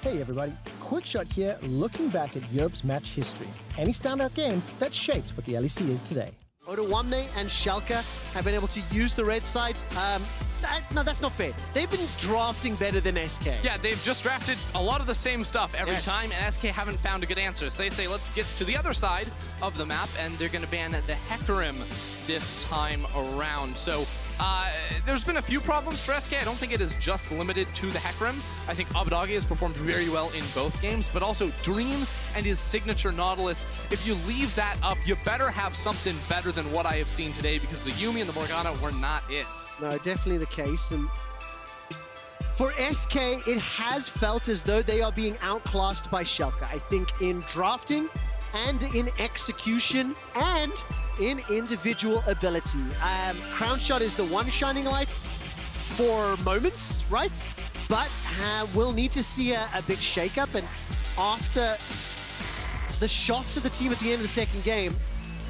Hey everybody, quick shot here looking back at Europe's match history. Any standout games that shaped what the LEC is today. Odoamne and Schalke have been able to use the red side. No, that's not fair. They've been drafting better than SK. Yeah, they've just drafted a lot of the same stuff every time, and SK haven't found a good answer. So they say, let's get to the other side of the map, and they're going to ban the FLICKR this time around. So there's been a few problems for SK. I don't think it is just limited to the FLICKR. I think Abadage has performed very well in both games, but also Dreams and his signature Nautilus. If you leave that up, you better have something better than what I have seen today, because the Yuumi and the Morgana were not it. No, definitely the case. And for SK, it has felt as though they are being outclassed by Schalke. I think in drafting and in execution and in individual ability. Crown Shot is the one shining light for moments, right? But we'll need to see a big shakeup, and after the shots of the team at the end of the second game,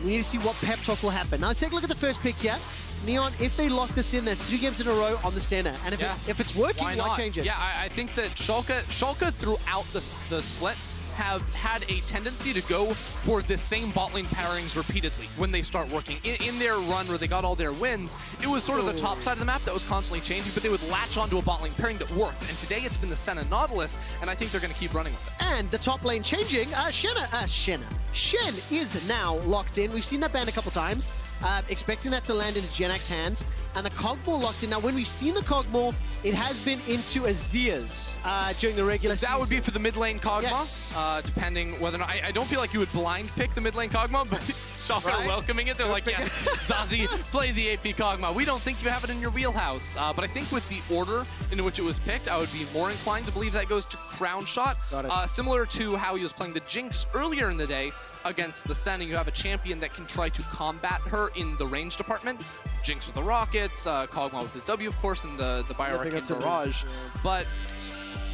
we need to see what pep talk will happen. Now let's take a look at the first pick here. Neon, if they lock this in, there's 3 games in a row on the center. And if it's working, why change it? Yeah, I think that Schalke throughout the split have had a tendency to go for the same bot lane pairings repeatedly when they start working. In their run where they got all their wins, it was sort of the top side of the map that was constantly changing, but they would latch onto a bot lane pairing that worked. And today it's been the Senna Nautilus, and I think they're going to keep running with it. And the top lane changing, Shen is now locked in. We've seen that ban a couple times. Expecting that to land into Genak's hands. And the Cogmore locked in. Now, when we've seen the Cogmore, it has been into Azir's during the regular season. That would be for the mid lane Kog'Maw, yes. Depending whether or not... I don't feel like you would blind pick the mid lane Kog'Maw, but Schalke are welcoming it. They're like, yes, Zazie, play the AP Kog'Maw. We don't think you have it in your wheelhouse. But I think with the order in which it was picked, I would be more inclined to believe that goes to Crown Shot. Similar to how he was playing the Jinx earlier in the day against the Senna. You have a champion that can try to combat her in the range department. Jinx with the rockets, Kog'Maw with his W, of course, and the Bio-Arcane Barrage. But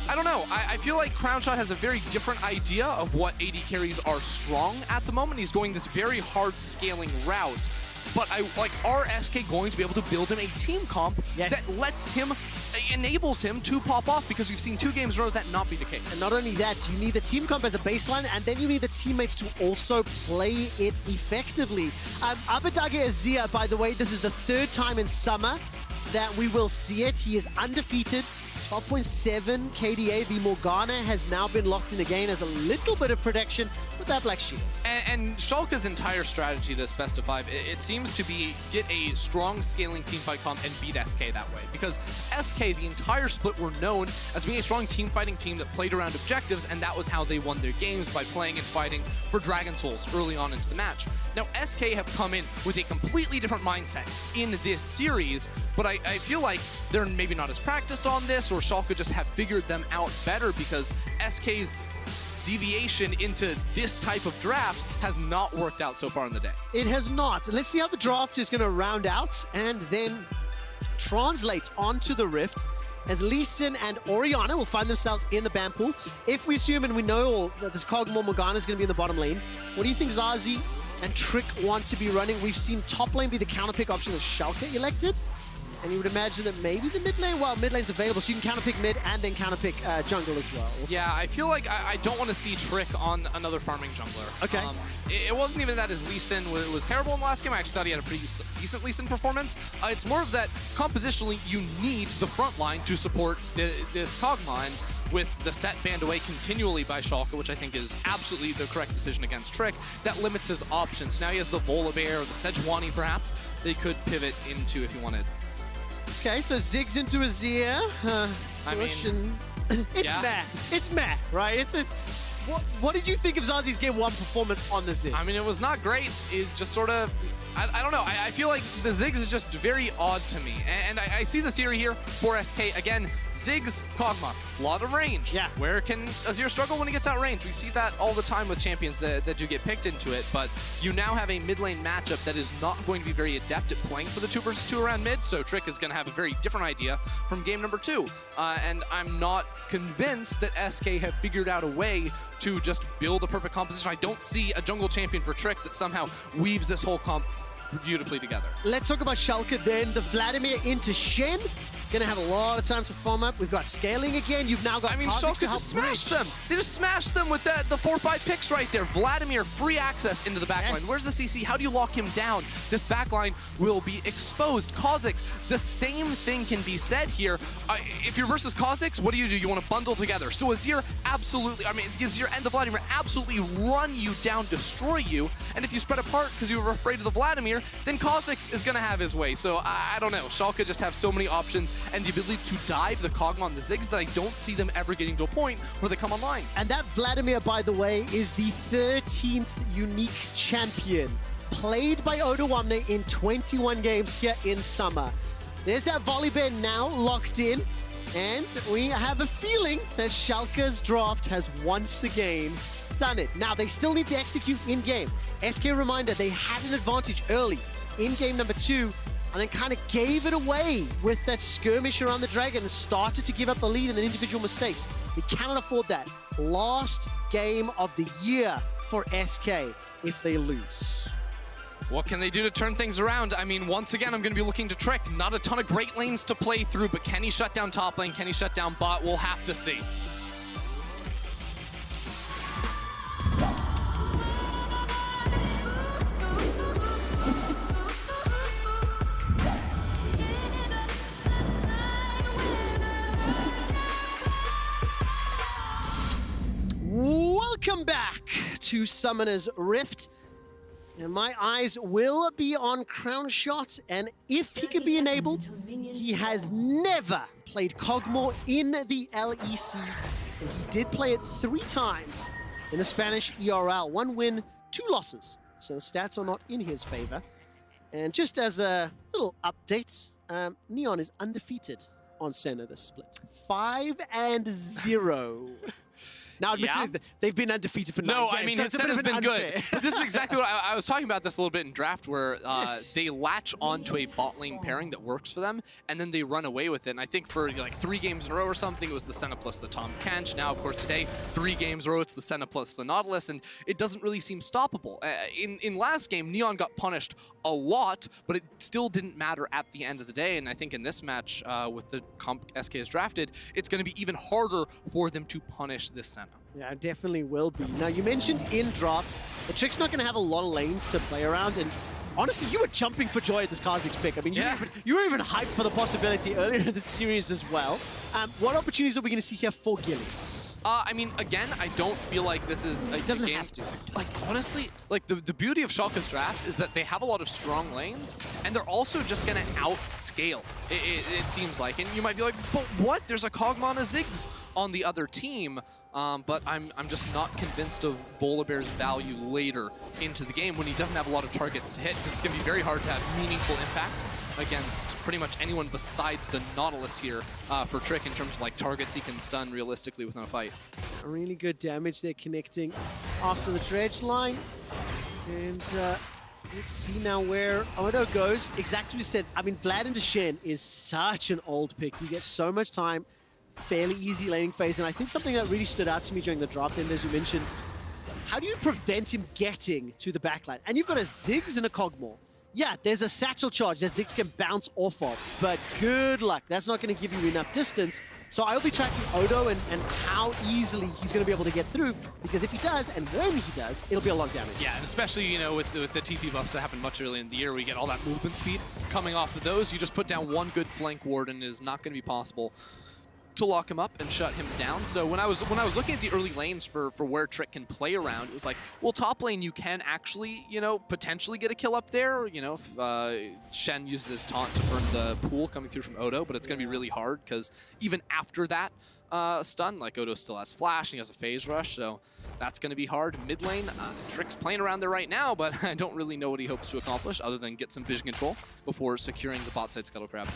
I don't know. I feel like Crown Shot has a very different idea of what AD carries are strong at the moment. He's going this very hard scaling route. But are SK going to be able to build him a team comp that lets him, enables him to pop off? Because we've seen 2 games in a row that not be the case. And not only that, you need the team comp as a baseline, and then you need the teammates to also play it effectively. Abadage Azir, by the way, this is the 3rd time in summer that we will see it. He is undefeated. 12.7 KDA. The Morgana has now been locked in again as a little bit of protection with that Black Shield. And Schalke's entire strategy this best of 5, it seems to be get a strong scaling teamfight comp and beat SK that way. Because SK, the entire split, were known as being a strong team fighting team that played around objectives, and that was how they won their games, by playing and fighting for Dragon Souls early on into the match. Now, SK have come in with a completely different mindset in this series, but I feel like they're maybe not as practiced on this, or Schalke just have figured them out better, because SK's deviation into this type of draft has not worked out so far in the day. It has not. Let's see how the draft is going to round out and then translate onto the Rift, as Lee Sin and Orianna will find themselves in the ban pool. If we assume and we know that this Cogmore Morgana is going to be in the bottom lane, what do you think Zazie and Trick want to be running? We've seen top lane be the counterpick option that Schalke elected. And you would imagine that maybe the mid lane, well, mid lane's available, so you can counterpick mid and then counterpick jungle as well. Yeah, I feel like I don't want to see Trick on another farming jungler. Okay. It wasn't even that his Lee Sin was terrible in the last game. I actually thought he had a pretty decent Lee Sin performance. It's more of that compositionally, you need the front line to support this Kog'Maw, and with the set banned away continually by Schalke, which I think is absolutely the correct decision against Trick, that limits his options. Now he has the Volibear or the Sejuani, perhaps, they could pivot into if he wanted. Okay, so Ziggs into Azir. I mean, it's meh. It's meh, right? It's what did you think of Zazie's game 1 performance on the Ziggs? I mean, it was not great. It just sort of, I don't know. I feel like the Ziggs is just very odd to me. And I see the theory here for SK. Again, Ziggs, Kog'Maw, a lot of range. Yeah. Where can Azir struggle when he gets out range? We see that all the time with champions that do get picked into it, but you now have a mid lane matchup that is not going to be very adept at playing for the 2 versus 2 around mid, so Trick is going to have a very different idea from game number 2. And I'm not convinced that SK have figured out a way to just build a perfect composition. I don't see a jungle champion for Trick that somehow weaves this whole comp beautifully together. Let's talk about Schalke then. The Vladimir into Shen. Gonna have a lot of time to farm up. We've got scaling again. You've now got Schalke to help just smashed bridge. them. They just smashed them with the 4-5 picks right there. Vladimir, free access into the backline. Yes. Where's the CC? How do you lock him down? This backline will be exposed. Kha'Zix, the same thing can be said here. If you're versus Kha'Zix, what do? You want to bundle together. So Azir Azir and the Vladimir absolutely run you down, destroy you. And if you spread apart because you were afraid of the Vladimir, then Kha'Zix is going to have his way. So I don't know. Schalke just have so many options and the ability to dive the Kog'Maw and the Ziggs that I don't see them ever getting to a point where they come online. And that Vladimir, by the way, is the 13th unique champion played by Odoamne in 21 games here in Summer. There's that Volibear now locked in, and we have a feeling that Schalke's draft has once again done it. Now, they still need to execute in-game. SK reminder, they had an advantage early in game number 2, and then kind of gave it away with that skirmish around the Dragon and started to give up the lead in the individual mistakes. They cannot afford that. Last game of the year for SK if they lose. What can they do to turn things around? I mean, once again, I'm going to be looking to Trick. Not a ton of great lanes to play through, but can he shut down top lane? Can he shut down bot? We'll have to see. Welcome back to Summoner's Rift. And my eyes will be on Crown Shot, and if he can be enabled, he has never played Kog'Maw in the LEC. And he did play it 3 times in the Spanish ERL. 1 win, 2 losses. So the stats are not in his favor. And just as a little update, Neon is undefeated on Senna this split. 5-0. Now, admittedly, they've been undefeated for 9 games. I mean, so his set has been good. This is exactly what I was talking about this a little bit in draft, where they latch onto a bot lane pairing that works for them, and then they run away with it. And I think for like 3 games in a row or something, it was the Senna plus the Tahm Kench. Now, of course, today, 3 games in a row, it's the Senna plus the Nautilus, and it doesn't really seem stoppable. In last game, Neon got punished a lot, but it still didn't matter at the end of the day. And I think in this match, with the comp SK has drafted, it's going to be even harder for them to punish this Senna. Yeah, it definitely will be. Now, you mentioned in draft, the Trick's not going to have a lot of lanes to play around, and honestly, you were jumping for joy at this Kha'Zix pick. I mean, you were even hyped for the possibility earlier in the series as well. What opportunities are we going to see here for Gillies? I mean, again, I don't feel like this is a doesn't game. have to. Like, honestly, like the beauty of Schalke's draft is that they have a lot of strong lanes, and they're also just going to outscale, it seems like. And you might be like, but what? There's a Kog'Maw and a Ziggs on the other team. But I'm just not convinced of Volibear's value later into the game when he doesn't have a lot of targets to hit, because it's going to be very hard to have meaningful impact against pretty much anyone besides the Nautilus here for Trick in terms of like targets he can stun realistically within a fight. Really good damage there connecting after the dredge line. And let's see now where Odo goes. Exactly what you said. I mean, Vlad into Shen is such an old pick. You get so much time. Fairly easy laning phase, and I think something that really stood out to me during the draft, and as you mentioned, how do you prevent him getting to the backline? And you've got a Ziggs and a Kog'Maw. Yeah, there's a satchel charge that Ziggs can bounce off of, but good luck. That's not going to give you enough distance. So I'll be tracking Odo and how easily he's going to be able to get through, because if he does, and when he does, it'll be a lot of damage. Yeah, and especially, you know, with the TP buffs that happened much earlier in the year, we get all that movement speed coming off of those. You just put down 1 good flank ward, and it is not going to be possible to lock him up and shut him down. So when I was looking at the early lanes for where Trick can play around, it was like, well, top lane you can actually, you know, potentially get a kill up there. You know, if Shen uses his taunt to burn the pool coming through from Odo, but it's going to be really hard because even after that stun, like Odo still has flash and he has a phase rush, so that's going to be hard. Mid lane, Trick's playing around there right now, but I don't really know what he hopes to accomplish other than get some vision control before securing the bot side Scuttle Crab.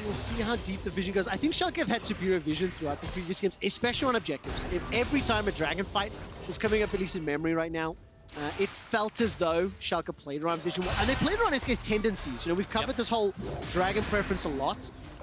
We'll see how deep the vision goes. I think Schalke have had superior vision throughout the previous games, especially on objectives. If every time a dragon fight was coming up, at least in memory right now, it felt as though Schalke played around vision well. And they played around SK's tendencies. You know, we've covered this whole dragon preference a lot,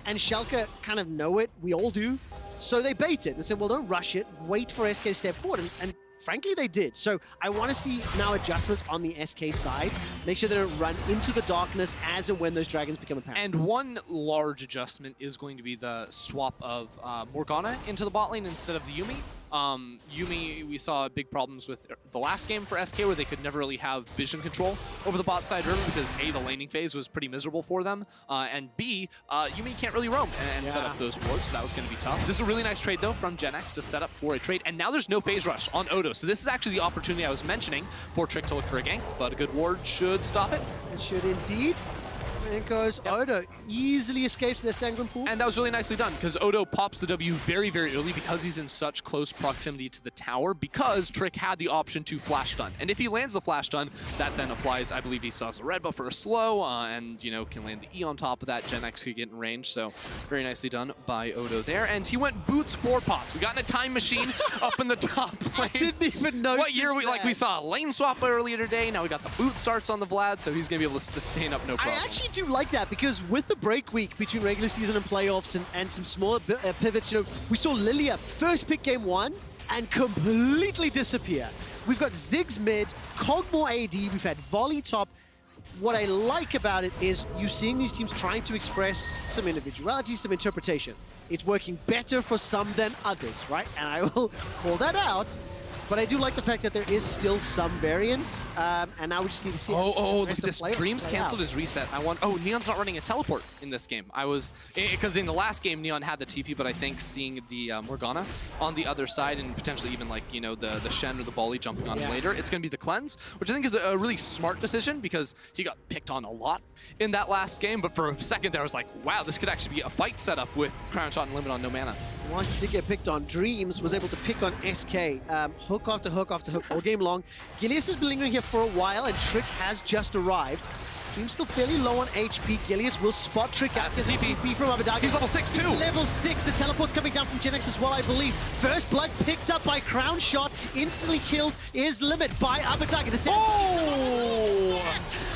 and Schalke kind of know it. We all do. So they bait it and said, well, don't rush it. Wait for SK to step forward. And frankly, they did. So I want to see now adjustments on the SK side. Make sure they don't run into the darkness as and when those dragons become apparent. And one large adjustment is going to be the swap of Morgana into the bot lane instead of the Yuumi. Yuumi, we saw big problems with the last game for SK where they could never really have vision control over the bot side river because A, the laning phase was pretty miserable for them, and B, Yuumi can't really roam and set up those wards, so that was going to be tough. This is a really nice trade, though, from Gen X to set up for a trade, and now there's no phase rush on Odo, so this is actually the opportunity I was mentioning for Trick to look for a gank, but a good ward should stop it. It should indeed. There goes Odo. Easily escapes their Sanguine Pool. And that was really nicely done, because Odo pops the W very, very early because he's in such close proximity to the tower, because Trick had the option to flash stun. And if he lands the flash stun, that then applies, I believe he saws the red buff for a slow, and, you know, can land the E on top of that. Gen X could get in range, so very nicely done by Odo there. And he went boots 4 pots. We got in a time machine up in the top lane. I didn't even notice What year? We saw a lane swap earlier today. Now we got the boot starts on the Vlad, so he's going to be able to sustain up no problem. I actually do like that, because with the break week between regular season and playoffs and some smaller pivots, you know, we saw Lilia first pick game 1 and completely disappear. We've got Ziggs mid, Kog'Maw AD, we've had Volley top. What I like about it is you seeing these teams trying to express some individuality, some interpretation. It's working better for some than others, right? And I will call that out. But I do like the fact that there is still some variance, and now we just need to see. Look at this! Dreams canceled his reset. Oh, Neon's not running a teleport in this game. Because in the last game Neon had the TP, but I think seeing the Morgana on the other side and potentially even like, you know, the Shen or the Volley jumping on later, it's going to be the cleanse, which I think is a really smart decision because he got picked on a lot in that last game. But for a second there, I was like, wow, this could actually be a fight setup with Crown Shot and Limit on no mana. Well, he did get picked on. Dreams was able to pick on SK. Hook after hook after hook all game long. Gilius has been lingering here for a while, and Trick has just arrived. Dream's still fairly low on HP. Gilius will spot Trick out. There's a TP from Abadagi. He's level 6 too. Level 6. The teleport's coming down from Gen X as well, I believe. First blood picked up by Crown Shot. Instantly killed is Limit by Abadagi.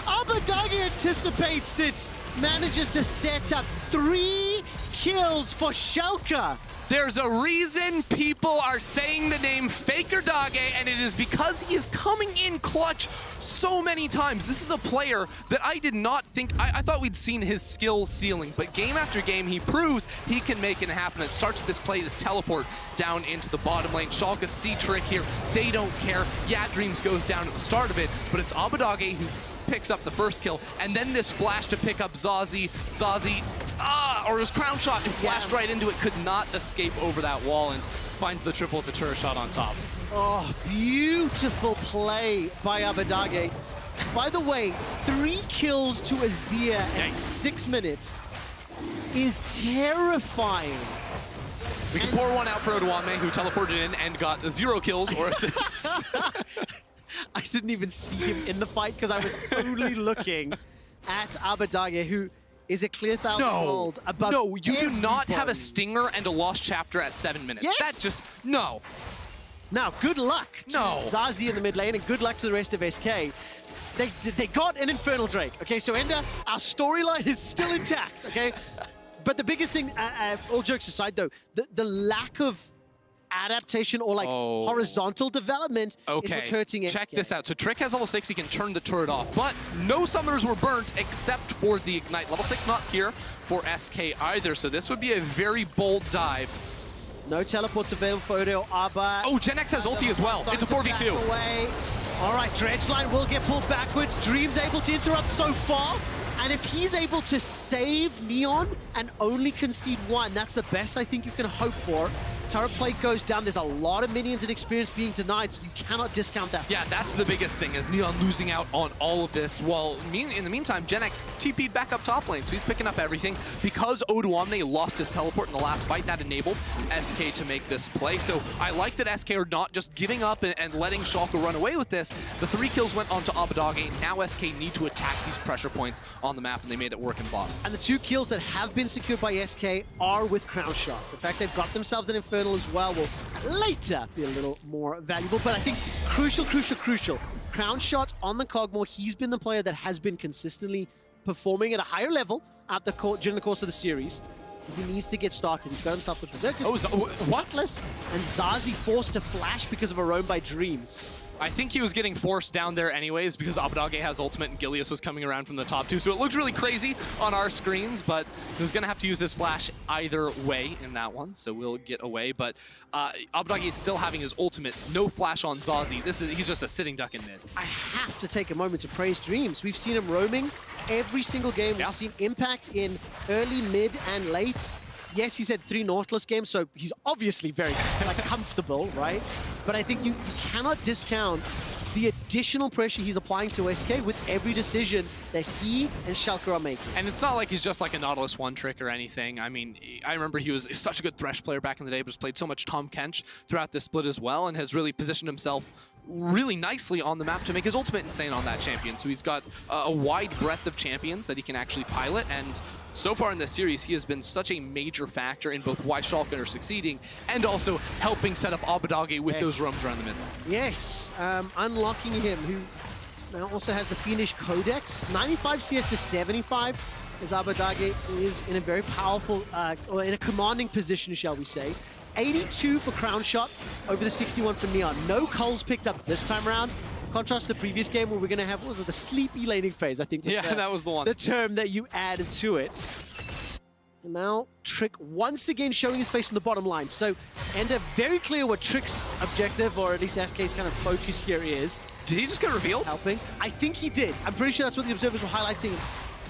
Abadagi anticipates it. Manages to set up 3 kills for Schalke. There's a reason people are saying the name FLICKR Dage, and it is because he is coming in clutch so many times. This is a player that I did not think, I thought we'd seen his skill ceiling, but game after game he proves he can make it happen. It starts with this play, this teleport down into the bottom lane. Schalke see Trick here. They don't care. Yeah, Dreams goes down at the start of it, but it's Abadagi who picks up the first kill, and then this flash to pick up Zazie. Or his Crown Shot and flashed right into it, could not escape over that wall and finds the triple with the turret shot on top. Oh, beautiful play by Abadagi. By the way, 3 kills to Azir in 6 minutes is terrifying. We can pour one out for Odoame, who teleported in and got 0 kills or assists. I didn't even see him in the fight because I was only looking at Abadagi, who is a clear 1,000 gold above No, you do not everybody. have a stinger and a lost chapter at 7 minutes. Yes. That just, no. Now, good luck to Zazie in the mid lane, and good luck to the rest of SK. They got an Infernal Drake, okay? So, Ender, our storyline is still intact, okay? But the biggest thing, all jokes aside though, the lack of adaptation or like horizontal development is what's hurting SK. Check this out. So Trick has level 6, he can turn the turret off, but no summoners were burnt except for the Ignite. Level 6 not here for SK either, so this would be a very bold dive. No teleports available for Odo Abba. Oh, Gen X has ulti as well. It's a 4v2. All right, Dredgeline will get pulled backwards. Dream's able to interrupt so far. And if he's able to save Neon and only concede 1, that's the best I think you can hope for. Turret plate goes down. There's a lot of minions and experience being denied, so you cannot discount that. Yeah, that's the biggest thing, is Neon losing out on all of this. While in the meantime, Gen X TP'd back up top lane, so he's picking up everything. Because Odoamne lost his teleport in the last fight, that enabled SK to make this play. So I like that SK are not just giving up and letting Schalke run away with this. The 3 kills went onto Abadagi. Now SK need to attack these pressure points on the map, and they made it work in bot. And the 2 kills that have been secured by SK are with Crown Shot. The fact they've got themselves an Infernal as well will later be a little more valuable, but I think crucial. Crown Shot on the Kog'Maw. He's been the player that has been consistently performing at a higher level during the course of the series. He needs to get started. He's got himself the Berserkers. Oh, what? And Zazi forced to flash because of a roam by Dreams. I think he was getting forced down there anyways because Abadage has ultimate and Gilius was coming around from the top too. So it looked really crazy on our screens, but he was going to have to use his flash either way in that one. So we'll get away. But Abadage is still having his ultimate. No flash on Zazi. He's just a sitting duck in mid. I have to take a moment to praise Dreams. We've seen him roaming every single game. We've seen impact in early, mid, and late. Yes, he's had 3 Nautilus games, so he's obviously very comfortable, right? But I think you cannot discount the additional pressure he's applying to SK with every decision that he and FLICKR are making. And it's not like he's just like a Nautilus one trick or anything. I mean, I remember he was such a good Thresh player back in the day, but has played so much Tahm Kench throughout this split as well, and has really positioned himself really nicely on the map to make his ultimate insane on that champion. So he's got a wide breadth of champions that he can actually pilot, and so far in this series, he has been such a major factor in both why FLICKR are succeeding and also helping set up Abadage with those roams around the middle. Yes, unlocking him, who now also has the Fiendish Codex. 95 CS to 75, as Abadage is in a very powerful, or in a commanding position, shall we say. 82 for Crown Shot over the 61 for Neon. No culls picked up this time around. Contrast to the previous game where we're going to have, what was it, the sleepy laning phase, I think. Yeah, that was the one. The term that you added to it. And now Trick once again showing his face in the bottom line. So, Ender, very clear what Trick's objective, or at least SK's kind of focus here is. Did he just get revealed? Helping. I think he did. I'm pretty sure that's what the observers were highlighting.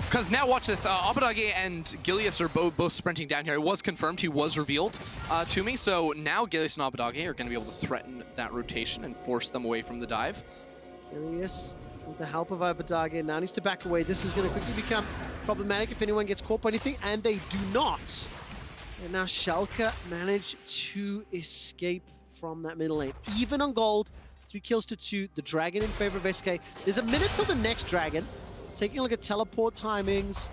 Because now watch this, Abadage and Gilius are both sprinting down here. It was confirmed he was revealed to me, so now Gilius and Abadage are going to be able to threaten that rotation and force them away from the dive. Gilius, with the help of Abadage, now needs to back away. This is going to quickly become problematic if anyone gets caught by anything, and they do not. And now FLICKR managed to escape from that middle lane. Even on gold, 3 kills to 2, the dragon in favor of SK. There's a minute till the next dragon. Taking a look at teleport timings,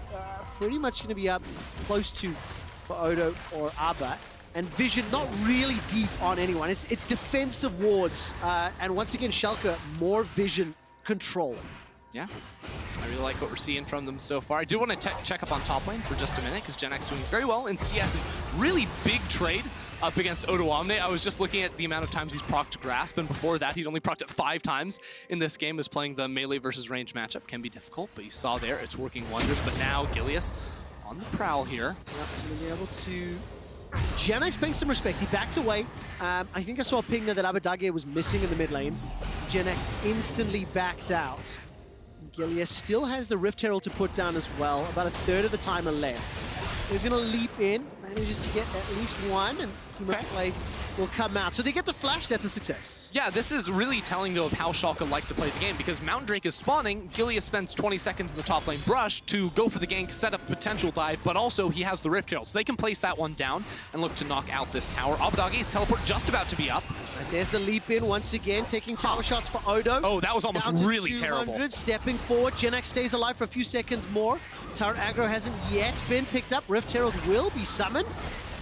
pretty much going to be up close to for Odo or Abba. And vision not really deep on anyone. It's defensive wards. And once again, FLICKR, more vision control. Yeah, I really like what we're seeing from them so far. I do want to check up on top lane for just a minute because GenX doing very well in CS. Really big trade up against Odo Omne. I was just looking at the amount of times he's procced Grasp, and before that he'd only procced it 5 times in this game. As playing the melee versus range matchup can be difficult, but you saw there it's working wonders. But now Gilius on the prowl here. Yep, going to be able to... GenX paying some respect. He backed away. I think I saw a ping there that Abadage was missing in the mid lane. GenX instantly backed out. Gilius still has the Rift Herald to put down as well. About a third of the timer left. So he's going to leap in, manages to get at least one, and Human Play will come out. So they get the flash, that's a success. Yeah, this is really telling, though, of how FLICKR like to play the game, because Mountain Drake is spawning, Gilius spends 20 seconds in the top lane brush to go for the gank, set up a potential dive, but also he has the Rift Herald, so they can place that one down and look to knock out this tower. Abadage's teleport just about to be up. And there's the leap in once again, taking tower shots for Odo. Oh, that was almost really terrible. Stepping forward, GenX stays alive for a few seconds more. Tower aggro hasn't yet been picked up. Rift Herald will be summoned.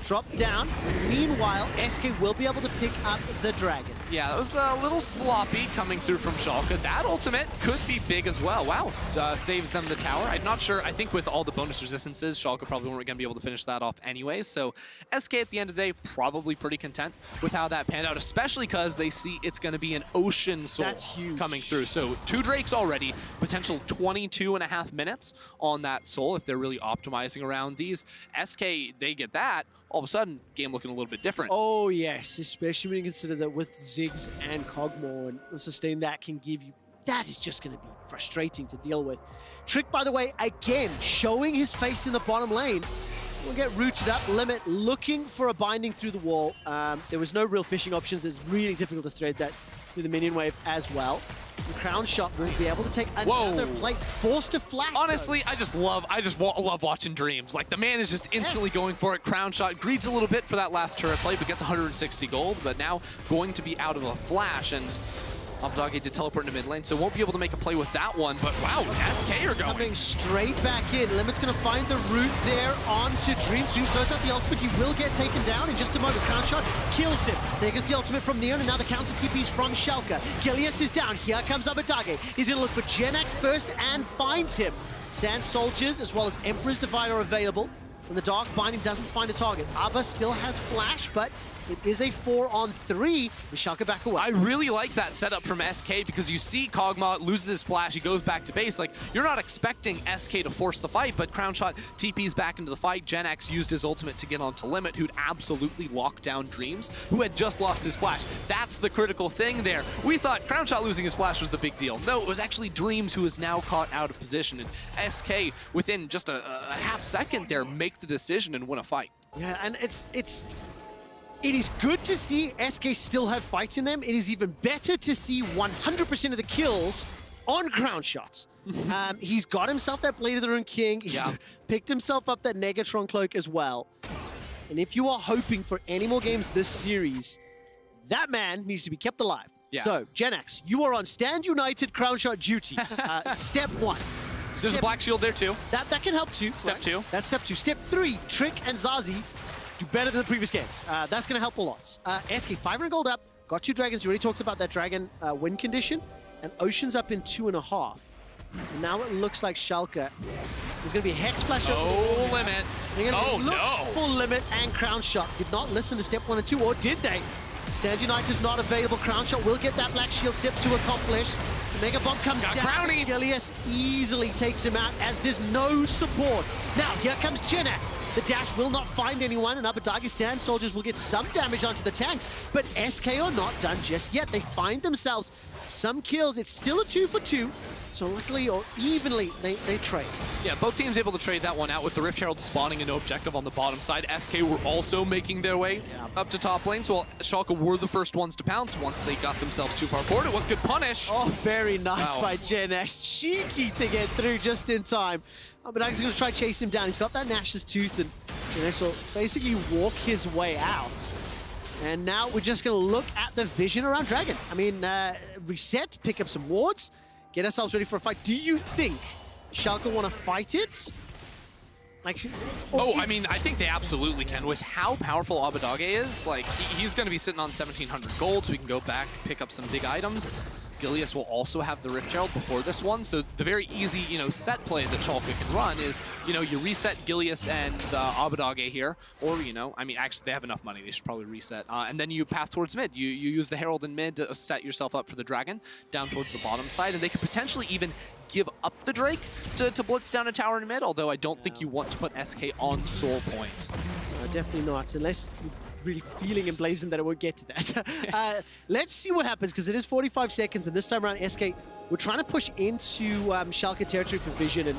Drop down. Meanwhile, SK will be able to pick up the dragon. Yeah, that was a little sloppy coming through from FLICKR. That ultimate could be big as well. Wow, saves them the tower. I'm not sure. I think with all the bonus resistances, FLICKR probably weren't going to be able to finish that off anyway. So SK at the end of the day, probably pretty content with how that panned out, especially because they see it's going to be an Ocean Soul coming through. So 2 Drakes already, potential 22.5 minutes on that Soul if they're really optimizing around these. SK, they get that. All of a sudden, game looking a little bit different. Oh, yes, especially when you consider that with Ziggs and Kog'Maw and the sustain that can give you, that is just going to be frustrating to deal with. Trick, by the way, again, showing his face in the bottom lane. We'll get rooted up. Limit looking for a binding through the wall. There was no real fishing options. It's really difficult to thread that through the minion wave as well. The Crown Shot will be able to take another plate, forced to flash. Honestly, I just love watching Dreams. Like, the man is just instantly going for it. Crown Shot greeds a little bit for that last turret play, but gets 160 gold. But now going to be out of a flash, and Abadage did teleport into mid lane, so won't be able to make a play with that one. But wow, SK are going. Coming straight back in. Limit's going to find the route there onto Dreams. Dreams throws out the ultimate. He will get taken down in just a moment. Crown Shot kills him. There goes the ultimate from Neon, and now the counter TP's from FLICKR. Gilius is down. Here comes Abadage. He's going to look for GenX first and finds him. Sand Soldiers as well as Emperor's Divide are available. when the Dark Binding doesn't find a target. Abba still has Flash, but it is a 4-on-3 with Schalke back away. I really like that setup from SK because you see Kog'Maw loses his flash, he goes back to base. Like, you're not expecting SK to force the fight, but Crownshot TP's back into the fight. Gen X used his ultimate to get onto Limit, who'd absolutely locked down Dreams, who had just lost his flash. That's the critical thing there. We thought Crownshot losing his flash was the big deal. No, it was actually Dreams who is now caught out of position, and SK, within just a half second there, make the decision and win a fight. Yeah, and it is good to see SK still have fights in them. It is even better to see 100% of the kills on Crownshot. He's got himself that Blade of the Rune King. He's picked himself up that Negatron Cloak as well. And if you are hoping for any more games this series, that man needs to be kept alive. Yeah. So, Gen X, you are on Stand United Crownshot duty. Step 1. There's a Black Shield there too. That can help too. Step 2. That's step 2. Step 3, Trick and Zazie do better than the previous games. That's going to help a lot. SK, 500 gold up, got 2 dragons. You already talked about that dragon win condition. And Ocean's up in 2.5. And now it looks like Schalke. There's going to be a Hex Flash. Oh, Limit. Oh, no. Full Limit and Crownshot did not listen to step 1 and 2, or did they? Stand Unite is not available. Crownshot will get that Black Shield step 2 accomplished. The Mega Bomb comes down. Crowny. Gilius easily takes him out as there's no support. Now, here comes Gen X. The dash will not find anyone, and Dagestan soldiers will get some damage onto the tanks, but SK are not done just yet. They find themselves some kills. It's still a 2 for 2. So luckily or evenly, they trade. Yeah, both teams able to trade that one out with the Rift Herald spawning a no objective on the bottom side. SK were also making their way up to top lane, so Schalke were the first ones to pounce once they got themselves too far forward. It was good punish. Oh, very nice by Gen X. Cheeky to get through just in time. But Dags is going to try chase him down. He's got that Nash's Tooth, and Gen X will basically walk his way out. And now we're just going to look at the vision around Dragon. I mean, reset, pick up some wards, get ourselves ready for a fight. Do you think Schalke want to fight it? Like, I mean, I think they absolutely can. With how powerful Abadage is, like, he's going to be sitting on 1,700 gold, so we can go back, pick up some big items. Gilius will also have the Rift Herald before this one, so the very easy, set play that Schalke can run is, you reset Gilius and Abadage here, or, I mean, actually, they have enough money, they should probably reset, and then you pass towards mid. You use the Herald in mid to set yourself up for the Dragon, down towards the bottom side, and they could potentially even give up the Drake to blitz down a tower in mid, although I don't think you want to put SK on soul point. Definitely not, unless you're really feeling emblazoned that it won't get to that. Let's see what happens, because it is 45 seconds, and this time around, SK, we're trying to push into Schalke territory for vision, and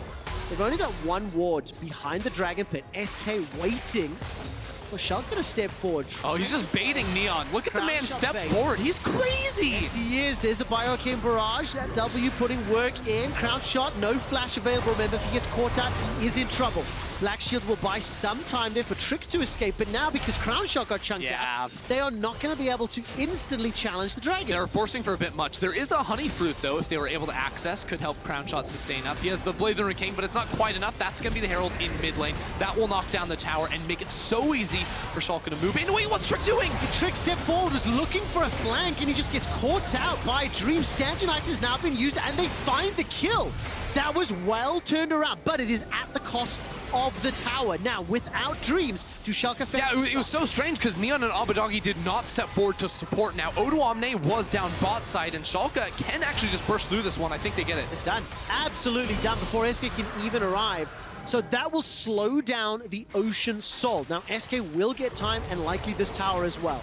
they've only got 1 ward behind the Dragon Pit. SK waiting for Schalke to step forward. Oh, he's just baiting Neon. Look at the man step forward. He's crazy. Yes, he is. There's a Bioarcane Barrage. That W putting work in. Crown Shot, no flash available. Remember, if he gets caught out, he is in trouble. Black Shield will buy some time there for Trick to escape, but now because Crown Shot got chunked out, they are not going to be able to instantly challenge the Dragon. They're forcing for a bit much. There is a Honey Fruit, though, if they were able to access, could help Crown Shot sustain up. He has the Blade of the Rune King, but it's not quite enough. That's going to be the Herald in mid lane. That will knock down the tower and make it so easy for Schalke to move in. Wait, what's Trick doing? The Trick step forward was looking for a flank, and he just gets caught out by Dream. Stand United has now been used, and they find the kill. That was well turned around, but it is at the cost of the tower. Now, without Dreams, do Schalke... Yeah, it was so strange because Neon and Abadage did not step forward to support. Now, Odoamne was down bot side, and Schalke can actually just burst through this one. I think they get it. It's done. Absolutely done before SK can even arrive. So that will slow down the Ocean Soul. Now, SK will get time, and likely this tower as well.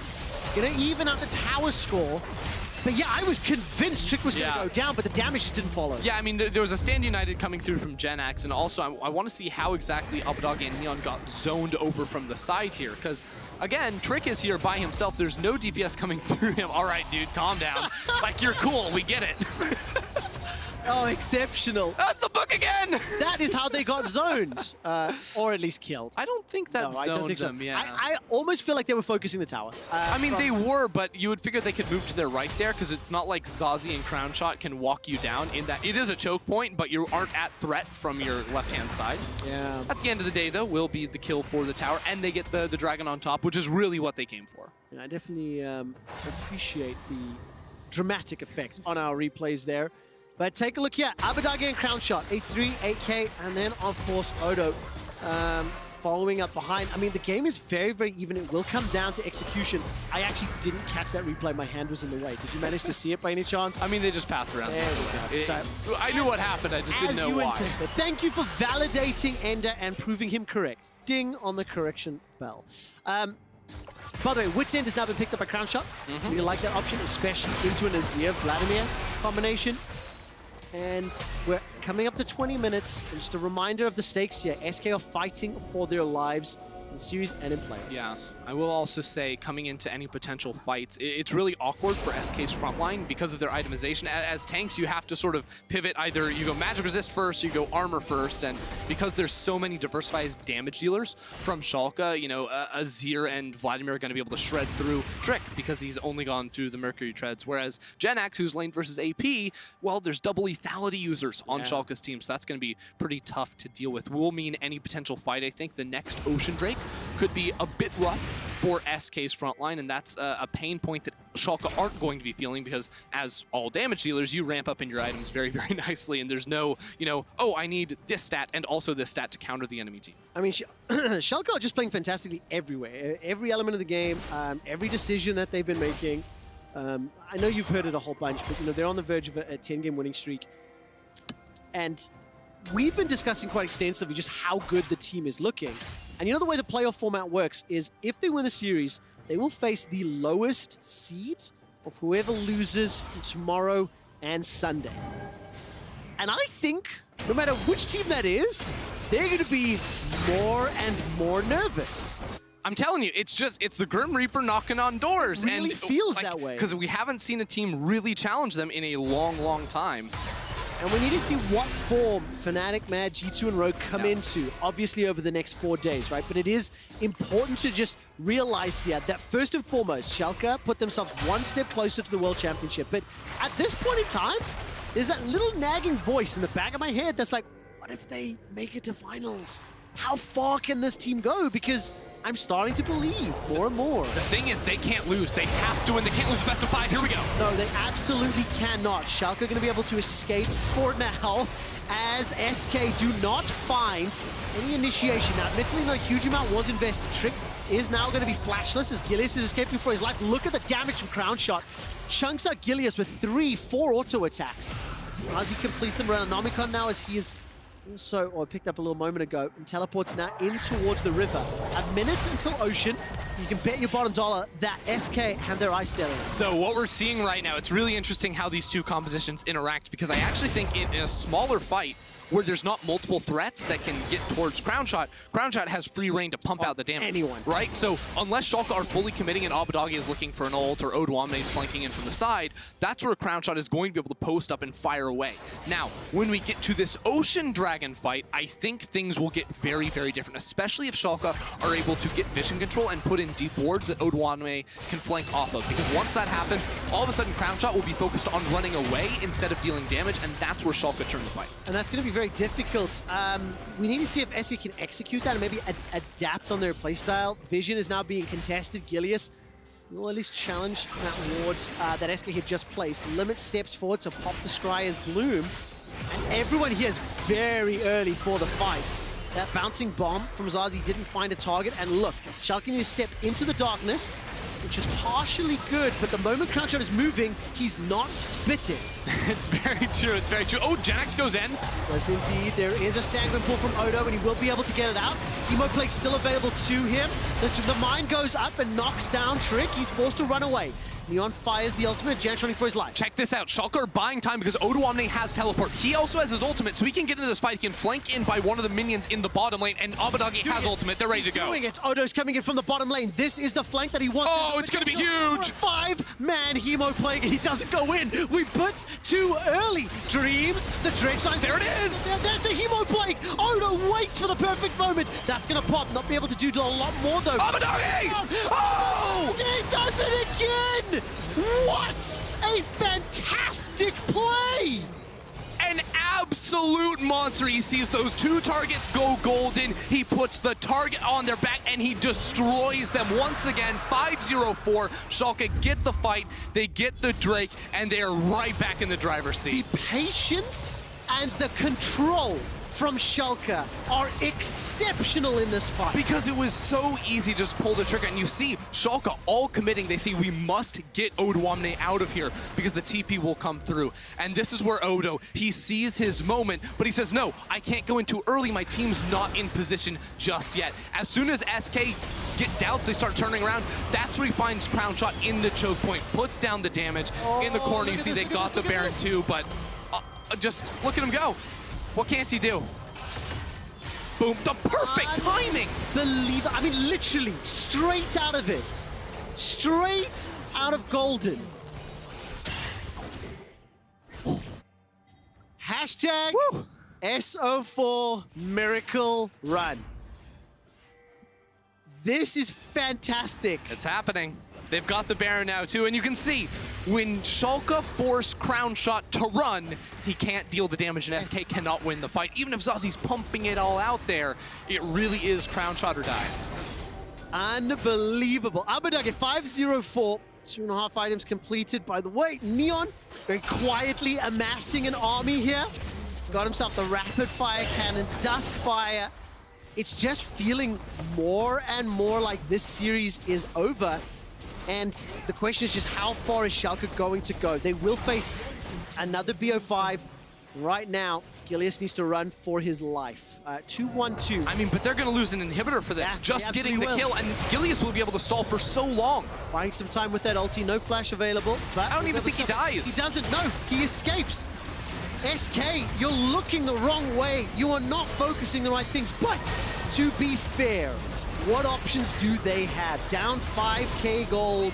Gonna even out the tower score. But yeah, I was convinced Trick was going to go down, but the damage just didn't follow. Yeah, I mean, there was a Stand United coming through from Gen X, and also I want to see how exactly Abadage and Neon got zoned over from the side here, because, again, Trick is here by himself. There's no DPS coming through him. All right, dude, calm down. Like, you're cool. We get it. Oh, exceptional. That's the book again! That is how they got zoned, or at least killed. I don't think that zoned them, yeah. I almost feel like they were focusing the tower. I mean, they were, but you would figure they could move to their right there, because it's not like Zazie and Crown Shot can walk you down in that. It is a choke point, but you aren't at threat from your left-hand side. Yeah. At the end of the day, though, will be the kill for the tower, and they get the Dragon on top, which is really what they came for. Yeah, I definitely appreciate the dramatic effect on our replays there. But take a look here. Abadage and Crown Shot, 8-3, 8K, and then, of course, Odo. following up behind. I mean, the game is very, very even. It will come down to execution. I actually didn't catch that replay. My hand was in the way. Did you manage to see it by any chance? I mean, they just pathed around. There we go. So, I knew what happened. I just didn't know why. Thank you for validating Ender and proving him correct. Ding on the correction bell. By the way, Wits End has now been picked up by Crown Shot. We like that option, especially into an Azir Vladimir combination. And we're coming up to 20 minutes. And just a reminder of the stakes here. SK are fighting for their lives in series and in playoffs. Yeah, I will also say, coming into any potential fights, it's really awkward for SK's frontline because of their itemization. As tanks, you have to sort of pivot. Either you go magic resist first, you go armor first, and because there's so many diversified damage dealers from Schalke, you know, Azir and Vladimir are going to be able to shred through Trick because he's only gone through the Mercury treads, whereas Genax, who's lane versus AP, well, there's double lethality users on Schalke's team, so that's going to be pretty tough to deal with. Will mean any potential fight. I think the next Ocean Drake could be a bit rough for SK's frontline, and that's a pain point that Schalke aren't going to be feeling because as all damage dealers, you ramp up in your items very, very nicely, and there's no, you know, oh, I need this stat and also this stat to counter the enemy team. I mean, Schalke are just playing fantastically everywhere. Every element of the game, every decision that they've been making. I know you've heard it a whole bunch, but you know, they're on the verge of a 10-game winning streak. And we've been discussing quite extensively just how good the team is looking. And you know the way the playoff format works is if they win the series, they will face the lowest seed of whoever loses tomorrow and Sunday. And I think no matter which team that is, they're going to be more and more nervous. I'm telling you, it's the Grim Reaper knocking on doors. It really feels like, that way. Because we haven't seen a team really challenge them in a long, long time. And we need to see what form Fnatic, Mad, G2, and Rogue come into, obviously over the next 4 days, right? But it is important to just realize here that first and foremost, Schalke put themselves one step closer to the World Championship. But at this point in time, there's that little nagging voice in the back of my head that's like, what if they make it to finals? How far can this team go? Because I'm starting to believe more and more. The thing is, they can't lose. They have to win. They can't lose the best of 5. Here we go. No, they absolutely cannot. Schalke are going to be able to escape for now as SK do not find any initiation. Now, admittedly, not a huge amount was invested. Trick is now going to be flashless as Gilius is escaping for his life. Look at the damage from Crown Shot. Chunks out Gilius with 4 auto attacks. As he completes them around Nomicon now as he is also, or picked up a little moment ago, and teleports now in towards the river. A minute until Ocean. You can bet your bottom dollar that SK have their eyes set on it. So what we're seeing right now, it's really interesting how these two compositions interact, because I actually think in a smaller fight, where there's not multiple threats that can get towards Crown Shot has free reign to pump out the damage. Anyone. Right? So unless Schalke are fully committing and Abadagi is looking for an ult or Odoamne is flanking in from the side, that's where Crown Shot is going to be able to post up and fire away. Now, when we get to this Ocean Dragon fight, I think things will get very, very different, especially if Schalke are able to get vision control and put in deep wards that Odoamne can flank off of. Because once that happens, all of a sudden Crown Shot will be focused on running away instead of dealing damage, and that's where Schalke turn the fight. And that's going to be very difficult. We need to see if SC can execute that and maybe adapt on their playstyle. Vision is now being contested. Gilius will at least challenge that ward that SK had just placed. Limit steps forward to pop the Scryer's Bloom. And everyone here is very early for the fight. That bouncing bomb from Zazi didn't find a target. And look, Schalke needs to step into the darkness, which is partially good, but the moment Crown Shot is moving, he's not spitting. It's very true, it's very true. Oh, Genax goes in. Yes, indeed. There is a Sanguine pull from Odo, and he will be able to get it out. Emo Plague still available to him. The mine goes up and knocks down Trick. He's forced to run away. Neon fires the ultimate, Janch running for his life. Check this out, Schalke are buying time because Odoamne has teleport. He also has his ultimate, so he can get into this fight. He can flank in by one of the minions in the bottom lane, and Abadagi has ultimate. They're ready to go. Doing it. Odo's coming in from the bottom lane. This is the flank that he wants. Oh, it's going to be huge. 5-man Hemo Plague, and he doesn't go in. We put too early. Dreams, the dredge lines. There it is. There's the Hemo Plague. Odo waits for the perfect moment. That's going to pop. Not be able to do a lot more, though. Abadagi! Oh! He does it again! What a fantastic play! An absolute monster. He sees those 2 targets go golden. He puts the target on their back and he destroys them once again. 5-0-4. Schalke get the fight, they get the Drake, and they are right back in the driver's seat. The patience and the control from Schalke are exceptional in this fight. Because it was so easy to just pull the trigger, and you see Schalke all committing. They see we must get Odoamne out of here because the TP will come through. And this is where Odo, he sees his moment, but he says, no, I can't go in too early. My team's not in position just yet. As soon as SK get doubts, they start turning around. That's where he finds Crown Shot in the choke point, puts down the damage. In the corner, you see they got the Baron too, but just look at him go. What can't he do? Boom, the perfect timing. I mean, literally, straight out of it. Straight out of Golden. Hashtag Woo. SO4 Miracle Run. This is fantastic. It's happening. They've got the Baron now too, and you can see when Schalke forced Crown Shot to run, he can't deal the damage, and SK cannot win the fight. Even if Zazi's pumping it all out there, it really is Crown Shot or die. Unbelievable. Abadage 504, 2.5 items completed. By the way, Neon very quietly amassing an army here. Got himself the rapid fire cannon, Dusk Fire. It's just feeling more and more like this series is over. And the question is just how far is Schalke going to go? They will face another BO5 right now. Gilius needs to run for his life. 2-1-2. I mean, but they're going to lose an inhibitor for this. Yeah, just getting the kill, and Gilius will be able to stall for so long. Buying some time with that ulti. No flash available. But I don't even think he dies. He doesn't. No, he escapes. SK, you're looking the wrong way. You are not focusing the right things. But to be fair, what options do they have? Down 5k gold.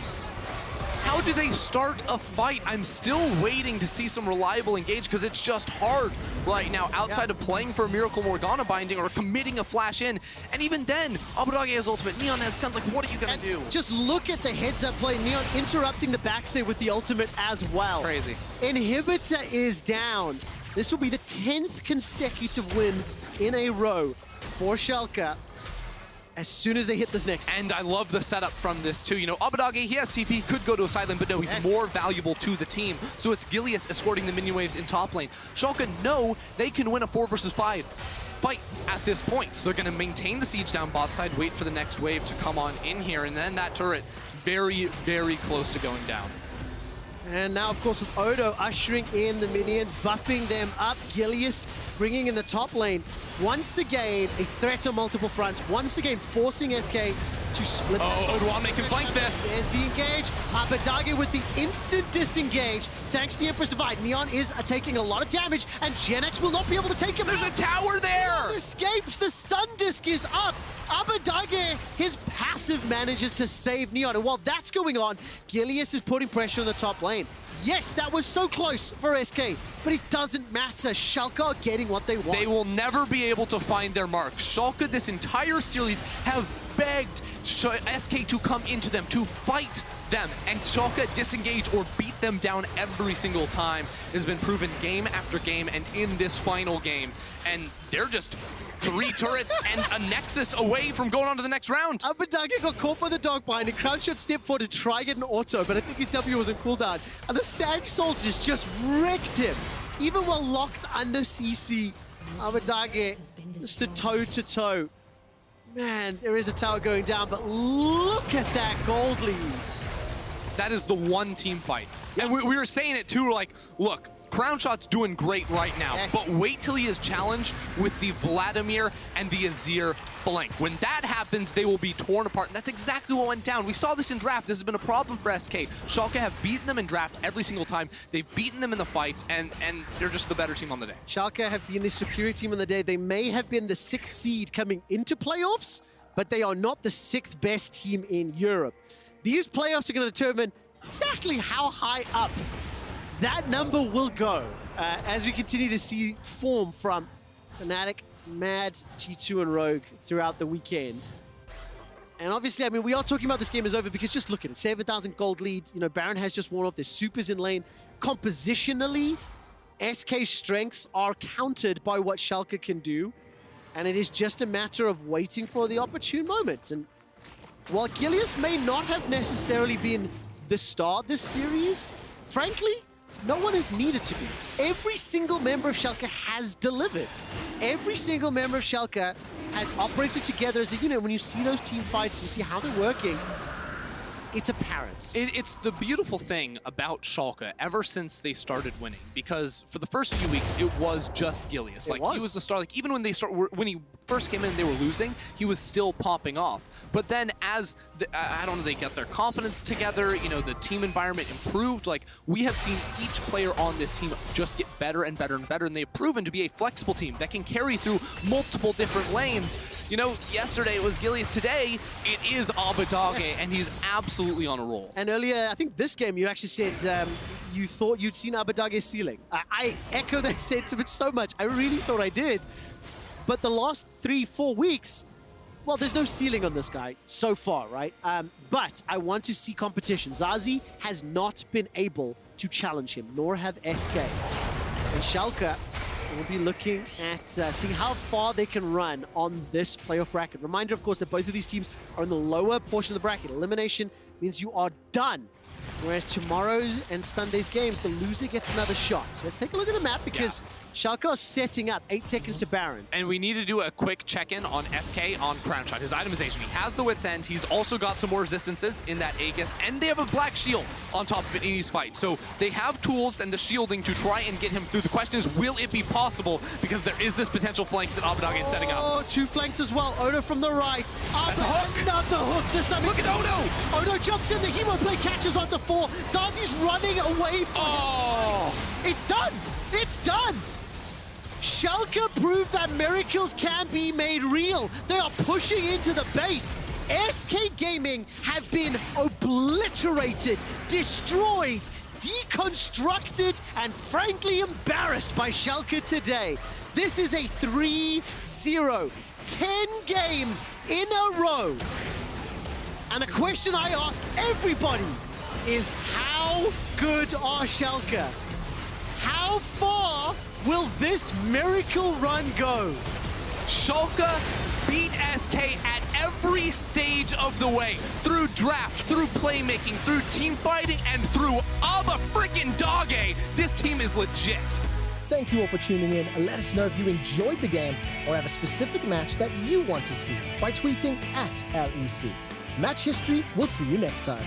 How do they start a fight? I'm still waiting to see some reliable engage because it's just hard right now outside of playing for a Miracle Morgana binding or committing a flash in. And even then, Abadage has ultimate, Neon has guns. Like, what are you going to do? Just look at the heads-up play. Neon interrupting the backstay with the ultimate as well. Crazy. Inhibitor is down. This will be the 10th consecutive win in a row for Schalke. As soon as they hit this next. And I love the setup from this too. You know, Abadage, he has TP, could go to a side lane, but no, he's more valuable to the team. So it's Gilius escorting the minion waves in top lane. Schalke know they can win a 4 versus 5 fight at this point. So they're gonna maintain the siege down bot side, wait for the next wave to come on in here, and then that turret very, very close to going down. And now, of course, with Odo ushering in the minions, buffing them up. Gilius bringing in the top lane. Once again, a threat on multiple fronts. Once again, forcing SK to split. Oh, Odoamne can flank this. There's the engage. Abadage with the instant disengage. Thanks to the Emperor's Divide, Neon is taking a lot of damage, and GenX will not be able to take him. There's a tower there! Neon escapes. The Sun Disc is up. Abadage, his passive manages to save Neon. And while that's going on, Gilius is putting pressure on the top lane. Yes, that was so close for SK, but it doesn't matter. Schalke are getting what they want. They will never be able to find their mark. Schalke, this entire series, have begged SK to come into them, to fight them, and Schalke disengage or beat them down every single time. It has been proven game after game, and in this final game, and they're just 3 turrets and a Nexus away from going on to the next round. Abadage got caught by the dog bind, and Crown Shot stepped forward to try get an auto, but I think his W was on cooldown. And the Sand Soldiers just wrecked him. Even while locked under CC, Abadage stood toe-to-toe. Man, there is a tower going down, but look at that gold lead. That is the one team fight. And we were saying it too, like, look, Crown Shot's doing great right now, but wait till he is challenged with the Vladimir and the Azir flank. When that happens, they will be torn apart, and that's exactly what went down. We saw this in draft. This has been a problem for SK. Schalke have beaten them in draft every single time. They've beaten them in the fights, and they're just the better team on the day. Schalke have been the superior team on the day. They may have been the 6th seed coming into playoffs, but they are not the 6th best team in Europe. These playoffs are going to determine exactly how high up that number will go as we continue to see form from Fnatic, Mad, G2, and Rogue throughout the weekend. And obviously, I mean, we are talking about this game is over because just look at it. 7,000 gold lead. You know, Baron has just worn off. There's supers in lane. Compositionally, SK's strengths are countered by what Schalke can do. And it is just a matter of waiting for the opportune moment. And while Gilius may not have necessarily been the star this series, frankly, no one is needed to be. Every single member of Schalke has delivered. every single member of Schalke has operated together as a unit. When you see those team fights, you see how they're working, it's apparent. It's the beautiful thing about Schalke ever since they started winning, because for the first few weeks it was just Gilius. Like he was the star. Like even when he first came in and they were losing, he was still popping off. But then as I don't know, they got their confidence together, you know, the team environment improved. Like we have seen each player on this team just get better and better and better, and they've proven to be a flexible team that can carry through multiple different lanes. You know, yesterday it was Gilius, today it is Abadage, yes. And he's absolutely on a roll. And earlier, I think this game, you actually said you thought you'd seen Abadage's ceiling. I echo that sentiment so much. I really thought I did. But the last 3-4 weeks, well, there's no ceiling on this guy so far, right? But I want to see competition. Zazie has not been able to challenge him, nor have SK. And Schalke will be looking at seeing how far they can run on this playoff bracket. Reminder, of course, that both of these teams are in the lower portion of the bracket. Elimination means you are done. Whereas tomorrow's and Sunday's games, the loser gets another shot. So let's take a look at the map, because Schalke are setting up 8 seconds to Baron. And we need to do a quick check-in on SK on Crown Shot. His itemization, he has the Wit's End. He's also got some more resistances in that Aegis, and they have a Black Shield on top of it in his fight. So they have tools and the shielding to try and get him through. The question is, will it be possible? Because there is this potential flank that Abadage is setting up. Oh, 2 flanks as well. Odo from the right. That's a hook. Another hook. This time, look at Odo. Odo jumps in. The Hemo play catches onto 4. Zazie's running away from him. It's done. It's done. Schalke proved that miracles can be made real. They are pushing into the base. SK Gaming have been obliterated, destroyed, deconstructed, and frankly embarrassed by Schalke today. This is a 3-0, 10 games in a row. And the question I ask everybody is, how good are Schalke? How far will this miracle run go? Schalke beat SK at every stage of the way. Through draft, through playmaking, through team fighting, and through Abba-freaking-Dage. This team is legit. Thank you all for tuning in, and let us know if you enjoyed the game or have a specific match that you want to see by tweeting at LEC. Match History, we'll see you next time.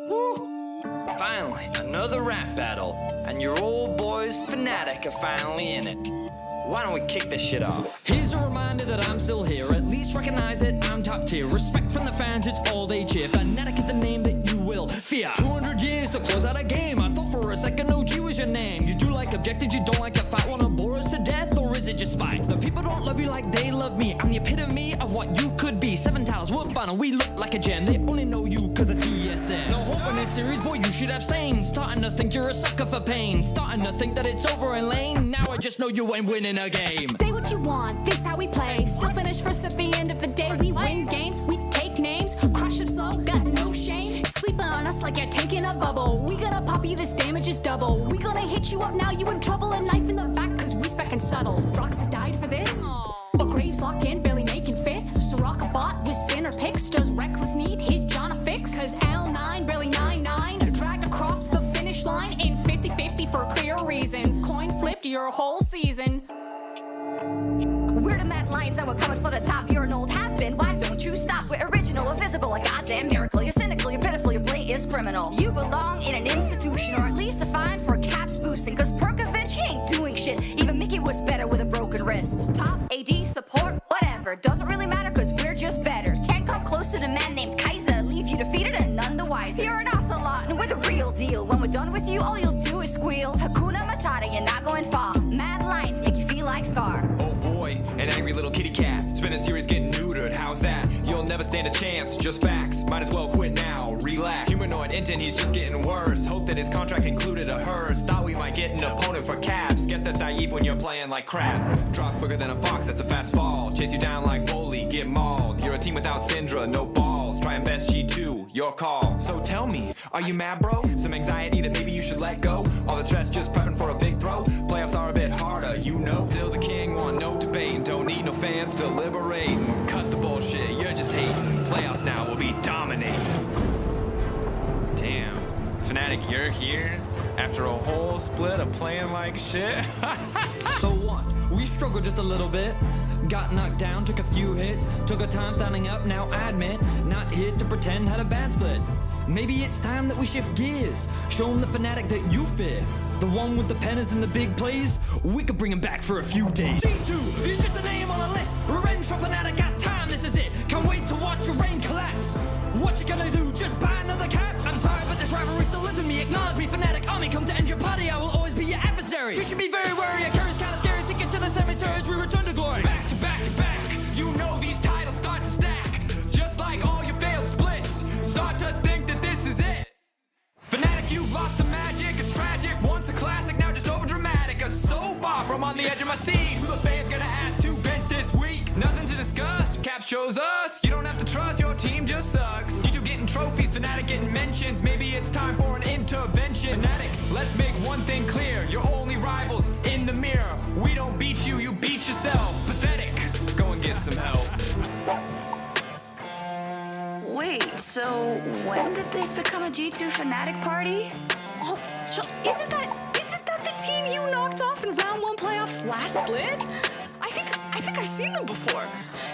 Woo! Finally, another rap battle, and your old boys, Fnatic, are finally in it. Why don't we kick this shit off? Here's a reminder that I'm still here. At least recognize that I'm top tier. Respect from the fans, it's all they cheer. Fnatic is the name that you will fear. 200 years to close out a game. I thought for a second OG was your name. You do like objectives, you don't like to fight. Wanna bore us to death, or is it just spite? The people don't love you like they love me. I'm the epitome of what you could be. 7 tiles, world final, we look like a gem. They only know you cause of TSN. No hope in this series, boy, you should abstain. Starting to think you're a sucker for pain. Starting to think that it's over in lane. Now I just know you ain't winning a game. Say what you want, this how we play. Still finish first at the end of the day. We win games, we take names. Crush it slow, got no shame. Sleeping on us like you're taking a bubble. We gonna pop you, this damage is double. We gonna hit you up now, you in trouble. A knife in the back, cause we spec and subtle. Rocks have died for this, but Graves lock in, barely making fifth. Soraka bot with Sinner picks. Does Reckless need his John a fix? Cause L9 barely 9-9. Dragged across the finish line in 50-50 for clear reasons. Coin flipped your whole season. We're the Mad Lions and we're coming for the top. You're an old has-been, why don't you stop? We're original, invisible, a goddamn miracle. You're cynical, you're pitiful, your play is criminal. You belong in an institution, or at least a fine for caps boosting. Cause Perkovich, he ain't doing shit. Even Mickey was better with a broken wrist. Top, AD, support, whatever. Doesn't really matter cause we're just better. Can't come close to the man named Kaiser. Leave you defeated and none the wiser. You're an ocelot and we're the real deal. When we're done with you, all you'll do is squeal. Hakuna Matata, you're not going far. Mad Lions make you feel like Scar. An angry little kitty cat. Spin a series getting neutered. How's that? You'll never stand a chance. Just facts. Might as well quit now. Relax. Humanoid Inton, he's just getting worse. Hope that his contract included a hers. Thought we might get an opponent for caps. Guess that's naive when you're playing like crap. Drop quicker than a fox, that's a fast fall. Chase you down like Bully, get mauled. You're a team without Syndra, no balls. Try and best G2, your call. So tell me, are you mad, bro? Some anxiety that maybe you should let go? All the stress just prepping for a big throw? Playoffs are a bit harder, you know. Still the king, want no debate. Don't need no fans to liberate. Cut the bullshit, you're just hating. Playoffs now will be dominating. Damn, Fnatic, you're here? After a whole split of playing like shit? So what? We struggled just a little bit. Got knocked down, took a few hits. Took our time standing up, now I admit. Not here to pretend had a bad split. Maybe it's time that we shift gears. Show them the Fnatic that you fear. The one with the penners and the big plays. We could bring him back for a few days. G2 is just a name on a list. Revenge for Fnatic, got time, this is it. Can't wait to watch your reign collapse. What you gonna do, just buy another cap? I'm sorry, but this rivalry still lives in me. Acknowledge me, Fnatic army, come to end your party. I will always be your adversary. You should be very wary, your courage kinda scary. Take it to the cemetery as we return to glory. Back to back to back. You know these titles start to stack. Just like all your failed splits. Start to think that this is it. Fnatic, you've lost the magic. It's tragic. Once a classic, now just over dramatic. A soap opera, I'm on the edge of my seat. Who the fans gonna ask to bench this week? Nothing to discuss. Caps chose us. You don't have to trust, your team just sucks. You two getting trophies, Fnatic getting mentions. Maybe it's time for an intervention. Fnatic, let's make one thing clear. You're only rivals in the mirror. We don't beat you, you beat yourself. Pathetic. Go and get some help. Wait, so when did this become a G2 Fnatic party? Oh, isn't that the team you knocked off in round 1 playoffs last split? I think I've seen them before.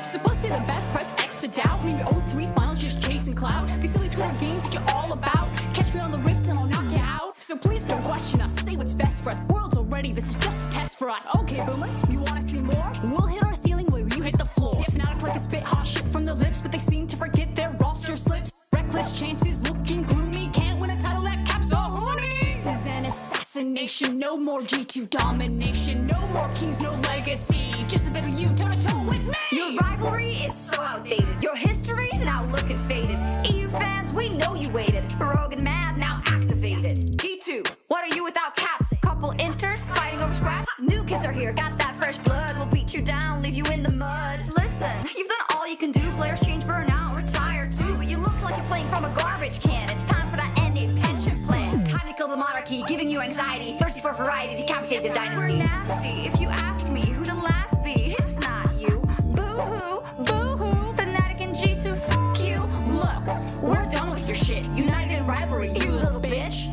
Supposed to be the best, press X to doubt. Maybe 03 finals just chasing clout. These silly Twitter games that you're all about. Catch me on the rift and I'll knock you out. So please don't question us, say what's best for us. World's already, this is just a test for us. Okay, boomers, you wanna see more? We'll hit our ceiling while you hit the floor. Yeah, Fnatic like to spit hot shit from their lips, but they seem to forget their roster slips. Reckless chances looking gloomy. Can't win a title that caps are horny. This is an assassination. No more G2 domination. No more kings, no legacy. Just a bit of you toe to toe with me. Your rivalry is so outdated. Your history now looking faded. EU fans, we know you waited. Rogue and mad, now activated. G2, what are you without caps? Couple inters fighting over scraps. New kids are here, got that fresh blood. We'll beat you down, leave you in the mud. Listen, you've done all you can do. Players change, burn out, retire too. But you look like you're playing from a garbage can. It's time for that NA pension plan. Time to kill the monarchy, giving you anxiety. Thirsty for variety, decapitate the dynasty. We're nasty. If you ask me who the last be, it's not you. Boo-hoo, boo-hoo. Fnatic and G2, fuck you. Look, we're done with your shit. United in rivalry, you little bitch.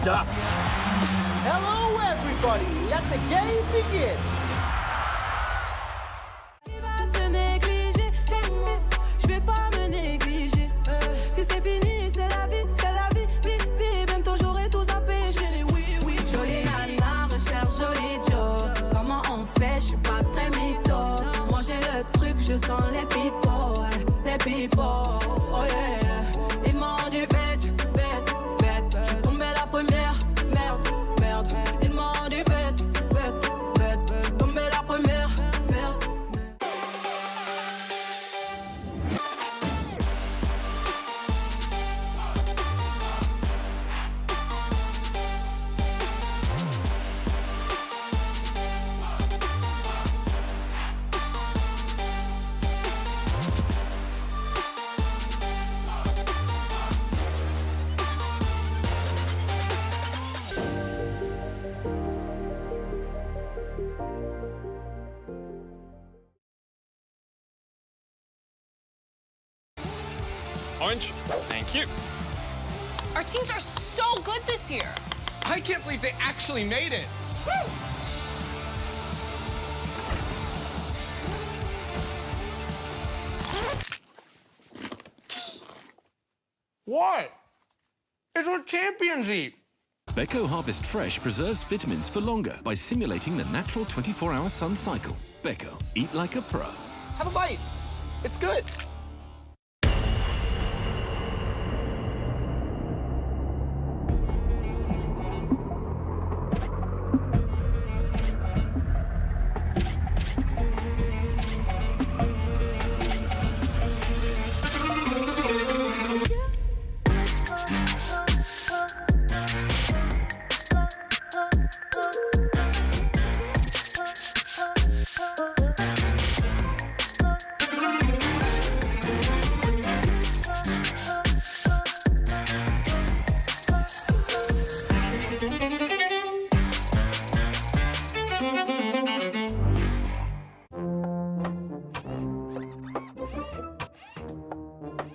up. Hello, everybody. Let the game begin. Je vais pas me négliger. Si c'est fini, c'est la vie, vie. Bientôt j'aurai tout zappé. Oui. Jolie nana, recherche joli Joe. Comment on fait? Je suis pas très mytho. Moi j'ai le truc, je sens les pipeaux. Oh yeah. Ils m'ont dit bête. Je suis tombé la première, merde. Ils m'ont dit bête. Je suis tombé la première, merde. Orange, thank you. Our teams are so good this year. I can't believe they actually made it. What? It's what champions eat. Beko Harvest Fresh preserves vitamins for longer by simulating the natural 24-hour sun cycle. Beko, eat like a pro. Have a bite. It's good.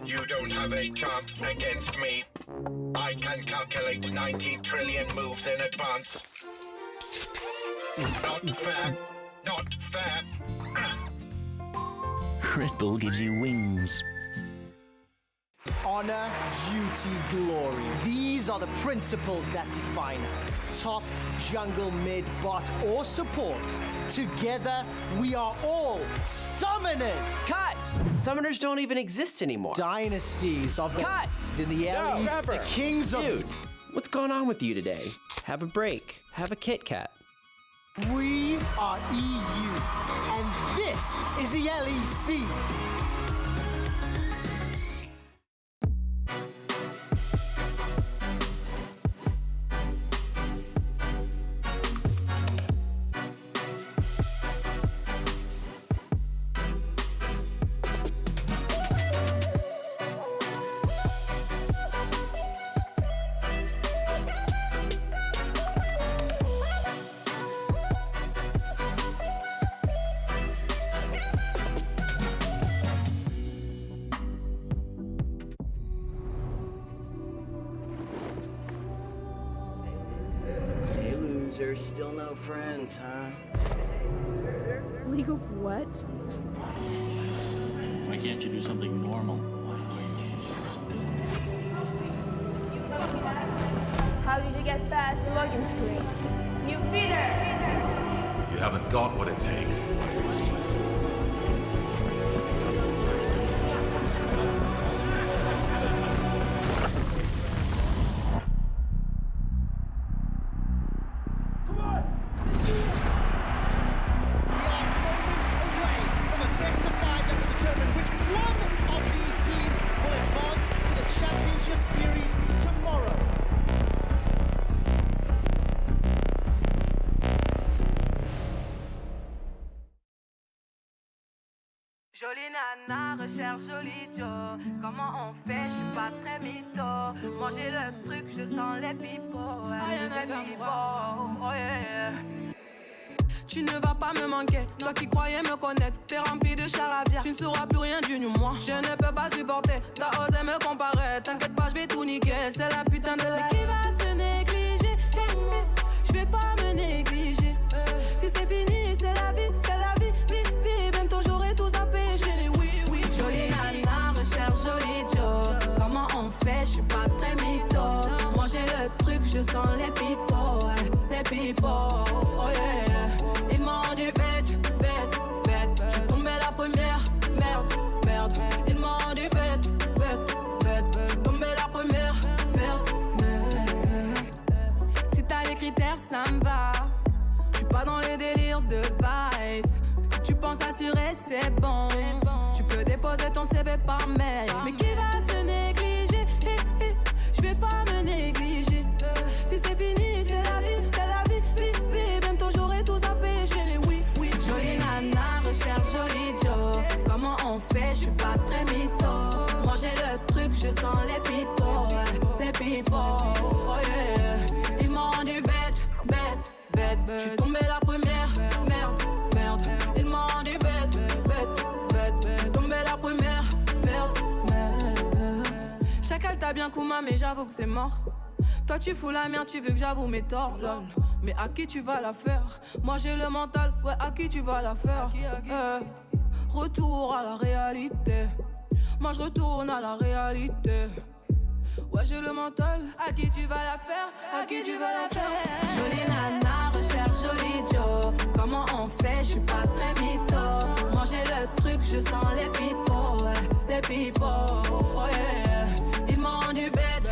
You don't have a chance against me. I can calculate 90 trillion moves in advance. Not fair. Not fair. Red Bull gives you wings. Honor, duty, glory. These are the principles that define us. Top, jungle, mid, bot, or support. Together, we are all summoners. Cut! Summoners don't even exist anymore. Dynasties of the Cut! in the LEC, the kings of... Dude, what's going on with you today? Have a break. Have a Kit Kat. We are EU, and this is the LEC. There's still no friends, huh? League of what? Why can't you do something normal? How did you get past the login screen? You feeder! You haven't got what it takes. Jolie nana, recherche joli Joe. Comment on fait? Je suis pas très mytho. Manger le truc, je sens les pipeaux. Oh yeah. Tu ne vas pas me manquer, toi qui croyais me connaître. T'es rempli de charabia, tu ne sauras plus rien du moi. Je ne peux pas supporter, t'as osé me comparer. T'inquiète pas, je vais tout niquer, c'est la putain de la... Mais qui va se négliger? je vais pas me négliger. Si c'est fini, c'est la vie, vie. Bientôt j'aurai tout zappé. J'ai les oui. Jolie nana, recherche joli Joe. Comment on fait, je suis pas très mytho. Moi j'ai le truc, je sens les pipeaux, oh yeah. Ils m'ont dit bête. Je suis tombé la première, merde. Ils m'ont dit bête. Je suis tombé la première, merde. Si t'as les critères, ça me va. Je suis pas dans les délires de vice. Si tu penses assurer, c'est bon. Tu peux déposer ton CV par mail. Mais qui va se négliger? Je vais pas me négliger. Si c'est fini, c'est la vie, Bientôt j'aurai tout zappé. J'ai les oui. Jolie nana, recherche joli Joe. Comment on fait? Je suis pas très mytho. Moi j'ai le truc, je sens les pipeaux, oh yeah. Ils m'ont dit bête. Je suis tombé la première, merde. Ils m'ont dit bête. Je suis tombé la première, merde. Chacal t'a bien Kuma, mais j'avoue que c'est mort. Toi tu fous la merde, tu veux que j'avoue mes torts, lol. Mais à qui tu vas la faire? Moi j'ai le mental, ouais, à qui tu vas la faire? Retour à la réalité. Moi je retourne à la réalité. Ouais j'ai le mental. À qui tu vas la faire? À qui tu vas la faire? Jolie nana, recherche joli Joe. Comment on fait? Je suis pas très mytho. Moi j'ai le truc, je sens les pipeaux, oh yeah. Ils m'ont dit bête.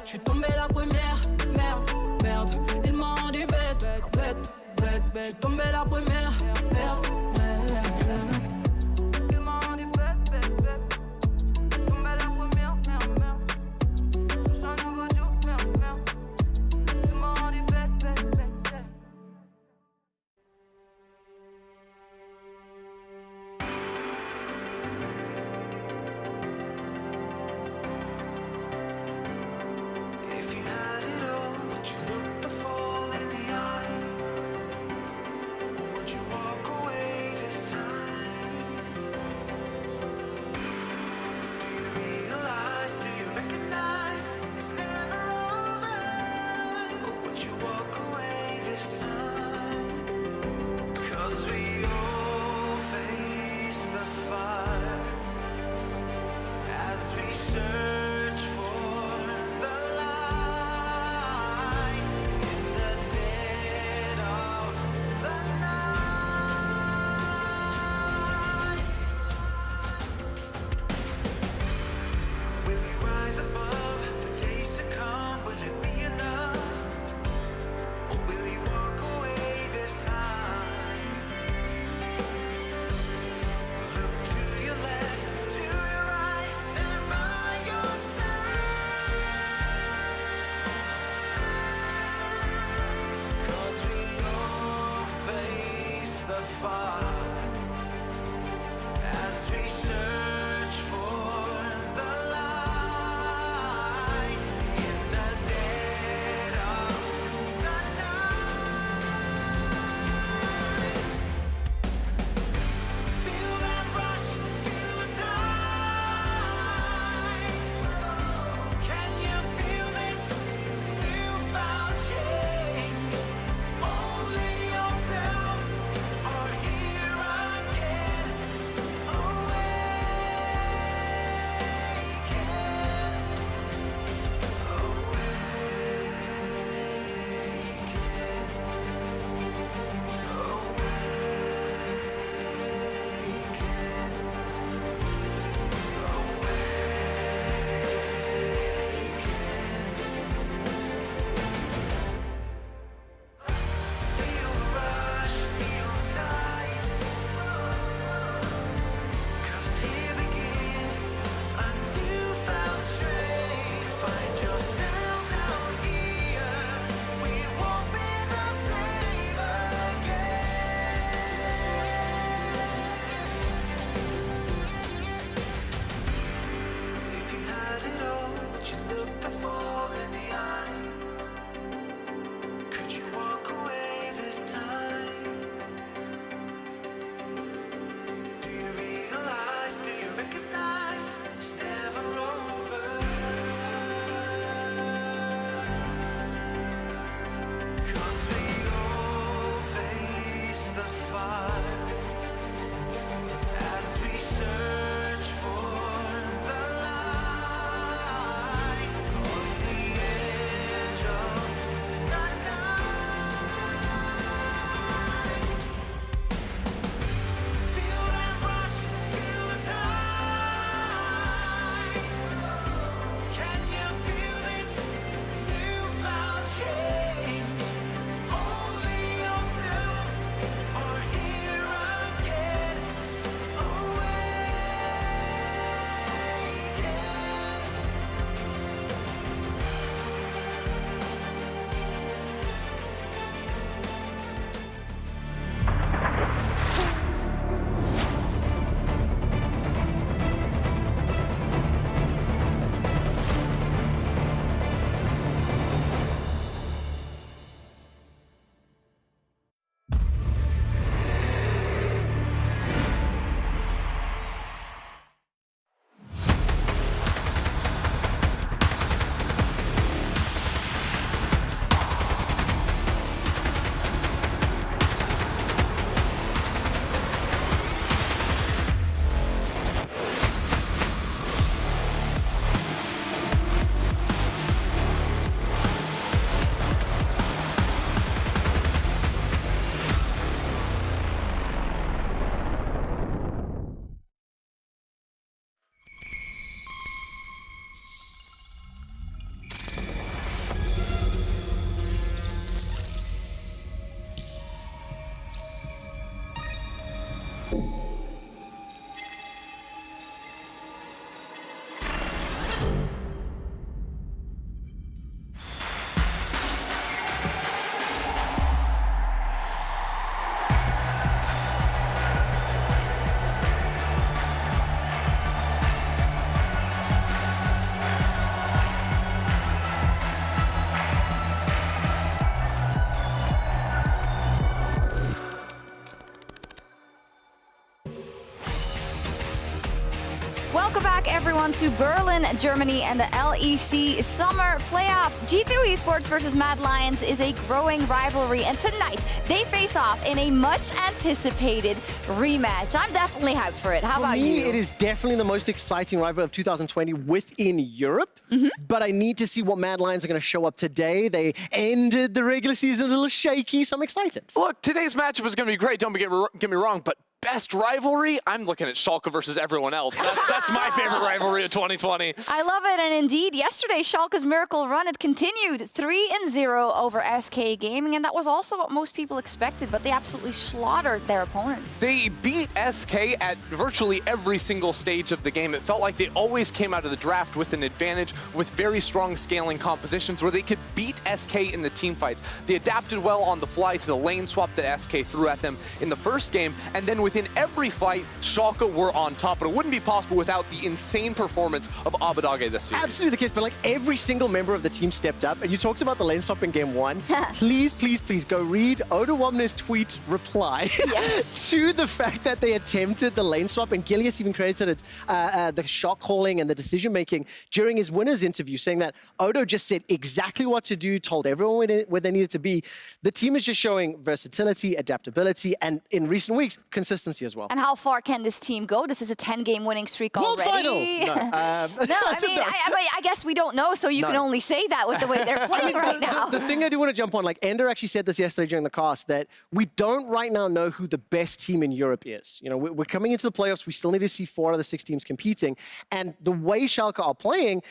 Je suis tombé la première, merde. Ils m'ont dit bête. Je suis tombé la première, merde. Ils m'ont dit bête. Je suis tombé la première, merde. Je suis un nouveau jour, merde. Ils m'ont dit bête. If you had it all, would you look the fall in the eye? Or would you walk away Welcome back, everyone, to Berlin, Germany, and the LEC Summer Playoffs. G2 Esports versus Mad Lions is a growing rivalry, and tonight they face off in a much-anticipated rematch. I'm definitely hyped for it. How about you? For me, it is definitely the most exciting rivalry of 2020 within Europe, but I need to see what Mad Lions are going to show up today. They ended the regular season a little shaky, so I'm excited. Look, today's matchup is going to be great, don't get me wrong, but best rivalry, I'm looking at Schalke versus everyone else. That's my favorite rivalry of 2020. I love it, and indeed, yesterday, Schalke's miracle run, it continued 3-0 over SK Gaming, and that was also what most people expected, but they absolutely slaughtered their opponents. They beat SK at virtually every single stage of the game. It felt like they always came out of the draft with an advantage, with very strong scaling compositions where they could beat SK in the team fights. They adapted well on the fly to the lane swap that SK threw at them in the first game, and then within every fight, Schalke were on top, but it wouldn't be possible without the insane performance of Abadage this series. Absolutely the case, but like every single member of the team stepped up, and you talked about the lane swap in game one. Please, please, please go read Oda Wamner's tweet reply to the fact that they attempted the lane swap, and Gilius even credited the shot calling and the decision making during his winners interview, saying that Odo just said exactly what to do, told everyone where they needed to be. The team is just showing versatility, adaptability, and in recent weeks, consistency as well. And how far can this team go? This is a 10-game winning streak World already. final! No, I guess we don't know, so you can only say that with the way they're playing right now. The thing I do want to jump on, like Ender actually said this yesterday during the cast, that we don't right now know who the best team in Europe is. You know, we're coming into the playoffs, we still need to see 4 out of the 6 teams competing, and the way Schalke are playing,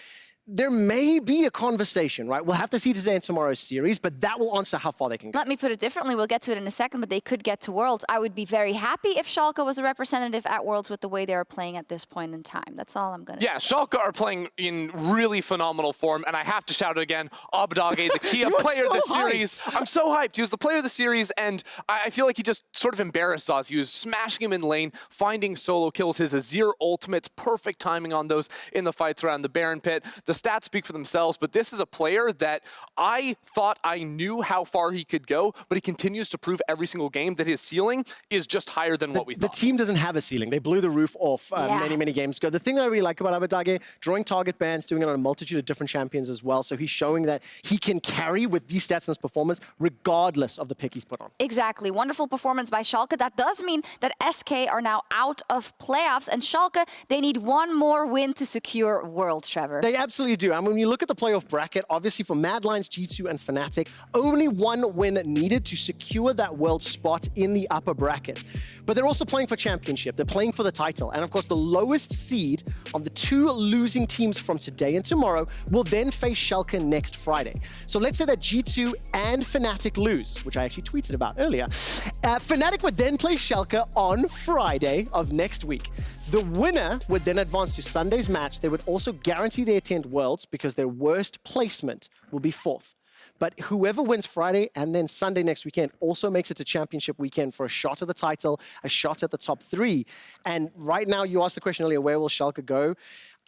there may be a conversation, right? We'll have to see today in tomorrow's series, but that will answer how far they can go. Let me put it differently. We'll get to it in a second, but they could get to Worlds. I would be very happy if Schalke was a representative at Worlds with the way they are playing at this point in time. That's all I'm going to say. Yeah, Schalke are playing in really phenomenal form, and I have to shout it again, Abadage, the Kia player of the series. I'm so hyped. He was the player of the series, and I feel like he just sort of embarrassed Zaz. He was smashing him in lane, finding solo kills, his Azir ultimates, perfect timing on those in the fights around the Baron pit. The stats speak for themselves, but this is a player that I thought I knew how far he could go, but he continues to prove every single game that his ceiling is just higher than what we thought. The team doesn't have a ceiling. They blew the roof off many, many games ago. The thing that I really like about Abadage, drawing target bans, doing it on a multitude of different champions as well, so he's showing that he can carry with these stats and this performance regardless of the pick he's put on. Exactly. Wonderful performance by Schalke. That does mean that SK are now out of playoffs, and Schalke, they need one more win to secure Worlds, Trevor. They absolutely do. I mean, when you look at the playoff bracket, obviously for Mad Lions, G2, and Fnatic, only one win needed to secure that world spot in the upper bracket. But they're also playing for championship. They're playing for the title. And of course, the lowest seed of the 2 losing teams from today and tomorrow will then face Schalke next Friday. So let's say that G2 and Fnatic lose, which I actually tweeted about earlier. Fnatic would then play Schalke on Friday of next week. The winner would then advance to Sunday's match. They would also guarantee they attend Worlds because their worst placement will be 4th. But whoever wins Friday and then Sunday next weekend also makes it to championship weekend for a shot at the title, a shot at the top 3. And right now, you asked the question earlier, where will Schalke go?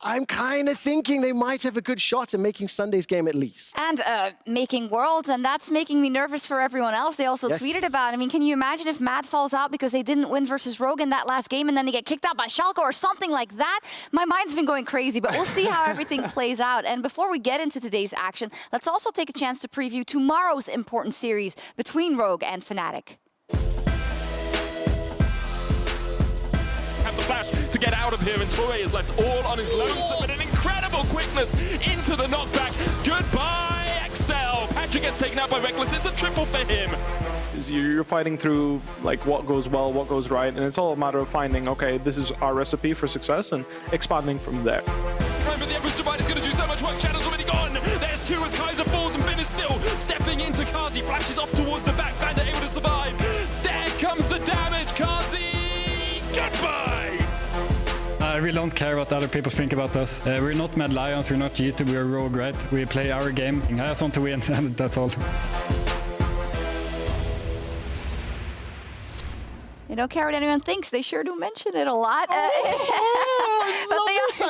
I'm kind of thinking they might have a good shot at making Sunday's game at least. And making Worlds, and that's making me nervous for everyone else. They also tweeted about, I mean, can you imagine if Mad falls out because they didn't win versus Rogue in that last game and then they get kicked out by Schalke or something like that? My mind's been going crazy, but we'll see how everything plays out. And before we get into today's action, let's also take a chance to preview tomorrow's important series between Rogue and Fnatic. Have the flash to get out of here, and Torre is left all on his lonesome with an incredible quickness into the knockback. Goodbye, Excel. Patrick gets taken out by Reckless. It's a triple for him. You're fighting through like what goes well, what goes right, and it's all a matter of finding, okay, this is our recipe for success and expanding from there. Remember, the average survivor is going to do so much work. Shadow's already gone. There's 2 as Kaiser falls, and Finn is still stepping into Kazi. Flashes off towards the back. Banda able to survive. There comes the damage. Kazi really don't care what other people think about us. We're not Mad Lions, we're not G2, we're Rogue, right? We play our game. I just want to win, and that's all. They don't care what anyone thinks. They sure do mention it a lot. I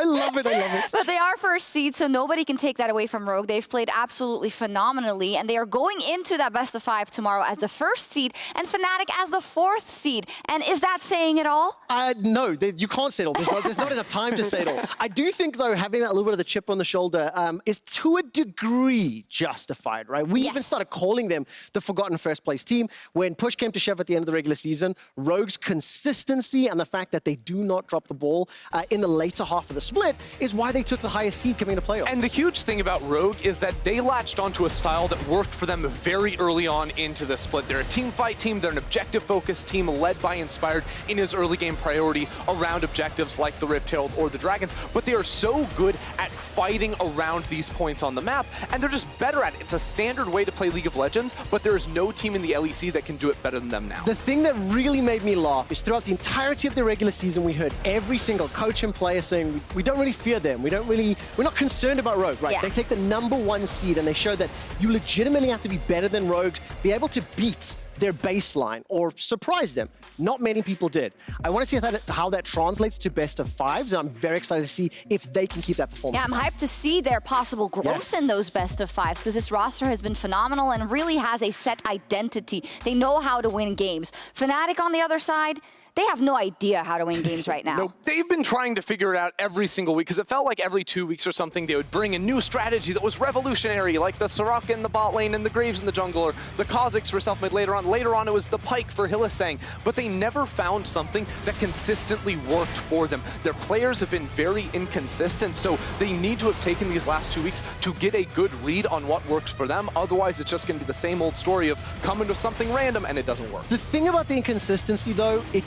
love it. But they are first seed, so nobody can take that away from Rogue. They've played absolutely phenomenally, and they are going into that best of 5 tomorrow as the first seed, and Fnatic as the 4th seed. And is that saying it all? No, you can't say it all. There's not enough time to say it all. I do think, though, having that little bit of the chip on the shoulder is to a degree justified, right? We even started calling them the forgotten first place team when push came to shove at the end of the regular season. Rogue's consistency and the fact that they do not drop the ball in the later half of the split is why they took the highest seed coming into playoffs. And the huge thing about Rogue is that they latched onto a style that worked for them very early on into the split. They're a team fight team, they're an objective-focused team led by Inspired in his early game priority around objectives like the Rift Herald or the Dragons, but they are so good at fighting around these points on the map, and they're just better at it. It's a standard way to play League of Legends, but there's no team in the LEC that can do it better than them now. The thing that really made me laugh is throughout the entirety of the regular season, we heard every single coach and player saying, we don't really fear them. We're not concerned about Rogue, right? Yeah. They take the #1 seed and they show that you legitimately have to be better than Rogues, be able to beat their baseline or surprise them. Not many people did. I want to see how that translates to best of 5s, and I'm very excited to see if they can keep that performance. Yeah, I'm hyped to see their possible growth in those best of 5s, because this roster has been phenomenal and really has a set identity. They know how to win games. Fnatic on the other side, they have no idea how to win games right now. No, they've been trying to figure it out every single week, because it felt like every 2 weeks or something they would bring a new strategy that was revolutionary, like the Soraka in the bot lane and the Graves in the jungle, or the Kha'Zix for self-mid later on. Later on, it was the Pyke for Hylissang, but they never found something that consistently worked for them. Their players have been very inconsistent, so they need to have taken these last 2 weeks to get a good read on what works for them. Otherwise, it's just going to be the same old story of coming to something random and it doesn't work. The thing about the inconsistency, though, it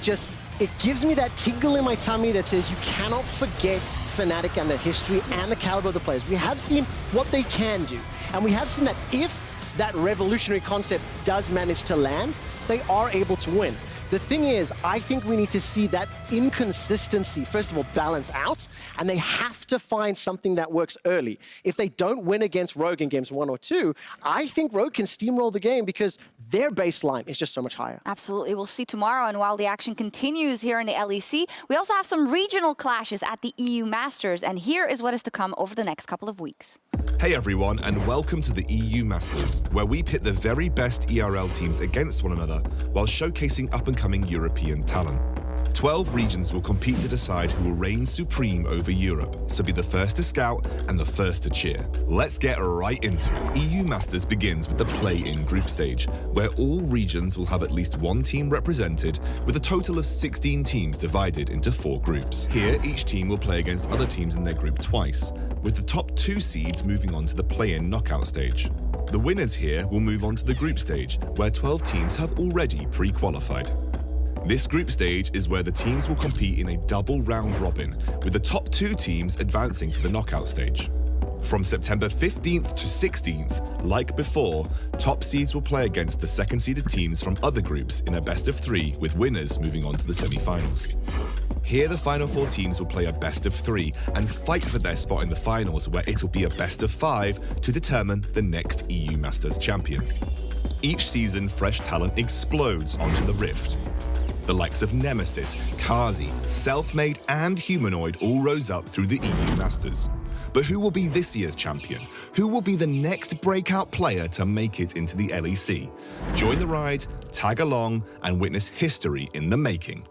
gives me that tingle in my tummy that says you cannot forget Fnatic and the history and the caliber of the players. We have seen what they can do, and we have seen that if that revolutionary concept does manage to land, they are able to win. The thing is, I think we need to see that inconsistency, first of all, balance out, and they have to find something that works early. If they don't win against Rogue in games 1 or 2, I think Rogue can steamroll the game because their baseline is just so much higher. Absolutely. We'll see tomorrow, and while the action continues here in the LEC, we also have some regional clashes at the EU Masters, and here is what is to come over the next couple of weeks. Hey everyone, and welcome to the EU Masters, where we pit the very best ERL teams against one another while showcasing up-and-coming European talent. 12 regions will compete to decide who will reign supreme over Europe, so be the first to scout and the first to cheer. Let's get right into it. EU Masters begins with the play-in group stage, where all regions will have at least one team represented, with a total of 16 teams divided into 4 groups. Here, each team will play against other teams in their group twice, with the top 2 seeds moving on to the play-in knockout stage. The winners here will move on to the group stage, where 12 teams have already pre-qualified. This group stage is where the teams will compete in a double round robin, with the top 2 teams advancing to the knockout stage. From September 15th to 16th, like before, top seeds will play against the second-seeded teams from other groups in a best of 3, with winners moving on to the semi-finals. Here, the final 4 teams will play a best of 3 and fight for their spot in the finals, where it'll be a best of 5 to determine the next EU Masters champion. Each season, fresh talent explodes onto the Rift. The likes of Nemesis, Kazi, Selfmade and Humanoid all rose up through the EU Masters. But who will be this year's champion? Who will be the next breakout player to make it into the LEC? Join the ride, tag along, and witness history in the making.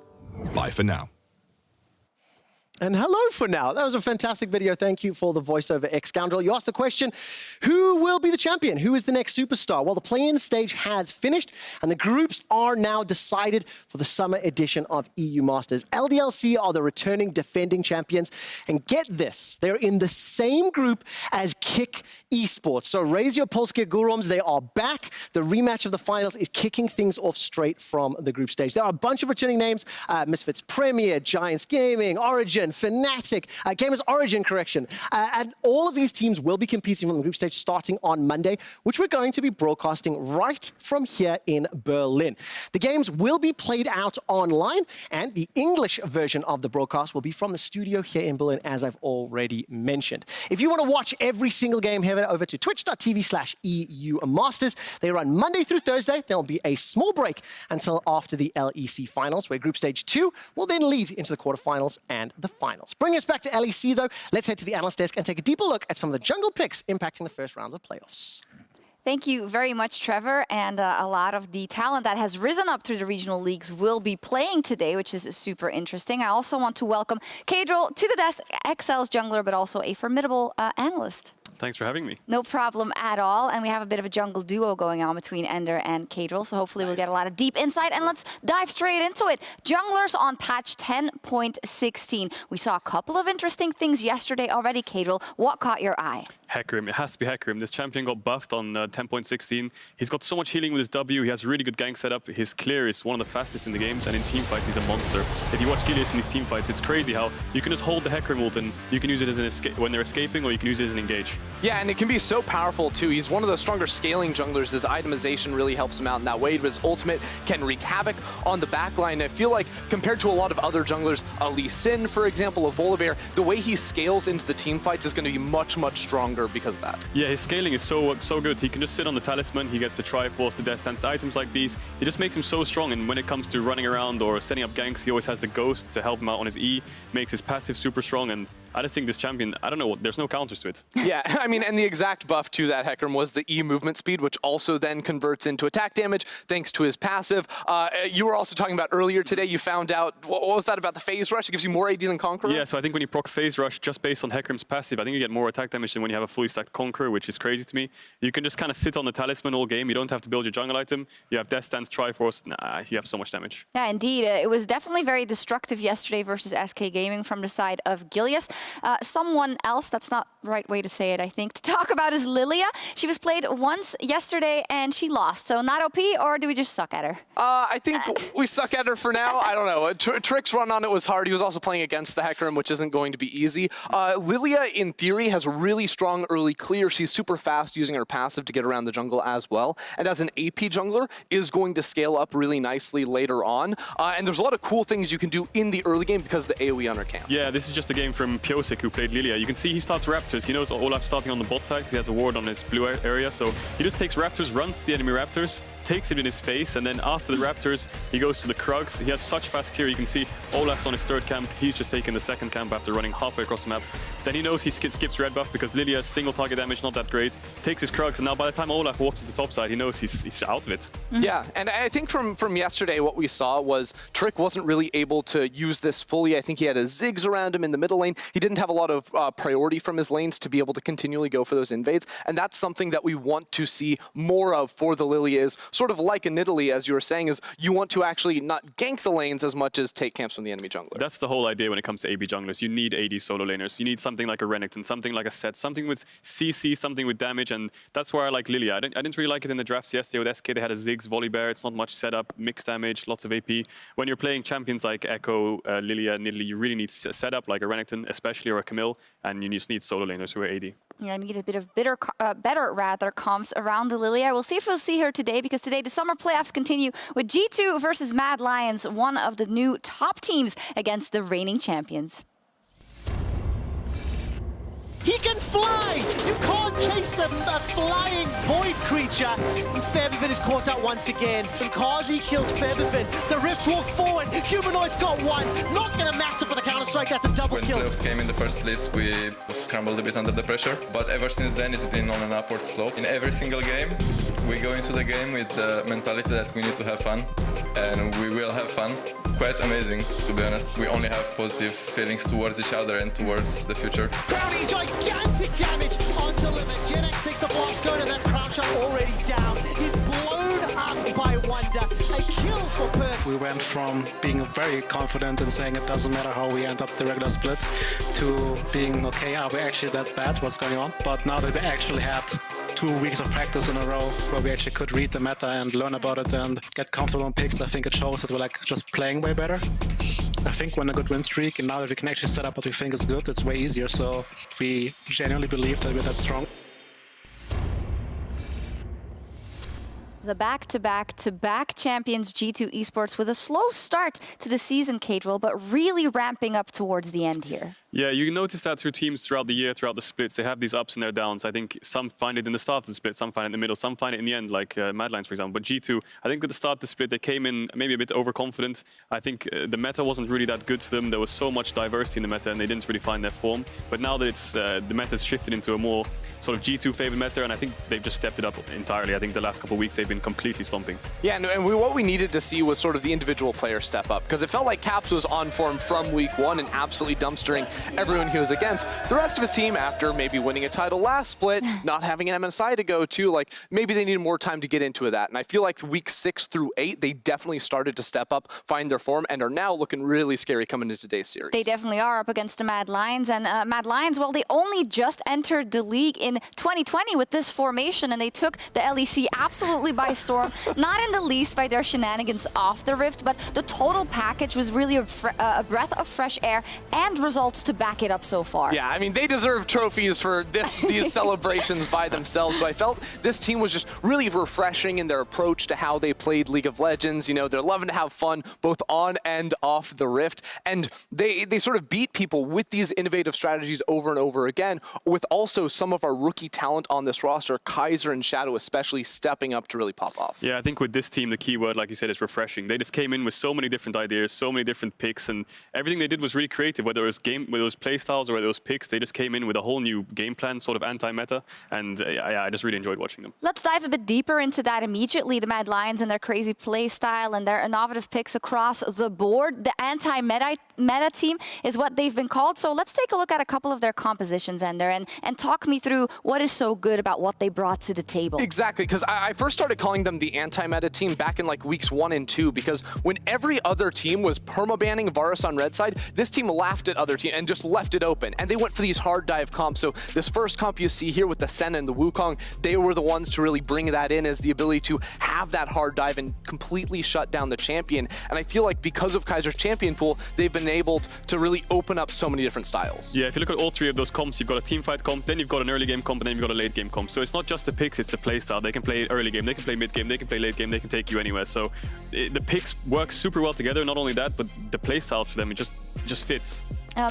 Bye for now. And hello for now. That was a fantastic video. Thank you for the voiceover, X-Scoundrel. You asked the question, who will be the champion? Who is the next superstar? Well, the play-in stage has finished, and the groups are now decided for the summer edition of EU Masters. LDLC are the returning defending champions. And get this, they're in the same group as Kick Esports. So raise your Polskie Górums. They are back. The rematch of the finals is kicking things off straight from the group stage. There are a bunch of returning names, Misfits Premier, Giants Gaming, Origin, Fnatic, Gamers Origin, and all of these teams will be competing on the group stage starting on Monday, which we're going to be broadcasting right from here in Berlin. The games will be played out online, and the English version of the broadcast will be from the studio here in Berlin, as I've already mentioned. If you want to watch every single game, head over to twitch.tv/EU Masters. They run Monday through Thursday. There'll be a small break until after the LEC finals, where Group Stage 2 will then lead into the quarterfinals and the finals. Bringing us back to LEC, though, let's head to the analyst desk and take a deeper look at some of the jungle picks impacting the first rounds of playoffs. Thank you very much, Trevor. And a lot of the talent that has risen up through the regional leagues will be playing today, which is super interesting. I also want to welcome Kadril to the desk, XL's jungler, but also a formidable analyst. Thanks for having me. No problem at all. And we have a bit of a jungle duo going on between Ender and Kadril, so hopefully we'll get a lot of deep insight. And let's dive straight into it. Junglers on patch 10.16. We saw a couple of interesting things yesterday already, Kadril. What caught your eye? Hecarim. It has to be Hecarim. This champion got buffed on 10.16. He's got so much healing with his W. He has really good gank setup. His clear is one of the fastest in the games, and in teamfights, he's a monster. If you watch Gilius in these teamfights, it's crazy how you can just hold the Hecarim ult and you can use it as an escape when they're escaping, or you can use it as an engage. Yeah, and it can be so powerful too. He's one of the stronger scaling junglers. His itemization really helps him out in that way. His ultimate can wreak havoc on the backline. I feel like compared to a lot of other junglers, a Lee Sin, for example, a Volibear, the way he scales into the team fights is going to be much, much stronger because of that. Yeah, his scaling is so good. He can just sit on the talisman. He gets the Triforce, the Death Dance, items like these. It just makes him so strong. And when it comes to running around or setting up ganks, he always has the Ghost to help him out on his E. Makes his passive super strong. And I just think this champion, I don't know, there's no counters to it. Yeah, I mean, and the exact buff to that Hecarim was the E movement speed, which also then converts into attack damage thanks to his passive. You were also talking about earlier today, you found out, what was that about the phase rush? It gives you more AD than Conqueror? Yeah, so I think when you proc phase rush just based on Hecarim's passive, I think you get more attack damage than when you have a fully stacked Conqueror, which is crazy to me. You can just kind of sit on the talisman all game. You don't have to build your jungle item. You have Death Stance, Triforce. Nah, you have so much damage. Yeah, indeed. It was definitely very destructive yesterday versus SK Gaming from the side of Gilius. Someone else, that's not the right way to say it, I think, to talk about is Lilia. She was played once yesterday and she lost. So not OP, or do we just suck at her? I think we suck at her for now. I don't know. Trick's run on it was hard. He was also playing against the Hecarim, which isn't going to be easy. Lilia, in theory, has a really strong early clear. She's super fast using her passive to get around the jungle as well. And as an AP jungler, is going to scale up really nicely later on. And there's a lot of cool things you can do in the early game because of the AoE on her camp. Yeah, this is just a game from Piosik, who played Lilia. You can see he starts Raptors. He knows Olaf's starting on the bot side because he has a ward on his blue area. So he just takes Raptors, runs to the enemy Raptors, takes it in his face, and then after the Raptors, he goes to the Krugs. He has such fast clear. You can see Olaf's on his third camp. He's just taken the second camp after running halfway across the map. Then he knows he skips red buff because Lilia's single target damage not that great. Takes his Krugs, and now by the time Olaf walks to the top side, he knows he's out of it. Yeah, and I think from yesterday, what we saw was Trick wasn't really able to use this fully. I think he had a Ziggs around him in the middle lane. He didn't have a lot of priority from his lanes to be able to continually go for those invades, and that's something that we want to see more of for the Lilia, is sort of like in Italy, as you were saying, is you want to actually not gank the lanes as much as take camps from the enemy jungler. That's the whole idea when it comes to AB junglers. You need AD solo laners. You need something like a Renekton, something like a Set, something with CC, something with damage, and that's where I like Lilia. I didn't really like it in the drafts yesterday with SK. They had a Ziggs, Volibear. It's not much setup, mixed damage, lots of AP. When you're playing champions like Echo, Lilia, Nidalee, you really need setup like a Renekton, especially, or a Camille, and you just need solo laners who are AD. Yeah, I need a bit of better comps around the Lilia. We'll see if we'll see her today, because today the summer playoffs continue with G2 versus Mad Lions, one of the new top teams against the reigning champions. He can fly! You can't chase a flying void creature. And Febiven is caught out once again. Kazi kills Febiven. The Rift walk forward. Humanoid's got one. Not gonna matter for the Counter-Strike. That's a double kill. When playoffs came in the first split, we scrambled a bit under the pressure. But ever since then, it's been on an upward slope. In every single game, we go into the game with the mentality that we need to have fun. And we will have fun. Quite amazing, to be honest. We only have positive feelings towards each other and towards the future. Crowny, gigantic damage onto Limit. Genex takes the blast code, and that's Crownshot already down. He's blown up by Wonder. A kill for Perks. We went from being very confident and saying it doesn't matter how we end up the regular split to being, okay, are we actually that bad? What's going on? But now that we actually had 2 weeks of practice in a row where we actually could read the meta and learn about it and get comfortable on picks, I think it shows that we're like just playing way better. I think when a good win streak, and now that we can actually set up what we think is good, it's way easier. So we genuinely believe that we're that strong. The back-to-back-to-back champions G2 Esports with a slow start to the season, Caedrel, but really ramping up towards the end here. Yeah, you can notice that through teams throughout the year, throughout the splits, they have these ups and their downs. I think some find it in the start of the split, some find it in the middle, some find it in the end, like Mad Lions, for example. But G2, I think at the start of the split, they came in maybe a bit overconfident. I think the meta wasn't really that good for them. There was so much diversity in the meta, and they didn't really find their form. But now that it's the meta's shifted into a more sort of G2 favored meta, and I think they've just stepped it up entirely. I think the last couple of weeks, they've been completely stomping. Yeah, and what we needed to see was sort of the individual player step up, because it felt like Caps was on form from week one and absolutely dumpstering everyone he was against. The rest of his team, after maybe winning a title last split, not having an MSI to go to, like maybe they needed more time to get into that. And I feel like week 6 through 8, they definitely started to step up, find their form, and are now looking really scary coming into today's series. They definitely are up against the Mad Lions. And Mad Lions, well, they only just entered the league in 2020 with this formation, and they took the LEC absolutely by storm, not in the least by their shenanigans off the Rift, but the total package was really a breath of fresh air and results to back it up so far. Yeah, I mean, they deserve trophies for these celebrations by themselves, but I felt this team was just really refreshing in their approach to how they played League of Legends. You know, they're loving to have fun both on and off the Rift, and they sort of beat people with these innovative strategies over and over again, with also some of our rookie talent on this roster, Kaiser and Shadow especially, stepping up to really pop off. Yeah, I think with this team, the key word, like you said, is refreshing. They just came in with so many different ideas, so many different picks, and everything they did was really creative, whether it was play styles or whether it was picks. They just came in with a whole new game plan, sort of anti-meta, and I just really enjoyed watching them. Let's dive a bit deeper into that immediately. The Mad Lions and their crazy play style and their innovative picks across the board. The anti-meta team is what they've been called. So let's take a look at a couple of their compositions, Ender, and talk me through what is so good about what they brought to the table. Exactly, because I first started calling them the anti-meta team back in like weeks 1 and 2, because when every other team was perma-banning Varus on red side, this team laughed at other teams and just left it open. And they went for these hard dive comps. So this first comp you see here with the Senna and the Wukong, they were the ones to really bring that in as the ability to have that hard dive and completely shut down the champion. And I feel like because of Kaiser's champion pool, they've been able to really open up so many different styles. Yeah, if you look at all 3 of those comps, you've got a teamfight comp, then you've got an early game comp, and then you've got a late game comp. So it's not just the picks, it's the play style. They can play early game, they can play mid game, they can play late game, they can take you anywhere. So the picks work super well together. Not only that, but the play style for them, it just fits.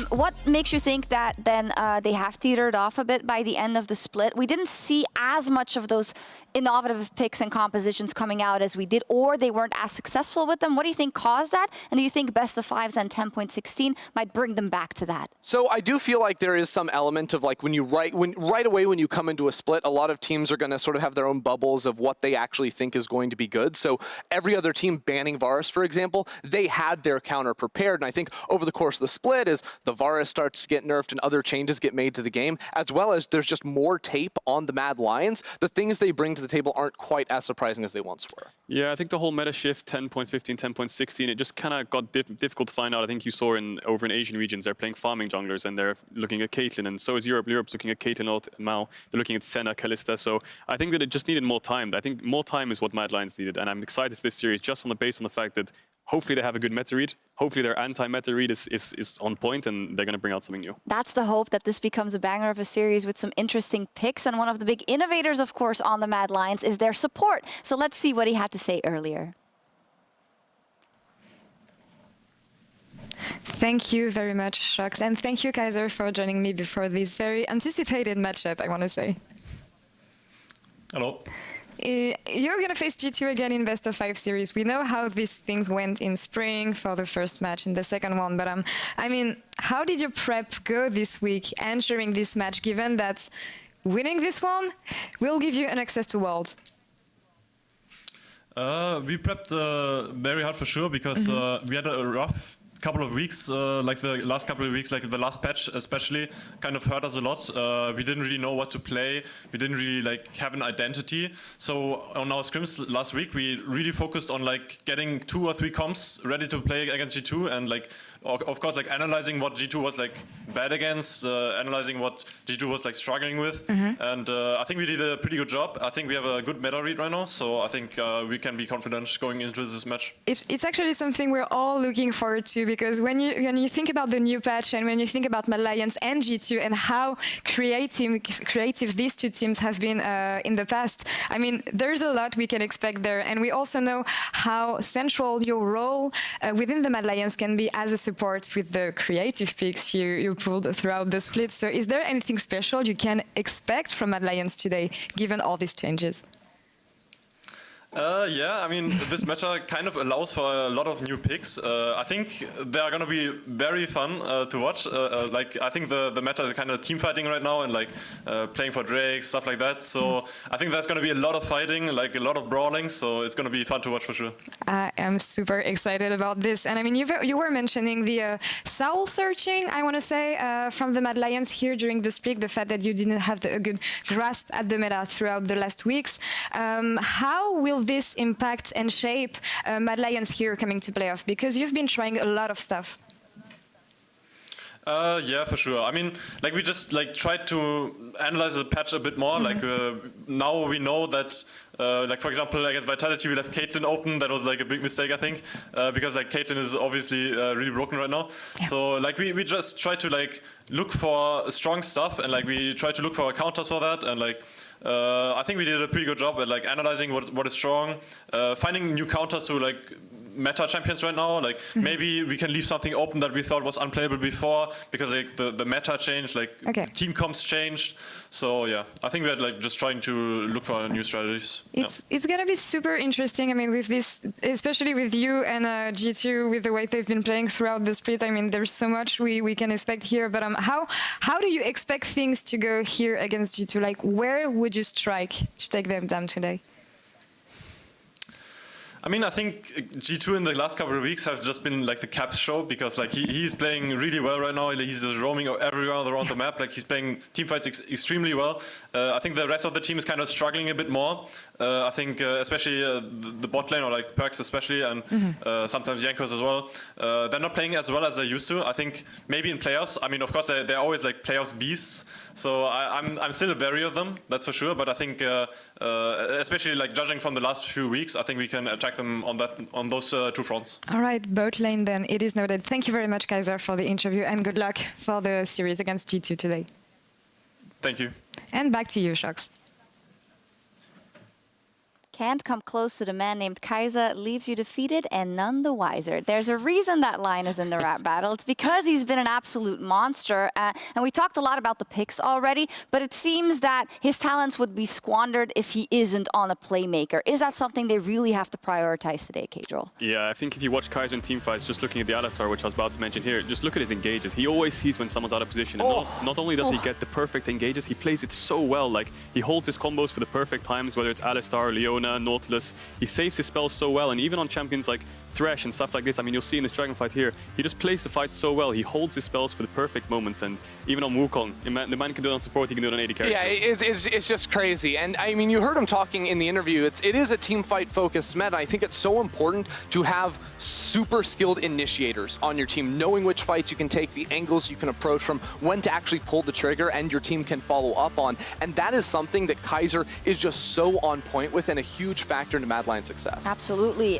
What makes you think that then they have teetered off a bit by the end of the split? We didn't see as much of those innovative picks and compositions coming out as we did, or they weren't as successful with them. What do you think caused that? And do you think best of 5s and 10.16 might bring them back to that? So I do feel like there is some element of like when right away when you come into a split, a lot of teams are going to sort of have their own bubbles of what they actually think is going to be good. So every other team banning Varus, for example, they had their counter prepared. And I think over the course of the split, as the Varus starts to get nerfed and other changes get made to the game, as well as there's just more tape on the Mad Lions, the things they bring to the table aren't quite as surprising as they once were. Yeah, I think the whole meta shift, 10.15, 10.16, it just kind of got difficult to find out. I think you saw over in Asian regions, they're playing farming junglers and they're looking at Caitlyn, and so is Europe. Europe's looking at Caitlyn, Mao. They're looking at Senna, Kalista. So I think that it just needed more time. I think more time is what Mad Lions needed, and I'm excited for this series just on the fact that hopefully they have a good meta read. Hopefully their anti-meta read is on point and they're going to bring out something new. That's the hope, that this becomes a banger of a series with some interesting picks. And one of the big innovators, of course, on the Mad Lions is their support. So let's see what he had to say earlier. Thank you very much, Shox. And thank you, Kaiser, for joining me before this very anticipated matchup, I want to say. Hello. You're going to face G2 again in Best of 5 series. We know how these things went in spring for the first match and the second one, but I mean, how did your prep go this week entering this match, given that winning this one will give you an access to Worlds? We prepped very hard for sure, because we had a rough couple of weeks, like the last couple of weeks, like the last patch especially, kind of hurt us a lot. We didn't really know what to play. We didn't really like have an identity. So on our scrims last week, we really focused on like getting 2 or 3 comps ready to play against G2, and like of course like analyzing what G2 was like bad against, analyzing what G2 was like struggling with, and I think we did a pretty good job. I think we have a good meta read right now, so I think we can be confident going into this match. It's actually something we're all looking forward to, because when you think about the new patch and when you think about Mad Lions and G2 and how creative these two teams have been in the past, I mean, there's a lot we can expect there. And we also know how central your role within the Mad Lions can be as a support with the creative picks you pulled throughout the split. So is there anything special you can expect from Mad Lions today, given all these changes? Yeah, I mean, this meta kind of allows for a lot of new picks. I think they are going to be very fun to watch. Like, I think the meta is kind of team fighting right now and like playing for Drake, stuff like that. So I think there's going to be a lot of fighting, like a lot of brawling. So it's going to be fun to watch for sure. I am super excited about this. And I mean, you were mentioning the soul searching, I want to say, from the Mad Lions here during the split, the fact that you didn't have a good grasp at the meta throughout the last weeks. How will this impact and shape Mad Lions here coming to playoff? Because you've been trying a lot of stuff. Yeah, for sure. I mean, like we just like tried to analyze the patch a bit more. Like now we know that, like for example, against Vitality we left Caitlyn open. That was like a big mistake, I think, because like Caitlyn is obviously really broken right now. Yeah. So like we just try to like look for strong stuff and like we try to look for counters for that and like. I think we did a pretty good job at like analyzing what is strong, finding new counters to like meta champions right now. Like maybe we can leave something open that we thought was unplayable before because like the meta changed, like team comps changed. So yeah, I think we're like just trying to look for new strategies. It's gonna be super interesting. I mean, with this, especially with you and G2, with the way they've been playing throughout the split. I mean, there's so much we can expect here. But how do you expect things to go here against G2? Like, where would you strike to take them down today? I mean, I think G2 in the last couple of weeks have just been like the Caps show because like he's playing really well right now. He's just roaming everywhere around the map. Like he's playing team fights extremely well. I think the rest of the team is kind of struggling a bit more. I think especially the bot lane or like Perks especially and sometimes Jankos as well. They're not playing as well as they used to. I think maybe in playoffs. I mean, of course they're always like playoffs beasts. So I'm still wary of them, that's for sure. But I think especially like judging from the last few weeks, I think we can attack them on those two fronts. All right, bot lane then. It is noted. Thank you very much, Kaiser, for the interview and good luck for the series against G2 today. Thank you. And back to you, Shox. Can't come close to the man named Kaiser, leaves you defeated and none the wiser. There's a reason that line is in the rap battle. It's because he's been an absolute monster. And we talked a lot about the picks already, but it seems that his talents would be squandered if he isn't on a playmaker. Is that something they really have to prioritize today, Kadril? Yeah, I think if you watch Kaiser in teamfights, just looking at the Alistar, which I was about to mention here, just look at his engages. He always sees when someone's out of position. And not only does he get the perfect engages, he plays it so well. Like, he holds his combos for the perfect times, whether it's Alistar, Leona, Nautilus. He saves his spells so well, and even on champions like Thresh and stuff like this, I mean, you'll see in this Dragon fight here, he just plays the fight so well. He holds his spells for the perfect moments, and even on Wukong, the man can do it on support, he can do it on AD character. Yeah, it's just crazy. And I mean, you heard him talking in the interview. It is a team fight focused meta. I think it's so important to have super skilled initiators on your team, knowing which fights you can take, the angles you can approach from, when to actually pull the trigger, and your team can follow up on. And that is something that Kaiser is just so on point with and a huge factor into Mad Lions' success. Absolutely.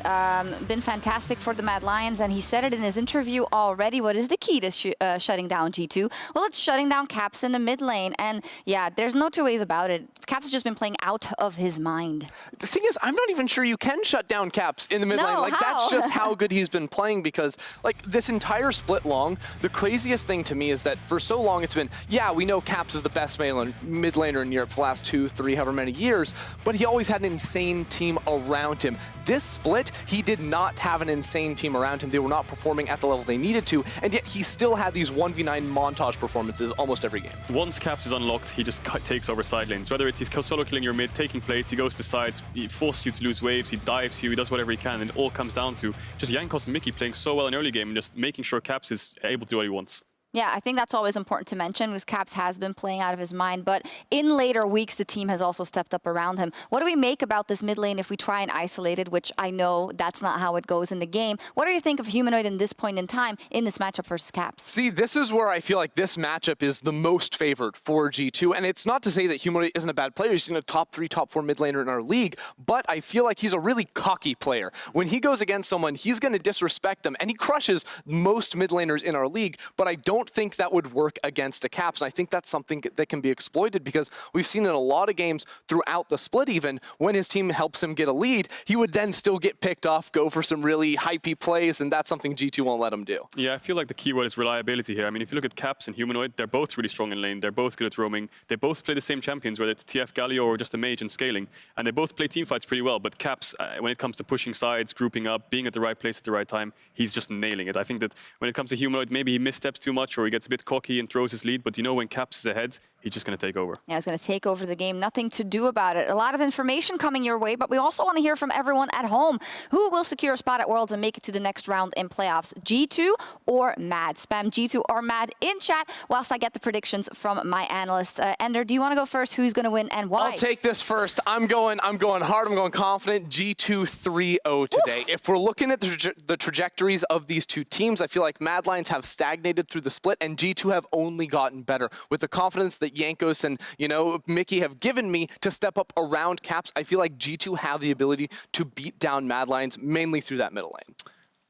Been fantastic for the Mad Lions, and he said it in his interview already. What is the key to shutting down G2? Well, it's shutting down Caps in the mid lane. And yeah, there's no two ways about it. Caps has just been playing out of his mind. The thing is, I'm not even sure you can shut down Caps in the mid lane. Like, that's just how good he's been playing, because like this entire split long, the craziest thing to me is that for so long it's been, yeah, we know Caps is the best mid laner in Europe for the last 2, 3, however many years, but he always had an insane team around him. This split, he did not have an insane team around him. They were not performing at the level they needed to, and yet he still had these 1v9 montage performances almost every game. Once Caps is unlocked, he just takes over side lanes. Whether it's he's solo killing your mid, taking plates, he goes to sides, he forces you to lose waves, he dives you, he does whatever he can, and it all comes down to just Jankos and Mickey playing so well in early game and just making sure Caps is able to do what he wants. Yeah, I think that's always important to mention because Caps has been playing out of his mind. But in later weeks, the team has also stepped up around him. What do we make about this mid lane if we try and isolate it, which I know that's not how it goes in the game? What do you think of Humanoid in this point in time in this matchup versus Caps? See, this is where I feel like this matchup is the most favored for G2. And it's not to say that Humanoid isn't a bad player. He's a top 3, top 4 mid laner in our league. But I feel like he's a really cocky player. When he goes against someone, he's going to disrespect them. And he crushes most mid laners in our league. But I don't think that would work against a Caps. And I think that's something that can be exploited because we've seen in a lot of games throughout the split even, when his team helps him get a lead, he would then still get picked off, go for some really hypey plays, and that's something G2 won't let him do. Yeah, I feel like the key word is reliability here. I mean, if you look at Caps and Humanoid, they're both really strong in lane. They're both good at roaming. They both play the same champions, whether it's TF Galio or just a mage and scaling. And they both play teamfights pretty well. But Caps, when it comes to pushing sides, grouping up, being at the right place at the right time, he's just nailing it. I think that when it comes to Humanoid, maybe he missteps too much or he gets a bit cocky and throws his lead. But you know, when Caps is ahead, he's just going to take over. Yeah, he's going to take over the game. Nothing to do about it. A lot of information coming your way, but we also want to hear from everyone at home. Who will secure a spot at Worlds and make it to the next round in playoffs? G2 or Mad? Spam G2 or Mad in chat whilst I get the predictions from my analysts. Ender, do you want to go first? Who's going to win and why? I'll take this first. I'm going hard. I'm going confident. G2 3-0 today. Oof. If we're looking at the trajectories of these two teams, I feel like Mad Lions have stagnated through the split and G2 have only gotten better. With the confidence that Jankos and, Mickey have given me to step up around Caps, I feel like G2 have the ability to beat down Mad Lions mainly through that middle lane.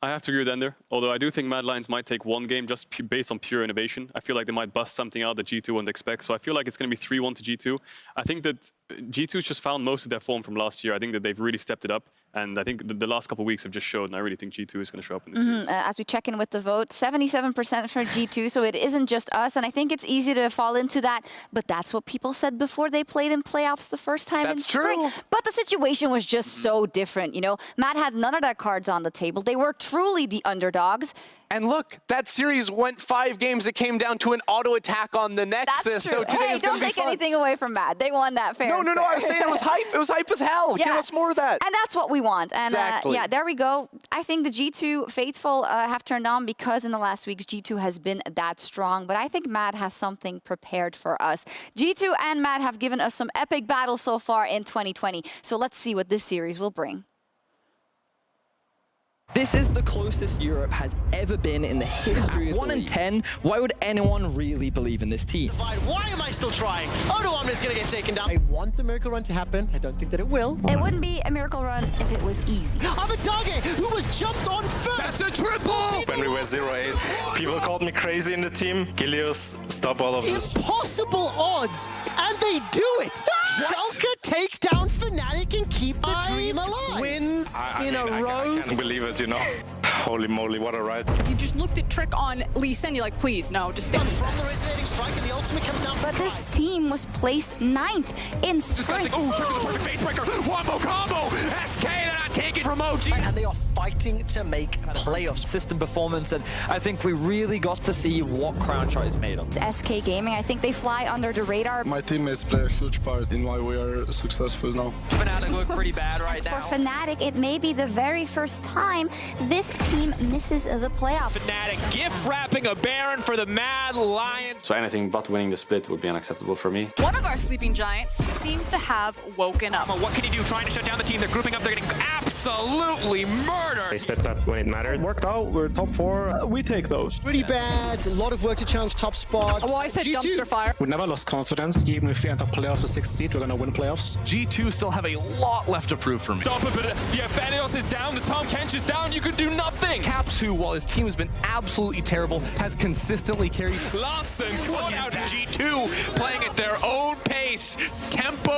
I have to agree with Ender, although I do think Mad Lions might take one game just based on pure innovation. I feel like they might bust something out that G2 wouldn't expect, so I feel like it's going to be 3-1 to G2. I think that G2's just found most of their form from last year. I think that they've really stepped it up, and I think the last couple of weeks have just showed, and I really think G2 is going to show up in this series. As we check in with the vote, 77% for G2, so it isn't just us, and I think it's easy to fall into that, but that's what people said before they played in playoffs the first time in spring. True. But the situation was just so different, Matt had none of their cards on the table. They were truly the underdogs. And look, that series went 5 games. It came down to an auto attack on the Nexus. That's true. So today is going to be fun. Don't take anything away from Matt. They won that fair. No. I was saying it was hype. It was hype as hell. Yeah. Give us more of that. And that's what we want. And exactly. Yeah, there we go. I think the G2 faithful have turned on because in the last weeks, G2 has been that strong. But I think Matt has something prepared for us. G2 and Matt have given us some epic battles so far in 2020. So let's see what this series will bring. This is the closest Europe has ever been in the history of 1 in 10. Why would anyone really believe in this team? Why am I still trying? Odoamne is going to get taken down. I want the miracle run to happen. I don't think that it will. It wouldn't be a miracle run if it was easy. Abadage, who was jumped on first. That's a triple! When we were 0-8, people called me crazy in the team. Gilius, stop all of this. Impossible odds, and they do it. Schalke take down Fnatic and keep the dream alive. Wins in a row. I can't believe it. Holy moly, what a ride. You just looked at Trick on Lee Sin, you're like, please, no, just stay. From the resonating strike and the ultimate comes down. But this team was placed 9th in spring. Trick with the perfect face breaker. Wombo combo. SK, they're not taking from OG. And they are fighting to make playoffs. System performance, and I think we really got to see what Crown Shot is made of. SK Gaming, I think they fly under the radar. My teammates play a huge part in why we are successful now. Fnatic look pretty bad right now. For Fnatic, it may be the very first time this team misses the playoffs. Fnatic gift wrapping a Baron for the Mad Lions. So anything but winning the split would be unacceptable for me. One of our sleeping giants seems to have woken up. What can he do trying to shut down the team? They're grouping up. They're getting absolutely murdered. They stepped up when it mattered. It worked out. We're top 4. We take those. Pretty bad. A lot of work to challenge top spot. Oh, I said G2. dumpster fire. We never lost confidence. Even if we enter playoffs with 6th seed, we're going to win playoffs. G2 still have a lot left to prove for me. Stop it, but yeah, Fanios is down. The Tom Kench is down. You could do nothing. Caps, who, while his team has been absolutely terrible, has consistently carried. Larson, look out, G2 playing at their own pace. Tempo.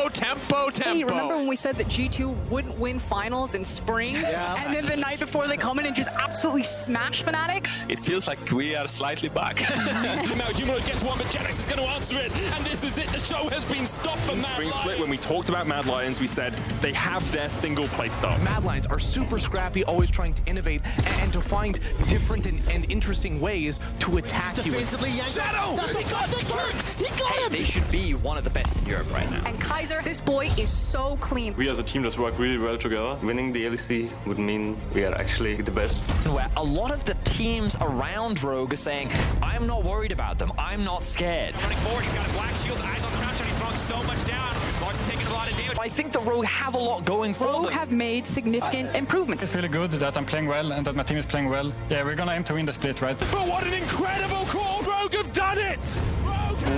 Hey, remember when we said that G2 wouldn't win finals in spring? Yeah. And then the night before they come in and just absolutely smash Fnatic? It feels like we are slightly back. Now Humanoid gets one, but Genex is going to answer it. And this is it. The show has been stopped for Mad Spring Lions. Split, when we talked about Mad Lions, we said they have their single play style. Mad Lions are super scrappy, always trying to innovate and to find different and interesting ways to attack you. Defensively, Shadow! He got him! They should be one of the best in Europe right now. And Kaiser, this boy is so clean. We as a team just work really well together. Winning the the LEC would mean we are actually the best. Where a lot of the teams around Rogue are saying, I'm not worried about them, I'm not scared. Running forward, he's got a black shield, eyes on the crouch, and he's throwing so much down. Mark's taking a lot of damage. I think the Rogue have a lot going for them. Rogue have made significant improvements. It's really good that I'm playing well and that my team is playing well. Yeah, we're gonna aim to win the split, right? But what an incredible call! Rogue have done it!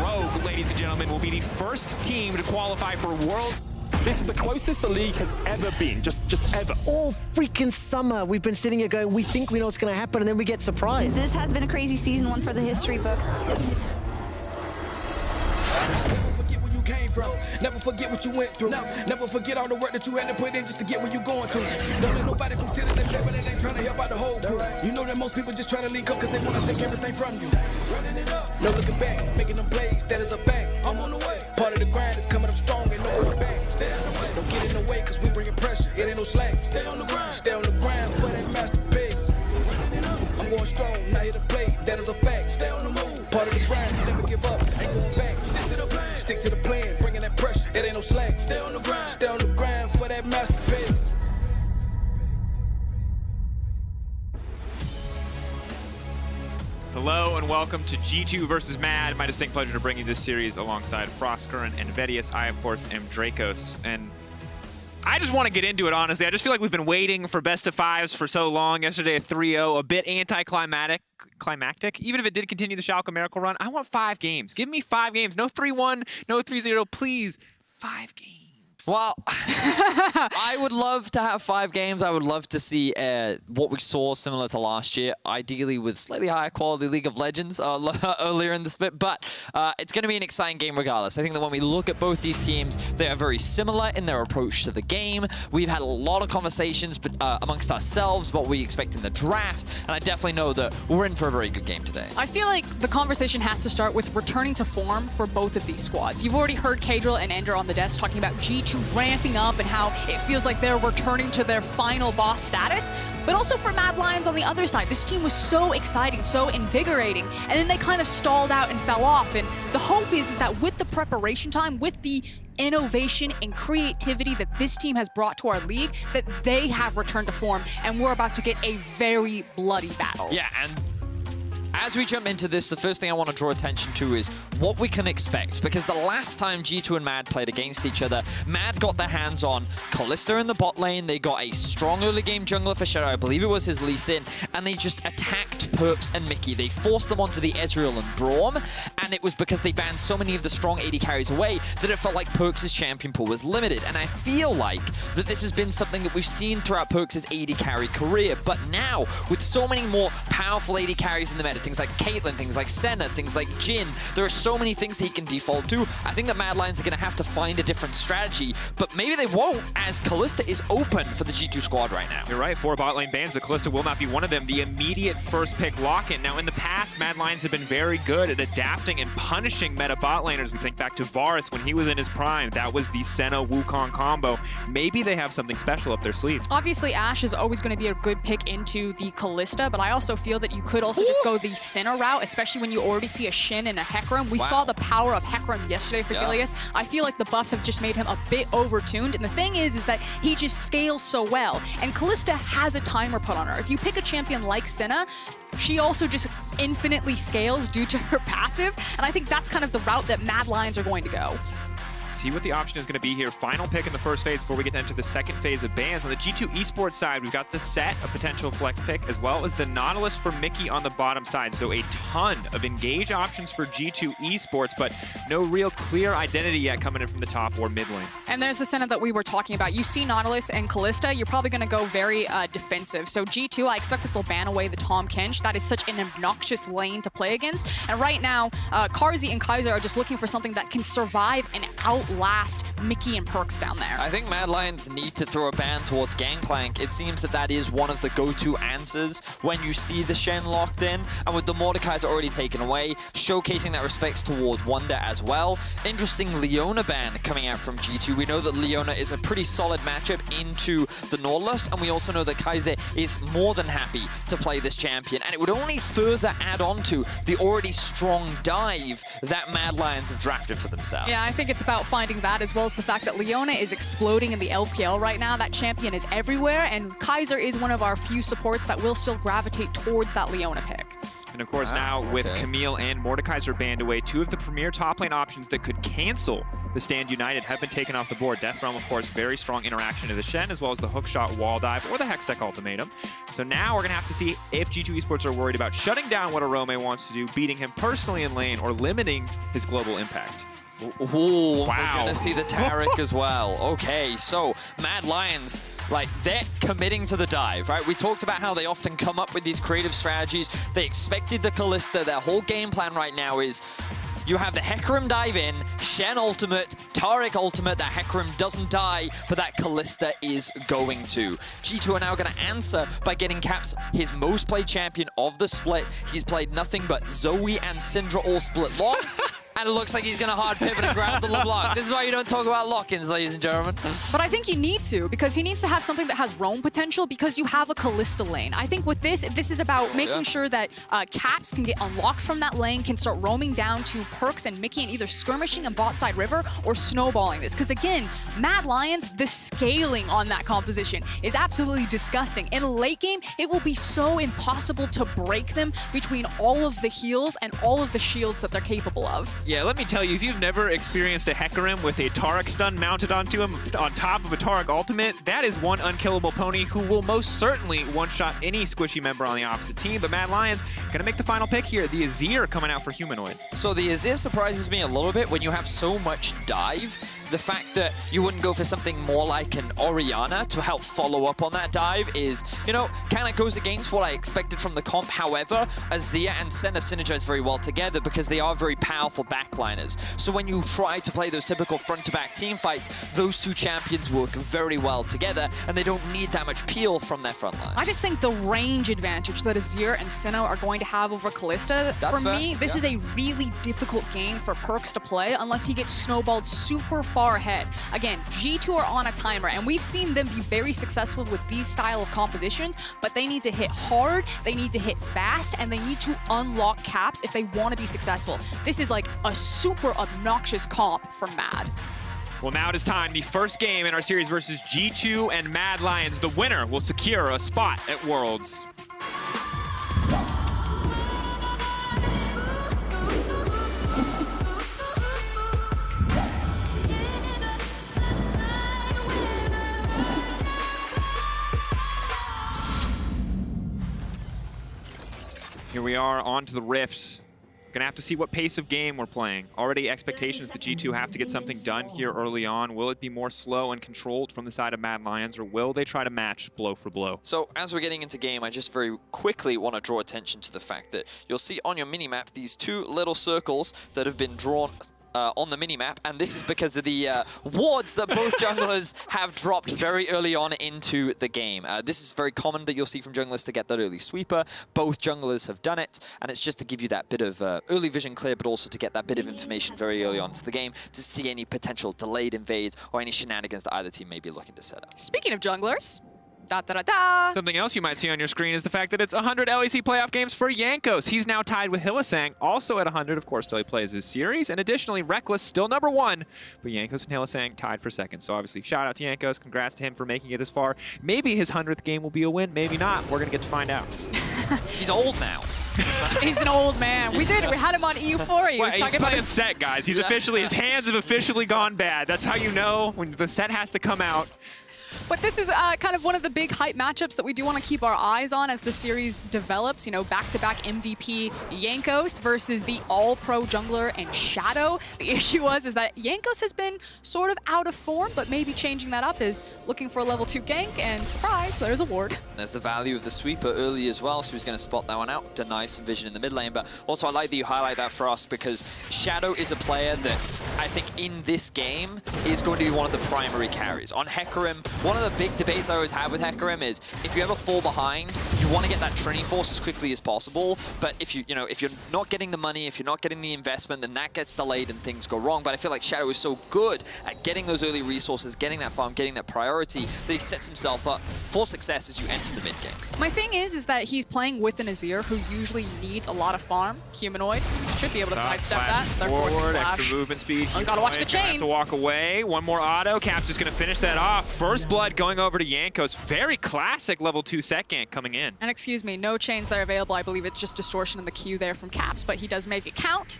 Rogue, ladies and gentlemen, will be the first team to qualify for Worlds. This is the closest the league has ever been, just ever. All freaking summer, we've been sitting here going, we think we know what's going to happen, and then we get surprised. This has been a crazy season, one for the history books. Came from. Never forget what you went through. Never forget all the work that you had to put in just to get where you going to. Don't let nobody consider that clever, that ain't trying to help out the whole crew. You know that most people just trying to link up because they want to take everything from you. Running it up, no looking back, making them plays, that is a fact. I'm on the way. Part of the grind is coming up strong and no going back. Stay on the way. Don't get in the way because we bringing pressure. It ain't no slack. Stay on the grind. Stay on the grind for that masterpiece. Running it up, I'm going strong, not here to play, that is a fact. Stay on the move. Part of the grind, never give up, ain't going back. Stick to the plan. Stick to the plan, bringing that pressure. It ain't no slack. Stay on the grind. Stay on the grind for that masterpiece. Hello and welcome to G2 versus Mad. My distinct pleasure to bring you this series alongside FLICKR and Vedius. I, of course, am Dracos. And I just want to get into it, honestly. I just feel like we've been waiting for best of fives for so long. Yesterday, a 3-0, a bit anticlimactic. Even if it did continue the Schalke Miracle run, I want 5 games. Give me 5 games. No 3-1, no 3-0, please. 5 games. Well, I would love to have 5 games. I would love to see what we saw similar to last year, ideally with slightly higher quality League of Legends earlier in the split. But it's going to be an exciting game regardless. I think that when we look at both these teams, they are very similar in their approach to the game. We've had a lot of conversations amongst ourselves about what we expect in the draft, and I definitely know that we're in for a very good game today. I feel like the conversation has to start with returning to form for both of these squads. You've already heard Kadril and Ender on the desk talking about G2 ramping up and how it feels like they're returning to their final boss status. But also for Mad Lions on the other side, this team was so exciting, so invigorating, and then they kind of stalled out and fell off. And the hope is that with the preparation time, with the innovation and creativity that this team has brought to our league, that they have returned to form, and we're about to get a very bloody battle. Yeah, and as we jump into this, the first thing I want to draw attention to is what we can expect. Because the last time G2 and Mad played against each other, Mad got their hands on Kalista in the bot lane. They got a strong early game jungler for Shadow. I believe it was his Lee Sin. And they just attacked Perks and Mickey. They forced them onto the Ezreal and Braum. And it was because they banned so many of the strong AD carries away that it felt like Perks' champion pool was limited. And I feel like that this has been something that we've seen throughout Perks' AD carry career. But now, with so many more powerful AD carries in the meta, things like Caitlyn, things like Senna, things like Jhin. There are so many things that he can default to. I think that Mad Lions are going to have to find a different strategy, but maybe they won't, as Kalista is open for the G2 squad right now. You're right, 4 bot lane bans, but Kalista will not be one of them. The immediate first pick lock-in. Now, in the past, Mad Lions have been very good at adapting and punishing meta bot laners. We think back to Varus when he was in his prime. That was the Senna Wukong combo. Maybe they have something special up their sleeve. Obviously, Ashe is always going to be a good pick into the Kalista, but I also feel that you could also just go the Senna route, especially when you already see a Shin and a Hecarim. We saw the power of Hecarim yesterday for Gilius. I feel like the buffs have just made him a bit overtuned, and the thing is that he just scales so well, and Kalista has a timer put on her. If you pick a champion like Senna, she also just infinitely scales due to her passive, and I think that's kind of the route that Mad Lions are going to go. See what the option is going to be here. Final pick in the first phase before we get to enter the second phase of bans. On the G2 Esports side, we've got the Set, a potential flex pick, as well as the Nautilus for Mickey on the bottom side. So a ton of engage options for G2 Esports, but no real clear identity yet coming in from the top or mid lane. And there's the Senna that we were talking about. You see Nautilus and Kalista, you're probably going to go very defensive. So G2, I expect that they'll ban away the Tahm Kench. That is such an obnoxious lane to play against. And right now, Carzzy and Kaiser are just looking for something that can survive and outlast Mickey and Perks down there. I think Mad Lions need to throw a ban towards Gangplank. It seems that that is one of the go-to answers when you see the Shen locked in, and with the Mordekaiser already taken away, showcasing that respects towards Wonder as well. Interesting Leona ban coming out from G2. We know that Leona is a pretty solid matchup into the Nautilus, and we also know that Kaiser is more than happy to play this champion, and it would only further add on to the already strong dive that Mad Lions have drafted for themselves. Yeah, I think it's about finding that, as well as the fact that Leona is exploding in the LPL right now. That champion is everywhere, and Kaiser is one of our few supports that will still gravitate towards that Leona pick. And of course, now with Camille and Mordekaiser banned away, two of the premier top lane options that could cancel the Stand United have been taken off the board. Death Realm, of course, very strong interaction to the Shen, as well as the hookshot wall dive or the Hextech ultimatum. So now we're going to have to see if G2 Esports are worried about shutting down what Arome wants to do, beating him personally in lane, or limiting his global impact. Ooh, wow. We're going to see the Taric as well. Okay, so Mad Lions, like, they're committing to the dive, right? We talked about how they often come up with these creative strategies. They expected the Kalista. Their whole game plan right now is you have the Hecarim dive in, Shen ultimate, Taric ultimate. That Hecarim doesn't die, but that Kalista is going to. G2 are now going to answer by getting Caps his most played champion of the split. He's played nothing but Zoe and Syndra all split long. And it looks like he's going to hard pivot and grab the LeBlanc. This is why you don't talk about lock-ins, ladies and gentlemen. But I think you need to, because he needs to have something that has roam potential, because you have a Kalista lane. I think with this is about making sure that Caps can get unlocked from that lane, can start roaming down to Perks and Mickey and either skirmishing in bot side river or snowballing this. Because again, Mad Lions, the scaling on that composition is absolutely disgusting. In a late game, it will be so impossible to break them between all of the heals and all of the shields that they're capable of. Yeah, let me tell you, if you've never experienced a Hecarim with a Taric stun mounted onto him on top of a Taric ultimate, that is one unkillable pony who will most certainly one-shot any squishy member on the opposite team. But Mad Lions gonna make the final pick here. The Azir coming out for Humanoid. So the Azir surprises me a little bit when you have so much dive. The fact that you wouldn't go for something more like an Orianna to help follow up on that dive is, you know, kind of goes against what I expected from the comp. However, Azir and Senna synergize very well together because they are very powerful backliners. So when you try to play those typical front-to-back team fights, those two champions work very well together, and they don't need that much peel from their front line. I just think the range advantage that Azir and Senna are going to have over Kalista, for me, this is a really difficult game for Perks to play unless he gets snowballed super far ahead. Again, G2 are on a timer, and we've seen them be very successful with these style of compositions, but they need to hit hard, they need to hit fast, and they need to unlock Caps if they want to be successful. This is like a super obnoxious comp for Mad. Well, now it is time. The first game in our series versus G2 and Mad Lions. The winner will secure a spot at Worlds. Here we are on to the Rift. Gonna have to see what pace of game we're playing. Already expectations that G2 have to get something done here early on. Will it be more slow and controlled from the side of Mad Lions, or will they try to match blow for blow? So as we're getting into game, I just very quickly want to draw attention to the fact that you'll see on your minimap these two little circles that have been drawn on the minimap, and this is because of the wards that both junglers have dropped very early on into the game. This is very common that you'll see from junglers to get that early sweeper. Both junglers have done it, and it's just to give you that bit of early vision clear, but also to get that bit of information very early on to the game to see any potential delayed invades or any shenanigans that either team may be looking to set up. Speaking of junglers, da-da-da-da. Something else you might see on your screen is the fact that it's 100 LEC playoff games for Jankos. He's now tied with Hylissang, also at 100, of course, till he plays his series. And additionally, Reckless still #1, but Jankos and Hylissang tied for second. So obviously, shout out to Jankos. Congrats to him for making it this far. Maybe his 100th game will be a win, maybe not. We're going to get to find out. He's old now. He's an old man. We had him on EU4. He was he's talking playing about set, guys. He's officially, his hands have officially gone bad. That's how you know when the set has to come out. But this is kind of one of the big hype matchups that we do want to keep our eyes on as the series develops. You know, back-to-back MVP Jankos versus the all-pro jungler and Shadow. The issue is that Jankos has been sort of out of form, but maybe changing that up is looking for a level 2 gank, and surprise, there's a ward. There's the value of the sweeper early as well, so he's going to spot that one out, deny some vision in the mid lane. But also, I like that you highlight that for us because Shadow is a player that I think in this game is going to be one of the primary carries. On Hecarim, one of the big debates I always have with FLICKR is if you ever fall behind, you want to get that Trinity Force as quickly as possible. But if if you're not getting the money, if you're not getting the investment, then that gets delayed and things go wrong. But I feel like Shadow is so good at getting those early resources, getting that farm, getting that priority, that he sets himself up for success as you enter the mid game. My thing is that he's playing with an Azir who usually needs a lot of farm. Humanoid should be able to sidestep that. They're forcing Forward, flash. extra movement speed. You gotta watch the chains. Have to walk away. One more auto. Caps just gonna finish that off. First blood going over to Jankos. Very classic level 2 second coming in. And excuse me, no chains that are available. I believe it's just distortion in the queue there from Caps, but he does make it count.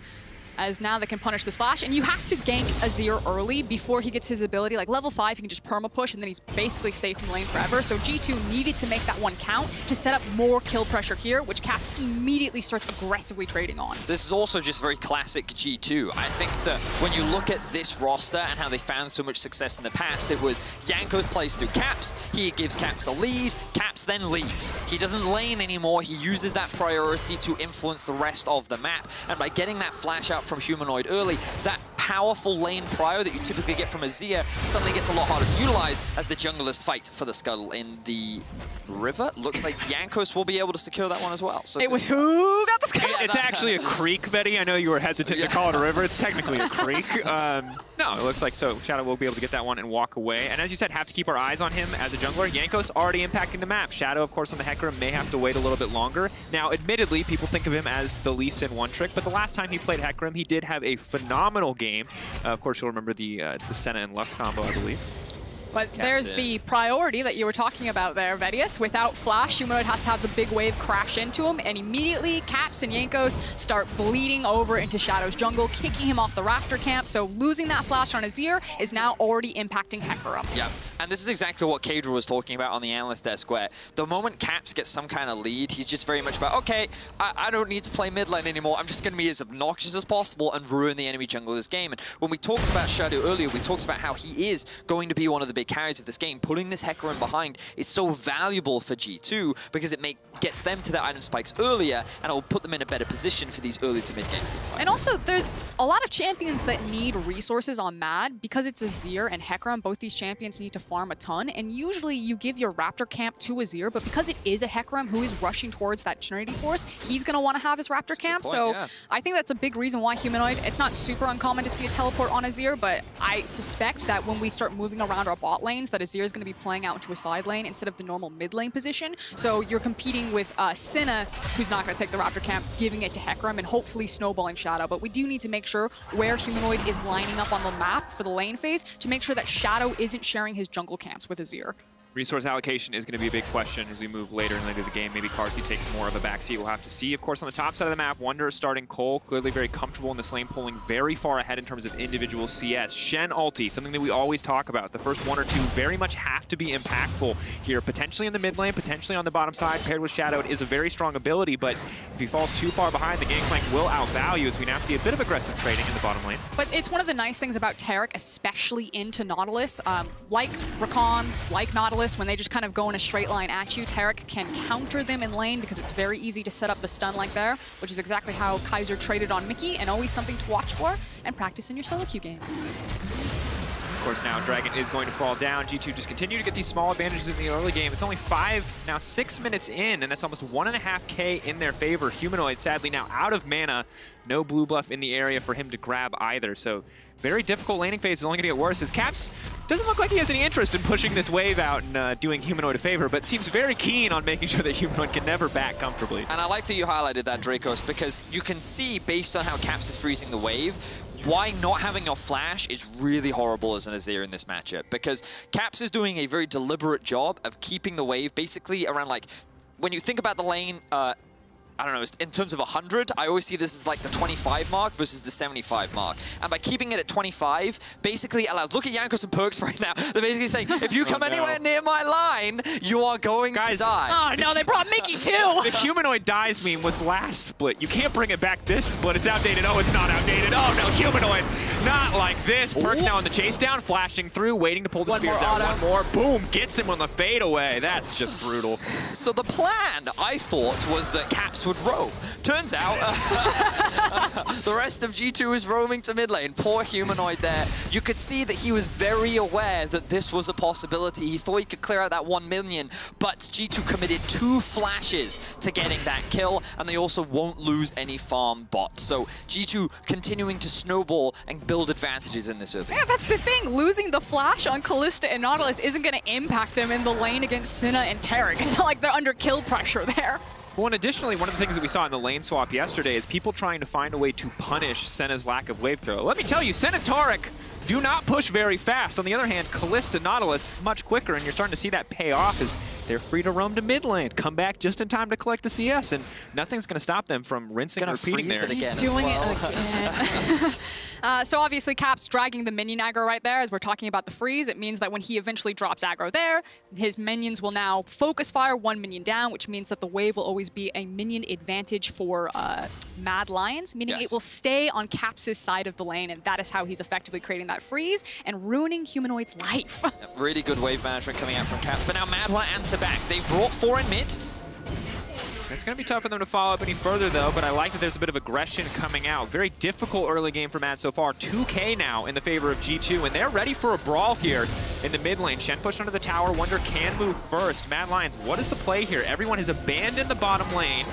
As now they can punish this flash, and you have to gank Azir early before he gets his ability. Like level 5, he can just perma push, and then he's basically safe in the lane forever. So G2 needed to make that one count to set up more kill pressure here, which Caps immediately starts aggressively trading on. This is also just very classic G2. I think that when you look at this roster and how they found so much success in the past, it was Jankos plays through Caps, he gives Caps a lead, Caps then leaves. He doesn't lane anymore, he uses that priority to influence the rest of the map, and by getting that flash out from Humanoid early, that powerful lane prio that you typically get from Azir suddenly gets a lot harder to utilize as the junglers fight for the scuttle in the river. Looks like Jankos will be able to secure that one as well. So it was who got the scuttle? It's actually a creek, Betty. I know you were hesitant to call it a river. It's technically a creek. No, it looks like so. Shadow will be able to get that one and walk away. And as you said, have to keep our eyes on him as a jungler. Jankos already impacting the map. Shadow, of course, on the FLICKR may have to wait a little bit longer. Now, admittedly, people think of him as the Lee Sin one trick, but the last time he played FLICKR, he did have a phenomenal game. Of course, you'll remember the Senna and Lux combo, I believe. But there's the priority that you were talking about there, Vedius. Without flash, Humanoid has to have the big wave crash into him, and immediately Caps and Jankos start bleeding over into Shadow's jungle, kicking him off the Raptor camp. So losing that flash on Azir is now already impacting FLICKR. Yeah, and this is exactly what Kadra was talking about on the analyst desk, where the moment Caps gets some kind of lead, he's just very much about, okay, I don't need to play mid lane anymore. I'm just going to be as obnoxious as possible and ruin the enemy jungler's game. And when we talked about Shadow earlier, we talked about how he is going to be one of the big carries of this game. Putting this FLICKR in behind is so valuable for G2 because it gets them to their item spikes earlier, and it will put them in a better position for these early to mid game team fights. And also, there's a lot of champions that need resources on Mad because it's Azir and FLICKR. Both these champions need to farm a ton, and usually you give your Raptor camp to Azir, but because it is a FLICKR who is rushing towards that Trinity Force, he's going to want to have his Raptor camp. So I think that's a big reason why Humanoid, it's not super uncommon to see a teleport on Azir, but I suspect that when we start moving around our bot lanes, that Azir is going to be playing out into a side lane instead of the normal mid lane position. So you're competing with Senna, who's not going to take the Raptor camp, giving it to FLICKR and hopefully snowballing Shadow. But we do need to make sure where Humanoid is lining up on the map for the lane phase to make sure that Shadow isn't sharing his jungle camps with Azir. Resource allocation is going to be a big question as we move later and later in the game. Maybe Carsey takes more of a backseat. We'll have to see. Of course, on the top side of the map, Wonder starting Cole, clearly very comfortable in this lane, pulling very far ahead in terms of individual CS. Shen ulti, something that we always talk about. The first one or two very much have to be impactful here, potentially in the mid lane, potentially on the bottom side. Paired with Shadow, it is a very strong ability, but if he falls too far behind, the gangplank will outvalue as we now see a bit of aggressive trading in the bottom lane. But it's one of the nice things about Taric, especially into Nautilus. Like Rakan, like Nautilus, when they just kind of go in a straight line at you, Taric can counter them in lane because it's very easy to set up the stun like there, which is exactly how Kaiser traded on Mickey, and always something to watch for and practice in your solo queue games. Of course, now Dragon is going to fall down. G2 just continue to get these small advantages in the early game. It's only 6 minutes in, and that's almost 1.5K in their favor. Humanoid, sadly, now out of mana. No blue buff in the area for him to grab either. So very difficult laning phase is only going to get worse as Caps doesn't look like he has any interest in pushing this wave out and doing Humanoid a favor, but seems very keen on making sure that Humanoid can never back comfortably. And I like that you highlighted that, Dracos, because you can see, based on how Caps is freezing the wave, why not having your flash is really horrible as an Azir in this matchup, because Caps is doing a very deliberate job of keeping the wave basically around, like, when you think about the lane, I don't know, in terms of 100, I always see this as like the 25 mark versus the 75 mark. And by keeping it at 25, basically allows, look at Jankos and Perks right now. They're basically saying, if you come anywhere near my line, you are going to die. Oh no, they brought Mickey too! The Humanoid dies meme was last split. You can't bring it back this split. It's outdated. Oh, it's not outdated. Oh no, Humanoid, not like this. Perks now on the chase down, flashing through, waiting to pull the spears out. One more, boom, gets him on the fadeaway. That's just brutal. So the plan, I thought, was that Caps would roam. Turns out the rest of G2 is roaming to mid lane. Poor Humanoid there. You could see that he was very aware that this was a possibility. He thought he could clear out that 1 million, but G2 committed 2 flashes to getting that kill, and they also won't lose any farm bot. So G2 continuing to snowball and build advantages in this early. Yeah, that's the thing. Losing the flash on Kalista and Nautilus isn't going to impact them in the lane against Senna and Tarek. It's not like they're under kill pressure there. Well, and additionally, one of the things that we saw in the lane swap yesterday is people trying to find a way to punish Senna's lack of wave throw. Let me tell you, Senna Tarek do not push very fast. On the other hand, Kalista Nautilus much quicker, and you're starting to see that pay off as they're free to roam to mid lane, come back just in time to collect the CS, and nothing's going to stop them from rinsing and repeating there. He's doing it again. So obviously Cap's dragging the minion aggro right there as we're talking about the freeze. It means that when he eventually drops aggro there, his minions will now focus fire 1 minion down, which means that the wave will always be a minion advantage for Mad Lions, meaning it will stay on Cap's side of the lane, and that is how he's effectively creating that freeze and ruining Humanoid's life. Really good wave management coming out from Caps, but now Mad Lion answer back. They brought 4 in mid. It's going to be tough for them to follow up any further, though, but I like that there's a bit of aggression coming out. Very difficult early game for Mad so far. 2K now in the favor of G2, and they're ready for a brawl here in the mid lane. Shen pushed under the tower. Wunder can move first. Mad Lions, what is the play here? Everyone has abandoned the bottom lane.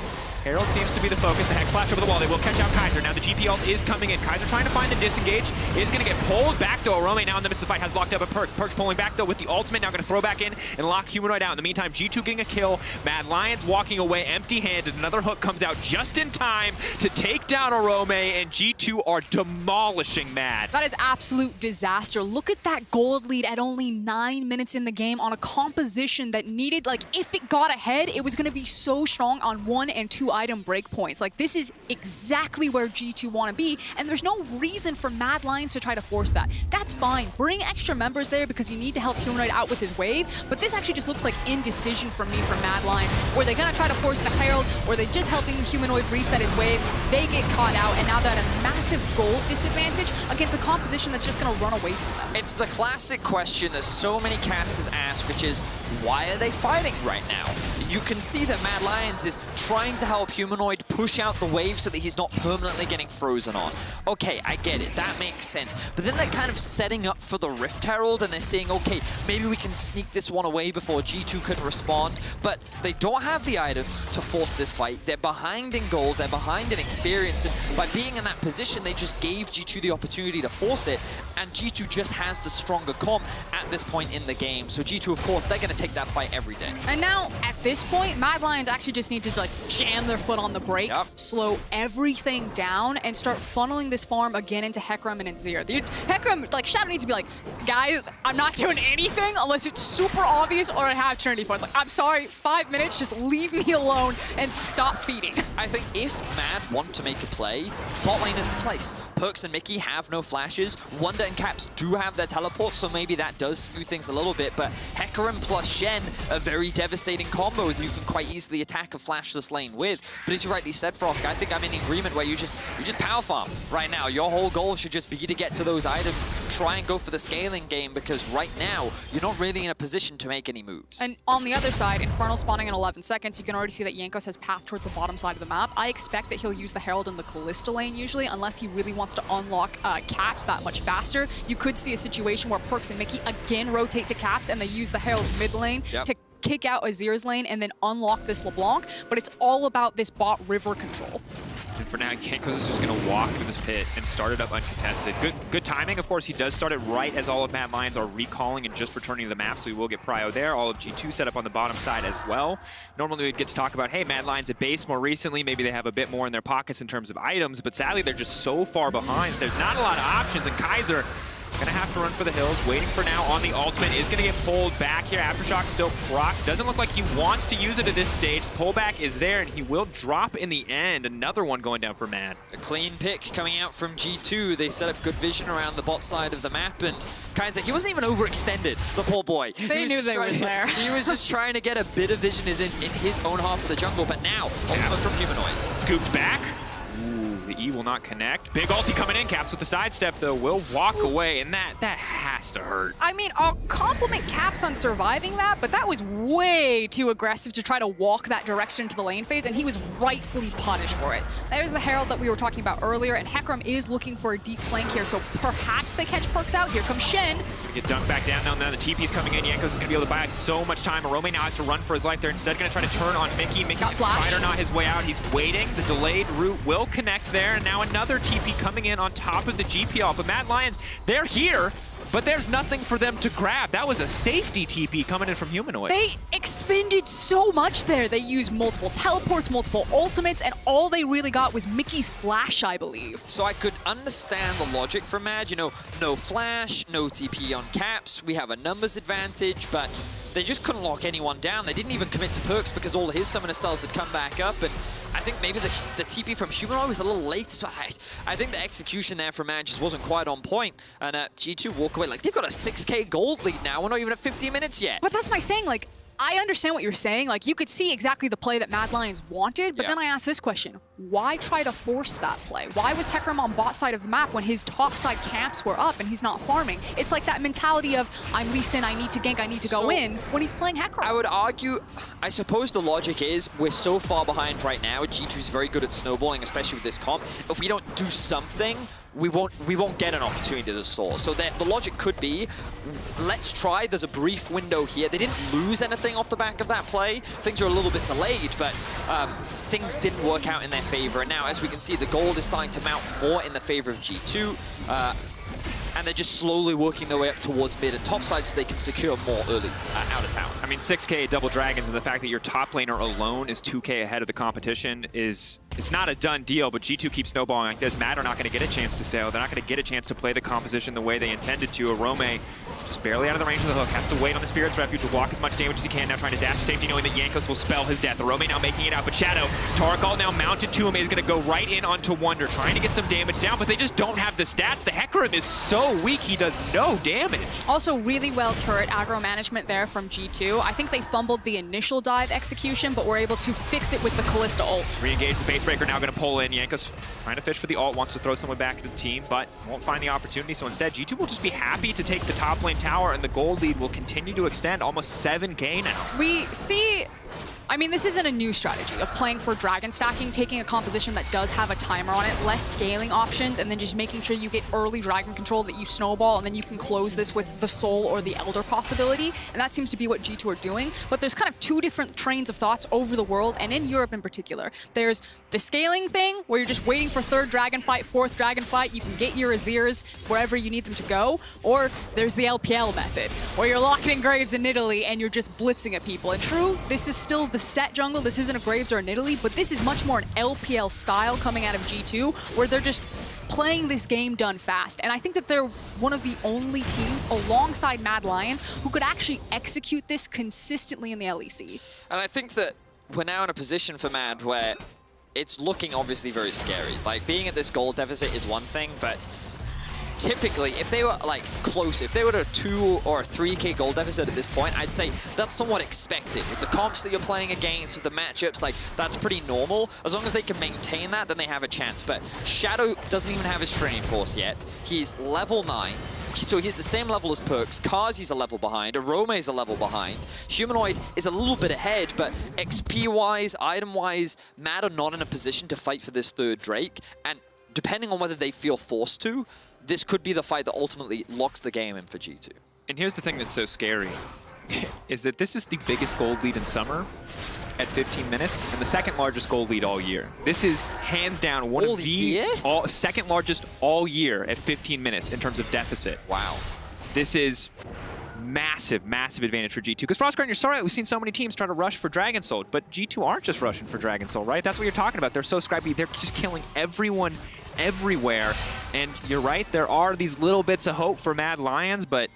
Herald seems to be the focus. The Hex Flash over the wall. They will catch out Kaiser. Now the GP ult is coming in. Kaiser trying to find the disengage. Is going to get pulled back, though. Arome now in the midst of the fight has locked up a Perks. Perks pulling back, though, with the ultimate. Now going to throw back in and lock Humanoid out. In the meantime, G2 getting a kill. Mad Lions walking away empty-handed. Another hook comes out just in time to take down Arome, and G2 are demolishing Mad. That is absolute disaster. Look at that gold lead at only 9 minutes in the game on a composition that needed, like, if it got ahead, it was going to be so strong on 1 and 2 item breakpoints. Like, this is exactly where G2 want to be, and there's no reason for Mad Lions to try to force that. That's fine. Bring extra members there because you need to help Humanoid out with his wave, but this actually just looks like indecision from me from Mad Lions. Were they going to try to force the Herald, or they just helping Humanoid reset his wave? They get caught out, and now they're at a massive gold disadvantage against a composition that's just going to run away from them. It's the classic question that so many casters ask, which is, why are they fighting right now? You can see that Mad Lions is trying to help Humanoid push out the wave so that he's not permanently getting frozen on. Okay, I get it. That makes sense. But then they're kind of setting up for the Rift Herald, and they're saying, okay, maybe we can sneak this one away before G2 can respond. But they don't have the items to force this fight. They're behind in gold. They're behind in experience. And by being in that position, they just gave G2 the opportunity to force it. And G2 just has the stronger comp at this point in the game. So G2, of course, they're going to take that fight every day. And now, at this point, Mad Lions actually just need to, like, jam their foot on the brake, slow everything down, and start funneling this farm again into Hecarim and Azir. Hecarim, like, Shadow needs to be like, guys, I'm not doing anything unless it's super obvious or I have Trinity Force. Like, I'm sorry, 5 minutes, just leave me alone and stop feeding. I think if Mad want to make a play, bot lane is the place. Perks and Mickey have no flashes. Wunder and Caps do have their teleports, so maybe that does skew things a little bit, but Hecarim plus Shen, a very devastating combo you can quite easily attack a flashless lane with. But as you rightly said, Frosk, I think I'm in agreement where you just power farm right now. Your whole goal should just be to get to those items, try and go for the scaling game, because right now, you're not really in a position to make any moves. And on the other side, Infernal spawning in 11 seconds, you can already see that Jankos has path towards the bottom side of the map. I expect that he'll use the Herald in the Kalista lane usually, unless he really wants to unlock Caps that much faster. You could see a situation where Perks and Mickey again rotate to Caps, and they use the Herald mid lane to kick out Azir's lane and then unlock this LeBlanc, but it's all about this bot river control. And for now, Jankos is just going to walk into this pit and start it up uncontested. Good timing. Of course, he does start it right as all of Mad Lions are recalling and just returning to the map, so he will get prio there. All of G2 set up on the bottom side as well. Normally, we'd get to talk about, hey, Mad Lions at base more recently. Maybe they have a bit more in their pockets in terms of items, but sadly, they're just so far behind. There's not a lot of options, and Kaiser gonna have to run for the hills, waiting for now on the ultimate, is gonna get pulled back here. Aftershock still proc. Doesn't look like he wants to use it at this stage. Pullback is there, and he will drop in the end. Another one going down for Mad. A clean pick coming out from G2. They set up good vision around the bot side of the map, and Kaiser, he wasn't even overextended, the poor boy. They knew they were there. He was just trying to get a bit of vision in his own half of the jungle, but now, ultimate from Humanoid. Scooped back. Ooh, the E will not connect. Big ulti coming in. Caps with the sidestep, though, will walk away, and that has to hurt. I mean, I'll compliment Caps on surviving that, but that was way too aggressive to try to walk that direction into the lane phase, and he was rightfully punished for it. There's the Herald that we were talking about earlier, and Hecarim is looking for a deep flank here, so perhaps they catch Perks out. Here comes Shen. Gonna get dunked back down now. The TP's coming in. Jankos is gonna be able to buy so much time. Arome now has to run for his life. They're instead gonna try to turn on Mickey. Mickey can spider not his way out. He's waiting. The delayed route will connect there, and now another TP coming in on top of the GPL. But Mad Lions, they're here, but there's nothing for them to grab. That was a safety TP coming in from Humanoid. They expended so much there. They used multiple teleports, multiple ultimates, and all they really got was Mickey's flash, I believe. So I could understand the logic for Mad, you know, no flash, no TP on Caps, we have a numbers advantage, but they just couldn't lock anyone down. They didn't even commit to Perks because all his summoner spells had come back up, and I think maybe the TP from Humanoid was a little late, so I think the execution there from Mad just wasn't quite on point, and G2 walk away. Like, they've got a 6k gold lead now, we're not even at 50 minutes yet. But that's my thing, like, I understand what you're saying. Like, you could see exactly the play that Mad Lions wanted, but then I asked this question. Why try to force that play? Why was Hecarim on bot side of the map when his top side camps were up and he's not farming? It's like that mentality of, I'm Lee Sin, I need to gank, I need to go in, when he's playing Hecarim. I would argue, I suppose the logic is, we're so far behind right now, G2's very good at snowballing, especially with this comp. If we don't do something, we won't get an opportunity to stall. So the logic could be, let's try, there's a brief window here. They didn't lose anything off the back of that play. Things are a little bit delayed, but things didn't work out in their favor. And now, as we can see, the gold is starting to mount more in the favor of G2. And they're just slowly working their way up towards mid and top side so they can secure more early out of towns. I mean, 6k double dragons, and the fact that your top laner alone is 2k ahead of the competition is, it's not a done deal, but G2 keeps snowballing like this. Mad are not going to get a chance to stay out. They're not going to get a chance to play the composition the way they intended to. Arome just barely out of the range of the hook, has to wait on the Spirit's Refuge to block as much damage as he can, now trying to dash to safety, knowing that Jankos will spell his death. Arome now making it out, but Shadow, Torgal now mounted to him, is going to go right in onto Wonder, trying to get some damage down, but they just don't have the stats. The Hecarim is so weak, he does no damage. Also, really well turret aggro management there from G2. I think they fumbled the initial dive execution, but were able to fix it with the Callista ult. Re-engage the base breaker, now going to pull in. Jankos trying to fish for the ult, wants to throw someone back into the team, but won't find the opportunity, so instead G2 will just be happy to take the top lane tower, and the gold lead will continue to extend, almost 7k now. We see, I mean, this isn't a new strategy of playing for dragon stacking, taking a composition that does have a timer on it, less scaling options, and then just making sure you get early dragon control that you snowball, and then you can close this with the soul or the elder possibility, and that seems to be what G2 are doing. But there's kind of two different trains of thoughts over the world, and in Europe in particular. There's the scaling thing, where you're just waiting for third dragon fight, fourth dragon fight, you can get your Azirs wherever you need them to go, or there's the LPL method, where you're locking in Graves in Italy and you're just blitzing at people. And true, this is still the set jungle, this isn't a Graves or an Italy, but this is much more an LPL style coming out of G2, where they're just playing this game done fast. And I think that they're one of the only teams alongside Mad Lions who could actually execute this consistently in the LEC. And I think that we're now in a position for Mad where it's looking obviously very scary. Like, being at this gold deficit is one thing, but typically, if they were like close, if they were a 2 or a 3k gold deficit at this point, I'd say that's somewhat expected. With the comps that you're playing against, with the matchups, like, that's pretty normal. As long as they can maintain that, then they have a chance. But Shadow doesn't even have his training force yet. He's level 9. So he's the same level as Perks. Kazi's a level behind. Arome's a level behind. Humanoid is a little bit ahead, but XP-wise, item-wise, Mad are not in a position to fight for this third Drake. And depending on whether they feel forced to, this could be the fight that ultimately locks the game in for G2. And here's the thing that's so scary, is that this is the biggest gold lead in Summer at 15 minutes, and the second largest gold lead all year. This is hands down one of the second largest all year at 15 minutes in terms of deficit. Wow. This is massive, massive advantage for G2. Because FLICKR, you're sorry, we've seen so many teams try to rush for Dragon Soul, but G2 aren't just rushing for Dragon Soul, right? That's what you're talking about. They're so scrappy. They're just killing everyone everywhere. And you're right, there are these little bits of hope for Mad Lions, but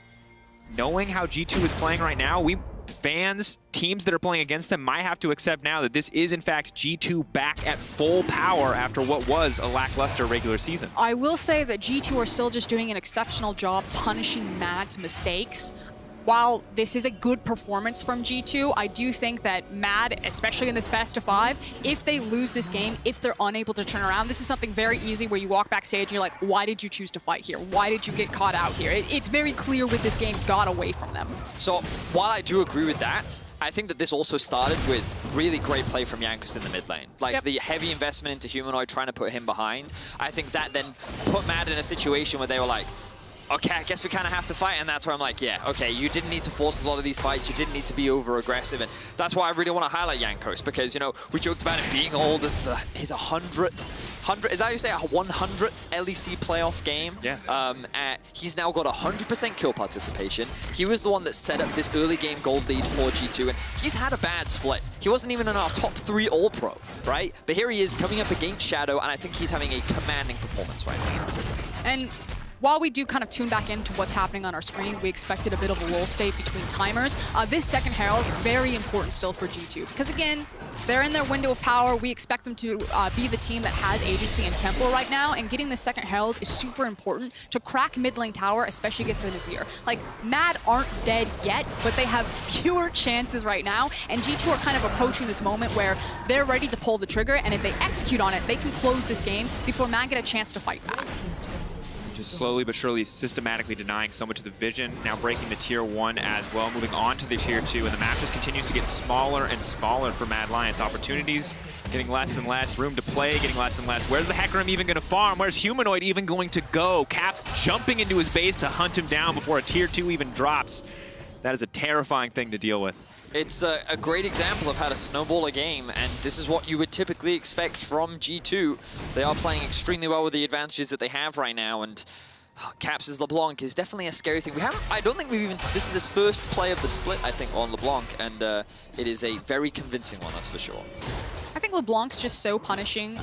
knowing how G2 is playing right now, fans, teams that are playing against them might have to accept now that this is in fact G2 back at full power after what was a lackluster regular season. I will say that G2 are still just doing an exceptional job punishing Mad's mistakes. while this is a good performance from G2, I do think that Mad, especially in this best of 5, if they lose this game, if they're unable to turn around, this is something very easy where you walk backstage and you're like, why did you choose to fight here? Why did you get caught out here? It's very clear with this game got away from them. So while I do agree with that, I think that this also started with really great play from Jankos in the mid lane. Like the heavy investment into Humanoid, trying to put him behind. I think that then put Mad in a situation where they were like, okay, I guess we kind of have to fight, and that's where I'm like, yeah, okay, you didn't need to force a lot of these fights, you didn't need to be over-aggressive, and that's why I really want to highlight Jankos, because, you know, we joked about him being old, this is his 100th, is that how you say, a 100th LEC playoff game? Yes. He's now got 100% kill participation. He was the one that set up this early game gold lead for G2, and he's had a bad split. He wasn't even in our top 3 All-Pro, right? But here he is coming up against Shadow, and I think he's having a commanding performance right now. And while we do kind of tune back into what's happening on our screen, we expected a bit of a lull state between timers. This second Herald, very important still for G2. Because again, they're in their window of power. We expect them to be the team that has agency and tempo right now. And getting the second Herald is super important to crack mid lane tower, especially against the Nazir. Like, Mad aren't dead yet, but they have fewer chances right now. And G2 are kind of approaching this moment where they're ready to pull the trigger. And if they execute on it, they can close this game before Mad get a chance to fight back. Just slowly but surely systematically denying so much of the vision, now breaking the tier 1 as well, moving on to the tier 2, and the map just continues to get smaller and smaller for Mad Lions. Opportunities getting less and less, room to play getting less and less. Where's the Hecarim even going to farm? Where's Humanoid even going to go? Caps jumping into his base to hunt him down before a tier 2 even drops. That is a terrifying thing to deal with. It's a great example of how to snowball a game, and this is what you would typically expect from G2. They are playing extremely well with the advantages that they have right now, and Caps' LeBlanc is definitely a scary thing. I don't think we've even, this is his first play of the split, I think, on LeBlanc, and it is a very convincing one, that's for sure. I think LeBlanc's just so punishing,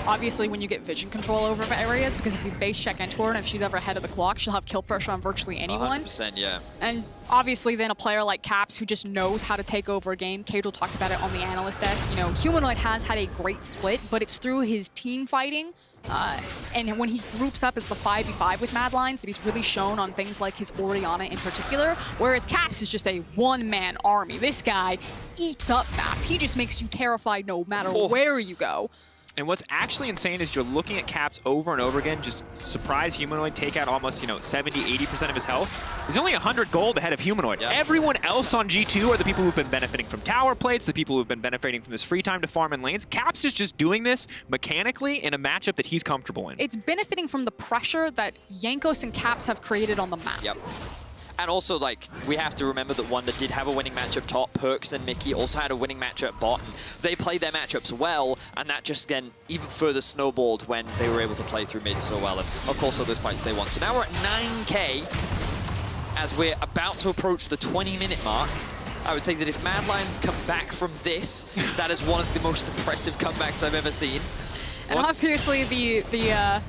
obviously, when you get vision control over areas, because if you face check into her and if she's ever ahead of the clock, she'll have kill pressure on virtually anyone. 100%, yeah. And obviously then a player like Caps who just knows how to take over a game. Cadril talked about it on the analyst desk. You know, Humanoid has had a great split, but it's through his team fighting. And when he groups up as the 5v5 with Mad Lions, that he's really shown on things like his Orianna in particular, whereas Caps is just a one-man army. This guy eats up maps. He just makes you terrified no matter where you go. And what's actually insane is you're looking at Caps over and over again, just surprise Humanoid, take out almost, 70-80% of his health. He's only 100 gold ahead of Humanoid. Yep. Everyone else on G2 are the people who've been benefiting from tower plates, the people who've been benefiting from this free time to farm in lanes. Caps is just doing this mechanically in a matchup that he's comfortable in. It's benefiting from the pressure that Jankos and Caps have created on the map. Yep. And also, like, we have to remember that Wonder did have a winning matchup top. Perks and Mickey also had a winning matchup bot. And they played their matchups well, and that just, again, even further snowballed when they were able to play through mid so well. And, of course, all those fights they won. So now we're at 9K as we're about to approach the 20-minute mark. I would say that if Mad Lions come back from this, that is one of the most impressive comebacks I've ever seen. And obviously, the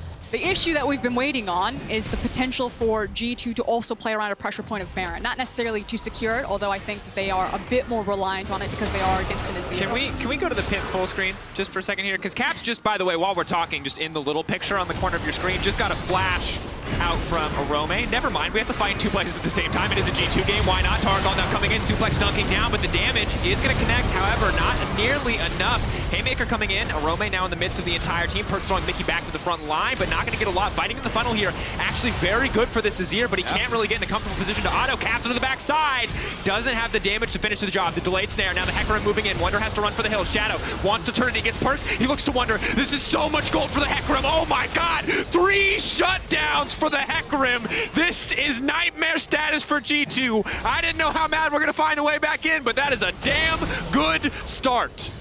issue that we've been waiting on is the potential for G2 to also play around a pressure point of Baron. Not necessarily to secure it, although I think that they are a bit more reliant on it because they are against an Azir. Can we go to the pit full screen just for a second here? Because Caps just, by the way, while we're talking, just in the little picture on the corner of your screen, just got a flash out from Arome. Never mind, we have to fight in 2 places at the same time. It is a G2 game, why not? Targon now coming in, Suplex dunking down, but the damage is going to connect, however, not nearly enough. Haymaker coming in, Arome now in the midst of the entire team. Perks throwing Mickey back to the front line, but not going to get a lot. Fighting in the funnel here, actually very good for this Azir, but he can't really get in a comfortable position to auto. Caps to the backside, doesn't have the damage to finish the job. The delayed snare, now the Hecarim moving in. Wonder has to run for the hill. Shadow wants to turn it, he gets Perks. He looks to Wonder. This is so much gold for the Hecarim. Oh my god, 3 shutdowns for the Hecarim. This is nightmare status for G2. I didn't know how Mad we're going to find a way back in, but that is a damn good start.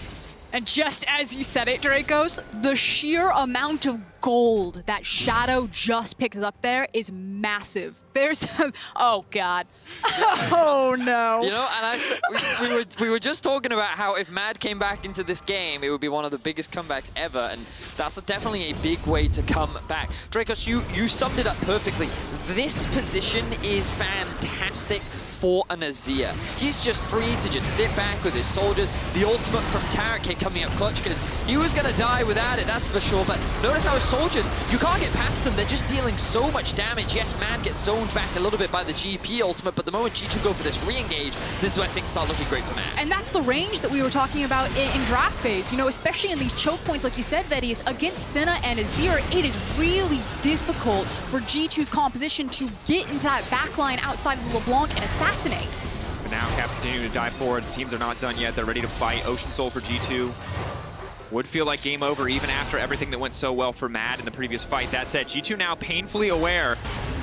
And just as you said it, Dracos, the sheer amount of gold that Shadow just picked up there is massive. There's, oh god, oh no. You know, and we were just talking about how if Mad came back into this game, it would be one of the biggest comebacks ever, and that's definitely a big way to come back. Dracos, you summed it up perfectly. This position is fantastic for an Azir. He's just free to just sit back with his soldiers. The ultimate from Tarek coming up clutch, because he was going to die without it, that's for sure. But notice how his soldiers, you can't get past them. They're just dealing so much damage. Yes, Mad gets zoned back a little bit by the GP ultimate, but the moment G2 go for this re-engage, this is when things start looking great for Mad. And that's the range that we were talking about in draft phase. You know, especially in these choke points, like you said, Vedius, against Senna and Azir, it is really difficult for G2's composition to get into that backline outside of LeBlanc and assassinate. But now Caps continuing to dive forward. The teams are not done yet. They're ready to fight. Ocean Soul for G2. Would feel like game over even after everything that went so well for Mad in the previous fight. That said, G2 now painfully aware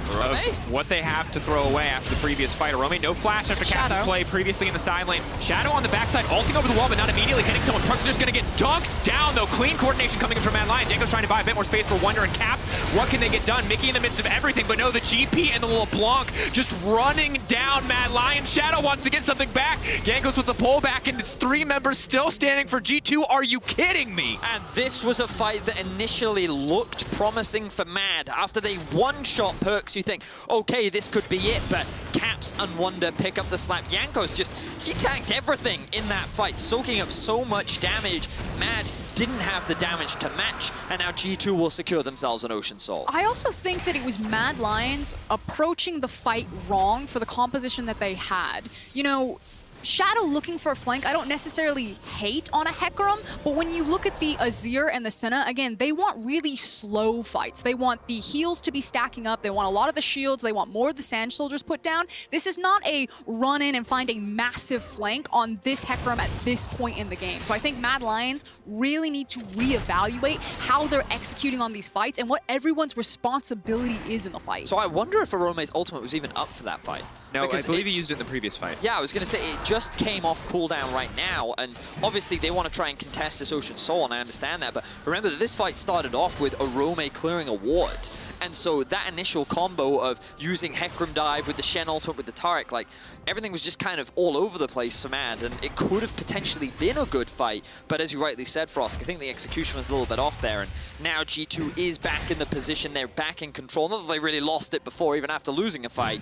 of what they have to throw away after the previous fight. Arome, no flash after Caps' play previously in the side lane. Shadow on the backside, ulting over the wall, but not immediately hitting someone. Perks is just going to get dunked down, though. Clean coordination coming in from Mad Lion. Jango's trying to buy a bit more space for Wonder and Caps. What can they get done? Mickey in the midst of everything, but no, the GP and the LeBlanc just running down Mad Lion. Shadow wants to get something back. Jango's with the pullback, and it's 3 members still standing for G2. Are you kidding me? And this was a fight that initially looked promising for Mad. After they one-shot Perks, you think, okay, this could be it, but Caps and Wonder pick up the slap. Jankos just, he tanked everything in that fight, soaking up so much damage. Mad didn't have the damage to match, and now G2 will secure themselves an Ocean Soul. I also think that it was Mad Lions approaching the fight wrong for the composition that they had. You know, Shadow looking for a flank, I don't necessarily hate on a Hecarim, but when you look at the Azir and the Senna, again, they want really slow fights. They want the heals to be stacking up. They want a lot of the shields. They want more of the Sand Soldiers put down. This is not a run in and find a massive flank on this Hecarim at this point in the game. So I think Mad Lions really need to reevaluate how they're executing on these fights and what everyone's responsibility is in the fight. So I wonder if Arome's ultimate was even up for that fight. No, I believe he used it in the previous fight. Yeah, I was going to say, it just came off cooldown right now, and obviously they want to try and contest this Ocean Soul, and I understand that, but remember that this fight started off with Arome clearing a ward, and so that initial combo of using Hecarim dive with the Shen ultimate with the Tarek, like, everything was just kind of all over the place for Mad, and it could have potentially been a good fight, but as you rightly said, Frosk, I think the execution was a little bit off there, and now G2 is back in the position, they're back in control, not that they really lost it before, even after losing a fight,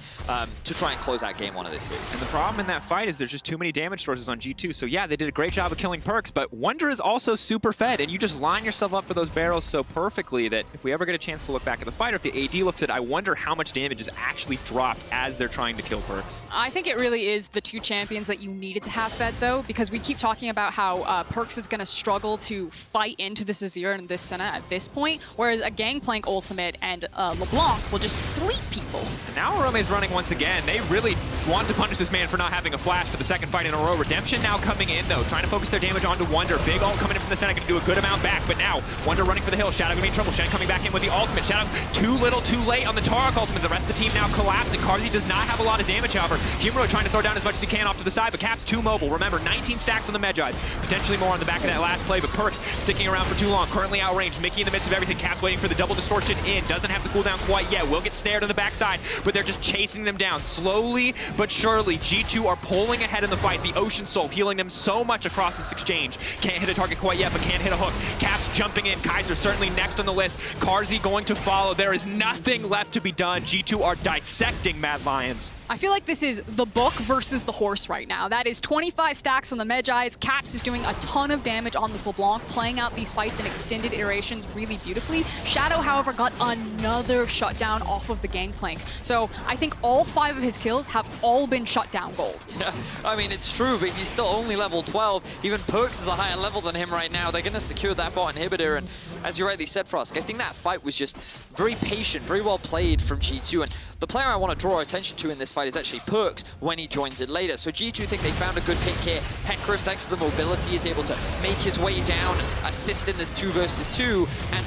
to try and close out game 1 of this series. And the problem in that fight is there's just too many damage sources on G2, so yeah, they did a great job of killing Perks, but Wonder is also super fed, and you just line yourself up for those barrels so perfectly that if we ever get a chance to look back at the fight, or if the AD looks at it, I wonder how much damage is actually dropped as they're trying to kill Perks. I think it really is the 2 champions that you needed to have fed, though, because we keep talking about how Perks is going to struggle to fight into this Azir and this Senna at this point, whereas a Gangplank ultimate and LeBlanc will just delete people. And now Arome's running once again. They really want to punish this man for not having a flash for the second fight in a row. Redemption now coming in, though, trying to focus their damage onto Wonder. Big ult coming in from the Senna, going to do a good amount back, but now Wonder running for the hill. Shadow going to be in trouble. Shen coming back in with the ultimate. Shadow too little, too late on the Tarek ultimate. The rest of the team now collapsing. Karzi does not have a lot of damage, however. Humero trying to throw down as much as he can off to the side, but Caps too mobile. Remember, 19 stacks on the Magi. Potentially more on the back of that last play, but Perks sticking around for too long. Currently outranged. Mickey in the midst of everything. Caps waiting for the double distortion in. Doesn't have the cooldown quite yet. Will get snared on the backside, but they're just chasing them down. Slowly but surely, G2 are pulling ahead in the fight. The Ocean Soul healing them so much across this exchange. Can't hit a target quite yet, but can hit a hook. Caps jumping in. Kaiser certainly next on the list. Karzi going to follow. There is nothing left to be done. G2 are dissecting Mad Lions. I feel like this is the book versus the horse right now. That is 25 stacks on the Magi's. Caps is doing a ton of damage on this LeBlanc, playing out these fights in extended iterations really beautifully. Shadow, however, got another shutdown off of the Gangplank. So I think all 5 of his kills have all been shut down gold. Yeah, I mean, it's true, but he's still only level 12. Even Perks is a higher level than him right now. They're going to secure that bot inhibitor, and as you rightly said, Frosk, I think that fight was just very patient, very well played from G2, and the player I want to draw attention to in this fight is actually Perks when he joins it later. So G2 think they found a good pick here. Hecarim, thanks to the mobility, is able to make his way down, assist in this 2 versus 2, and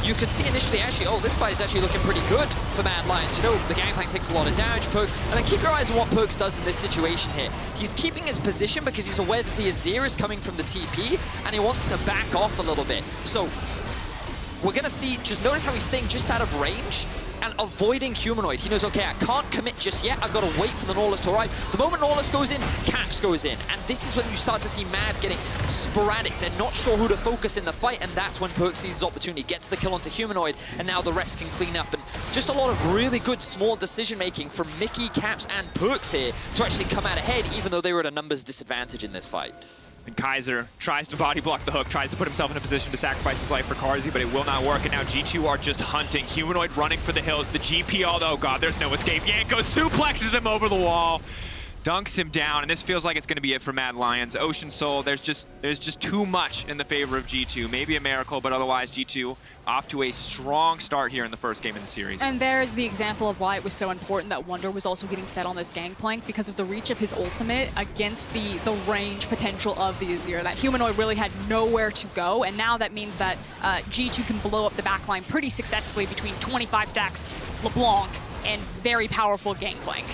you can see initially, actually, oh, this fight is actually looking pretty good for Mad Lions. You know, the Gangplank takes a lot of damage, Perks, and then keep your eyes on what Perks does in this situation here. He's keeping his position because he's aware that the Azir is coming from the TP, and he wants to back off a little bit. So we're going to see, just notice how he's staying just out of range. and avoiding Humanoid. He knows, okay, I can't commit just yet. I've got to wait for the Nautilus to arrive. The moment Nautilus goes in, Caps goes in. And this is when you start to see Mad getting sporadic. They're not sure who to focus in the fight, and that's when Perk sees his opportunity, gets the kill onto Humanoid, and now the rest can clean up. And just a lot of really good small decision-making from Mickey, Caps, and Perks here to actually come out ahead, even though they were at a numbers disadvantage in this fight. And Kaiser tries to body block the hook, tries to put himself in a position to sacrifice his life for Carzzy, but it will not work. And now G2 are just hunting. Humanoid running for the hills. The GP, although, God, there's no escape. Yanko suplexes him over the wall, dunks him down, and this feels like it's going to be it for Mad Lions. Ocean Soul, there's just too much in the favor of G2. Maybe a miracle, but otherwise G2 off to a strong start here in the first game in the series. And there's the example of why it was so important that Wonder was also getting fed on this gangplank, because of the reach of his ultimate against the range potential of the Azir. That Humanoid really had nowhere to go, and now that means that G2 can blow up the backline pretty successfully between 25 stacks, LeBlanc, and very powerful gangplank.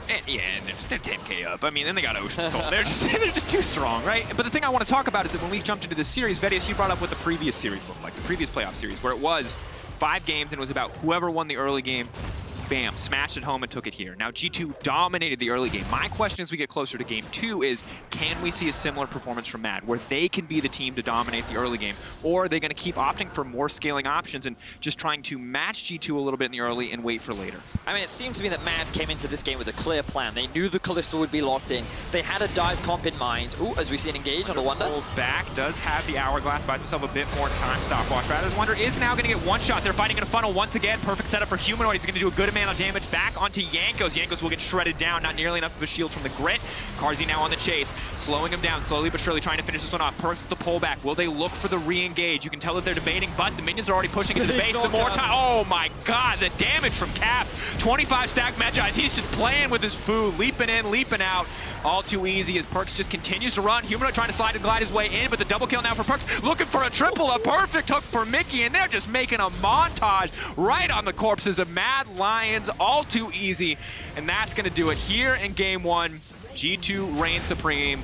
And yeah, and they're 10k up. I mean, then they got Ocean Soul. They're just too strong, right? But the thing I want to talk about is that when we jumped into this series, Vedius, you brought up what the previous series looked like, the previous playoff series, where it was 5 games and it was about whoever won the early game, bam, smashed it home and took it here. Now G2 dominated the early game. My question as we get closer to game 2 is, can we see a similar performance from Mad, where they can be the team to dominate the early game? Or are they going to keep opting for more scaling options and just trying to match G2 a little bit in the early and wait for later? I mean, it seemed to me that Mad came into this game with a clear plan. They knew the Kalista would be locked in. They had a dive comp in mind. Ooh, as we see an engage on the Wonder. Hold back, does have the Hourglass, buys himself a bit more time stopwatch. Rather's Wonder is now going to get one shot. They're fighting in a funnel once again. Perfect setup for Humanoid. He's going to do a good amount of damage back onto Yankos. Yankos will get shredded down, not nearly enough of a shield from the Grit. Carzzy now on the chase, slowing him down slowly but surely, trying to finish this one off. Perks with the pullback. Will they look for the re-engage? You can tell that they're debating, but the minions are already pushing into the base. The more time, oh my god, the damage from Cap. 25 stack Magi's. He's just playing with his food, leaping in, leaping out. All too easy as Perks just continues to run. Humanoid trying to slide and glide his way in, but the double kill now for Perks. Looking for a triple, a perfect hook for Mickey, and they're just making a montage right on the corpses of Mad Lions. All too easy, and that's going to do it here in game 1. G2 reigns supreme.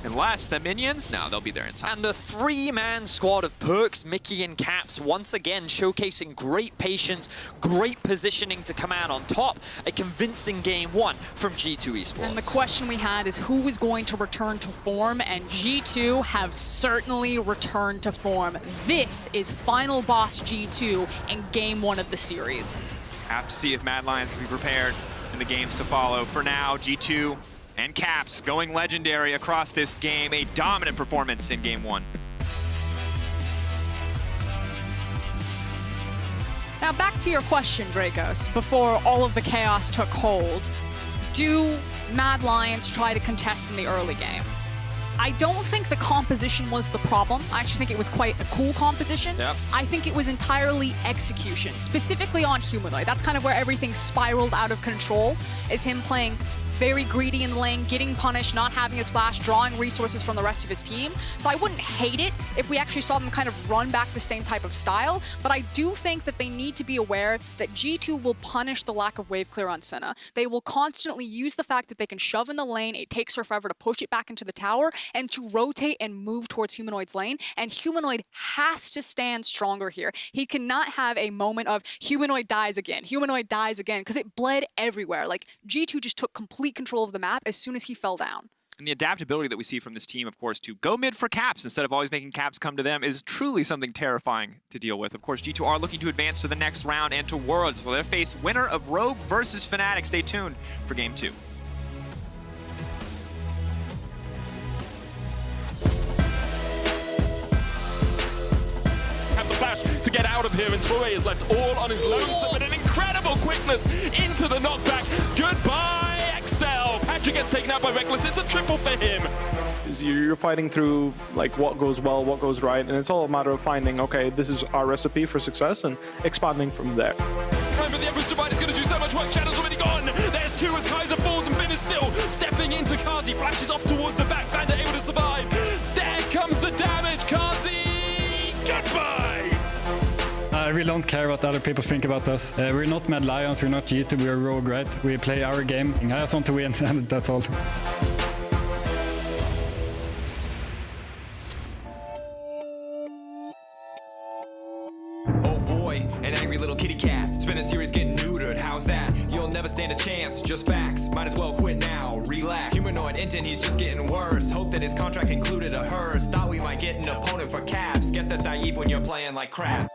Unless the minions, no, they'll be there in time. And the 3-man squad of Perks, Mickey, and Caps once again showcasing great patience, great positioning to come out on top. A convincing game 1 from G2 Esports. And the question we had is who was going to return to form, and G2 have certainly returned to form. This is final boss G2 in game 1 of the series. Have to see if Mad Lions will be prepared in the games to follow. For now, G2 and Caps going legendary across this game. A dominant performance in game 1. Now back to your question, Dracos. Before all of the chaos took hold, do Mad Lions try to contest in the early game? I don't think the composition was the problem. I actually think it was quite a cool composition. Yep. I think it was entirely execution, specifically on Humanoid. That's kind of where everything spiraled out of control, is him playing very greedy in the lane, getting punished, not having his flash, drawing resources from the rest of his team. So I wouldn't hate it if we actually saw them kind of run back the same type of style, but I do think that they need to be aware that G2 will punish the lack of wave clear on Senna. They will constantly use the fact that they can shove in the lane, it takes her forever to push it back into the tower, and to rotate and move towards Humanoid's lane, and Humanoid has to stand stronger here. He cannot have a moment of Humanoid dies again, because it bled everywhere. Like, G2 just took complete control of the map as soon as he fell down. And the adaptability that we see from this team, of course, to go mid for Caps instead of always making Caps come to them is truly something terrifying to deal with. Of course, G2 are looking to advance to the next round and to Worlds, where they'll face winner of Rogue versus Fnatic. Stay tuned for game 2. Have the flash to get out of here, and Torre is left all on his lonesome, but an incredible quickness into the knockback. Goodbye, Excel. Patrick gets taken out by Reckless. It's a triple for him. You're fighting through like what goes well, what goes right, and it's all a matter of finding, okay, this is our recipe for success and expanding from there. Remember, the Emperor's Divide is going to do so much work. Shadow's already gone. There's 2 as Kaiser falls, and Finn is still stepping into Carzzy. Flashes off towards the back. Bandit able to survive. There comes the damage. Carzzy, goodbye. I really don't care what other people think about us. We're not Mad Lions, we're not G2, we're Rogue, right? We play our game. I just want to win, and that's all. Oh boy, toy, an angry little kitty cat. Spend a series getting neutered, how's that? You'll never stand a chance, just facts. Might as well quit now, relax. Humanoid intent, he's just getting worse. Hope that his contract included a hers. Thought we might get an opponent for caps. Guess that's naive when you're playing like crap.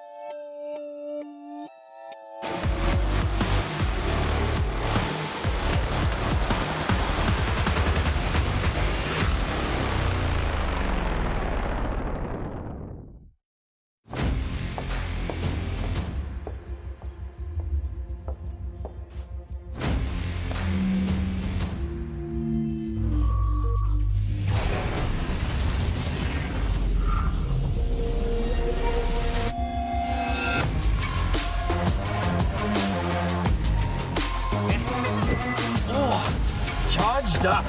Charged up.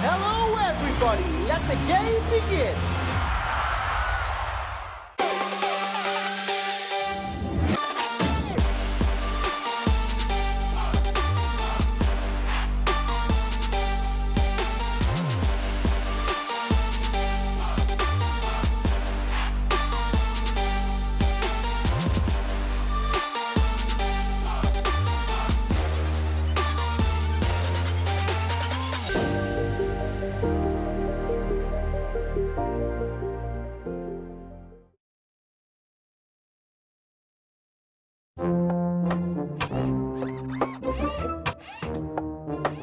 Hello, everybody. Let the game begin.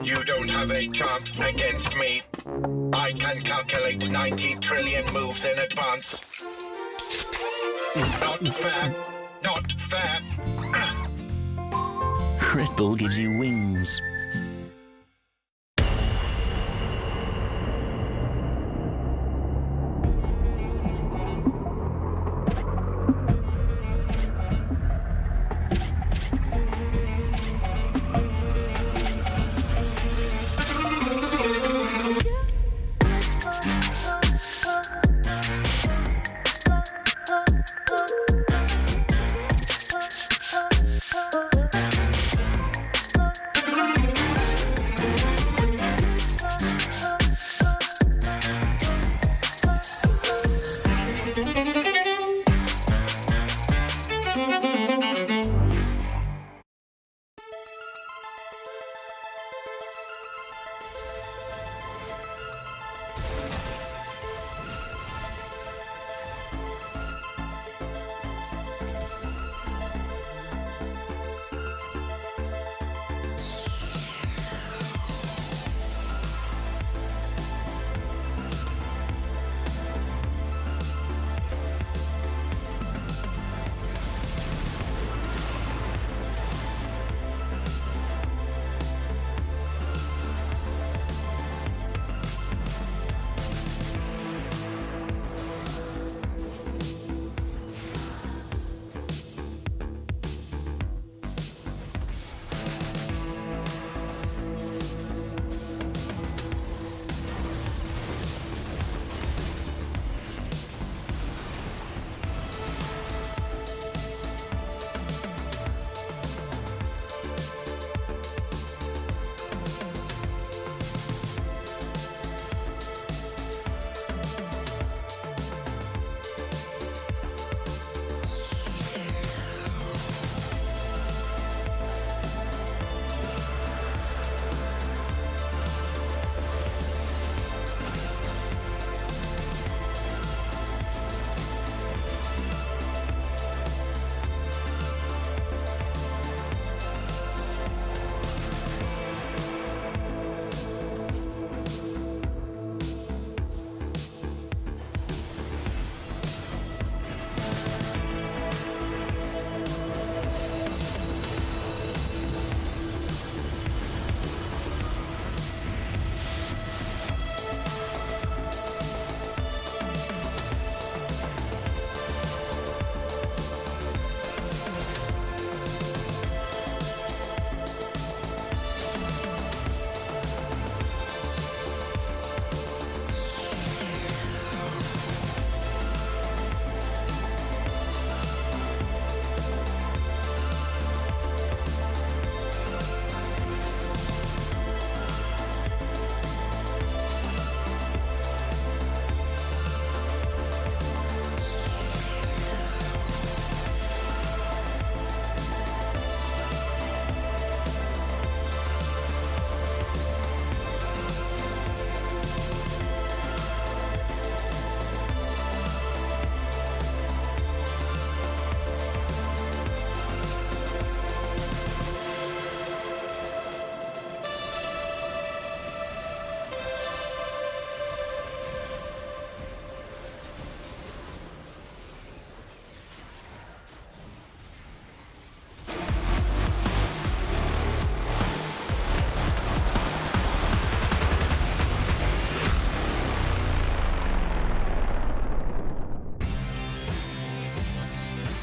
You don't have a chance against me. I can calculate 90 trillion moves in advance. Not fair. Not fair. Red Bull gives you wings.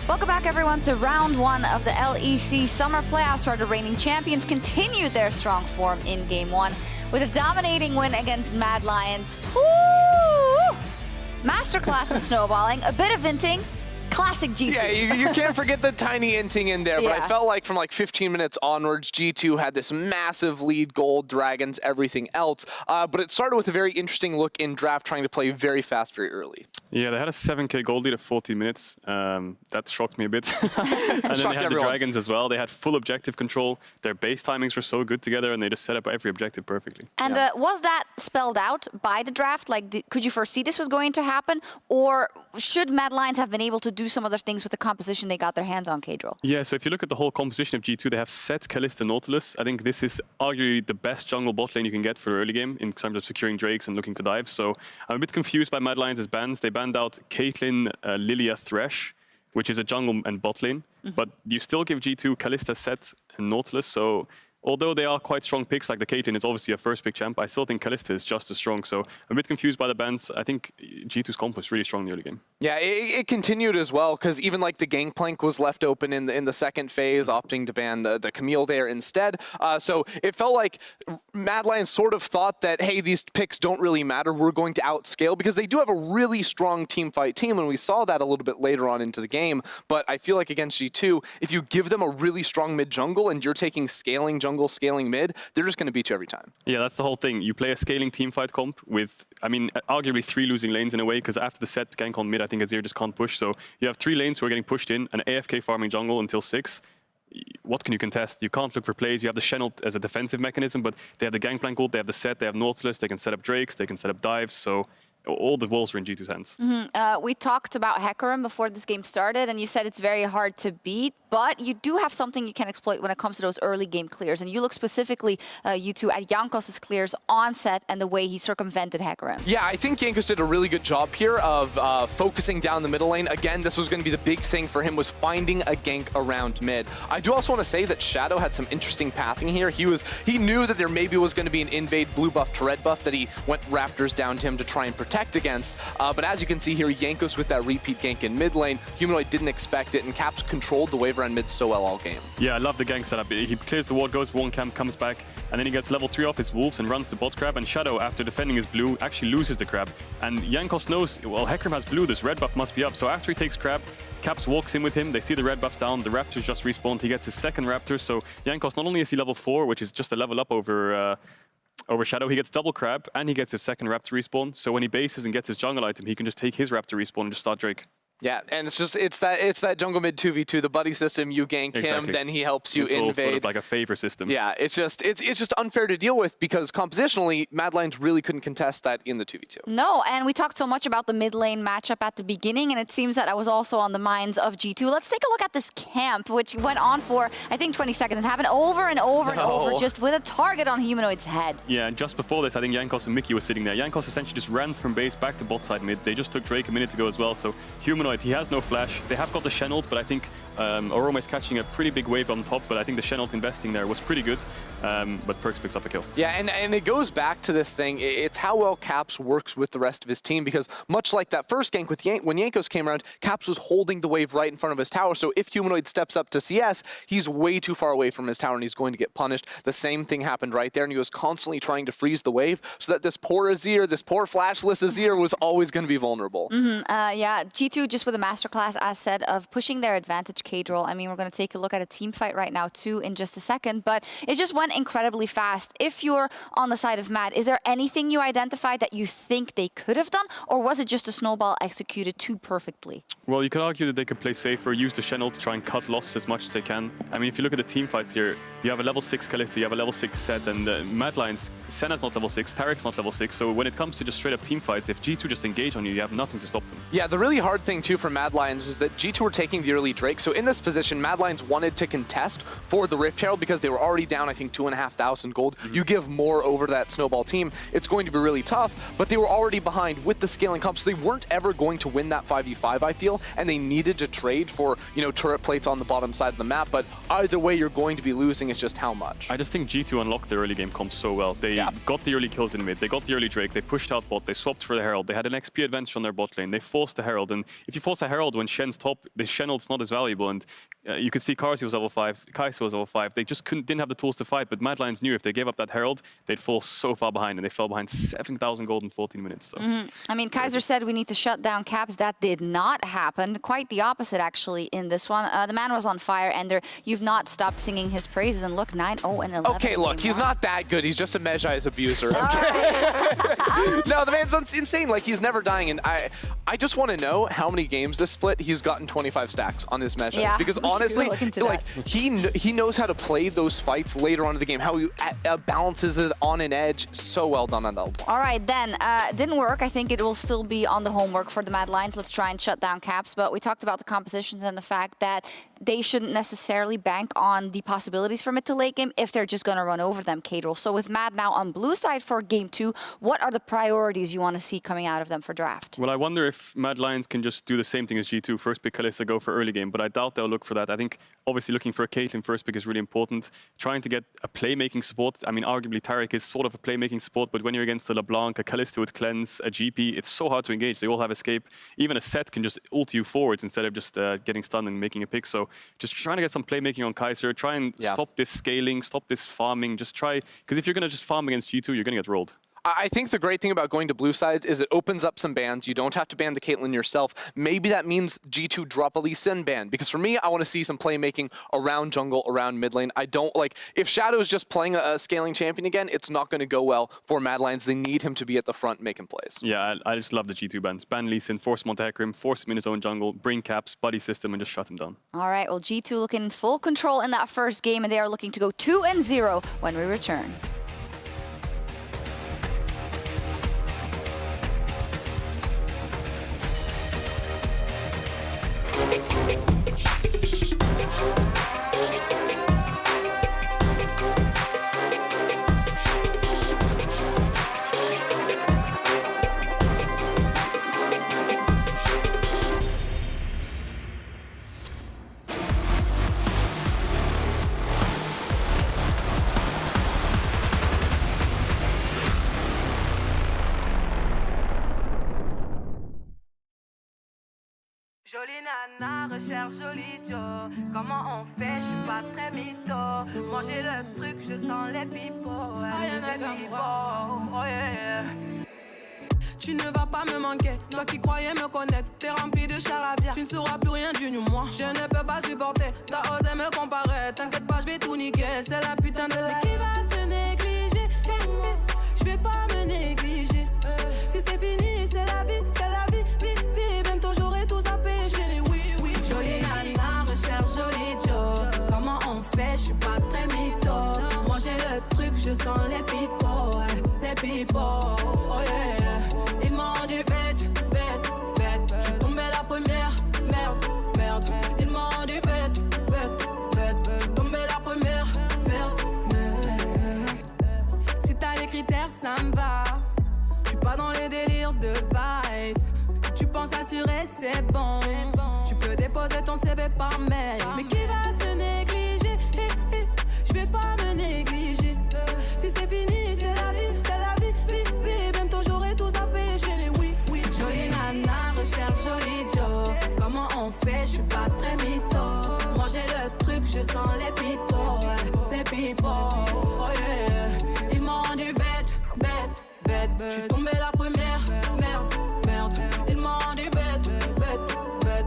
Welcome back, everyone, to round 1 of the LEC Summer Playoffs, where the reigning champions continued their strong form in Game 1 with a dominating win against Mad Lions. Woo! Masterclass in snowballing, a bit of inting, classic G2. Yeah, you can't forget the tiny inting in there, but I felt like from like 15 minutes onwards, G2 had this massive lead, gold, dragons, everything else. But it started with a very interesting look in draft, trying to play very fast, very early. Yeah, they had a 7k gold lead at 14 minutes. That shocked me a bit. And then they had the dragons as well. They had full objective control. Their base timings were so good together, and they just set up every objective perfectly. And was that spelled out by the draft? Like, could you foresee this was going to happen? Or should Mad Lions have been able to do some other things with the composition they got their hands on, Kadril? Yeah, so if you look at the whole composition of G2, they have Set, Kalista, Nautilus. I think this is arguably the best jungle bot lane you can get for early game in terms of securing drakes and looking for dives. So I'm a bit confused by Mad Lions' bans. They banned out Caitlyn, Lilia, Thresh, which is a jungle and bot lane. But you still give G2 Kalista, Set, and Nautilus. So although they are quite strong picks, like the Caitlyn is obviously a first pick champ, I still think Kalista is just as strong. So I'm a bit confused by the bans. I think G2's comp was really strong in the early game. Yeah, it continued as well, because even like the Gangplank was left open in the second phase, opting to ban the Camille there instead. So it felt like Mad Lions sort of thought that, hey, these picks don't really matter. We're going to outscale, because they do have a really strong team fight team, and we saw that a little bit later on into the game. But I feel like against G2, if you give them a really strong mid jungle and you're taking scaling jungle, scaling mid, they're just going to beat you every time. Yeah, that's the whole thing. You play a scaling teamfight comp with, I mean, arguably 3 losing lanes in a way, because after the set gank on mid, I think Azir just can't push. So you have 3 lanes who are getting pushed in, an AFK farming jungle until 6. What can you contest? You can't look for plays. You have the Channel as a defensive mechanism, but they have the Gangplank ult, they have the set, they have Nautilus, they can set up drakes, they can set up dives. So all the walls are in G2's hands. We talked about Hecarim before this game started, and you said it's very hard to beat, but you do have something you can exploit when it comes to those early game clears. And you look specifically, you two, at Jankos' clears on set and the way he circumvented Hecarim. Yeah, I think Jankos did a really good job here of focusing down the middle lane. Again, this was going to be the big thing for him, was finding a gank around mid. I do also want to say that Shadow had some interesting pathing here. He knew that there maybe was going to be an invade blue buff to red buff that he went Raptors down to him to try and protect against. But as you can see here, Jankos with that repeat gank in mid lane, Humanoid didn't expect it, and Caps controlled the wave around mid so well all game. Yeah, I love the gank setup. He clears the ward, goes for one camp, comes back, and then he gets level 3 off his wolves and runs the bot crab, and Shadow, after defending his blue, actually loses the crab. And Jankos knows, well, Hecarim has blue, this red buff must be up. So after he takes crab, Caps walks in with him, they see the red buffs down, the Raptors just respawned, he gets his second Raptor. So Jankos, not only is he level 4, which is just a level up over Shadow, he gets double crab, and he gets his second Raptor respawn. So when he bases and gets his jungle item, he can just take his Raptor respawn and just start Drake. Yeah, and it's that jungle mid 2v2, the buddy system. You gank him, then he helps you invade. It's all sort of like a favor system. Yeah, it's just unfair to deal with, because compositionally, Mad Lions really couldn't contest that in the 2v2. No, and we talked so much about the mid lane matchup at the beginning, and it seems that was also on the minds of G2. Let's take a look at this camp, which went on for, I think, 20 seconds. It happened over and over and over, just with a target on Humanoid's head. Yeah, and just before this, I think Jankos and Mickey were sitting there. Jankos essentially just ran from base back to bot side mid. They just took Drake a minute ago as well, so Humanoid, he has no flash. They have got the Channel, but I think Oroma is catching a pretty big wave on top, but I think the Channel investing there was pretty good. But Perkz picks up a kill. Yeah, and it goes back to this thing. It's how well Caps works with the rest of his team, because much like that first gank with when Jankos came around, Caps was holding the wave right in front of his tower. So if Humanoid steps up to CS, he's way too far away from his tower and he's going to get punished. The same thing happened right there, and he was constantly trying to freeze the wave so that this poor Azir, this poor flashless Azir, was always going to be vulnerable. Yeah, G2 just with a masterclass, as said, of pushing their advantage, Kadril. I mean, we're going to take a look at a team fight right now too in just a second, but it just went incredibly fast. If you're on the side of Mad, is there anything you identified that you think they could have done, or was it just a snowball executed too perfectly? Well, you could argue that they could play safer, use the Channel to try and cut losses as much as they can. I mean, if you look at the team fights here, you have a level 6 Kalista, you have a level 6 Set, and Mad Lions, Senna's not level 6, Tarek's not level 6, so when it comes to just straight up team fights, if G2 just engage on you, you have nothing to stop them. Yeah, the really hard thing too for Mad Lions was that G2 were taking the early Drake, so in this position, Mad Lions wanted to contest for the Rift Herald because they were already down, I think, 2,500 gold. You give more over that Snowball team, it's going to be really tough, but they were already behind with the scaling comp, so they weren't ever going to win that 5v5, I feel, and they needed to trade for, you know, turret plates on the bottom side of the map, but either way, you're going to be losing. It's just how much. I just think G2 unlocked the early game comp so well. They got the early kills in mid, they got the early Drake, they pushed out bot, they swapped for the Herald, they had an XP advantage on their bot lane, they forced the Herald, and if you force a Herald when Shen's top, the Shenald's not as valuable, and you could see Karsi was level 5, Kai'Sa was level 5, they just didn't have the tools to fight, but Mad Lions knew if they gave up that Herald, they'd fall so far behind, and they fell behind 7,000 gold in 14 minutes. So. I mean, Kaiser said we need to shut down Caps. That did not happen. Quite the opposite, actually, in this one. The man was on fire, Ender. You've not stopped singing his praises, and look, 9-0 and 11. Okay, look, he's not that good. He's just a Mejai's abuser. No, the man's insane. Like, he's never dying, and I just want to know how many games this split he's gotten 25 stacks on his Mejai's. Yeah, because honestly, like, he knows how to play those fights later on in the game, how he balances it on an edge. So well done on that. All right, then. Didn't work. I think it will still be on the homework for the Mad Lions. Let's try and shut down Caps. But we talked about the compositions and the fact that they shouldn't necessarily bank on the possibilities for mid to late game if they're just going to run over them, Kadril. So with Mad now on blue side for game 2, what are the priorities you want to see coming out of them for draft? Well, I wonder if Mad Lions can just do the same thing as G2. First pick Kalista, go for early game, but I doubt they'll look for that. I think obviously looking for a Caitlyn first pick is really important. Trying to get a playmaking support. I mean, arguably Taric is sort of a playmaking support, but when you're against a LeBlanc, a Kalista with Cleanse, a GP, it's so hard to engage. They all have escape. Even a Set can just ult you forwards instead of just getting stunned and making a pick. So just trying to get some playmaking on Kai'Sa. Try and stop this scaling, stop this farming. Just try, because if you're going to just farm against G2, you're going to get rolled. I think the great thing about going to blue side is it opens up some bans. You don't have to ban the Caitlyn yourself. Maybe that means G2 drop a Lee Sin ban. Because for me, I want to see some playmaking around jungle, around mid lane. I don't like, if Shadow is just playing a scaling champion again, it's not going to go well for Mad Lions. They need him to be at the front making plays. Yeah, I just love the G2 bans. Ban Lee Sin, force him onto Hecarim, force him in his own jungle, bring Caps, buddy system, and just shut him down. All right, well, G2 looking in full control in that first game, and they are looking to go 2-0 when we return. Jolie nana, recherche joli Joe. Comment on fait, je suis pas très mytho. Manger le truc, je sens les pipots. Oh yeah. Tu ne vas pas me manquer, toi qui croyais me connaître. T'es rempli de charabia, tu ne sauras plus rien du moi. Je ne peux pas supporter, t'as osé me comparer. T'inquiète pas, je vais tout niquer, c'est la putain de la. Mais qui va se négliger? Je vais pas me négliger. Si c'est fini, c'est la vie, vie. Bientôt j'aurai tout zappé, chérie, oui. Jolie nana, recherche joli Joe. Comment on fait, je suis pas très mytho. Manger le truc, je sens les pipots, oh yeah. Ils m'ont rendu bête. Je suis tombé la première, merde. Ils m'ont rendu bête. Je suis tombé la première, merde. Si t'as les critères, ça me va. Je suis pas dans les délires de Vice. Si tu penses assurer, c'est bon. Tu peux déposer ton CV par mail. Mais qui va se négliger? Je vais pas me négliger. Si c'est fini, c'est la vie, vie. Bientôt j'aurai tout zappé, chérie, oui. Jolie nana, recherche joli Joe. Comment on fait, je suis pas très mytho. Manger le truc, je sens les pipots, oh yeah. Ils m'ont rendu bête. Je suis tombé la première, merde. Ils m'ont rendu bête.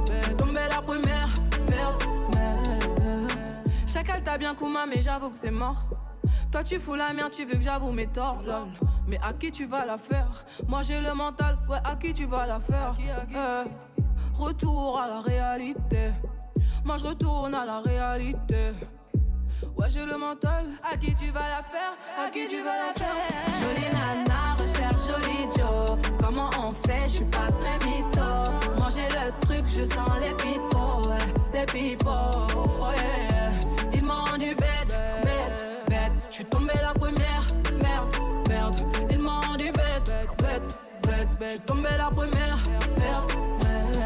Je suis tombé la première, merde. Chacal t'a bien Kuma, mais j'avoue que c'est mort. Toi tu fous la merde, tu veux que j'avoue mes torts, lol. Mais à qui tu vas la faire? Moi j'ai le mental, ouais, à qui tu vas la faire? Retour à la réalité. Moi je retourne à la réalité. Ouais, j'ai le mental. À qui tu vas la faire? À qui tu vas la faire? Jolie nana, recherche joli Joe. Comment on fait? Je suis pas très mytho. Manger le truc, je sens les pipots, les pipeaux. Oh yeah, il m'a rendu bête, bête, bête. J'suis tombé la première, merde, merde. Il m'a rendu bête, bête, bête, bête. J'suis tombé la première, merde, merde.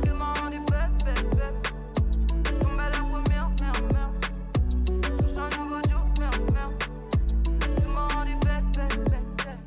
Il m'a rendu bête, bête, bête. Tombé la première, merde, merde. Touche un nouveau jour, merde, merde. Il m'a rendu bête, bête, bête, bête.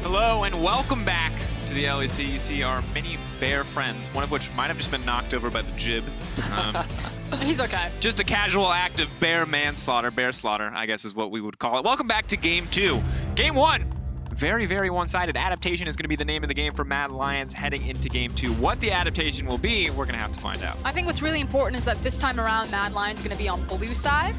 Hello and welcome back to the LEC. You see our mini bear friends, one of which might have just been knocked over by the jib. He's okay. Just a casual act of bear slaughter, I guess is what we would call it. Welcome back to Game 2. Game 1, very, very one-sided. Adaptation is going to be the name of the game for Mad Lions heading into Game 2. What the adaptation will be, we're going to have to find out. I think what's really important is that this time around, Mad Lions going to be on blue side.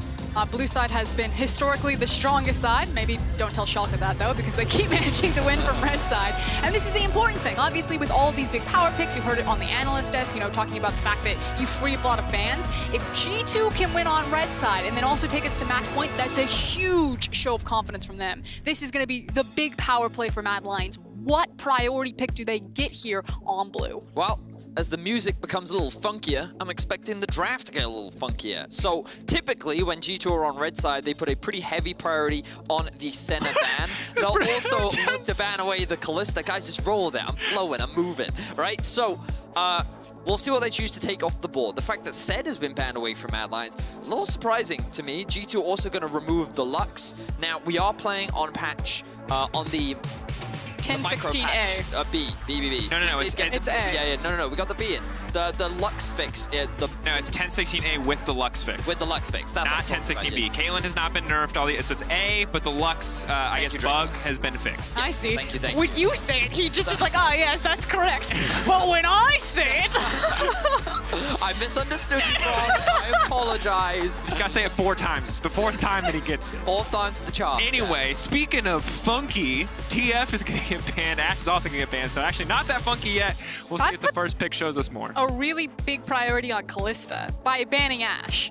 Blue side has been historically the strongest side. Maybe don't tell Schalke that though, because they keep managing to win from red side. And this is the important thing. Obviously, with all of these big power picks, you heard it on the analyst desk, talking about the fact that you free up a lot of bans. If G2 can win on red side and then also take us to match point, that's a huge show of confidence from them. This is going to be the big power play for Mad Lions. What priority pick do they get here on blue? Well, as the music becomes a little funkier, I'm expecting the draft to get a little funkier. So typically when G2 are on red side, they put a pretty heavy priority on the Senna ban. They'll also look to ban away the Kalista. Guys, just roll there. I'm flowing, I'm moving, right? So we'll see what they choose to take off the board. The fact that Zed has been banned away from Mad Lions, a little surprising to me. G2 also going to remove the Lux. Now, we are playing on patch on the 1016A. B. No, it's A. Yeah, no, we got the B in. The Lux fix. No, it's 1016A with the Lux fix. With the Lux fix. That's not 1016B. Caitlyn has not been nerfed, so it's A, but the Lux, I guess, bugs has been fixed. I see. Thank you. When you say it, he just is like, oh, yes, that's correct. But when I say it... I misunderstood you, Frost. I apologize. Just gotta say it 4 times. It's the 4th time that he gets it. 4 times the charm. Anyway, speaking of funky, TF is gonna get banned. Ash is also gonna get banned, so actually not that funky yet. We'll see if the first pick shows us more. A really big priority on Kalista by banning Ash.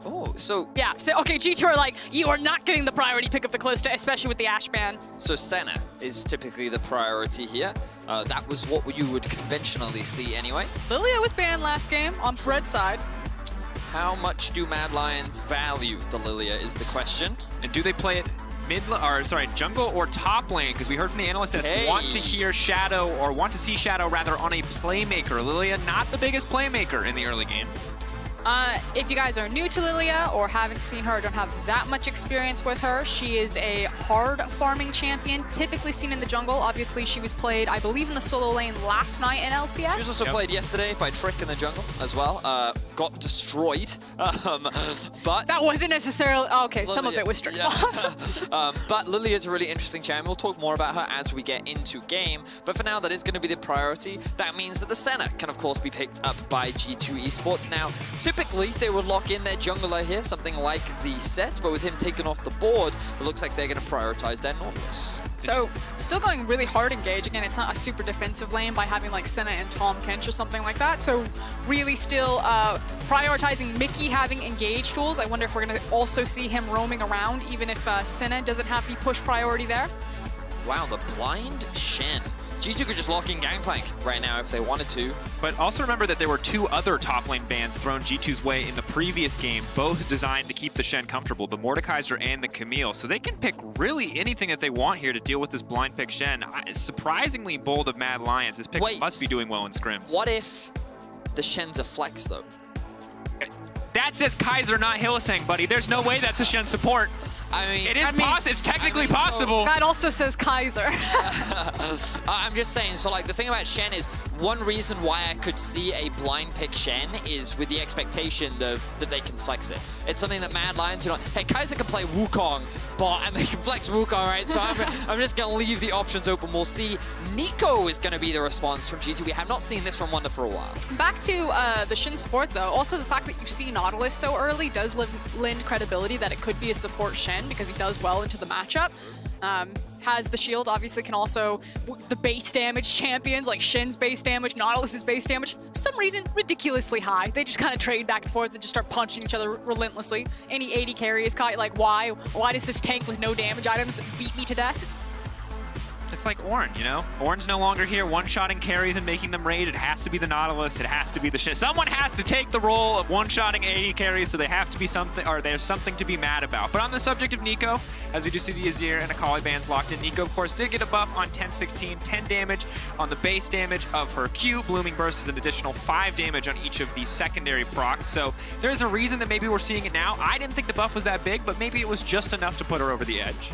Oh, so... Yeah, so, okay, G2 are like, you are not getting the priority pick of the Kalista, especially with the Ash ban. So Senna is typically the priority here. That was what you would conventionally see anyway. Lilia was banned last game on red side. How much do Mad Lions value the Lilia is the question. And do they play it jungle or top lane? Because we heard from the analyst that want to hear Shadow, or want to see Shadow rather, on a playmaker. Lilia, not the biggest playmaker in the early game. If you guys are new to Lilia or haven't seen her or don't have that much experience with her, she is a hard farming champion, typically seen in the jungle. Obviously, she was played, I believe, in the solo lane last night in LCS. She was also played yesterday by Trick in the jungle as well. Got destroyed, but... That wasn't necessarily... Oh, okay, Lilia, some of it was Trick's fault. But Lilia is a really interesting champion. We'll talk more about her as we get into game. But for now, that is going to be the priority. That means that the Senna can, of course, be picked up by G2 Esports. Now, typically, they would lock in their jungler here, something like the set, but with him taken off the board, it looks like they're going to prioritize their Nautilus. So, still going really hard engage. Again, it's not a super defensive lane by having like Senna and Tom Kench or something like that. So, really still prioritizing Mickey having engage tools. I wonder if we're going to also see him roaming around, even if Senna doesn't have the push priority there. Wow, the blind Shen. G2 could just lock in Gangplank right now if they wanted to. But also remember that there were 2 other top lane bans thrown G2's way in the previous game, both designed to keep the Shen comfortable, the Mordekaiser and the Camille. So they can pick really anything that they want here to deal with this blind pick Shen. Surprisingly bold of Mad Lions. This pick must be doing well in scrims. What if the Shen's a flex, though? That says Kaiser, not Hylissang, buddy. There's no way that's a Shen support. I mean, it's technically possible. That also says Kaiser. I'm just saying, so like the thing about Shen is one reason why I could see a blind pick Shen is with the expectation of that they can flex it. It's something that Mad Lions, you know, hey, Kaiser can play Wukong bot and they can flex Wukong, right? So I'm just going to leave the options open. We'll see. Nico is going to be the response from G2. We have not seen this from Wonder for a while. Back to the Shin support, though. Also, the fact that you see Nautilus so early does lend credibility that it could be a support Shen because he does well into the matchup. Has the shield, obviously can also, the base damage champions, like Shin's base damage, Nautilus's base damage, for some reason, ridiculously high. They just kind of trade back and forth and just start punching each other relentlessly. Any 80 carry is caught, like, why? Why does this tank with no damage items beat me to death? It's like Ornn, you know? Ornn's no longer here one-shotting carries and making them raid. It has to be the Nautilus. It has to be the Shin. Someone has to take the role of one-shotting 80 carries, so they have to be something, or there's something to be mad about. But on the subject of Nico, as we do see the Azir and Akali bands locked in, Nico, of course, did get a buff on 10-16, 10 damage on the base damage of her Q. Blooming Burst is an additional 5 damage on each of the secondary procs. So there's a reason that maybe we're seeing it now. I didn't think the buff was that big, but maybe it was just enough to put her over the edge.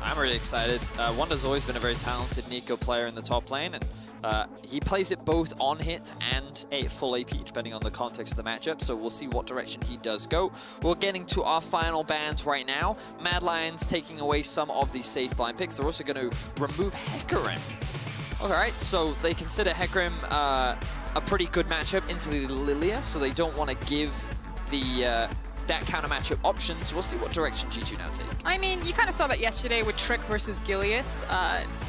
I'm really excited. Wonder's always been a very talented Nico player in the top lane, and he plays it both on hit and a full AP, depending on the context of the matchup, so we'll see what direction he does go. We're getting to our final bans right now. Mad Lions taking away some of the safe blind picks. They're also going to remove Hecarim. Alright, so they consider Hecarim a pretty good matchup into the Lilia, so they don't want to give the that counter matchup options. We'll see what direction G2 now take. I mean, you kind of saw that yesterday with Trick versus Gilius.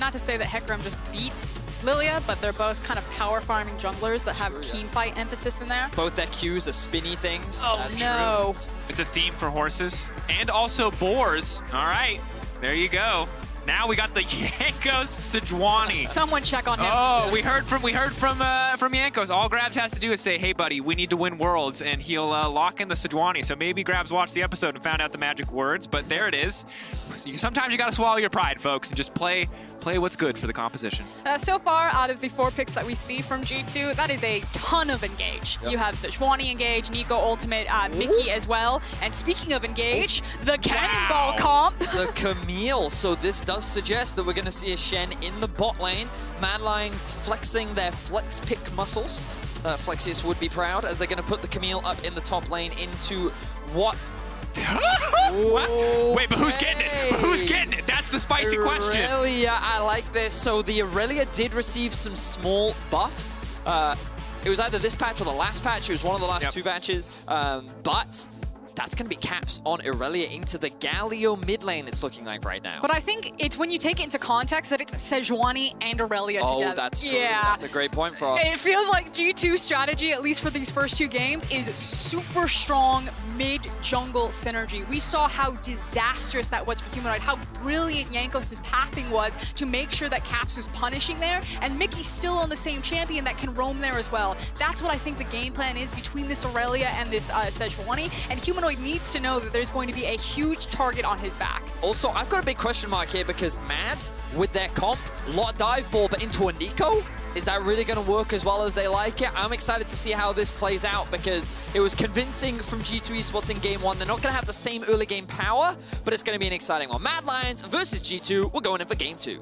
Not to say that Hecarim just beats Lilia, but they're both kind of power farming junglers that have team fight emphasis in there. Both their Qs are spinny things. Oh, That's no. True. It's a theme for horses and also boars. All right, there you go. Now we got the Jankos Sejuani. Someone check on him. Oh, we heard from Jankos. All Grabs has to do is say, "Hey, buddy, we need to win Worlds," and he'll lock in the Sejuani. So maybe Grabs watched the episode and found out the magic words, but there it is. Sometimes you got to swallow your pride, folks, and just play what's good for the composition. So far, out of the 4 picks that we see from G2, that is a ton of engage. Yep. You have Sejuani engage, Nico ultimate, Mickey as well. And speaking of engage, the Cannonball comp. The Camille. So this does suggest that we're going to see a Shen in the bot lane. Mad Lions flexing their flex pick muscles. Flexius would be proud as they're going to put the Camille up in the top lane into what? Wait, but who's getting it? But who's getting it? That's the spicy question. Aurelia, I like this. So the Aurelia did receive some small buffs. It was either this patch or the last patch. It was one of the last 2 patches. But that's going to be caps on Aurelia into the Galio mid lane, it's looking like right now. But I think it's when you take it into context that it's Sejuani and Aurelia together. Oh, that's true. Yeah. That's a great point for us. It feels like G2's strategy, at least for these first 2 games, is super strong mid-jungle synergy. We saw how disastrous that was for Humanoid, how brilliant Jankos' pathing was to make sure that Caps was punishing there, and Mickey's still on the same champion that can roam there as well. That's what I think the game plan is between this Aurelia and this Sejuani, and Humanoid needs to know that there's going to be a huge target on his back. Also, I've got a big question mark here because Mad, with their comp, lot dive ball, but into a Nico? Is that really going to work as well as they like it? I'm excited to see how this plays out because it was convincing from G2 Esports in Game 1. They're not going to have the same early game power, but it's going to be an exciting one. Mad Lions versus G2. We're going in for Game 2.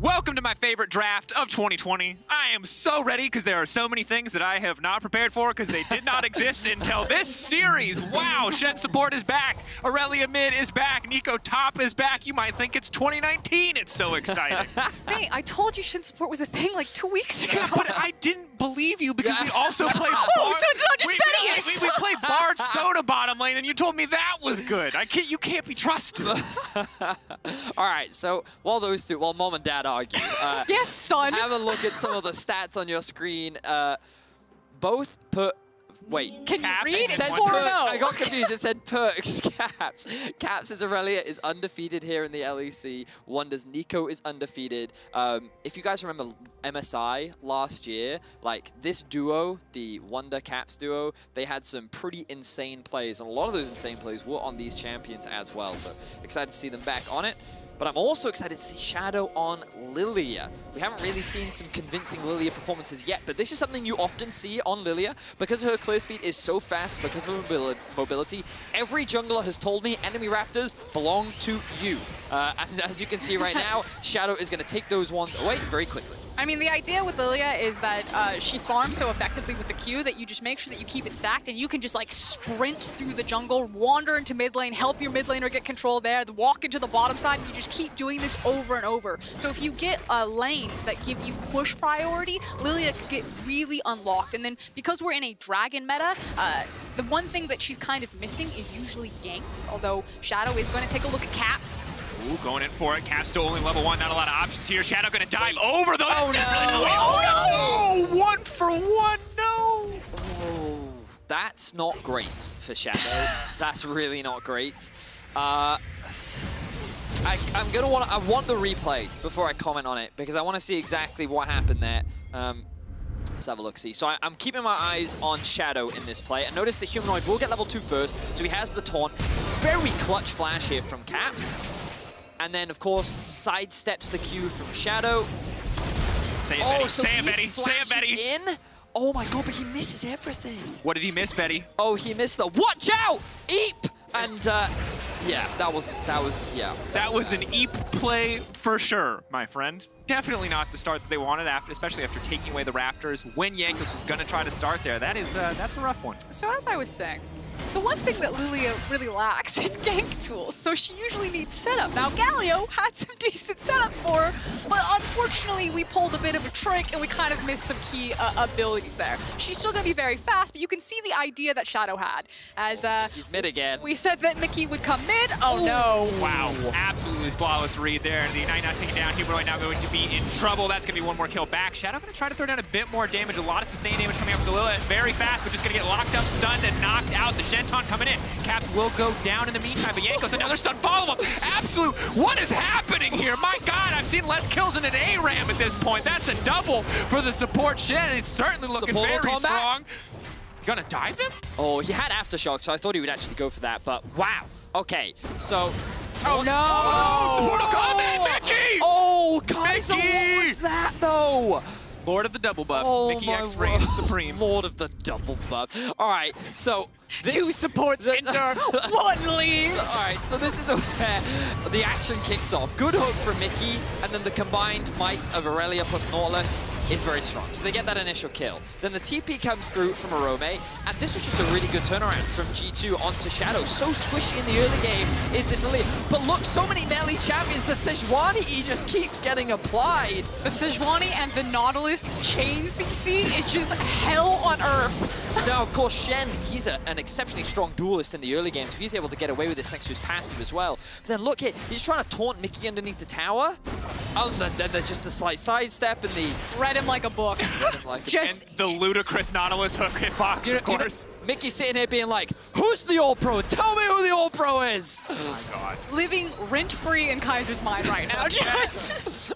Welcome to my favorite draft of 2020. I am so ready because there are so many things that I have not prepared for because they did not exist until this series. Wow, Shen support is back. Aurelia mid is back. Nico top is back. You might think it's 2019. It's so exciting. Hey, I told you Shen support was a thing like 2 weeks ago. But I didn't believe you because we also played Oh, so it's not just Fedius. We played Bard Soda bottom lane and you told me that was good. You can't be trusted. All right, so while Mom and Dad argue, yes, son. Have a look at some of the stats on your screen. Both put. Wait. Can you read? It said It's 4-0. I got confused. It said perks. Caps. Caps' Aurelia is undefeated here in the LEC. Wonder's Nico is undefeated. If you guys remember MSI last year, like this duo, the Wonder Caps duo, they had some pretty insane plays, and a lot of those insane plays were on these champions as well. So excited to see them back on it. but I'm also excited to see Shadow on Lilia. We haven't really seen some convincing Lilia performances yet, but this is something you often see on Lilia because her clear speed is so fast, because of her mobility. Every jungler has told me enemy Raptors belong to you. And as you can see right now, Shadow is going to take those ones away very quickly. I mean, the idea with Lilia is that she farms so effectively with the Q that you just make sure that you keep it stacked and you can just like sprint through the jungle, wander into mid lane, help your mid laner get control there, walk into the bottom side, and you just keep doing this over and over. So if you get lanes that give you push priority, Lilia can get really unlocked. And then because we're in a dragon meta, the one thing that she's kind of missing is usually ganks, although Shadow is going to take a look at Caps. Ooh, going in for it. Cap still only level 1, not a lot of options here. Shadow gonna dive over though. Oh no! Oh no! 1 for 1, no! Oh, that's not great for Shadow. That's really not great. I want the replay before I comment on it because I want to see exactly what happened there. Let's have a look-see. So I'm keeping my eyes on Shadow in this play. And notice the Humanoid will get level 2 first, so he has the taunt. Very clutch flash here from Caps. And then, of course, sidesteps the Q from Shadow. Say it, Betty. So Say it, Betty. Say it, Betty. In. Oh my god, but he misses everything. What did he miss, Betty? Oh, he missed the watch out! Eep! And yeah, that was an Eep play for sure, my friend. Definitely not the start that they wanted, especially after taking away the Raptors. When Jankos was going to try to start there, that's a rough one. So as I was saying, the one thing that Lilia really lacks is gank tools, so she usually needs setup. Now, Galio had some decent setup for her, but unfortunately, we pulled a bit of a trick and we kind of missed some key abilities there. She's still going to be very fast, but you can see the idea that Shadow had. As he's mid again. We said that Mickey would come mid. Oh no! Wow, absolutely flawless read there. The Ignite not taken down. Humanoid now going to be in trouble. That's going to be one more kill back. Shadow going to try to throw down a bit more damage. A lot of sustained damage coming out from the Lilith. Very fast, but just going to get locked up, stunned, and knocked out. The Shenton coming in. Caps will go down in the meantime, but Jankos another stun follow-up. Absolute, what is happening here? My God, I've seen less kills than an ARAM at this point. That's a double for the support Shen. It's certainly looking very strong. Gonna dive him? Oh, he had Aftershock, so I thought he would actually go for that, but wow. Okay, so... Oh no! Oh, Mortal Kombat, Mickey! Oh, guys, so what was that though? Lord of the double buffs, oh, Mickey X reigns supreme. Lord of the double buffs. All right, so... Two supports enter, one leaves. All right, so this is where the action kicks off. Good hook from Mickey, and then the combined might of Aurelia plus Nautilus is very strong. So they get that initial kill. Then the TP comes through from Arome, and this was just a really good turnaround from G2 onto Shadow. So squishy in the early game is this Lilia. But look, so many melee champions. The Sejuani just keeps getting applied. The Sejuani and the Nautilus chain CC is just hell on earth. Now, of course, Shen, he's an exceptionally strong duelist in the early game, so he's able to get away with this thanks to his passive as well. But then look here, he's trying to taunt Mickey underneath the tower. Oh, then just the slight sidestep and the... Read him like a book. Just and the ludicrous Nautilus hook hitbox, of course. Mickey's sitting here being like, who's the All-Pro? Tell me who the All-Pro is! Oh my God. Living rent-free in Kaiser's mind right now, just...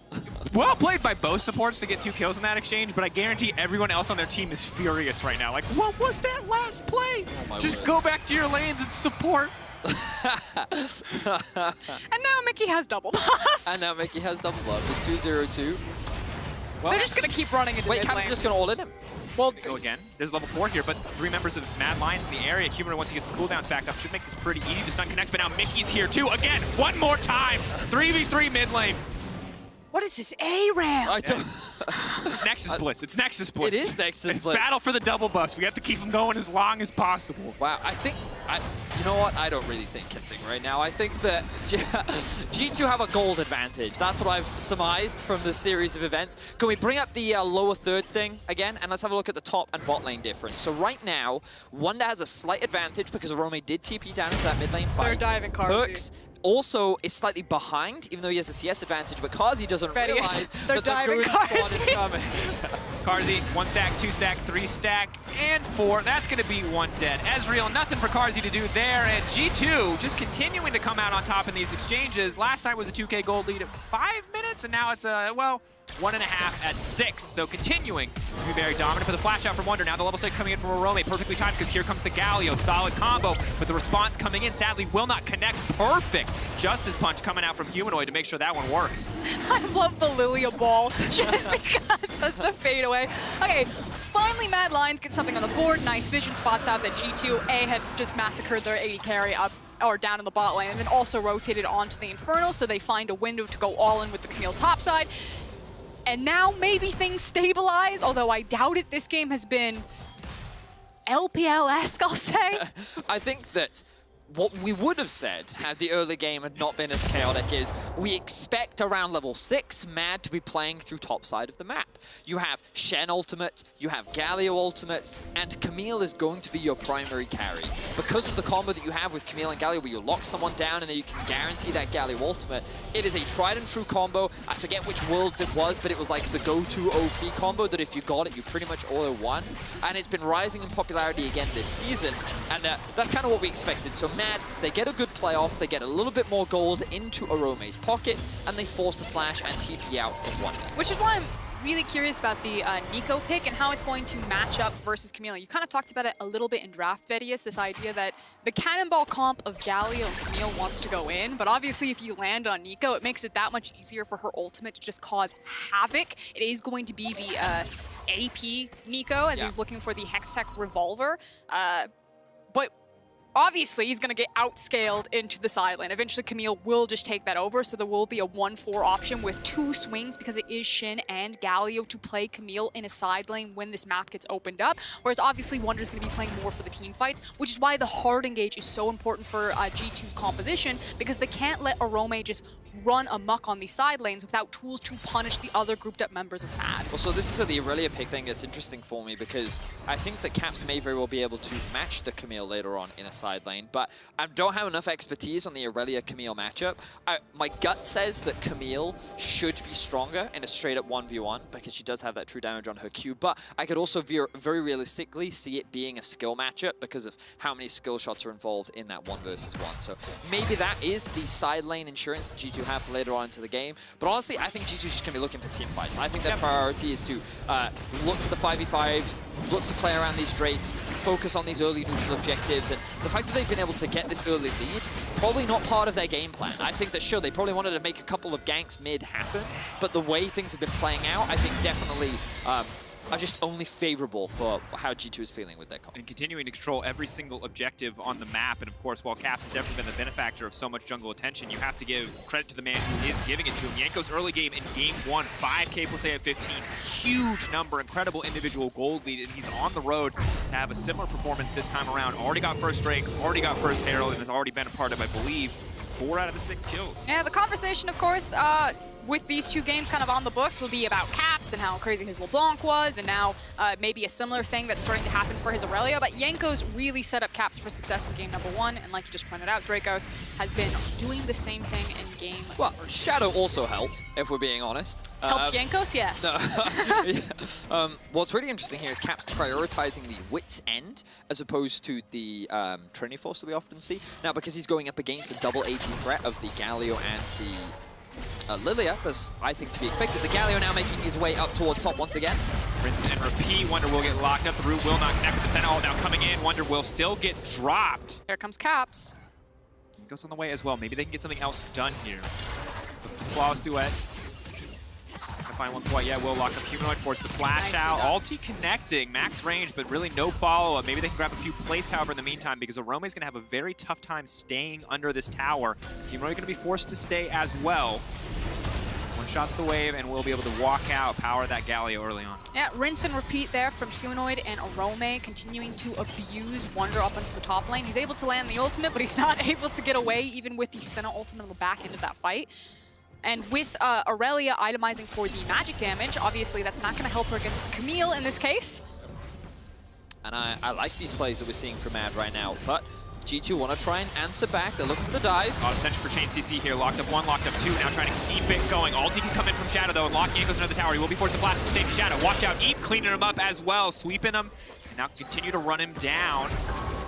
Well played by both supports to get 2 kills in that exchange, but I guarantee everyone else on their team is furious right now. Like, what was that last play? Just go back to your lanes and support. And now Mickey has double buff. And now Mickey has double buff. It's 2-0-2. Well, they're just going to keep running into Wait, Caps just going to all in him. Well, go again. There's level 4 here, but 3 members of Mad Lions in the area. Humanoid, once he gets cooldowns back up, should make this pretty easy. The stun connects, but now Mickey's here too. Again, one more time. 3v3 mid lane. What is this ARAM? I don't... It's Nexus Blitz. It's Nexus Blitz. It is Nexus Blitz. Battle for the double buffs. We have to keep them going as long as possible. Wow, you know what? I don't really think anything right now. I think that G2 have a gold advantage. That's what I've surmised from this series of events. Can we bring up the lower third thing again? And let's have a look at the top and bot lane difference. So right now, Wanda has a slight advantage because Arome did TP down into that mid lane fight. They're diving Karzi. Perks also is slightly behind, even though he has a CS advantage, but Karzi doesn't realize that the good squad is coming. Karzi, 1 stack, 2 stack, 3 stack, and 4. That's going to be 1 dead. Ezreal, nothing for Karzi to do there, and G2 just continuing to come out on top in these exchanges. Last time was a 2K gold lead at 5 minutes, and now it's, well, 1.5 at 6. So continuing to be very dominant. But the flash out from Wonder. Now the level 6 coming in from Arome. Perfectly timed because here comes the Galio. Solid combo. But the response coming in sadly will not connect. Perfect Justice Punch coming out from Humanoid to make sure that one works. I love the Lilia ball just because that's the fadeaway. Okay, finally Mad Lions get something on the board. Nice vision spots out that G2A had just massacred their AD carry up or down in the bot lane and then also rotated onto the Infernal, so they find a window to go all in with the Camille topside. And now maybe things stabilize, although I doubt it. This game has been LPL-esque, I'll say. I think that what we would have said had the early game had not been as chaotic is we expect around level 6 Mad to be playing through top side of the map. You have Shen ultimate, you have Galio ultimate, and Camille is going to be your primary carry. Because of the combo that you have with Camille and Galio where you lock someone down and then you can guarantee that Galio ultimate, it is a tried and true combo. I forget which worlds it was, but it was like the go-to OP combo that if you got it, you pretty much auto won. And it's been rising in popularity again this season, and that's kind of what we expected. So Mad, they get a good playoff, they get a little bit more gold into Arome's pocket, and they force the flash and TP out from Wonder. Which is why I'm really curious about the Nico pick and how it's going to match up versus Camille. You kind of talked about it a little bit in Draft Vedius, this idea that the cannonball comp of Galio and Camille wants to go in, but obviously if you land on Nico, it makes it that much easier for her ultimate to just cause havoc. It is going to be the AP Nico as he's looking for the Hextech Revolver, but obviously, he's going to get outscaled into the side lane. Eventually, Camille will just take that over, so there will be a 1-4 option with 2 swings because it is Shin and Galio to play Camille in a side lane when this map gets opened up. Whereas, obviously, Wonder's going to be playing more for the team fights, which is why the hard engage is so important for G2's composition, because they can't let Arome just run amok on these side lanes without tools to punish the other grouped up members of Mad. Well, so this is where the Aurelia pick thing gets interesting for me, because I think that Caps may very well be able to match the Camille later on in a side lane, but I don't have enough expertise on the Aurelia-Camille matchup. My gut says that Camille should be stronger in a straight-up 1v1 because she does have that true damage on her Q, but I could also very realistically see it being a skill matchup because of how many skill shots are involved in that 1 versus 1. So maybe that is the side lane insurance that G2 have for later on into the game. But honestly, I think G2 is just going to be looking for team fights. I think their priority is to look for the 5v5s, look to play around these Drakes, focus on these early neutral objectives, and the fact that they've been able to get this early lead, probably not part of their game plan. I think that, sure, they probably wanted to make a couple of ganks mid happen, but the way things have been playing out, I think definitely are just only favorable for how G2 is feeling with their comp. And continuing to control every single objective on the map, and of course, while Caps has definitely been the benefactor of so much jungle attention, you have to give credit to the man who is giving it to him. Yanko's early game in game 1, 5K plus A at 15, huge number, incredible individual gold lead, and he's on the road to have a similar performance this time around. Already got first Drake, already got first Herald, and has already been a part of, I believe, 4 out of the 6 kills. Yeah, the conversation, of course, with these 2 games kind of on the books will be about Caps and how crazy his LeBlanc was, and now maybe a similar thing that's starting to happen for his Aurelia, but Yanko's really set up Caps for success in game number 1, and like you just pointed out, Dracos has been doing the same thing in game... Well, Shadow also helped, if we're being honest. Helped Yankos? Yes. No. What's really interesting here is Caps prioritizing the Wit's End as opposed to the Trinity Force that we often see. Now, because he's going up against the double AP threat of the Galio and the Lilia, that's, I think, to be expected. The Galio now making his way up towards top once again. Rinse and repeat. Wonder will get locked up. The root will not connect with the Sentinel. Now coming in, Wonder will still get dropped. Here comes Caps. Goes on the way as well. Maybe they can get something else done here. The flawless duet. Find one quite yet. Will lock up Humanoid, force the flash out. Ulti connecting, max range, but really no follow-up. Maybe they can grab a few plates, however, in the meantime, because Arome is going to have a very tough time staying under this tower. Humanoid going to be forced to stay as well. One shot's the wave, and we'll be able to walk out, power that Galio early on. Yeah, rinse and repeat there from Humanoid and Arome, continuing to abuse Wonder up into the top lane. He's able to land the ultimate, but he's not able to get away, even with the Senna ultimate on the back end of that fight. And with Aurelia itemizing for the magic damage, obviously that's not going to help her against the Camille in this case. And I like these plays that we're seeing from Mad right now, but G2 want to try and answer back. They're looking for the dive. A lot of potential for Chain CC here. Locked up 1, locked up 2. Now trying to keep it going. Ulti can come in from Shadow, though, and lock Yanko's into the tower. He will be forced to blast to take the Shadow. Watch out. Eep cleaning him up as well. Sweeping him. And now continue to run him down.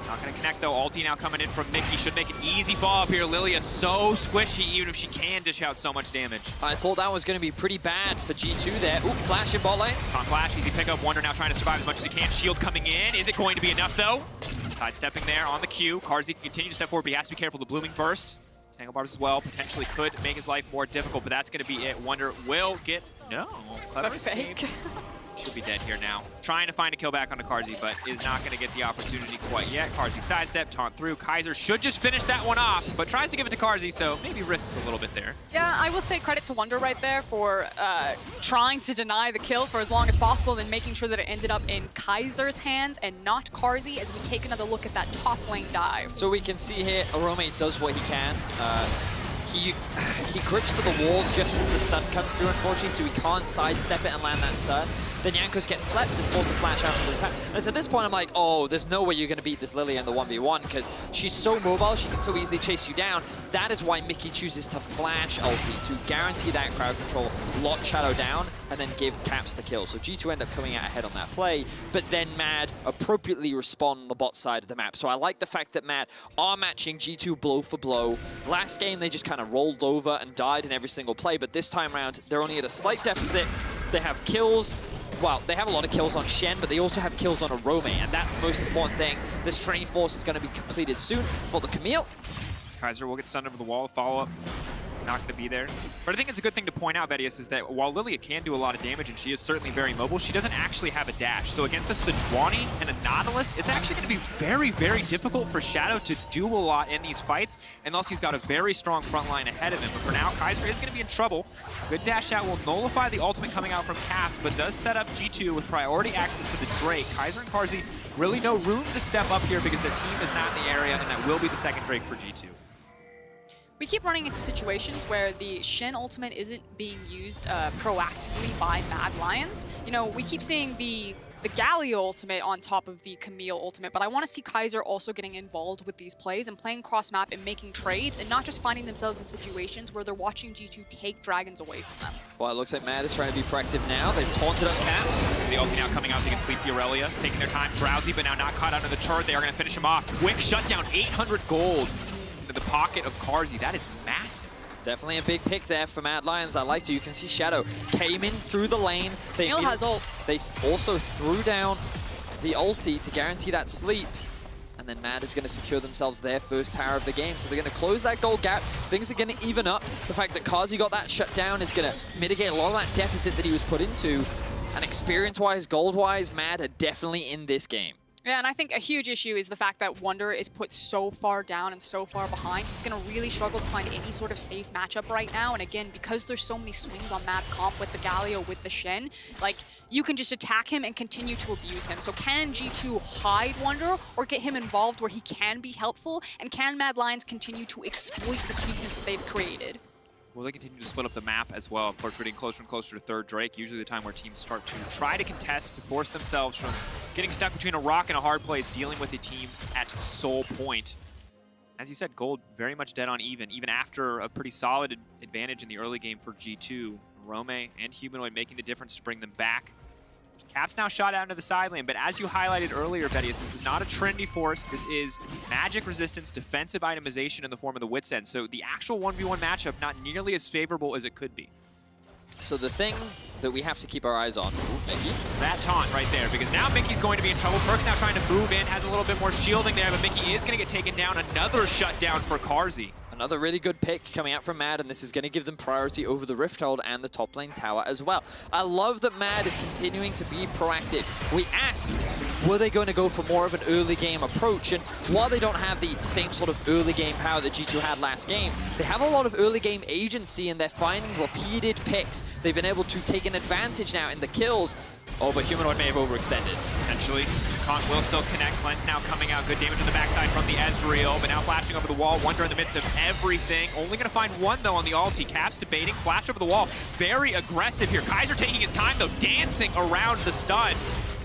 Not going to connect, though. Ulti now coming in from Mickey. Should make an easy fall up here. Lilia so squishy, even if she can dish out so much damage. I thought that was going to be pretty bad for G2 there. Ooh, flash in bot lane. On flash, easy pickup. Wonder now trying to survive as much as he can. Shield coming in. Is it going to be enough, though? Sidestepping there on the Q. Carzzy can continue to step forward, but he has to be careful of the blooming burst. Tangle barbs as well. Potentially could make his life more difficult, but that's going to be it. Wonder will get... No. Clever escape. Should be dead here now. Trying to find a kill back onto Carzzy, but is not going to get the opportunity quite yet. Carzzy sidestep, taunt through. Kaiser should just finish that one off, but tries to give it to Carzzy, so maybe risks a little bit there. Yeah, I will say credit to Wonder right there for trying to deny the kill for as long as possible and making sure that it ended up in Kaiser's hands and not Carzzy as we take another look at that top lane dive. So we can see here, Arome does what he can. He grips to the wall just as the stun comes through, unfortunately, so he can't sidestep it and land that stun. Then Jankos gets slept, is forced to flash out for the attack. And so at this point, I'm like, oh, there's no way you're going to beat this Lilia in the 1v1 because she's so mobile, she can so easily chase you down. That is why Mickey chooses to flash ulti to guarantee that crowd control, lock Shadow down, and then give Caps the kill. So G2 end up coming out ahead on that play, but then Mad appropriately respond on the bot side of the map. So I like the fact that Mad are matching G2 blow for blow. Last game, they just kind of rolled over and died in every single play, but this time around, they're only at a slight deficit. They have kills. Well, they have a lot of kills on Shen, but they also have kills on Arome, and that's the most important thing. This training force is going to be completed soon for the Camille. Kaiser will get stunned over the wall, follow-up. Not going to be there. But I think it's a good thing to point out, Vedius, is that while Lilia can do a lot of damage and she is certainly very mobile, she doesn't actually have a dash. So against a Sejuani and a Nautilus, it's actually going to be very, very difficult for Shadow to do a lot in these fights unless he's got a very strong front line ahead of him. But for now, Kaiser is going to be in trouble. Good dash out will nullify the ultimate coming out from Caps, but does set up G2 with priority access to the Drake. Kaiser and Carzzy really no room to step up here because their team is not in the area, and that will be the second Drake for G2. We keep running into situations where the Shen ultimate isn't being used proactively by Mad Lions. You know, we keep seeing the Galio ultimate on top of the Camille ultimate, but I want to see Kaiser also getting involved with these plays and playing cross-map and making trades and not just finding themselves in situations where they're watching G2 take dragons away from them. Well, it looks like Mad is trying to be proactive now. They've taunted up Caps. The ulti now coming out so they can sleep the Aurelia, taking their time. Drowsy, but now not caught under the turret. They are going to finish him off. Quick shutdown, 800 gold into the pocket of Carzzy. That is massive. Definitely a big pick there for Mad Lions. I liked it. You can see Shadow came in through the lane. Camille has ult. They also threw down the ulti to guarantee that sleep. And then Mad is going to secure themselves their first tower of the game. So they're going to close that gold gap. Things are going to even up. The fact that Carzzy got that shut down is going to mitigate a lot of that deficit that he was put into. And experience-wise, gold-wise, Mad are definitely in this game. Yeah, and I think a huge issue is the fact that Wonder is put so far down and so far behind. He's going to really struggle to find any sort of safe matchup right now. And again, because there's so many swings on Mad's comp with the Galio, with the Shen, like, you can just attack him and continue to abuse him. So can G2 hide Wonder or get him involved where he can be helpful? And can Mad Lions continue to exploit this weakness that they've created? Will they continue to split up the map as well? Of course, we're getting closer and closer to third Drake, usually the time where teams start to try to contest, to force themselves from getting stuck between a rock and a hard place, dealing with a team at soul point. As you said, gold very much dead on even after a pretty solid advantage in the early game for G2. Rome and Humanoid making the difference to bring them back. Caps now shot out into the side lane, but as you highlighted earlier, Vedius, this is not a trendy force. This is magic resistance, defensive itemization in the form of the Wit's End. So the actual 1v1 matchup, not nearly as favorable as it could be. So the thing that we have to keep our eyes on, Mickey. That taunt right there, because now Mickey's going to be in trouble. Perk's now trying to move in, has a little bit more shielding there, but Mickey is going to get taken down. Another shutdown for Carzzy. Another really good pick coming out from Mad, and this is going to give them priority over the Rift Hold and the top lane tower as well. I love that Mad is continuing to be proactive. We asked, were they going to go for more of an early game approach? And while they don't have the same sort of early game power that G2 had last game, they have a lot of early game agency, and they're finding repeated picks. They've been able to take an advantage now in the kills. Oh, but Humanoid may have overextended. Potentially. Kant will still connect. Cleanse now coming out. Good damage on the backside from the Ezreal, but now flashing over the wall. Wonder in the midst of everything. Only going to find one, though, on the ulti. Caps debating. Flash over the wall. Very aggressive here. Kaiser taking his time, though, dancing around the stun.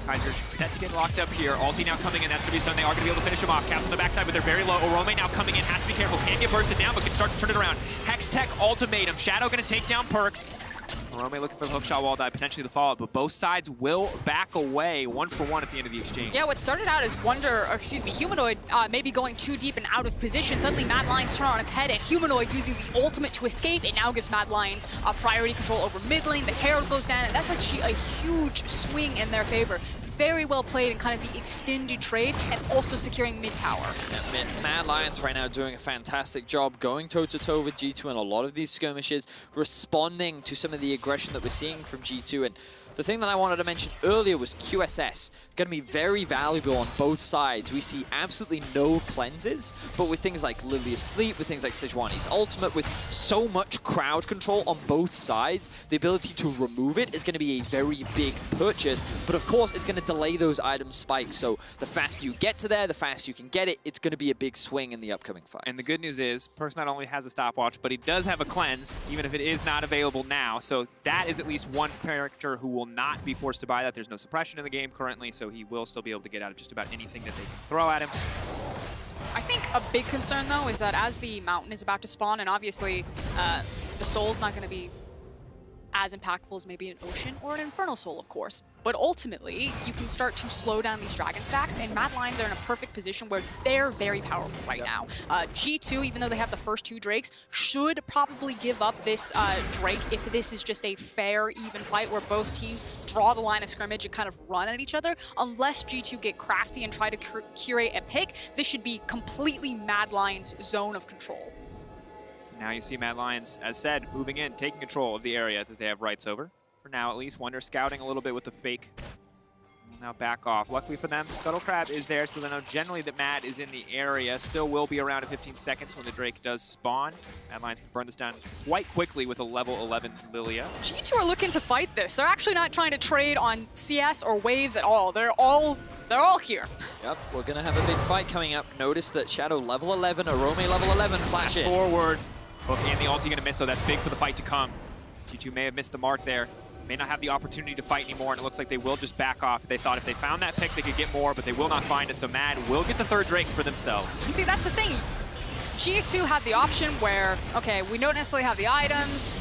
Kaiser set to get locked up here. Ulti now coming in. That's going to be stun. They are going to be able to finish him off. Caps on the backside, but they're very low. Orome now coming in. Has to be careful. Can't get bursted down, but can start to turn it around. Hex Tech ultimatum. Shadow going to take down Perks. Rome looking for the hookshot wall dive, potentially the follow-up, but both sides will back away 1-for-1 at the end of the exchange. Yeah, what started out as Humanoid maybe going too deep and out of position. Suddenly Mad Lions turn on its head, and Humanoid using the ultimate to escape. It now gives Mad Lions priority control over mid lane. The Herald goes down, and that's actually a huge swing in their favor. Very well played in kind of the extended trade and also securing mid tower. Yeah, Mad Lions right now doing a fantastic job going toe-to-toe with G2 in a lot of these skirmishes, responding to some of the aggression that we're seeing from G2. And the thing that I wanted to mention earlier was QSS. Going to be very valuable on both sides. We see absolutely no cleanses, but with things like Lily Asleep, with things like Sejuani's ultimate, with so much crowd control on both sides, the ability to remove it is going to be a very big purchase. But of course, it's going to delay those item spikes. So the faster you get to there, the faster you can get it, it's going to be a big swing in the upcoming fight. And the good news is, Perkz not only has a stopwatch, but he does have a cleanse, even if it is not available now. So that is at least one character who will not be forced to buy that. There's no suppression in the game currently, so he will still be able to get out of just about anything that they can throw at him. I think a big concern, though, is that as the mountain is about to spawn, and obviously the soul's not going to be as impactful as maybe an Ocean or an Infernal Soul, of course. But ultimately, you can start to slow down these Dragon stacks, and Mad Lions are in a perfect position where they're very powerful right now. G2, even though they have the first 2 Drakes, should probably give up this Drake if this is just a fair, even fight where both teams draw the line of scrimmage and kind of run at each other. Unless G2 get crafty and try to curate a pick, this should be completely Mad Lions' zone of control. Now you see Mad Lions, as said, moving in, taking control of the area that they have rights over. For now, at least. Wonder scouting a little bit with the fake. Will now back off. Luckily for them, Scuttle Crab is there, so they know generally that Mad is in the area. Still will be around in 15 seconds when the Drake does spawn. Mad Lions can burn this down quite quickly with a level 11 Lilia. G2 are looking to fight this. They're actually not trying to trade on CS or waves at all. They're all here. Yep, we're going to have a big fight coming up. Notice that Shadow level 11, Arome level 11, flash in. Forward. Hook and the ulti gonna miss, so that's big for the fight to come. G2 may have missed the mark there. May not have the opportunity to fight anymore, and it looks like they will just back off. They thought if they found that pick, they could get more, but they will not find it, so Mad will get the 3rd Drake for themselves. And see, that's the thing. G2 had the option where, okay, we don't necessarily have the items.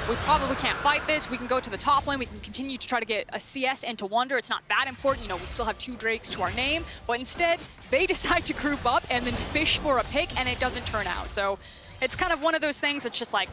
We probably can't fight this. We can go to the top lane. We can continue to try to get a CS into Wonder. It's not that important. You know, we still have 2 Drakes to our name. But instead, they decide to group up and then fish for a pick, and it doesn't turn out. So it's kind of one of those things that's just like,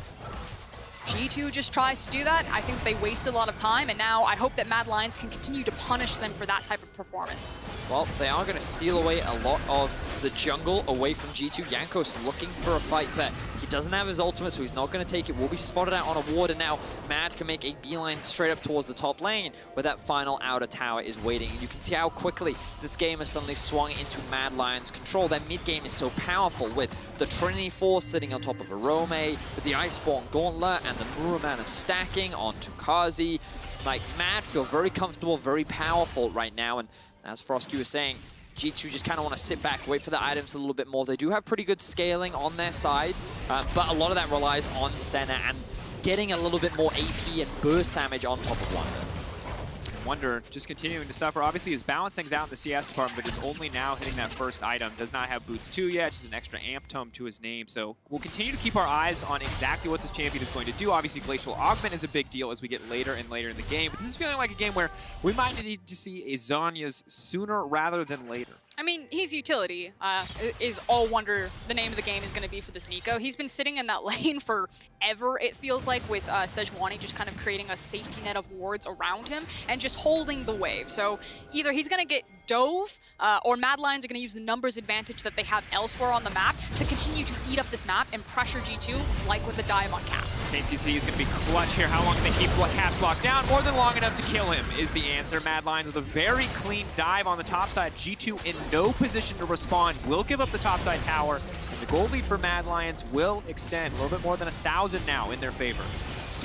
G2 just tries to do that. I think they wasted a lot of time, and now I hope that Mad Lions can continue to punish them for that type of performance. Well, they are going to steal away a lot of the jungle away from G2. Jankos looking for a fight, but he doesn't have his ultimate, so he's not going to take it. Will be spotted out on a ward, and now Mad can make a beeline straight up towards the top lane, where that final outer tower is waiting. And you can see how quickly this game has suddenly swung into Mad Lions' control. Their mid game is so powerful with the Trinity Force sitting on top of Arome, with the Iceborne Gauntlet and the Muramana stacking onto Kazi. Like, Mad feel very comfortable, very powerful right now, and as Frosky was saying, G2 just kind of want to sit back, wait for the items a little bit more. They do have pretty good scaling on their side, but a lot of that relies on Senna and getting a little bit more AP and burst damage on top of Wonder. Wonder just continuing to suffer. Obviously, he's balanced things out in the CS department, but is only now hitting that first item. Does not have Boots 2 yet, just an extra amp tome to his name. So we'll continue to keep our eyes on exactly what this champion is going to do. Obviously, Glacial Augment is a big deal as we get later and later in the game, but this is feeling like a game where we might need to see a Zhonya's sooner rather than later. I mean, he's utility, is all Wonder the name of the game is going to be for this Nico. He's been sitting in that lane forever, it feels like, with Sejuani just kind of creating a safety net of wards around him and just holding the wave. So either he's going to get dove, or Mad Lions are going to use the numbers advantage that they have elsewhere on the map to continue to eat up this map and pressure G2, like with the dive on Caps. KTC is going to be clutch here. How long can they keep Caps locked down? More than long enough to kill him is the answer. Mad Lions with a very clean dive on the top side. G2 in no position to respond. Will give up the top side tower. And the gold lead for Mad Lions will extend. A little bit more than 1,000 now in their favor.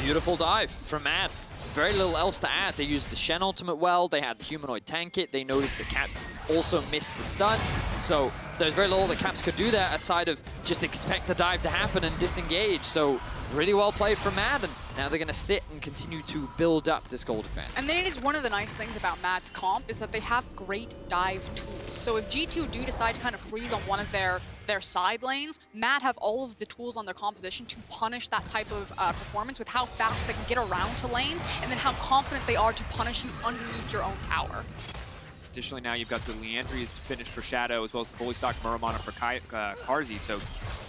Beautiful dive from Mad. Very little else to add. They used the Shen ultimate well, they had the humanoid tank it, they noticed that Caps also missed the stun, so there's very little that Caps could do there aside of just expect the dive to happen and disengage, so really well played from Mad, and Now they're going to sit and continue to build up this gold advantage. And then it is one of the nice things about Mad's comp is that they have great dive tools. So if G2 do decide to kind of freeze on one of their side lanes, Mad have all of the tools on their composition to punish that type of performance with how fast they can get around to lanes and then how confident they are to punish you underneath your own tower. Additionally, now you've got the Leandri's finished for Shadow as well as the fully stocked Muramana for Karzi. So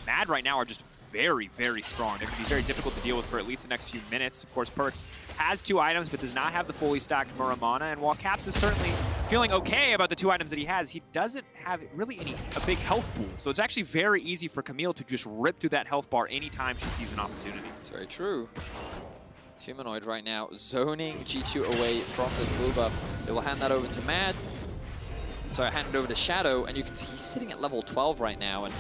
Mad right now are just very, very strong. They're going to be very difficult to deal with for at least the next few minutes. Of course, Perkz has 2 items, but does not have the fully stacked Muramana. And while Caps is certainly feeling okay about the 2 items that he has, he doesn't have really a big health pool. So it's actually very easy for Camille to just rip through that health bar anytime she sees an opportunity. That's very true. Humanoid right now zoning G2 away from this blue buff. They will hand that over to Mad. So I hand it over to Shadow, and you can see he's sitting at level 12 right now. And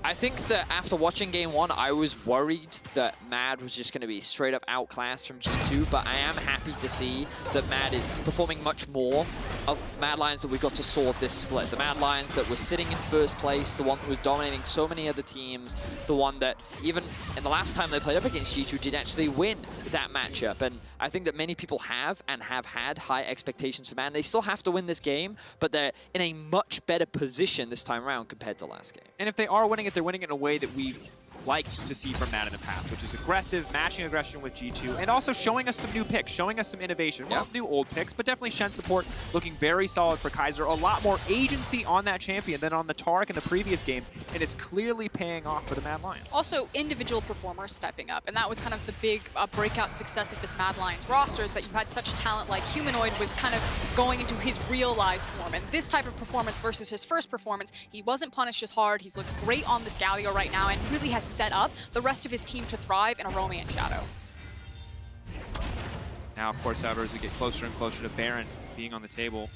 I think that after watching game 1, I was worried that Mad was just going to be straight up outclassed from G2, but I am happy to see that Mad is performing much more of Mad Lions that we got to saw this split. The Mad Lions that were sitting in first place, the one that was dominating so many other teams, the one that even in the last time they played up against G2 did actually win that matchup. And I think that many people have and have had high expectations for Mad. They still have to win this game, but they're in a much better position this time around compared to last game. And if they are winning it, they're winning it in a way that we've liked to see from Mad in the past, which is aggressive, matching aggression with G2, and also showing us some new picks, showing us some innovation. Well, new old picks, but definitely Shen support looking very solid for Kaiser. A lot more agency on that champion than on the Taric in the previous game, and it's clearly paying off for the Mad Lions. Also, individual performers stepping up, and that was kind of the big breakout success of this Mad Lions roster, is that you had such talent like Humanoid was kind of going into his realized form, and this type of performance versus his first performance, he wasn't punished as hard, he's looked great on this Galio right now, and really has set up the rest of his team to thrive in a Romy and Shadow. Now, of course, however, as we get closer and closer to Baron being on the table.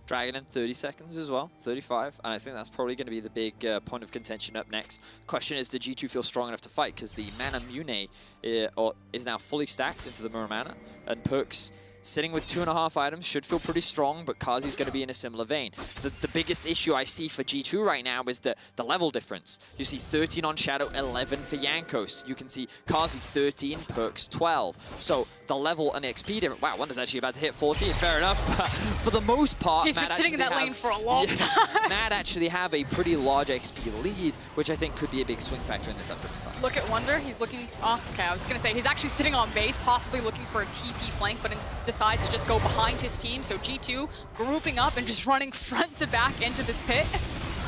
Dragon in 30 seconds as well, 35, and I think that's probably going to be the big point of contention up next. Question is, did G2 feel strong enough to fight? Because the Mana Mune is now fully stacked into the Muramana, and Perkz sitting with 2.5 items should feel pretty strong, but Karzi's going to be in a similar vein. The biggest issue I see for G2 right now is the level difference. You see 13 on Shadow, 11 for Jankos. You can see Karzi 13, Perkz 12. So the level and the XP difference. Wow, Wonder's actually about to hit 14, fair enough. But for the most part, he's been sitting in that lane for a long time. Mad actually have a pretty large XP lead, which I think could be a big swing factor in this upcoming fight. Look at Wonder, he's looking, oh, okay, I was going to say, he's actually sitting on base, possibly looking for a TP flank, but decides to just go behind his team. So G2 grouping up and just running front to back into this pit.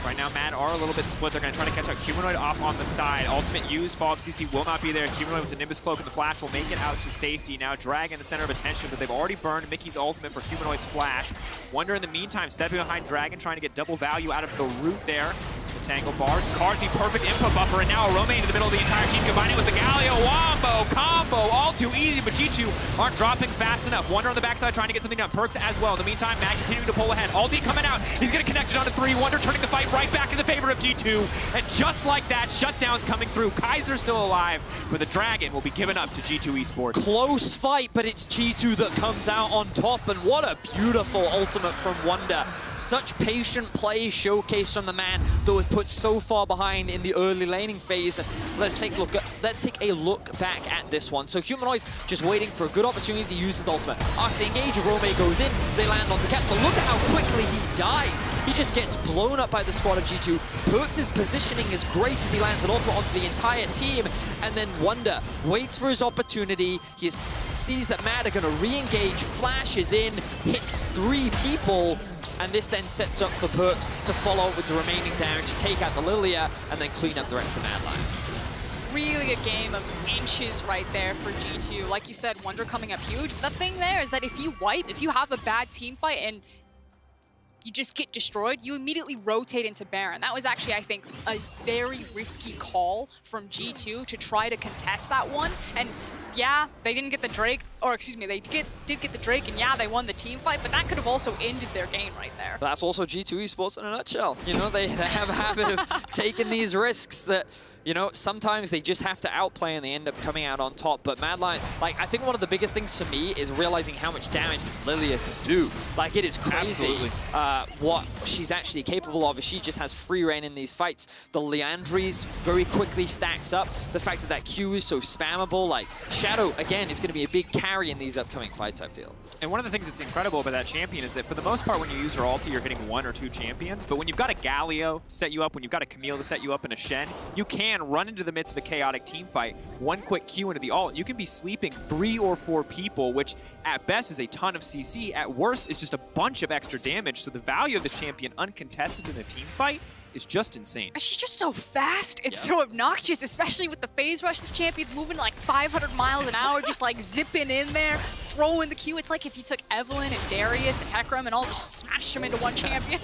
Right now, Mad are a little bit split. They're going to try to catch out Humanoid off on the side. Ultimate used. Follow-up CC will not be there. Humanoid with the Nimbus Cloak and the Flash will make it out to safety. Now Dragon the center of attention, but they've already burned Mickey's ultimate for Humanoid's Flash. Wonder in the meantime, stepping behind Dragon, trying to get double value out of the root there. The Tangle bars. Karzi, perfect input buffer, and now a Romaine in the middle of the entire team, combining with the Galio. Wombo, combo, all too easy, but G2 aren't dropping fast enough. Wonder on the backside trying to get something done. Perkz as well. In the meantime, Mad continuing to pull ahead. Ulti coming out. He's going to connect it on to 3. Wonder turning the fight right back in the favor of G2. And just like that, shutdowns coming through. Kaiser's still alive, but the Dragon will be given up to G2 Esports. Close fight, but it's G2 that comes out on top, and what a beautiful ultimate from Wonder. Such patient play showcased from the man that was put so far behind in the early laning phase. Let's take a look back at this one. So Humanoid's just waiting for a good opportunity to use his ultimate. After the engage, Rome goes in, they land onto Cat, but look at how quickly he dies. He just gets blown up by the squad of G2. Perkz' positioning is great as he lands an ultimate onto the entire team, and then Wonder waits for his opportunity. He sees that Mad are going to re-engage, flashes in, hits 3 people, and this then sets up for Perkz to follow up with the remaining damage to take out the Lilia and then clean up the rest of Mad Lions. Really a game of inches right there for G2. Like you said, Wonder coming up huge. But the thing there is that if you have a bad team fight and you just get destroyed, you immediately rotate into Baron. That was actually, I think, a very risky call from G2 to try to contest that one. And yeah, they didn't get the Drake, or excuse me, they did get the Drake, and yeah, they won the team fight, but that could have also ended their game right there. That's also G2 Esports in a nutshell. You know, they have a habit of taking these risks that You know, sometimes they just have to outplay and they end up coming out on top. But Mad Lion, like, I think one of the biggest things to me is realizing how much damage this Lilia can do. Like, it is crazy what she's actually capable of. She just has free reign in these fights. The Leandries very quickly stacks up. The fact that that Q is so spammable, like, Shadow, again, is going to be a big carry in these upcoming fights, I feel. And one of the things that's incredible about that champion is that for the most part, when you use her ulti, you're hitting 1 or 2 champions. But when you've got a Galio to set you up, when you've got a Camille to set you up, and a Shen, you can run into the midst of a chaotic team fight, 1 quick Q into the ult, you can be sleeping 3 or 4 people, which at best is a ton of CC, at worst is just a bunch of extra damage. So the value of the champion uncontested in a team fight is just insane. She's just so fast. It's so obnoxious, especially with the phase rush. This champion's moving like 500 miles an hour, just like zipping in there, throwing the Q. It's like if you took Evelyn and Darius and Hecarim and all just smashed them into one champion.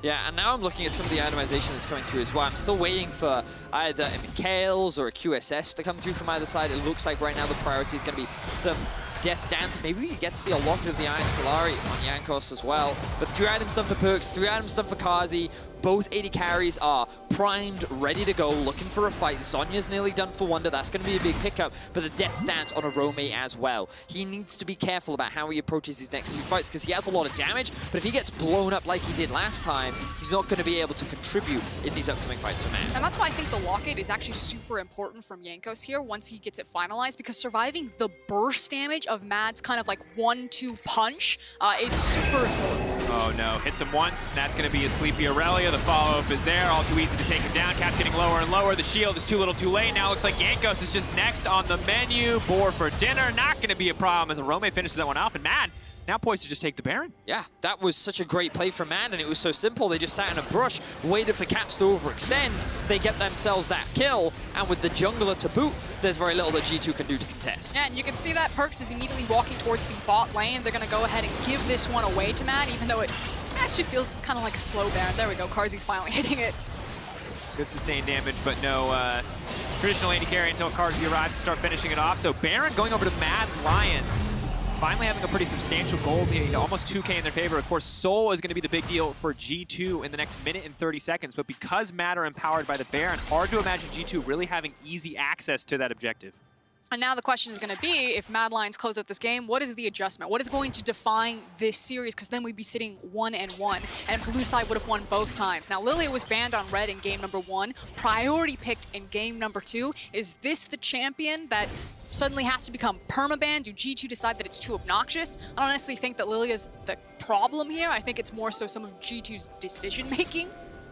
Yeah, and now I'm looking at some of the itemization that's coming through as well. I'm still waiting for either a Mikhail's or a QSS to come through from either side. It looks like right now the priority is going to be some Death Dance. Maybe we get to see a lot of the Iron Solari on Jankos as well. But 3 items done for Perks, 3 items done for Kazi. Both 80 carries are primed, ready to go, looking for a fight. Zhonya's nearly done for Wonder. That's going to be a big pickup. But the Death Stance on a Rome as well. He needs to be careful about how he approaches his next 2 fights because he has a lot of damage. But if he gets blown up like he did last time, he's not going to be able to contribute in these upcoming fights for Mad. And that's why I think the Locket is actually super important from Jankos here once he gets it finalized, because surviving the burst damage of Mad's kind of like 1-2 punch is super important. Oh no, hits him once, and that's going to be a sleepy Aurelia. The follow-up is there, all too easy to take him down. Cap's getting lower and lower. The shield is too little too late. Now looks like Jankos is just next on the menu. Boar for dinner, not going to be a problem as a Rome finishes that one off, and Mad now poised to just take the Baron. Yeah, that was such a great play from Mad, and it was so simple. They just sat in a brush, waited for Caps to overextend. They get themselves that kill, and with the jungler to boot, there's very little that G2 can do to contest. Yeah, and you can see that Perks is immediately walking towards the bot lane. They're going to go ahead and give this one away to Mad, even though it actually feels kind of like a slow Baron. There we go, Karzi's finally hitting it. Good sustained damage, but no traditional AD carry until Karzi arrives to start finishing it off. So Baron going over to Mad Lions. Finally having a pretty substantial gold lead, almost 2K in their favor. Of course, Soul is going to be the big deal for G2 in the next minute and 30 seconds. But because Mad are empowered by the Baron, hard to imagine G2 really having easy access to that objective. And now the question is going to be, if Mad Lions close out this game, what is the adjustment? What is going to define this series? Because then we'd be sitting 1-1, and blue side would have won both times. Now, Lilia was banned on red in game number 1, priority picked in game number 2. Is this the champion that suddenly has to become permaban? Do G2 decide that it's too obnoxious? I don't necessarily think that Lilia's the problem here. I think it's more so some of G2's decision-making.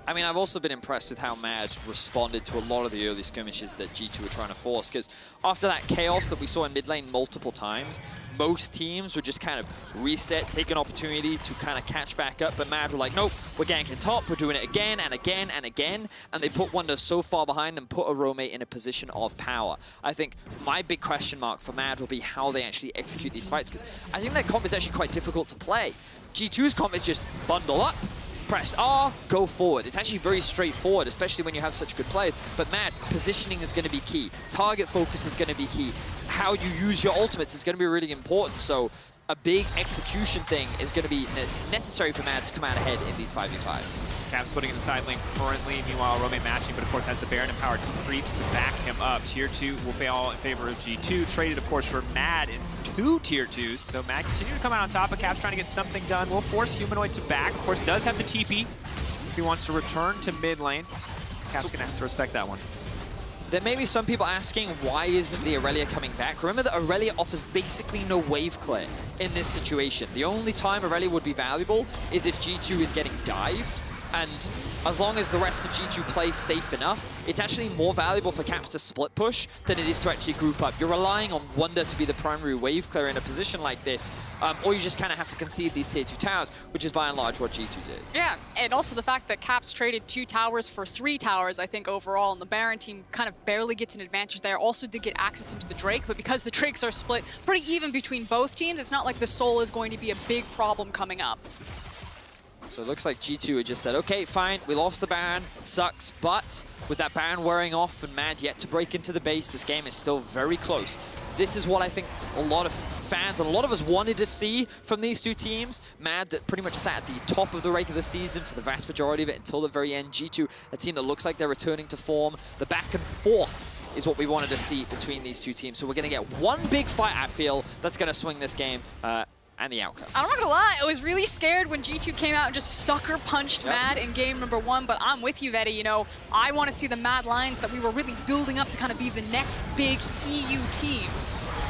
I mean, I've also been impressed with how Mad responded to a lot of the early skirmishes that G2 were trying to force, because after that chaos that we saw in mid lane multiple times, most teams would just kind of reset, take an opportunity to kind of catch back up, but Mad were like, nope, we're ganking top, we're doing it again and again and again, and they put Wonder so far behind and put a Rome in a position of power. I think my big question mark for Mad will be how they actually execute these fights, because I think their comp is actually quite difficult to play. G2's comp is just bundle up, press R, go forward. It's actually very straightforward, especially when you have such good players. But Mad, positioning is going to be key. Target focus is going to be key. How you use your ultimates is going to be really important. So a big execution thing is going to be necessary for Mad to come out ahead in these 5v5s. Cap splitting in the side lane currently. Meanwhile, Rome matching, but of course has the Baron empowered creeps to back him up. Tier 2 will fail in favor of G2. Traded, of course, for Mad in 2 Tier 2s. So Mad continue to come out on top, but Cap's trying to get something done. Will force Humanoid to back. Of course, does have the TP if he wants to return to mid lane. Cap's going to have to respect that one. There may be some people asking, why isn't the Aurelia coming back? Remember that Aurelia offers basically no wave clear in this situation. The only time Aurelia would be valuable is if G2 is getting dived. And as long as the rest of G2 plays safe enough, it's actually more valuable for Caps to split push than it is to actually group up. You're relying on Wonder to be the primary wave clear in a position like this, or you just kind of have to concede these tier 2 towers, which is by and large what G2 did. Yeah, and also the fact that Caps traded 2 towers for 3 towers, I think, overall, and the Baron team kind of barely gets an advantage there. Also did get access into the Drake, but because the Drakes are split pretty even between both teams, it's not like the Soul is going to be a big problem coming up. So it looks like G2 had just said, okay, fine, we lost the Baron, sucks, but with that Baron wearing off and Mad yet to break into the base, this game is still very close. This is what I think a lot of fans and a lot of us wanted to see from these two teams. Mad that pretty much sat at the top of the regular season for the vast majority of it until the very end. G2, a team that looks like they're returning to form. The back and forth is what we wanted to see between these two teams. So we're going to get one big fight, I feel, that's going to swing this game and the outcome. I'm not gonna lie, I was really scared when G2 came out and just sucker punched Mad in game number 1, but I'm with you, Vetty. You know, I want to see the Mad Lions that we were really building up to kind of be the next big EU team.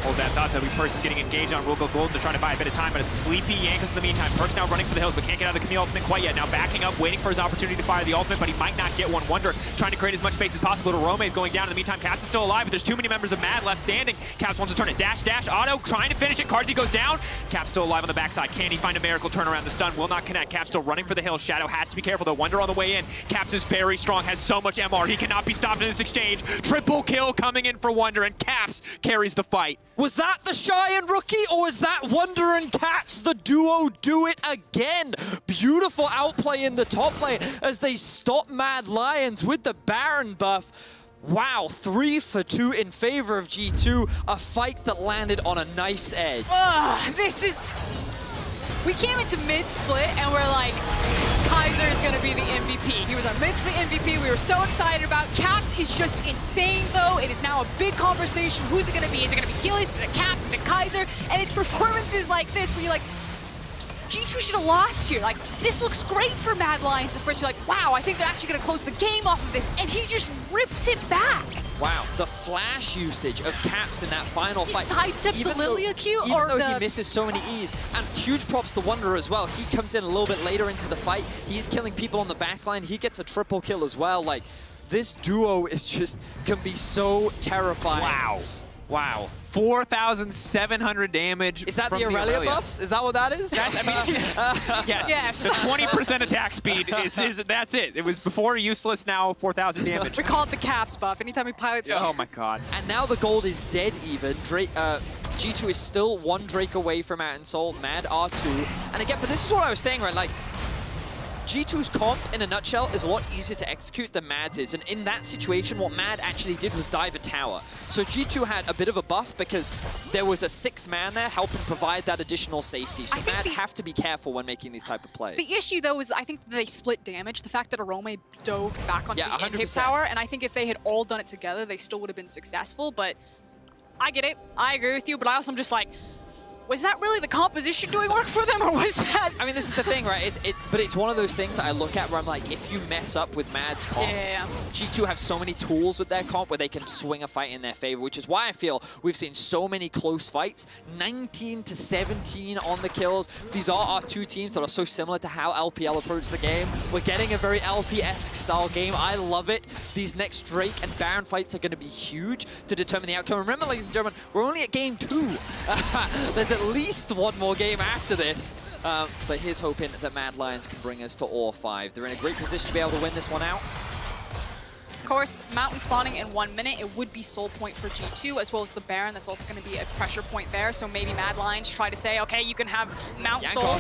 Hold that thought, though. Perks is getting engaged on Will Go Golden to try to buy a bit of time, but a sleepy Yankees in the meantime. Perks now running for the hills, but can't get out of the Camille ultimate quite yet. Now backing up, waiting for his opportunity to fire the ultimate, but he might not get one. Wonder trying to create as much space as possible. Rome is going down. In the meantime, Caps is still alive, but there's too many members of Mad left standing. Caps wants to turn it. Dash, dash, auto, trying to finish it. Carzy goes down. Caps still alive on the backside. Can he find a miracle turnaround? The stun will not connect. Caps still running for the hill. Shadow has to be careful, though. Wonder on the way in. Caps is very strong, has so much MR. He cannot be stopped in this exchange. Triple kill coming in for Wonder, and Caps carries the fight. Was that the Cheyenne rookie, or is that Wonder and Caps, the duo, do it again? Beautiful outplay in the top lane as they stop Mad Lions with the Baron buff. Wow, 3 for 2 in favor of G2, a fight that landed on a knife's edge. This is... We came into mid-split and we're like, Kaiser is going to be the MVP. He was our mid-split MVP. We were so excited about. Caps is just insane, though. It is now a big conversation. Who's it going to be? Is it going to be Gillis? Is it Caps? Is it Kaiser? And it's performances like this where you're like, G2 should have lost here. Like, this looks great for Mad Lions. At first, you're like, wow, I think they're actually going to close the game off of this. And he just rips it back. Wow, the flash usage of Caps in that final fight. He sidesteps the Lilia Q, even though he misses so many E's. And huge props to Wonder as well. He comes in a little bit later into the fight. He's killing people on the backline. He gets a triple kill as well. Like, this duo is just, can be so terrifying. Wow. Wow. 4,700 damage. Is that the Aurelia buffs? Is that what that is? That's, I mean, yes. The 20% attack speed is that's it. It was before useless, now 4,000 damage. We call it the Caps buff. Anytime he pilots. Oh my god. And now the gold is dead even. G2 is still 1 Drake away from Soul. Mad R2. And again, but this is what I was saying, right? Like, G2's comp, in a nutshell, is a lot easier to execute than Mad's is. And in that situation, what Mad actually did was dive a tower. So G2 had a bit of a buff because there was a 6th man there helping provide that additional safety. So Mad have to be careful when making these type of plays. The issue, though, is I think they split damage. The fact that Arome dove back onto the 100%. inhib tower, and I think if they had all done it together, they still would have been successful. But I get it. I agree with you, but I also am just like, was that really the composition doing work for them, or was that... I mean, this is the thing, right? But it's one of those things that I look at where I'm like, if you mess up with Mad's comp, G2 have so many tools with their comp where they can swing a fight in their favor, which is why I feel we've seen so many close fights. 19 to 17 on the kills. These are our two teams that are so similar to how LPL approach the game. We're getting a very LP-esque style game. I love it. These next Drake and Baron fights are going to be huge to determine the outcome. Remember, ladies and gentlemen, we're only at game 2. There's at least one more game after this. But here's hoping that Mad Lions can bring us to all 5. They're in a great position to be able to win this one out. Of course, Mountain spawning in 1 minute, it would be soul point for G2, as well as the Baron. That's also going to be a pressure point there. So maybe Mad Lions try to say, okay, you can have Mount Soul.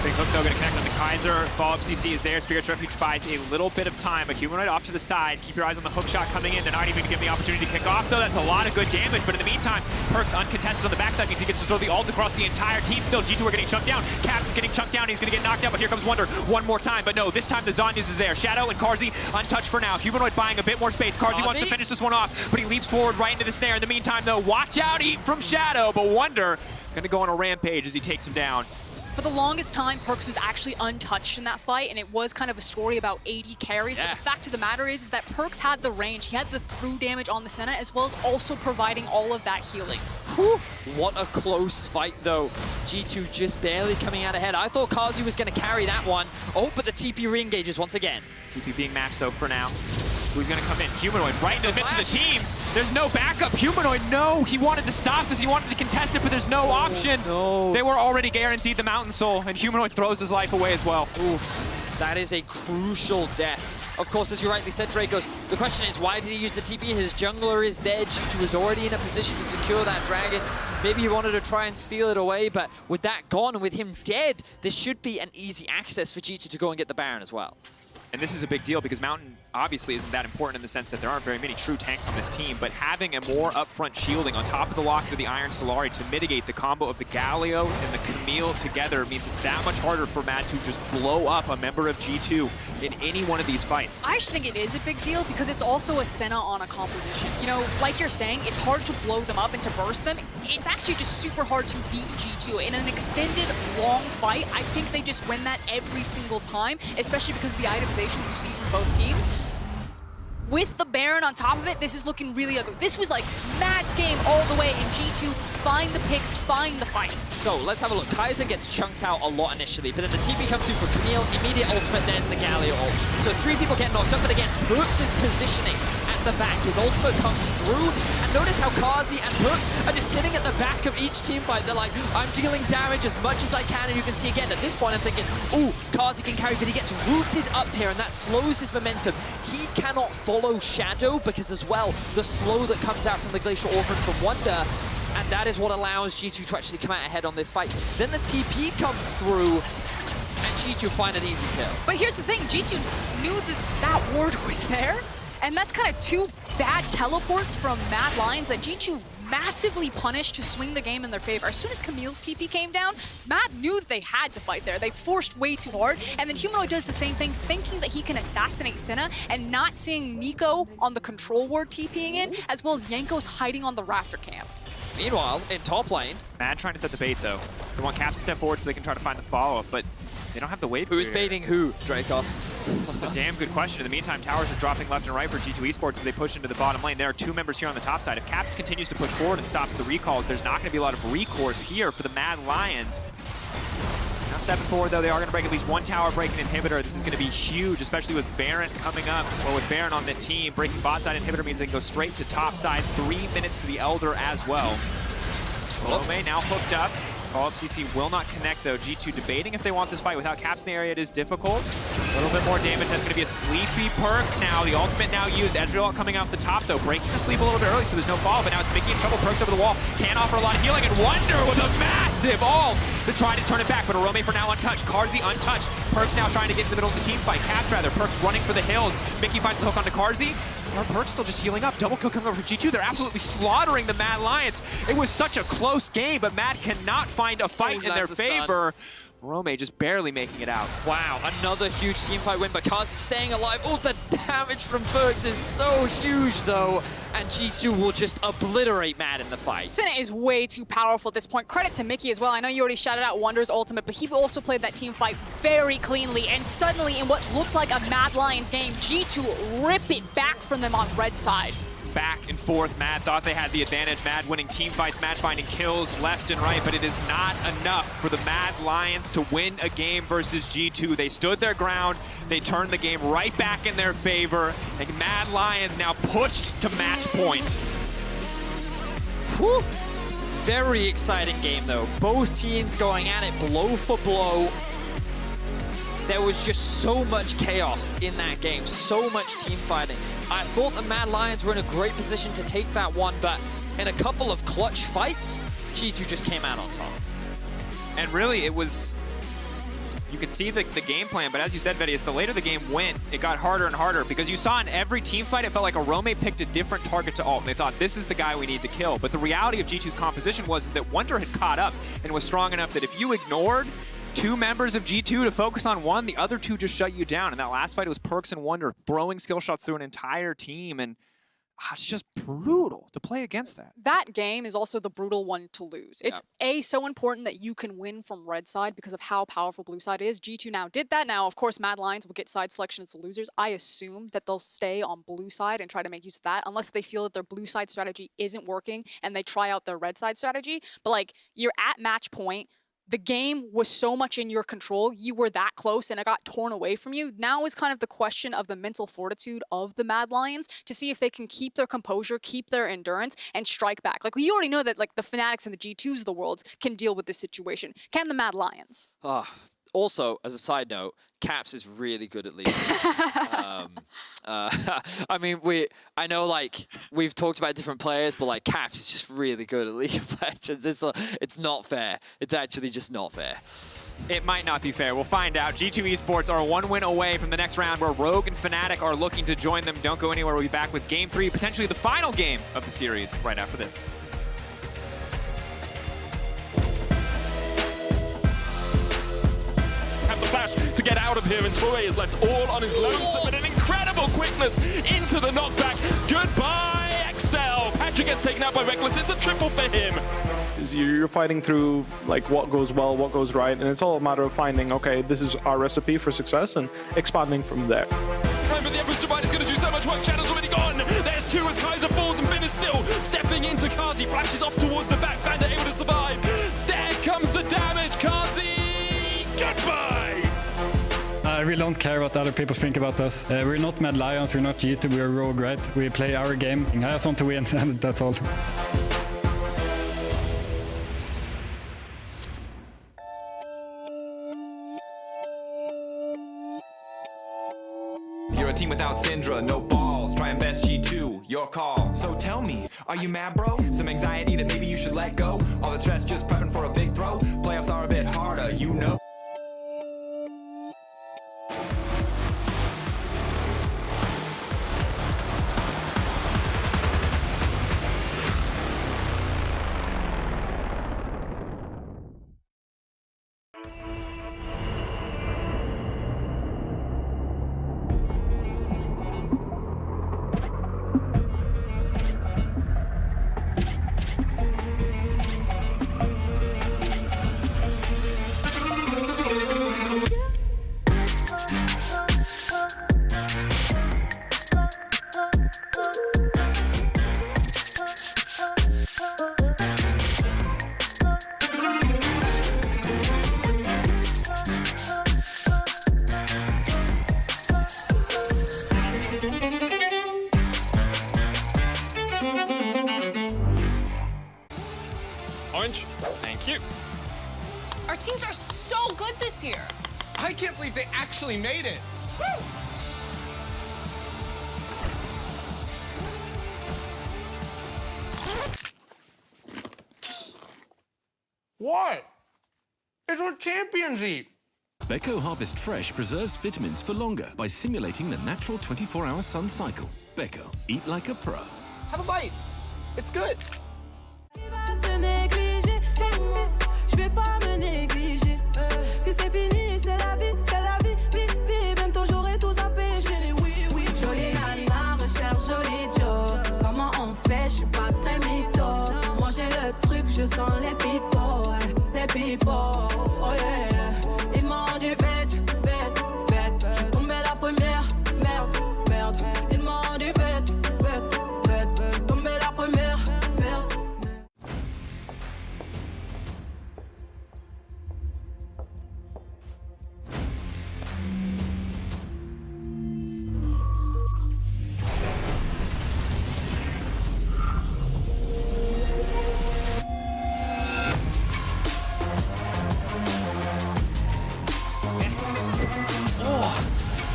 Big hook, though, going to connect on the Kaiser. Follow-up CC is there. Spirit's Refuge buys a little bit of time. A humanoid off to the side. Keep your eyes on the hook shot coming in. They're not even going to give the opportunity to kick off, though. That's a lot of good damage. But in the meantime, Perks uncontested on the backside means he gets to throw the ult across the entire team still. G2 are getting chunked down. Caps is getting chunked down. He's going to get knocked out, but here comes Wonder one more time. But no, this time the Zanyas is there. Shadow and Carzy untouched for now. Humanoid buying a bit more space. Carzy wants to finish this one off, but he leaps forward right into the snare. In the meantime, though, watch out, Eat from Shadow. But Wonder going to go on a rampage as he takes him down. For the longest time, Perks was actually untouched in that fight, and it was kind of a story about AD carries. But the fact of the matter is that Perks had the range. He had the through damage on the Senna, as well as also providing all of that healing. Whew. What a close fight, though. G2 just barely coming out ahead. I thought Carzy was going to carry that one. Oh, but the TP re-engages once again. TP being matched, though, for now. Who's going to come in? Humanoid right into the midst of the team. There's no backup. Humanoid, no. He wanted to stop this. He wanted to contest it, but there's no option. No. They were already guaranteed the Mountain Soul, and Humanoid throws his life away as well. Oof. That is a crucial death. Of course, as you rightly said, Dracos, the question is, why did he use the TP? His jungler is dead. G2 is already in a position to secure that dragon. Maybe he wanted to try and steal it away, but with that gone and with him dead, this should be an easy access for G2 to go and get the Baron as well. And this is a big deal because Mountain obviously isn't that important in the sense that there aren't very many true tanks on this team, but having a more upfront shielding on top of the lock of the Iron Solari to mitigate the combo of the Galio and the Camille together means it's that much harder for Mad to just blow up a member of G2 in any one of these fights. I actually think it is a big deal because it's also a Senna on a composition. You know, like you're saying, it's hard to blow them up and to burst them. It's actually just super hard to beat G2. In an extended, long fight, I think they just win that every single time, especially because of the itemization that you see from both teams. With the Baron on top of it, this is looking really ugly. This was like Mad's game all the way, and G2 find the picks, find the fights. So let's have a look. Kaiser gets chunked out a lot initially, but then the TP comes through for Camille, immediate ultimate, there's the Galio ult. So 3 people get knocked up, but again, Perks is positioning at the back. His ultimate comes through, and notice how Kazi and Perks are just sitting at the back of each team fight. They're like, I'm dealing damage as much as I can, and you can see again, at this point I'm thinking, ooh, Kazi can carry, but he gets rooted up here, and that slows his momentum. He cannot follow Shadow because as well, the slow that comes out from the Glacial Orphan from Wonder, and that is what allows G2 to actually come out ahead on this fight. Then the TP comes through, and G2 find an easy kill. But here's the thing, G2 knew that that ward was there, and that's kind of 2 bad teleports from Mad Lions that G2 massively punished to swing the game in their favor. As soon as Camille's TP came down, Mad knew that they had to fight there. They forced way too hard, and then Humanoid does the same thing, thinking that he can assassinate Senna, and not seeing Nico on the control ward TPing in, as well as Yanko's hiding on the Raptor camp. Meanwhile, in top lane, Mad trying to set the bait though. They want Caps to step forward so they can try to find the follow-up, but they don't have the wave. Who's baiting who, Dracos? That's a damn good question. In the meantime, towers are dropping left and right for G2 Esports as they push into the bottom lane. There are 2 members here on the top side. If Caps continues to push forward and stops the recalls, there's not going to be a lot of recourse here for the Mad Lions. Now stepping forward, though, they are going to break at least 1 tower, break an inhibitor. This is going to be huge, especially with Baron coming up. Well, with Baron on the team, breaking bot side inhibitor means they can go straight to top side. 3 minutes to the Elder as well. Rome now hooked up. Call-up CC will not connect, though. G2 debating if they want this fight. Without Caps in the area, it is difficult. A little bit more damage. That's going to be a sleepy Perks now. The ultimate now used. Ezreal coming off the top, though. Breaking the sleep a little bit early, so there's no fall. But now it's Mickey in trouble. Perks over the wall. Can't offer a lot of healing. And Wonder with a massive ult to try to turn it back. But Arome for now untouched. Karzi untouched. Perks now trying to get into the middle of the team fight. Caps rather. Perks running for the hills. Mickey finds the hook onto Karzi. Perks still just healing up. Double kill coming over for G2. They're absolutely slaughtering the Mad Lions. It was such a close game, but Mad cannot find a fight in their favor. Rome just barely making it out. Wow, another huge teamfight win, but Kazi staying alive. Oh, the damage from Perks is so huge, though. And G2 will just obliterate Mad in the fight. Senna is way too powerful at this point. Credit to Mickey as well. I know you already shouted out Wonder's ultimate, but he also played that team fight very cleanly. And suddenly, in what looked like a Mad Lions game, G2 rip it back from them on red side. Back and forth. Mad thought they had the advantage. Mad winning team fights, Mad finding kills left and right, but it is not enough for the Mad Lions to win a game versus G2. They stood their ground. They turned the game right back in their favor, and Mad Lions now pushed to match point. Whew. Very exciting game, though. Both teams going at it blow for blow. There was just so much chaos in that game, so much team fighting. I thought the Mad Lions were in a great position to take that one, but in a couple of clutch fights, G2 just came out on top. And really, it was... You could see the game plan, but as you said, Vedius, the later the game went, it got harder and harder because you saw in every team fight, it felt like Arome picked a different target to ult, and they thought, this is the guy we need to kill. But the reality of G2's composition was that Wonder had caught up and was strong enough that if you ignored 2 members of G2 to focus on one, the other 2 just shut you down. And that last fight, it was Perks and Wonder throwing skill shots through an entire team, and it's just brutal to play against that. That game is also the brutal one to lose. It's so important that you can win from red side because of how powerful blue side is. G2 now did that. Now, of course, Mad Lions will get side selection as losers. I assume that they'll stay on blue side and try to make use of that unless they feel that their blue side strategy isn't working and they try out their red side strategy. But like, you're at match point. The game was so much in your control. You were that close and it got torn away from you. Now is kind of the question of the mental fortitude of the Mad Lions to see if they can keep their composure, keep their endurance, and strike back. Like, we already know that like the Fnatic's and the G2s of the world can deal with this situation. Can the Mad Lions? Also, as a side note, Caps is really good at leading. I mean, I know, like, we've talked about different players, but, like, Caps is just really good at League of Legends. It's not fair. It's actually just not fair. It might not be fair. We'll find out. G2 Esports are 1 win away from the next round where Rogue and Fnatic are looking to join them. Don't go anywhere. We'll be back with Game 3, potentially the final game of the series right after this. The flash to get out of here, and Torre is left all on his lonesome with an incredible quickness into the knockback. Goodbye, Excel. Patrick gets taken out by Reckless. It's a triple for him. You're fighting through like what goes well, what goes right, and it's all a matter of finding, okay, this is our recipe for success and expanding from there. Remember, the Everest Survivor is going to do so much work. Shadow's already gone. There's 2 as Kaiser falls and Finn is still stepping into Kazi. Flashes off towards the back. Vander able to survive. There comes the damage. Kazi, goodbye. I really don't care what other people think about us. We're not Mad Lions, we're not G2, we're Rogue, right? We play our game. I just want to win, and that's all. You're a team without Syndra, no balls. Try and best G2, your call. So tell me, are you mad, bro? Some anxiety that maybe you should let go? All the stress just prepping for a big throw? Playoffs are a bit harder, you know. Orange, thank you. Our teams are so good this year. I can't believe they actually made it. Woo! What? It's what champions eat. Beko Harvest Fresh preserves vitamins for longer by simulating the natural 24-hour sun cycle. Beko, eat like a pro. Have a bite. It's good. Je vais pas me négliger. Si c'est fini, c'est la vie, bientôt j'aurai tout zappé. J'ai les oui. Jolie nana, recherche joli Joe. Comment on fait, je suis pas très mytho. Moi j'ai le truc, je sens les people, oh yeah. Ils m'ont dit bête. Je suis tombé la première, merde. Ils m'ont dit bête. Je suis tombé la première, merde.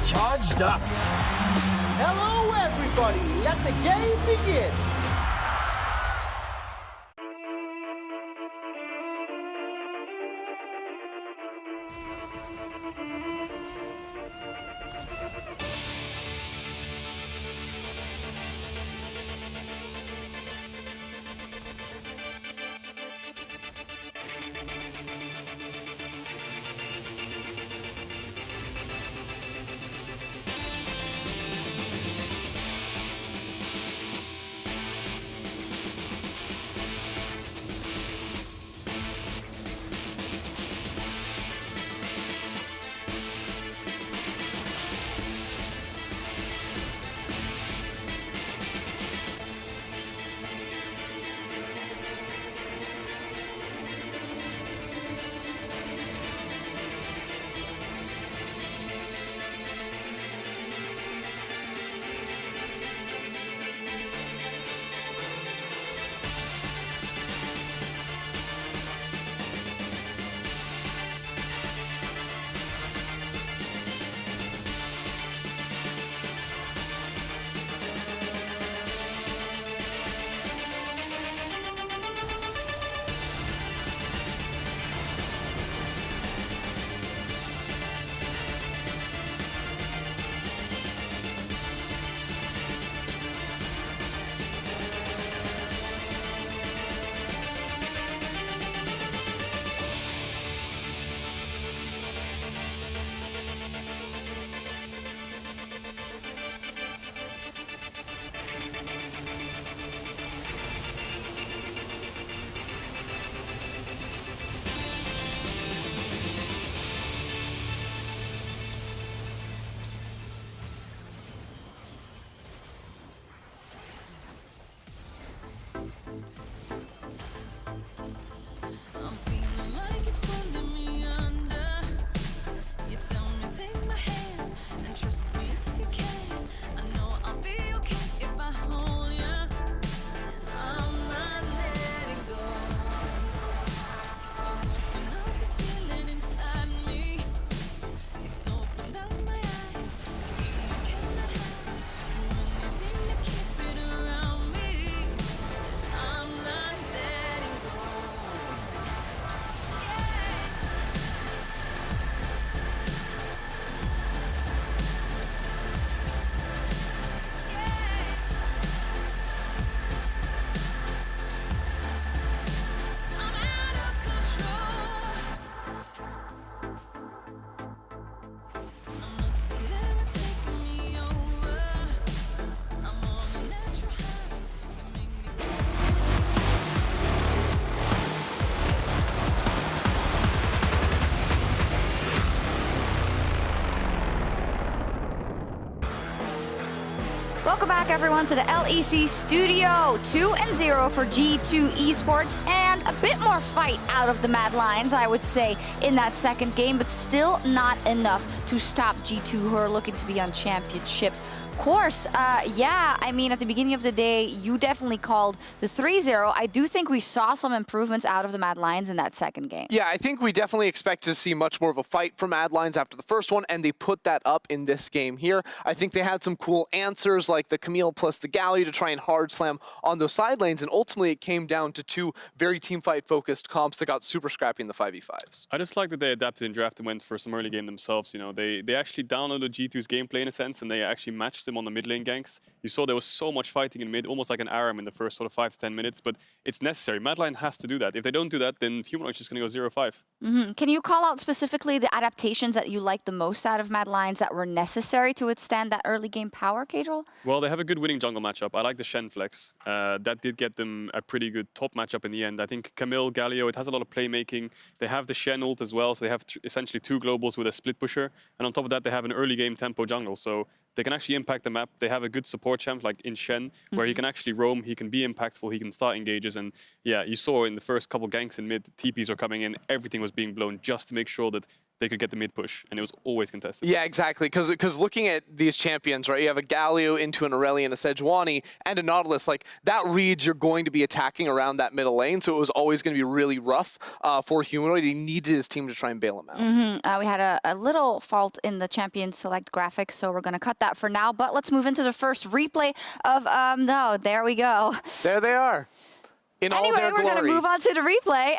Charged up. Hello, everybody. Let the game begin. Welcome back, everyone, to the LEC studio. 2-0 for G2 Esports, and a bit more fight out of the Mad Lions, I would say, in that second game, but still not enough to stop G2, who are looking to be on championship course. Yeah, I mean, at the beginning of the day, you definitely called the 3-0. I do think we saw some improvements out of the Mad Lions in that second game. Yeah, I think we definitely expect to see much more of a fight from Mad Lions after the first one, and they put that up in this game here. I think they had some cool answers like the Camille plus the Galio to try and hard slam on those side lanes, and ultimately it came down to two very teamfight focused comps that got super scrappy in the 5v5s. I just like that they adapted in draft and went for some early game themselves. You know, they actually downloaded G2's gameplay in a sense, and they actually matched them on the mid lane ganks. You saw there was so much fighting in mid, almost like an ARAM in the first sort of 5 to 10 minutes, but it's necessary. Mad Lion has to do that. If they don't do that, then Humanoid's just going to go 0-5. Can you call out specifically the adaptations that you liked the most out of Mad Lions that were necessary to withstand that early game power, Kadril? Well, they have a good winning jungle matchup. I like the Shen flex. That did get them a pretty good top matchup in the end. I think Camille, Galio, it has a lot of playmaking. They have the Shen ult as well, so they have essentially 2 globals with a split pusher. And on top of that, they have an early game tempo jungle, so they can actually impact the map. They have a good support champ like in Shen, where he can actually roam, he can be impactful, he can start engages. And yeah, you saw in the first couple ganks in mid, TPs were coming in, everything was being blown just to make sure that they could get the mid push, and it was always contested. Yeah, exactly, because looking at these champions, right, you have a Galio into an Aurelion, a Sejuani, and a Nautilus, like, that reads you're going to be attacking around that middle lane, so it was always going to be really rough for Humanoid. He needed his team to try and bail him out. We had a little fault in the champion select graphics, so we're going to cut that for now, but let's move into the first replay of, no, there we go. There they are. Anyway, we're going to move on to the replay.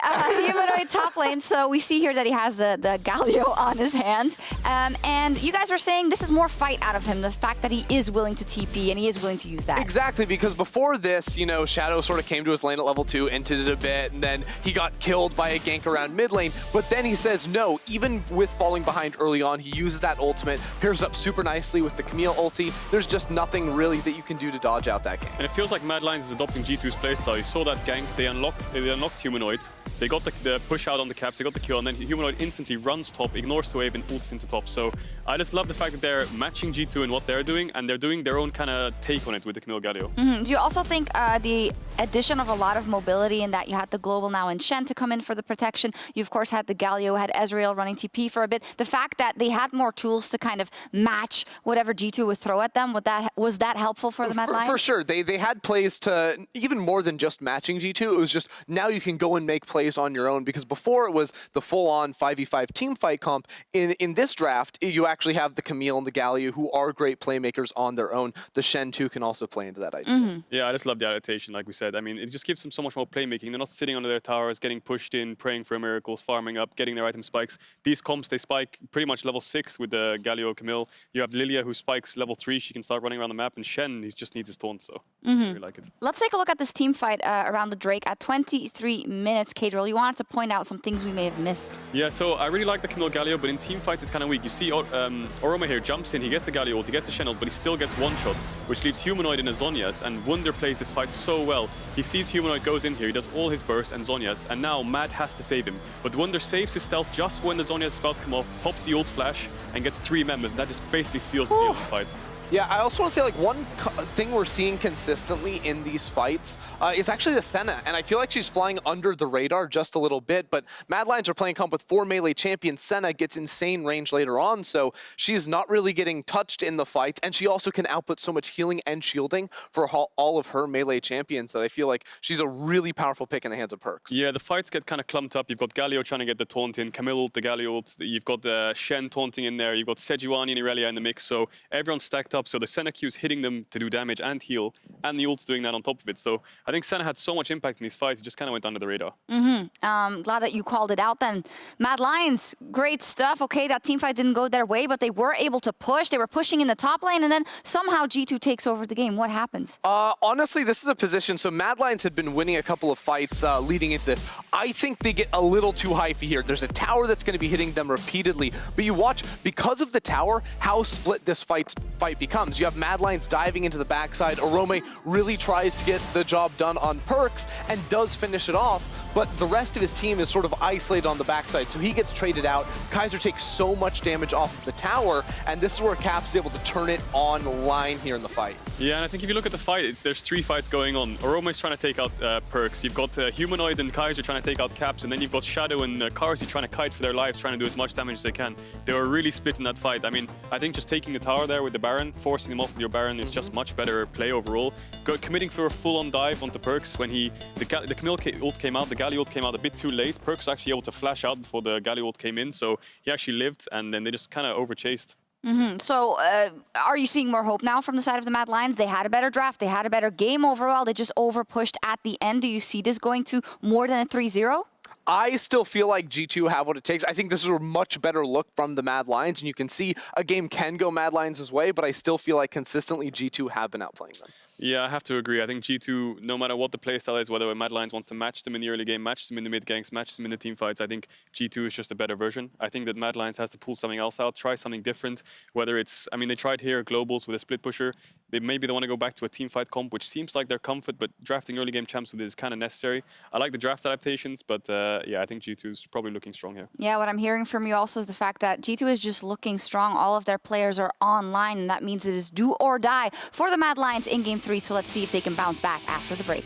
Humanoid top lane. So we see here that he has the Galio on his hands. And you guys were saying this is more fight out of him, the fact that he is willing to TP and he is willing to use that. Exactly, because before this, you know, Shadow sort of came to his lane at level 2, entered it a bit, and then he got killed by a gank around mid lane. But then he says no, even with falling behind early on, he uses that ultimate, pairs up super nicely with the Camille ulti. There's just nothing really that you can do to dodge out that game. And it feels like Mad Lions is adopting G2's playstyle. You saw that gank, they unlocked Humanoid, they got the push out on the caps, they got the kill, and then Humanoid instantly runs top, ignores the wave, and ults into top. So I just love the fact that they're matching G2 in what they're doing, and they're doing their own kind of take on it with the Camille Galio. Do you also think the addition of a lot of mobility, and that you had the global now in Shen to come in for the protection, you of course had the Galio, had Ezreal running TP for a bit, the fact that they had more tools to kind of match whatever G2 would throw at them, was that helpful for the Mad Lions? For sure. They had plays to, even more than just matching G2, it was just now you can go and make plays on your own, because before it was the full-on 5v5 team fight comp. In this draft, you actually have the Camille and the Galio, who are great playmakers on their own. The Shen too can also play into that idea. Yeah, I just love the adaptation, like we said. I mean, it just gives them so much more playmaking. They're not sitting under their towers, getting pushed in, praying for miracles, farming up, getting their item spikes. These comps, they spike pretty much level 6 with the Galio Camille. You have Lilia, who spikes level 3. She can start running around the map, and Shen, he just needs his taunt, so I really like it. Let's take a look at this team fight around the Drake at 23 minutes. Kadril, you wanted to point out some things we may have missed. Yeah, so I really like the Camille Galio, but in team fights it's kind of weak. You see Oroma here jumps in, he gets the Galio ult, he gets the Shen ult, but he still gets one shot, which leaves Humanoid in a Zhonya's, and Wunder plays this fight so well. He sees Humanoid goes in here, he does all his burst and Zhonya's, and now Mad has to save him. But Wunder saves his stealth just when the Zhonya's about to come off, pops the ult flash, and gets 3 members, and that just basically seals the deal of the fight. Yeah, I also want to say, like, one thing we're seeing consistently in these fights is actually the Senna, and I feel like she's flying under the radar just a little bit, but Mad Lions are playing comp with 4 melee champions. Senna gets insane range later on, so she's not really getting touched in the fights, and she also can output so much healing and shielding for all of her melee champions that I feel like she's a really powerful pick in the hands of Perks. Yeah, the fights get kind of clumped up. You've got Galio trying to get the taunt in, Camille ult, the Galio ult, you've got the Shen taunting in there, you've got Sejuani and Irelia in the mix, so everyone's stacked up. So the Senna Q's hitting them to do damage and heal, and the ult's doing that on top of it. So I think Senna had so much impact in these fights, it just kind of went under the radar. Glad that you called it out then. Mad Lions, great stuff. Okay, that team fight didn't go their way, but they were able to push. They were pushing in the top lane, and then somehow G2 takes over the game. What happens? Honestly, this is a position. So Mad Lions had been winning a couple of fights leading into this. I think they get a little too hypey here. There's a tower that's going to be hitting them repeatedly, but you watch, because of the tower, how split this fight becomes. comes. You have Mad Lions diving into the backside. Arome really tries to get the job done on Perks and does finish it off, but the rest of his team is sort of isolated on the backside, so he gets traded out. Kaiser takes so much damage off of the tower, and this is where Caps is able to turn it online here in the fight. Yeah, and I think if you look at the fight, there's 3 fights going on. Arome is trying to take out Perks. You've got Humanoid and Kaiser trying to take out Caps, and then you've got Shadow and Karsi trying to kite for their lives, trying to do as much damage as they can. They were really split in that fight. I mean, I think just taking the tower there with the Baron, forcing them off with your Baron is just much better play overall. Committing for a full-on dive onto Perks when the Camille ult came out, the Galio ult came out a bit too late. Perks was actually able to flash out before the Galio ult came in, so he actually lived, and then they just kind of overchased. So, are you seeing more hope now from the side of the Mad Lions? They had a better draft. They had a better game overall. They just overpushed at the end. Do you see this going to more than a 3-0? I still feel like G2 have what it takes. I think this is a much better look from the Mad Lions, and you can see a game can go Mad Lions' way, but I still feel like consistently G2 have been outplaying them. Yeah, I have to agree. I think G2, no matter what the playstyle is, whether Mad Lions wants to match them in the early game, match them in the mid ganks, match them in the team fights, I think G2 is just a better version. I think that Mad Lions has to pull something else out, try something different. Whether it's, I mean, they tried here globals with a split pusher. Maybe they want to go back to a team fight comp, which seems like their comfort, but drafting early game champs with it is kind of necessary. I like the draft adaptations, but yeah, I think G2 is probably looking strong here. Yeah, what I'm hearing from you also is the fact that G2 is just looking strong. All of their players are online, and that means it is do or die for the Mad Lions in Game 3. So let's see if they can bounce back after the break.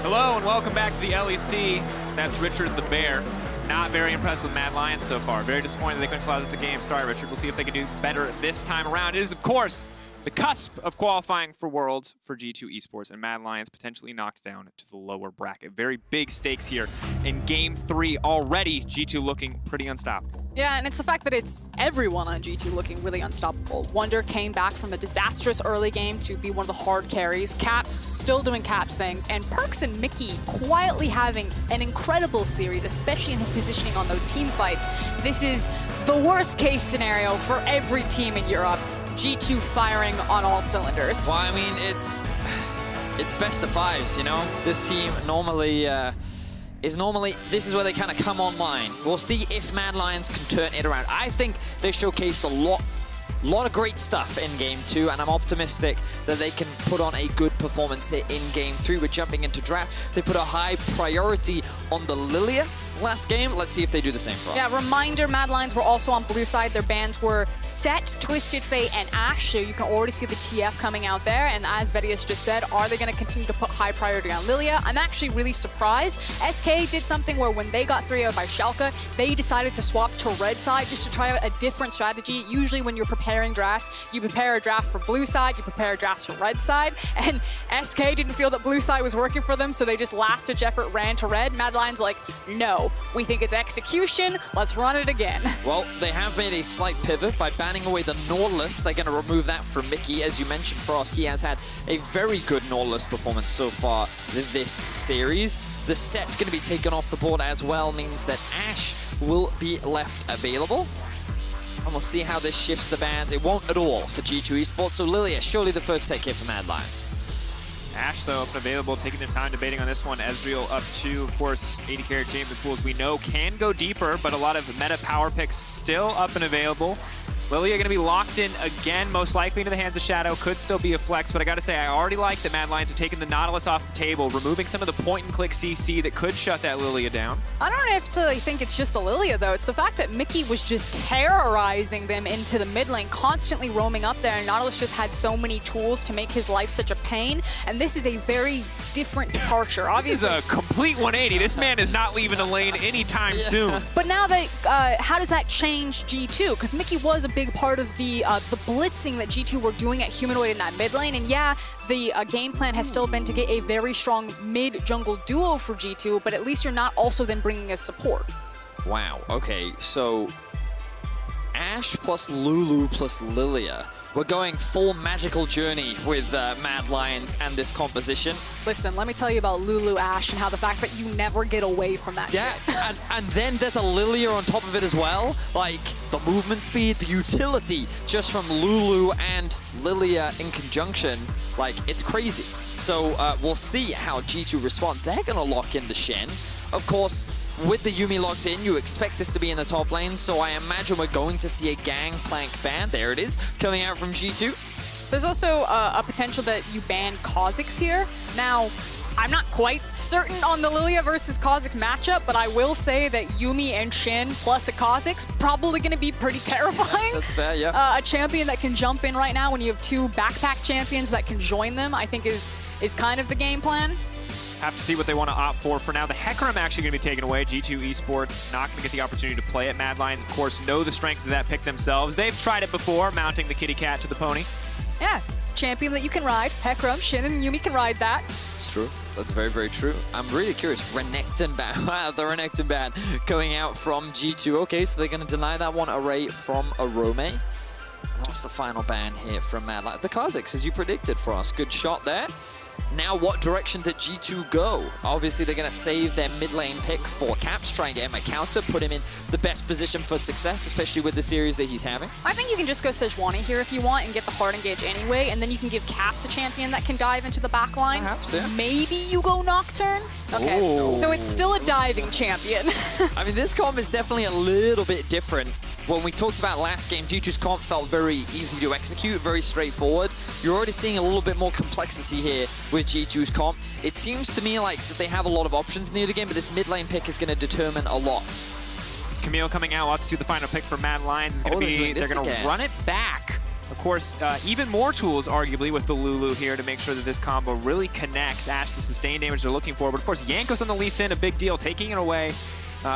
Hello and welcome back to the LEC. That's Richard the Bear. Not very impressed with Mad Lions so far. Very disappointed they couldn't close out the game. Sorry, Richard. We'll see if they can do better this time around. It is, of course, the cusp of qualifying for Worlds for G2 Esports, and Mad Lions potentially knocked down to the lower bracket. Very big stakes here in Game 3 already. G2 looking pretty unstoppable. Yeah, and it's the fact that it's everyone on G2 looking really unstoppable. Wonder came back from a disastrous early game to be one of the hard carries. Caps still doing Caps things, and Perks and Mickey quietly having an incredible series, especially in his positioning on those team fights. This is the worst case scenario for every team in Europe. G2 firing on all cylinders. Well, I mean, it's best of fives, you know? This team normally this is where they kind of come online. We'll see if Mad Lions can turn it around. I think they showcased a lot of great stuff in Game 2, and I'm optimistic that they can put on a good performance here in Game 3. We're jumping into draft. They put a high priority on the Lilia last game. Let's see if they do the same for us. Yeah, reminder, Mad Lions were also on blue side. Their bans were Set, Twisted Fate, and Ash, so you can already see the TF coming out there. And as Vedius just said, are they going to continue to put high priority on Lilia? I'm actually really surprised. SK did something where when they got 3-0 by Schalke, they decided to swap to red side just to try out a different strategy. Usually when you're preparing drafts, you prepare a draft for blue side, you prepare drafts for red side, and SK didn't feel that blue side was working for them, so they just last-ditch effort ran to red. Mad Lions like, no. We think it's execution. Let's run it again. Well, they have made a slight pivot by banning away the Nautilus. They're going to remove that from Mickey. As you mentioned, Frost, he has had a very good Nautilus performance so far this series. The Set going to be taken off the board as well, means that Ash will be left available. And we'll see how this shifts the bans. It won't at all for G2 Esports. So Lilia, surely the first pick here for Mad Lions. Ash, though, up and available, taking their time debating on this one. Ezreal up 2, of course, 80 carry champion pools we know can go deeper, but a lot of meta power picks still up and available. Lilia going to be locked in again, most likely into the hands of Shadow. Could still be a flex, but I got to say, I already like that Mad Lions have taken the Nautilus off the table, removing some of the point-and-click CC that could shut that Lilia down. I don't necessarily think it's just the Lilia, though. It's the fact that Mickey was just terrorizing them into the mid lane, constantly roaming up there, and Nautilus just had so many tools to make his life such a pain, and this is a very different departure. Obviously, this is a complete 180. This man is not leaving the lane anytime soon. But now that, how does that change G2? Because Mickey was a big part of the blitzing that G2 were doing at Humanoid in that mid lane, and yeah, the game plan has still been to get a very strong mid-jungle duo for G2, but at least you're not also then bringing a support. Wow, okay, so Ash plus Lulu plus Lilia. We're going full magical journey with Mad Lions and this composition. Listen, let me tell you about Lulu Ash and how the fact that you never get away from that shit. and then there's a Lilia on top of it as well. Like, the movement speed, the utility, just from Lulu and Lilia in conjunction, like, it's crazy. So we'll see how G2 respond. They're going to lock in the Shen. Of course, with the Yuumi locked in, you expect this to be in the top lane, so I imagine we're going to see a Gangplank ban. There it is, coming out from G2. There's also a potential that you ban Kha'Zix here. Now, I'm not quite certain on the Lilia versus Kha'Zix matchup, but I will say that Yuumi and Shen plus a Kha'Zix probably going to be pretty terrifying. That's fair, yeah. A champion that can jump in right now when you have 2 backpack champions that can join them, I think is kind of the game plan. Have to see what they want to opt for. For now, the Hecarim actually going to be taken away. G2 Esports not going to get the opportunity to play it. Mad Lions, of course, know the strength of that pick themselves. They've tried it before, mounting the kitty cat to the pony. Yeah, champion that you can ride. Hecarim, Shen, and Yuumi can ride that. It's true. That's very, very true. I'm really curious. Renekton ban. Wow, the Renekton ban going out from G2. Okay, so they're going to deny that one array from Arome. What's the final ban here from Mad Lions? The Kha'Zix, as you predicted for us. Good shot there. Now, what direction did G2 go? Obviously, they're going to save their mid lane pick for Caps, try and get him a counter, put him in the best position for success, especially with the series that he's having. I think you can just go Sejuani here if you want and get the hard engage anyway, and then you can give Caps a champion that can dive into the back line. Perhaps, yeah. Maybe you go Nocturne? Okay, Ooh. So it's still a diving champion. I mean, this comp is definitely a little bit different. When we talked about last game, G2's comp felt very easy to execute, very straightforward. You're already seeing a little bit more complexity here with G2's comp. It seems to me like that they have a lot of options in the early game, but this mid lane pick is going to determine a lot. Camille coming out. Let's see the final pick for Mad Lions is going to be, they're going to run it back Of course, even more tools, arguably, with the Lulu here to make sure that this combo really connects. Ashe, the sustained damage they're looking for. But of course, Jankos on the Lee Sin, a big deal, taking it away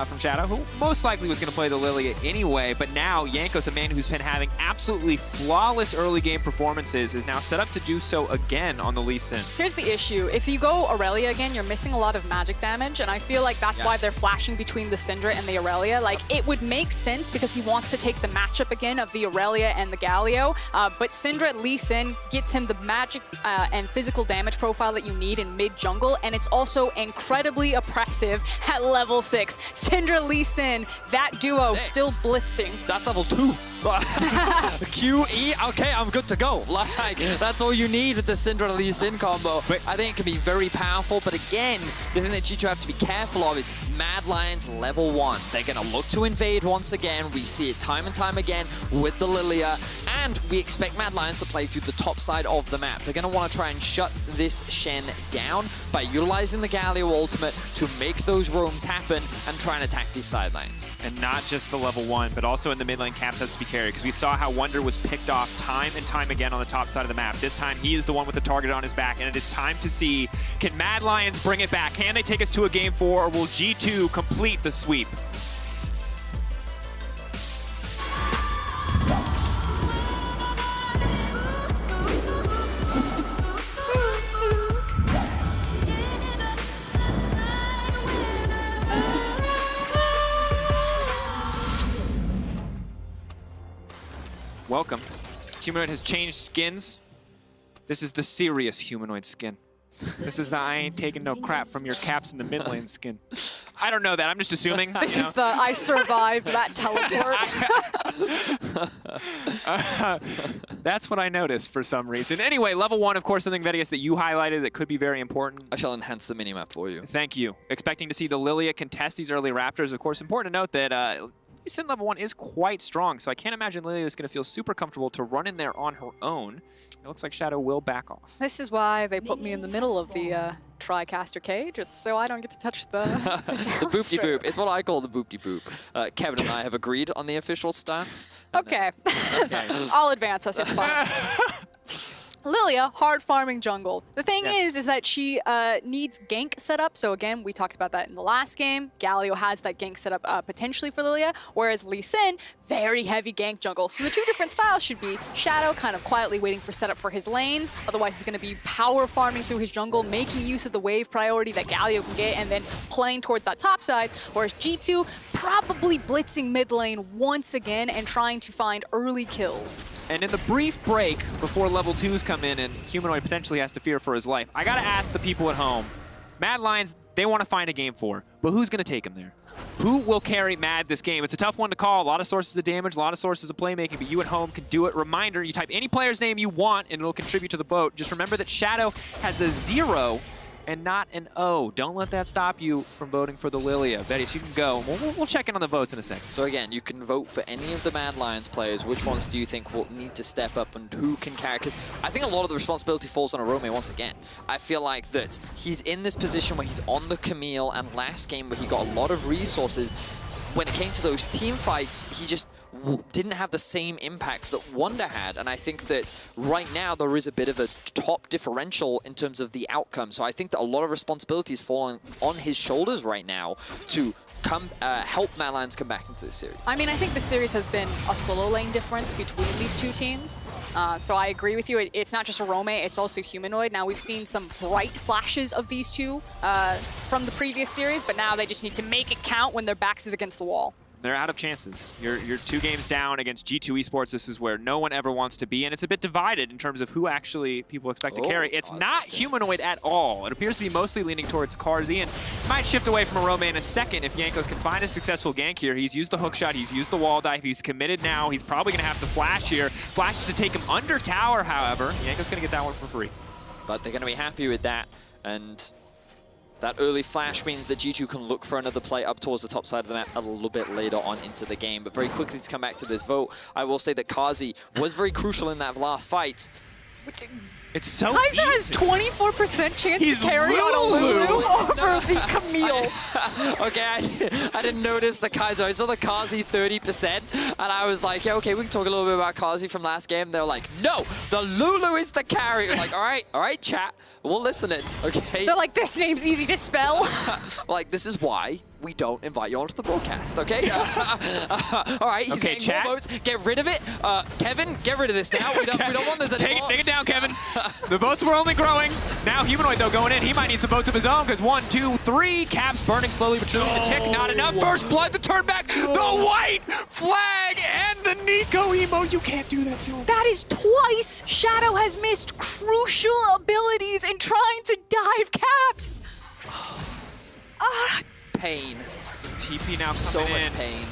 from Shadow, who most likely was going to play the Lilia anyway. But now Jankos, a man who's been having absolutely flawless early game performances, is now set up to do so again on the Lee Sin. Here's the issue. If you go Aurelia again, you're missing a lot of magic damage, and I feel like that's why they're flashing between the Syndra and the Aurelia. Like, it would make sense because he wants to take the matchup again of the Aurelia and the Galio, but Syndra Lee Sin gets him the magic and physical damage profile that you need in mid-jungle, and it's also incredibly oppressive at level 6. Syndra Lee Sin, that duo still blitzing. That's level 2. QE, okay, I'm good to go. Like, that's all you need with the Syndra Lee Sin combo. I think it can be very powerful, but again, the thing that G2 have to be careful of is Mad Lions level 1. They're going to look to invade once again. We see it time and time again with the Lilia, and we expect Mad Lions to play through the top side of the map. They're going to want to try and shut this Shen down by utilizing the Galio ultimate to make those roams happen and try and attack these sidelines. And not just the level 1, but also in the mid lane, Caps has to be carried, because we saw how Wonder was picked off time and time again on the top side of the map. This time, he is the one with the target on his back, and it is time to see, can Mad Lions bring it back? Can they take us to a game 4, or will G2 complete the sweep? Welcome. Humanoid has changed skins. This is the serious humanoid skin. This is the I ain't taking no crap from your Caps in the mid lane skin. I don't know that. I'm just assuming. This is the I survived that teleport. That's what I noticed for some reason. Anyway, level 1, of course, something, Vedius, that you highlighted that could be very important. I shall enhance the minimap for you. Thank you. Expecting to see the Lilia contest these early Raptors. Of course, important to note that Sin level 1 is quite strong, so I can't imagine Lilia is going to feel super comfortable to run in there on her own. It looks like Shadow will back off. This is why they put me in the middle of the Tricaster cage. It's so I don't get to touch the the boop-de-boop. It's what I call the boop-de-boop. Kevin and I have agreed on the official stats. Okay. I'll advance us. It's fine. Lilia, hard farming jungle. The thing is that she needs gank setup. So again, we talked about that in the last game. Galio has that gank setup potentially for Lilia, whereas Lee Sin, very heavy gank jungle. So the two different styles should be Shadow kind of quietly waiting for setup for his lanes. Otherwise, he's going to be power farming through his jungle, making use of the wave priority that Galio can get, and then playing towards that top side. Whereas G2 probably blitzing mid lane once again and trying to find early kills. And in the brief break before level 2s come in and Humanoid potentially has to fear for his life, I gotta ask the people at home, Mad Lions, they want to find a game 4, but who's gonna take him there? Who will carry Mad this game? It's a tough one to call. A lot of sources of damage, a lot of sources of playmaking, but you at home can do it. Reminder, you type any player's name you want and it'll contribute to the vote. Just remember that Shadow has a 0 and not an O. Don't let that stop you from voting for the Lilia. Vedius, you can go. We'll check in on the votes in a second. So again, you can vote for any of the Mad Lions players. Which ones do you think will need to step up and who can carry? Because I think a lot of the responsibility falls on Arome once again. I feel like that he's in this position where he's on the Camille, and last game where he got a lot of resources, when it came to those team fights, he just didn't have the same impact that Wonder had, and I think that right now there is a bit of a top differential in terms of the outcome. So I think that a lot of responsibility is falling on his shoulders right now to help Mad Lions come back into this series. I mean, I think the series has been a solo lane difference between these two teams. So I agree with you. It's not just Arome, it's also Humanoid. Now we've seen some bright flashes of these two from the previous series, but now they just need to make it count when their backs is against the wall. They're out of chances. You're 2 games down against G2 Esports. This is where no one ever wants to be, and it's a bit divided in terms of who actually people expect to carry. It's not Humanoid at all. It appears to be mostly leaning towards Carzzy, and might shift away from Arome in a second if Jankos can find a successful gank here. He's used the hook shot, he's used the wall dive, he's committed now. He's probably going to have to flash here. Flashes to take him under tower, however. Jankos going to get that one for free. But they're going to be happy with that, and that early flash means that G2 can look for another play up towards the top side of the map a little bit later on into the game. But very quickly to come back to this vote, I will say that Carzzy was very crucial in that last fight. It's so Kaiser has easy. 24% chance He's to carry on a Lulu. Lulu over the Camille. Okay, I didn't notice the Kaiser. I saw the Kazi 30%, and I was like, yeah, okay, we can talk a little bit about Kazi from last game. They're like, no, the Lulu is the carry. I'm like, all right, chat, we'll listen in, okay? They're like, this name's easy to spell. Like, this is why we don't invite you onto the broadcast, okay? All right, he's Okay, getting chat. more votes. Get rid of it. Kevin, get rid of this now. We don't want this anymore. Take it down, Kevin. The votes were only growing. Now Humanoid, though, going in. He might need some votes of his own because 1, 2, 3. Caps burning slowly but surely. The tick, not enough. First blood, the turn back. The white flag and the Nico emo. You can't do that to him. That is twice Shadow has missed crucial abilities in trying to dive Caps. Pain. TP now coming So much in. pain.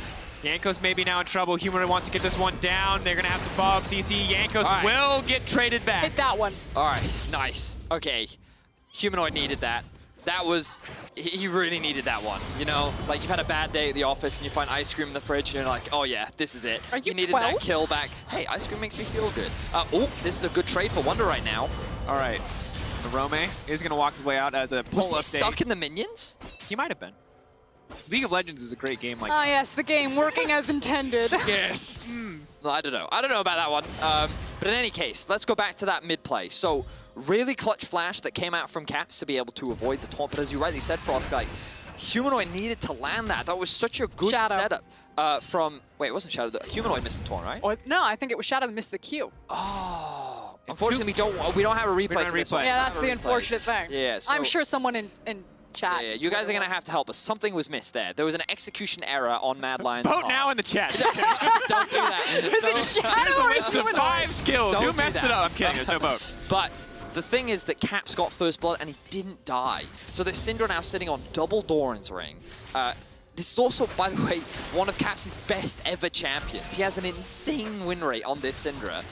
Yankos maybe now in trouble. Humanoid wants to get this one down. They're going to have some follow-up CC. Yankos will get traded back. Hit that one. All right, nice. Okay, Humanoid needed that. That was, he really needed that one. You know, like you've had a bad day at the office and you find ice cream in the fridge and you're like, oh yeah, this is it. Are you needed 12? that kill back. Hey, ice cream makes me feel good. Oh, this is a good trade for Wonder right now. All right. Rome is going to walk his way out as a pull Was he update. stuck in the minions? He might have been. League of Legends is a great game like Ah, yes, the game working as intended. Yes. No, I don't know. I don't know about that one. But in any case, let's go back to that mid play. So, really clutch flash that came out from Caps to be able to avoid the taunt. But as you rightly said, Frost, like, Humanoid needed to land that. That was such a good Shadow. setup from... Wait, it wasn't Shadow. Humanoid missed the taunt, right? Or, no, I think it was Shadow that missed the Q. Oh. Unfortunately, we don't have a replay for this one. Yeah, that's the unfortunate thing. Yeah, so... I'm sure someone in chat. Yeah, you guys are going to have to help us. Something was missed there. There was an execution error on Mad Lion's Vote part. now in the chat. Don't do that. Is it Shadow or List of Humanoid? 5 skills. Don't Who do messed that. it up? I'm kidding. There's no vote. But the thing is that Caps got first blood and he didn't die. So there's Syndra now sitting on double Doran's ring. This is also, by the way, one of Caps' best ever champions. He has an insane win rate on this Syndra.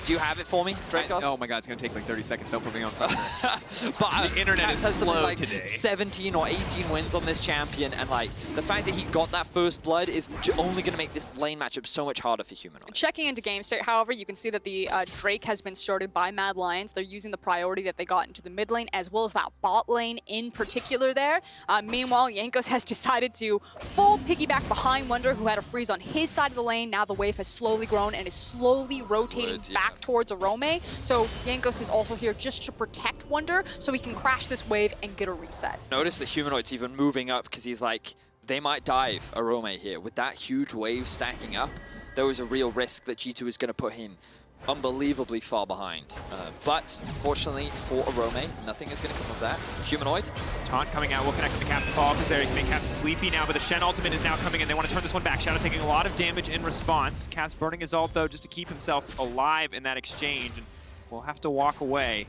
Do you have it for me, Dracos? Oh my god, it's going to take like 30 seconds. Don't put me on. But the internet Caps is has something slow like today. 17 or 18 wins on this champion, and like the fact that he got that first blood is only going to make this lane matchup so much harder for Humanoid. Checking into game state, however, you can see that the Drake has been started by Mad Lions. They're using the priority that they got into the mid lane, as well as that bot lane in particular there. Meanwhile, Yankos has decided to full piggyback behind Wonder, who had a freeze on his side of the lane. Now the wave has slowly grown and is slowly rotating back towards Arome. So Yankos is also here just to protect Wonder so he can crash this wave and get a reset. Notice the Humanoid's even moving up because he's like, they might dive Arome here. With that huge wave stacking up, there was a real risk that G2 is going to put him unbelievably far behind. But fortunately for Arome, nothing is going to come of that. Humanoid. Taunt coming out will connect with the Caps fall because they make Caps sleepy now, but the Shen ultimate is now coming in. They want to turn this one back. Shadow taking a lot of damage in response. Caps burning his ult though just to keep himself alive in that exchange. And we'll have to walk away.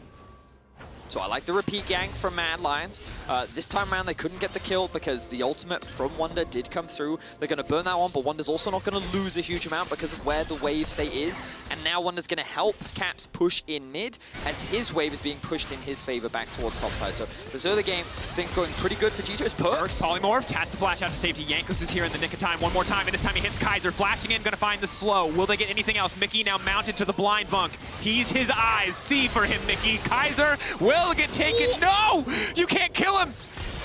So I like the repeat gank from Mad Lions. This time around, they couldn't get the kill because the ultimate from Wonder did come through. They're going to burn that one, but Wonder's also not going to lose a huge amount because of where the wave stay is. And now Wonder's going to help Caps push in mid as his wave is being pushed in his favor back towards topside. So this early game, I think going pretty good for G2. It's Perks. Polymorph has to flash out to safety. Yankos is here in the nick of time one more time, and this time he hits Kaiser. Flashing in, going to find the slow. Will they get anything else? Mickey now mounted to the blind bunk. He's his eyes. See for him, Mickey. Kaiser will get taken. No! You can't kill him!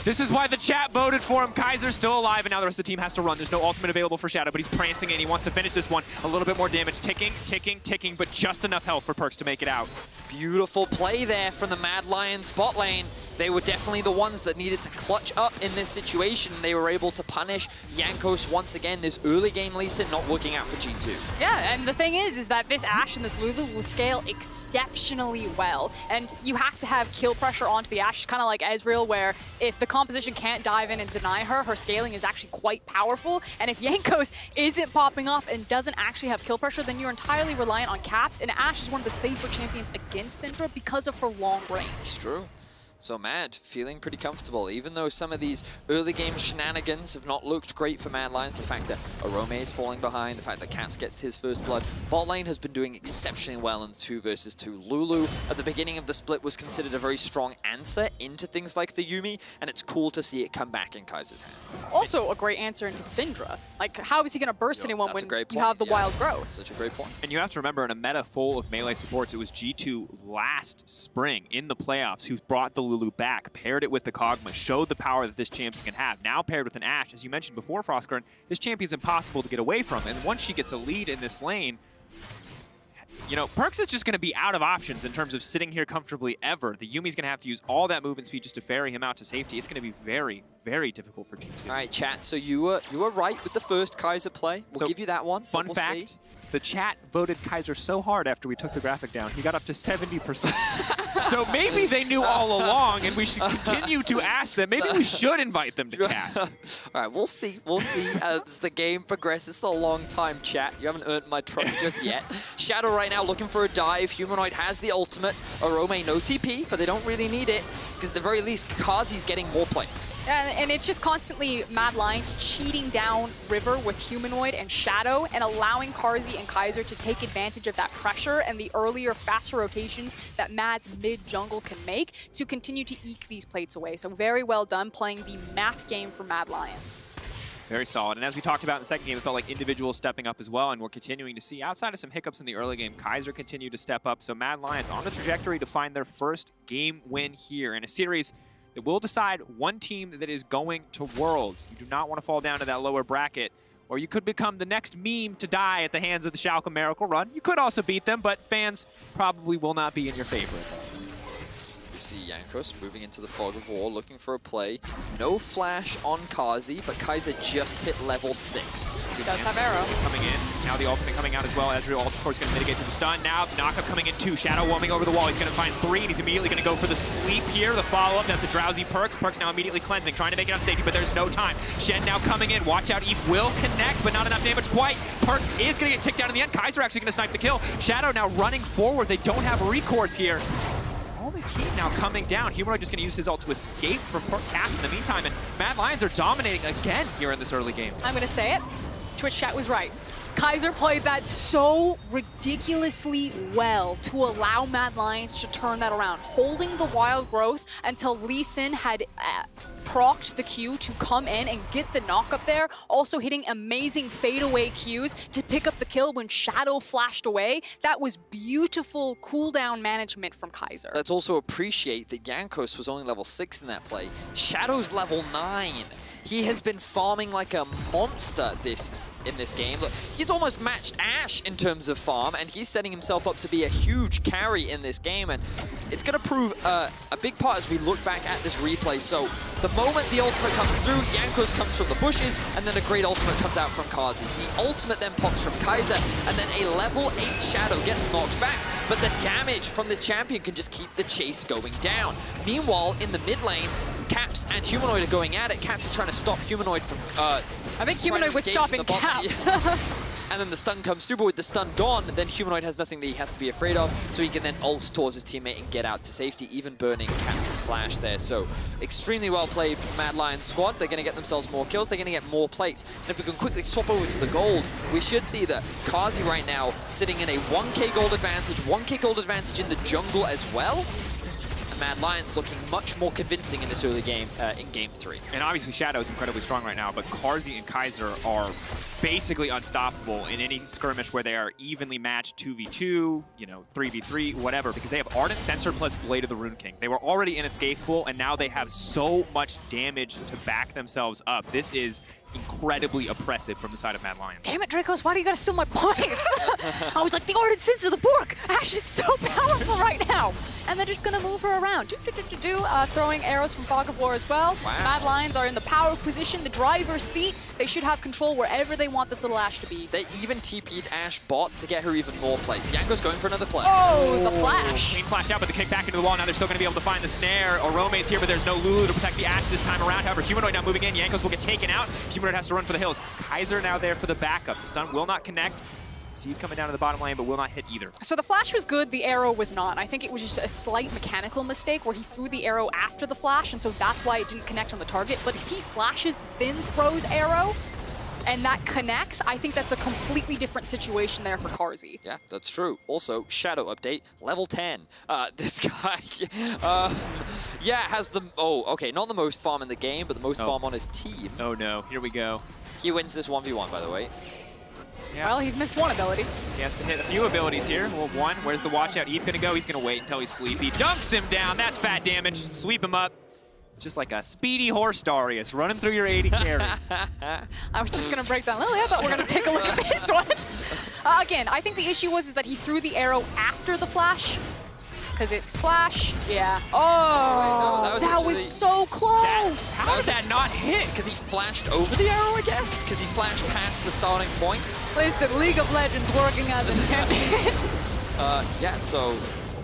This is why the chat voted for him. Kaiser's still alive, and now the rest of the team has to run. There's no ultimate available for Shadow, but he's prancing in. He wants to finish this one. A little bit more damage. Ticking, ticking, ticking, but just enough health for Perks to make it out. Beautiful play there from the Mad Lions bot lane. They were definitely the ones that needed to clutch up in this situation. They were able to punish Yankos once again. This early game Lee Sin not working out for G2. Yeah, and the thing is that this Ashe and this Lulu will scale exceptionally well. And you have to have kill pressure onto the Ashe, kind of like Ezreal, where if the composition can't dive in and deny her, her scaling is actually quite powerful. And if Yankos isn't popping off and doesn't actually have kill pressure, then you're entirely reliant on Caps. And Ashe is one of the safer champions against Syndra because of her long range. It's true. So Mad feeling pretty comfortable, even though some of these early game shenanigans have not looked great for Mad Lions. The fact that Arome is falling behind, the fact that Caps gets his first blood. Bot lane has been doing exceptionally well in the 2 versus 2. Lulu at the beginning of the split was considered a very strong answer into things like the Yuumi, and it's cool to see it come back in Kaiser's hands. Also a great answer into Syndra. Like, how is he going to burst anyone when you have the wild growth? Such a great point. And you have to remember, in a meta full of melee supports, it was G2 last spring in the playoffs who brought the Lulu back, paired it with the Kog'Maw, showed the power that this champion can have. Now paired with an Ashe, as you mentioned before, FLICKR, this champion's impossible to get away from. And once she gets a lead in this lane, you know, Perkz is just going to be out of options in terms of sitting here comfortably ever. The Yuumi's going to have to use all that movement speed just to ferry him out to safety. It's going to be very, very difficult for G2. All right, chat, so you were right with the first Kaiser play. We'll give you that one. Fun fact, the chat voted Kaiser so hard after we took the graphic down, he got up to 70%. So maybe they knew all along, and we should continue to ask them. Maybe we should invite them to cast. All right, we'll see. We'll see as the game progresses. It's a long time, chat. You haven't earned my trust just yet. Shadow right now looking for a dive. Humanoid has the ultimate. Arome no TP, but they don't really need it, because at the very least, Kazi's getting more plates. And it's just constantly Mad Lions cheating down River with Humanoid and Shadow and allowing Karzi and Kaiser to take advantage of that pressure and the earlier, faster rotations that Mad's mid-jungle can make to continue to eke these plates away. So very well done playing the map game for Mad Lions. Very solid. And as we talked about in the second game, it felt like individuals stepping up as well, and we're continuing to see, outside of some hiccups in the early game, Kaiser continued to step up. So Mad Lions on the trajectory to find their first game win here in a series that will decide one team that is going to Worlds. You do not want to fall down to that lower bracket, or you could become the next meme to die at the hands of the Schalke Miracle Run. You could also beat them, but fans probably will not be in your favor. We see Jankos moving into the fog of war, looking for a play. No flash on Kazi, but Kaiser just hit level 6. He does have arrow. Coming in. Now the ultimate coming out as well. Ezreal ult, of course, going to mitigate through the stun. Now knockup coming in 2. Shadow warming over the wall. He's going to find 3, and he's immediately going to go for the sweep here. The follow-up. That's a drowsy Perkz. Perkz now immediately cleansing, trying to make it on safety, but there's no time. Shen now coming in. Watch out. Eve will connect, but not enough damage quite. Perkz is going to get ticked down in the end. Kaiser actually going to snipe the kill. Shadow now running forward. They don't have recourse here. All the team now coming down. Humanoid just going to use his ult to escape from Caps in the meantime, and Mad Lions are dominating again here in this early game. I'm going to say it. Twitch chat was right. Kaiser played that so ridiculously well to allow Mad Lions to turn that around, holding the wild growth until Lee Sin had procced the Q to come in and get the knock up there, also hitting amazing fadeaway Qs to pick up the kill when Shadow flashed away. That was beautiful cooldown management from Kaiser. Let's also appreciate that Jankos was only level 6 in that play. Shadow's level 9. He has been farming like a monster in this game. Look, he's almost matched Ashe in terms of farm, and he's setting himself up to be a huge carry in this game, and it's going to prove a big part as we look back at this replay. So the moment the ultimate comes through, Jankos comes from the bushes, and then a great ultimate comes out from Kazi. The ultimate then pops from Kaiser, and then a level 8 Shadow gets knocked back, but the damage from this champion can just keep the chase going down. Meanwhile, in the mid lane, Caps and Humanoid are going at it. Caps is trying to stop Humanoid from I think Humanoid was stopping Caps. And then the stun comes through, but with the stun gone, then Humanoid has nothing that he has to be afraid of, so he can then ult towards his teammate and get out to safety, even burning Caps' flash there. So extremely well played from Mad Lions squad. They're going to get themselves more kills, they're going to get more plates. And if we can quickly swap over to the gold, we should see that Kazi right now sitting in a 1k gold advantage, 1k gold advantage in the jungle as well. Mad Lions looking much more convincing in this early game, in Game 3. And obviously Shadow is incredibly strong right now, but Karzi and Kaiser are basically unstoppable in any skirmish where they are evenly matched 2v2, you know, 3v3, whatever, because they have Ardent Sensor plus Blade of the Rune King. They were already inescapable, and now they have so much damage to back themselves up. This is incredibly oppressive from the side of Mad Lions. Damn it, Dracos, why do you gotta steal my points? I was like, the Ardent Sins of the Bork! Ashe is so powerful right now! And they're just gonna move her around. Throwing arrows from Fog of War as well. Wow. Mad Lions are in the power position, the driver's seat. They should have control wherever they want this little Ashe to be. They even TP'd Ashe bot to get her even more plates. Yanko's going for another play. Oh, the flash! Clean flash out, but the kick back into the wall. Now they're still going to be able to find the snare. Orome's here, but there's no Lulu to protect the Ashe this time around. However, Humanoid now moving in. Jankos will get taken out. Humanoid has to run for the hills. Kaiser now there for the backup. The stun will not connect. Seed coming down to the bottom lane, but will not hit either. So the flash was good, the arrow was not. I think it was just a slight mechanical mistake where he threw the arrow after the flash, and so that's why it didn't connect on the target. But if he flashes, then throws arrow, and that connects, I think that's a completely different situation there for Carzzy. Yeah, that's true. Also, Shadow update, level 10. This guy, yeah, has the, okay, not the most farm in the game, but the most farm on his team. Oh no, here we go. He wins this 1v1, by the way. Yeah. Well, he's missed one ability. He has to hit a few abilities here. Well, one, where's the watch out? Eve gonna go? He's gonna wait until he's sleepy. Dunks him down, that's fat damage. Sweep him up. Just like a speedy horse, Darius, running through your 80 carry. I was just going to break down Lily. I thought we were going to take a look at this one. Again, I think the issue was that he threw the arrow after the flash. Because it's flash. Yeah. Oh, no, that was so close. How did that not hit? Because he flashed over the arrow, I guess? Because he flashed past the starting point? Listen, League of Legends working as intended. Yeah, so...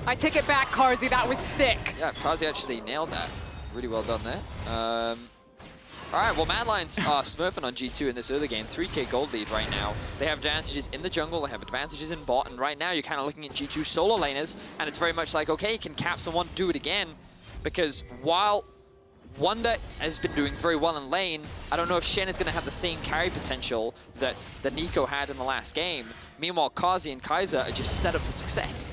I take it back, Carzzy. That was sick. Yeah, Carzzy actually nailed that. Really well done there. All right, well, Mad Lions are smurfing on G2 in this early game. 3k gold lead right now. They have advantages in the jungle, they have advantages in bot, and right now you're kind of looking at G2 solo laners, and it's very much like, okay, can cap someone, do it again, because while Wonder has been doing very well in lane, I don't know if Shen is going to have the same carry potential that Nico had in the last game. Meanwhile, Carzzy and Kaiser are just set up for success.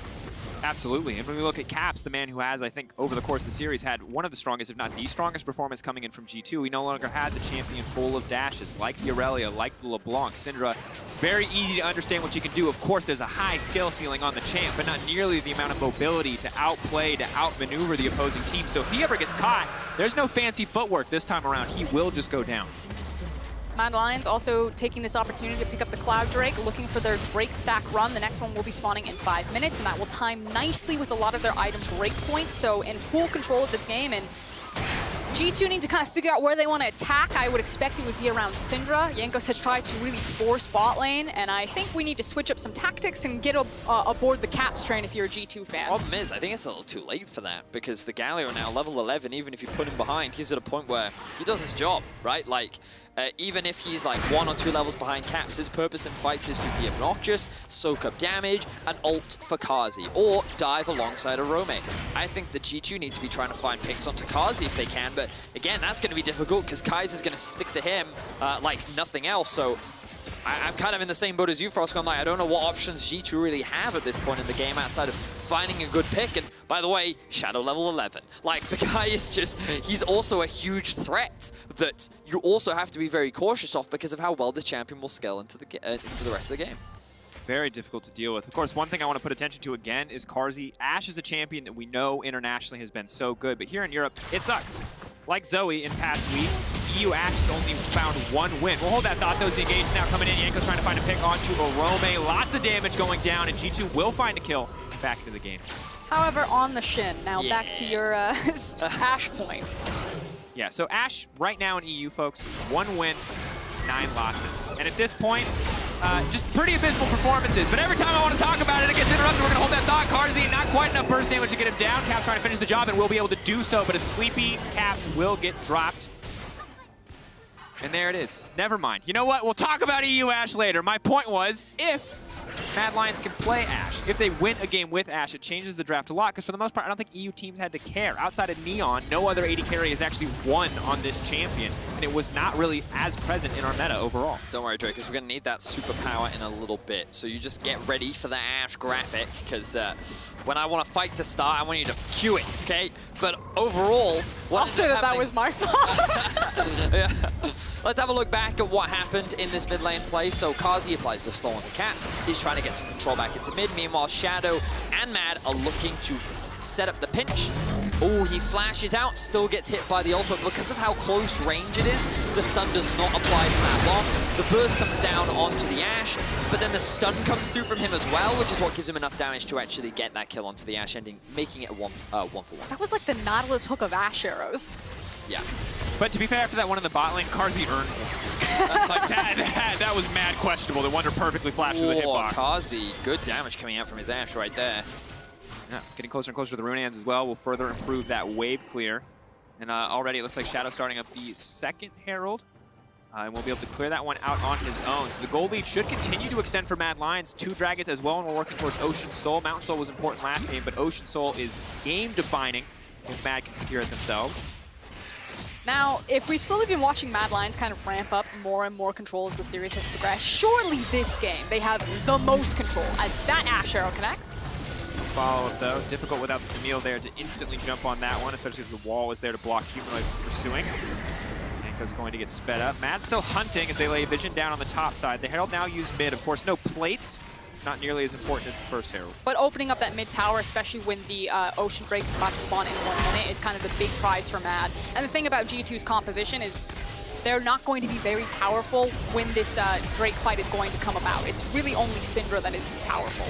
Absolutely, and when we look at Caps, the man who has, I think, over the course of the series, had one of the strongest, if not the strongest performance coming in from G2. He no longer has a champion full of dashes, like the Aurelia, like the LeBlanc. Syndra, very easy to understand what you can do. Of course, there's a high skill ceiling on the champ, but not nearly the amount of mobility to outplay, to outmaneuver the opposing team. So if he ever gets caught, there's no fancy footwork this time around. He will just go down. Mad Lions also taking this opportunity to pick up the Cloud Drake, looking for their Drake stack run. The next one will be spawning in 5 minutes, and that will time nicely with a lot of their item breakpoints. So in full control of this game, and G2 need to kind of figure out where they want to attack. I would expect it would be around Syndra. Jankos has tried to really force bot lane, and I think we need to switch up some tactics and get aboard the Caps train if you're a G2 fan. Problem is, I think it's a little too late for that, because the Galio now, level 11, even if you put him behind, he's at a point where he does his job, right? Like, even if he's like 1 or 2 levels behind Caps, his purpose in fights is to be obnoxious, soak up damage, and ult for Carzzy, or dive alongside a Rome. I think the G2 need to be trying to find picks onto Carzzy if they can, but again, that's going to be difficult because Kaiser's going to stick to him like nothing else, so I'm kind of in the same boat as you, Frost. I'm like, I don't know what options G2 really have at this point in the game outside of finding a good pick. And by the way, Shadow level 11. Like, the guy is just, he's also a huge threat that you also have to be very cautious of because of how well the champion will scale into the rest of the game. Very difficult to deal with. Of course, one thing I want to put attention to again is Carzzy. Ashe is a champion that we know internationally has been so good, but here in Europe, it sucks. Like Zoe in past weeks, EU Ashe has only found 1 win. We'll hold that thought, though, as the engage now coming in. Yanko's trying to find a pick onto Orome. Lots of damage going down, and G2 will find a kill back into the game. However, on the Shin. Now back to your Ashe point. Yeah, so Ashe right now in EU, folks, 1 win, 9 losses. And at this point, just pretty abysmal performances. But every time I want to talk about it, it gets interrupted. We're going to hold that thought. Carzzy, not quite enough burst damage to get him down. Caps trying to finish the job, and will be able to do so. But a sleepy Caps will get dropped. And there it is. Never mind. You know what? We'll talk about EU Ashe later. My point was, if Mad Lions can play Ashe, if they win a game with Ashe, it changes the draft a lot, because for the most part, I don't think EU teams had to care. Outside of Neon, no other AD carry has actually won on this champion, and it was not really as present in our meta overall. Don't worry, Drake, because we're going to need that superpower in a little bit, so you just get ready for the Ashe graphic, because when I want a fight to start, I want you to cue it, okay? But overall, I'll say that was my fault. Yeah. Let's have a look back at what happened in this mid lane play. So Carzzy applies the stall on the Caps. He's trying to get some control back into mid. Meanwhile, Shadow and Mad are looking to set up the pinch. Oh, he flashes out, still gets hit by the ult, but because of how close range it is, the stun does not apply for that long. The burst comes down onto the Ashe, but then the stun comes through from him as well, which is what gives him enough damage to actually get that kill onto the Ashe, making it a one for one. That was like the Nautilus hook of Ashe arrows. Yeah. But to be fair, after that one in the bot lane, Carzzy earned one. Like that was mad questionable. The Wonder perfectly flashed through the hitbox. Carzzy, good damage coming out from his Ashe right there. Yeah, getting closer and closer to the Runehands as well will further improve that wave clear. And already it looks like Shadow starting up the second Herald. And we'll be able to clear that one out on his own. So the gold lead should continue to extend for Mad Lions. 2 Dragons as well, and we're working towards Ocean Soul. Mountain Soul was important last game, but Ocean Soul is game-defining if Mad can secure it themselves. Now, if we've slowly been watching Mad Lions kind of ramp up more and more control as the series has progressed, surely this game they have the most control as that Ash Arrow connects. Follow-up, though. Difficult without the Camille there to instantly jump on that one, especially if the wall is there to block Humanoid from pursuing. Yanko's going to get sped up. Mad's still hunting as they lay vision down on the top side. The Herald now use mid. Of course, no plates. It's not nearly as important as the first Herald. But opening up that mid tower, especially when the Ocean Drake is about to spawn in 1 minute, is kind of the big prize for Mad. And the thing about G2's composition is they're not going to be very powerful when this Drake fight is going to come about. It's really only Syndra that is powerful.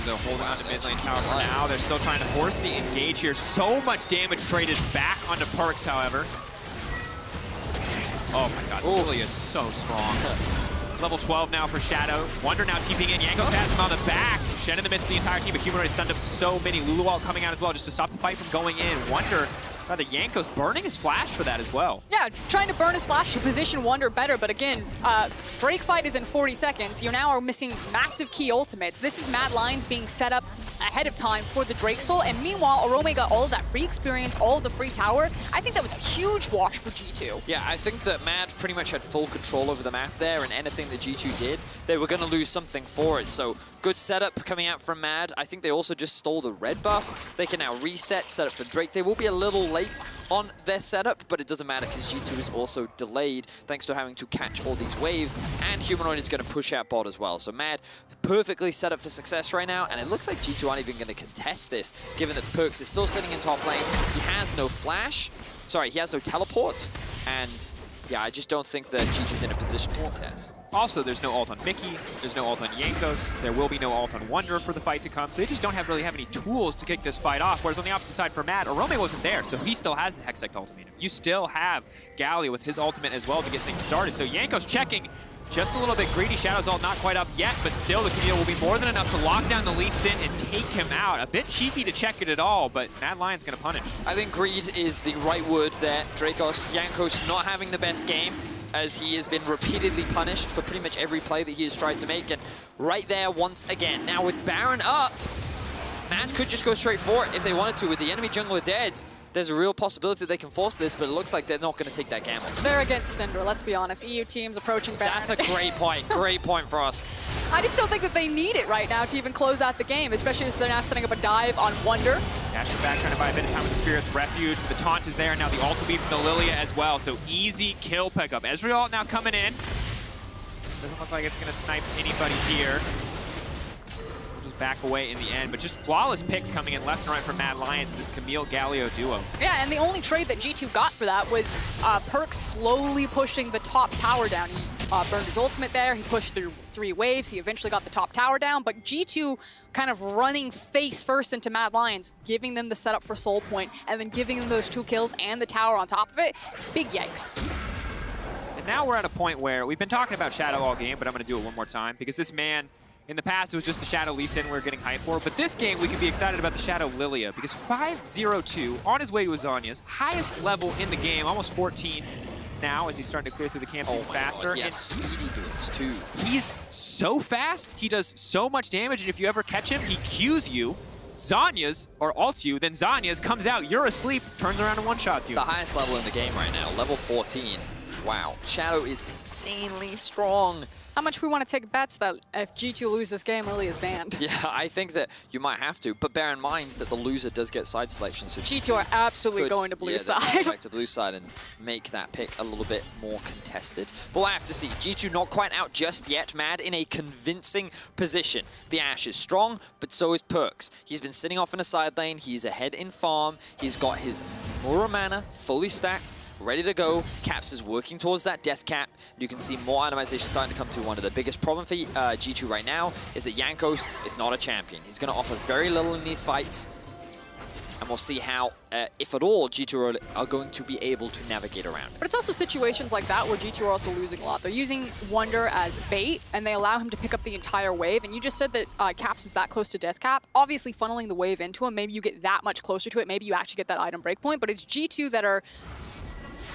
They're holding on to mid lane tower for now. They're still trying to force the engage here. So much damage traded back onto Perks, however. Oh my god, Lily is so strong. Level 12 now for Shadow. Wonder now TPing in. Yankos has him on the back. Shen in the midst of the entire team, but Humanoid stunned up so many. Luluwal coming out as well just to stop the fight from going in. Wonder, rather Yankos burning his flash for that as well. Yeah, trying to burn his flash to position Wonder better, but again, Drake fight is in 40 seconds. You now are missing massive key ultimates. This is Mad Lions being set up ahead of time for the Drake Soul, and meanwhile, Arome got all of that free experience, all of the free tower. I think that was a huge wash for G2. Yeah, I think that Mad pretty much had full control over the map there, and anything that G2 did, they were going to lose something for it. So good setup coming out from Mad. I think they also just stole the red buff. They can now reset, set up for Drake. They will be a little late on their setup, but it doesn't matter because G2 is also delayed thanks to having to catch all these waves, and Humanoid is going to push out bot as well. So Mad perfectly set up for success right now, and it looks like G2 aren't even going to contest this, given that Perks is still sitting in top lane. He has no flash. Sorry, he has no teleport, and yeah, I just don't think that G2's in a position to contest. Also, there's no ult on Mickey, there's no ult on Yankos, there will be no ult on Wonder for the fight to come, so they just don't really have any tools to kick this fight off, whereas on the opposite side for Mad, Arome wasn't there, so he still has the Hextech ultimatum. You still have Gallia with his ultimate as well to get things started, so Yankos checking just a little bit greedy. Shadow's ult not quite up yet, but still the Camille will be more than enough to lock down the Lee Sin and take him out. A bit cheeky to check it at all, but Mad Lion's going to punish. I think greed is the right word there. Yankos not having the best game, as he has been repeatedly punished for pretty much every play that he has tried to make. And right there once again. Now with Baron up, Mad could just go straight for it if they wanted to. With the enemy jungler dead, there's a real possibility they can force this, but it looks like they're not going to take that gamble. They're against Syndra, let's be honest. EU teams approaching Baron. That's a great point. Great point for us. I just don't think that they need it right now to even close out the game, especially as they're now setting up a dive on Wonder. Dash back, trying to buy a bit of time with the Spirit's Refuge. The taunt is there, and now the ult will be from the Lilia as well, so easy kill pickup. Ezreal now coming in. Doesn't look like it's going to snipe anybody here. Just back away in the end, but just flawless picks coming in left and right from Mad Lions and this Camille Galio duo. Yeah, and the only trade that G2 got for that was Perk slowly pushing the top tower down. He burned his ultimate there, he pushed through 3 waves, he eventually got the top tower down, but G2 kind of running face first into Mad Lions, giving them the setup for Soul Point, and then giving them those 2 kills and the tower on top of it. Big yikes. And now we're at a point where we've been talking about Shadow all game, but I'm going to do it one more time, because this man, in the past, it was just the Shadow Lee Sin we were getting hyped for, but this game we can be excited about the Shadow Lilia, because 5-0-2 on his way to Azania's highest level in the game, almost 14 now as he's starting to clear through the camp faster. Yes, speedy boots too. He's so fast, he does so much damage, and if you ever catch him, he Qs you, Zanya's, or ults you, then Zanya's comes out, you're asleep, turns around and one-shots you. The highest level in the game right now, level 14. Wow, Shadow is insanely strong. How much we want to take bets that if G2 loses this game, Lily is banned? Yeah, I think that you might have to, but bear in mind that the loser does get side selection. So G2 are absolutely going to blue side. Go back to blue side and make that pick a little bit more contested. But we'll have to see. G2 not quite out just yet. Mad in a convincing position. The Ashe is strong, but so is Perks. He's been sitting off in a side lane. He's ahead in farm. He's got his Mura mana fully stacked, ready to go. Caps is working towards that death cap. You can see more itemization starting to come through. One of the biggest problem for G2 right now is that Yankos is not a champion. He's going to offer very little in these fights. And we'll see how, if at all, G2 are going to be able to navigate around. But it's also situations like that where G2 are also losing a lot. They're using Wonder as bait, and they allow him to pick up the entire wave. And you just said that Caps is that close to death cap. Obviously, funneling the wave into him, maybe you get that much closer to it. Maybe you actually get that item breakpoint. But it's G2 that are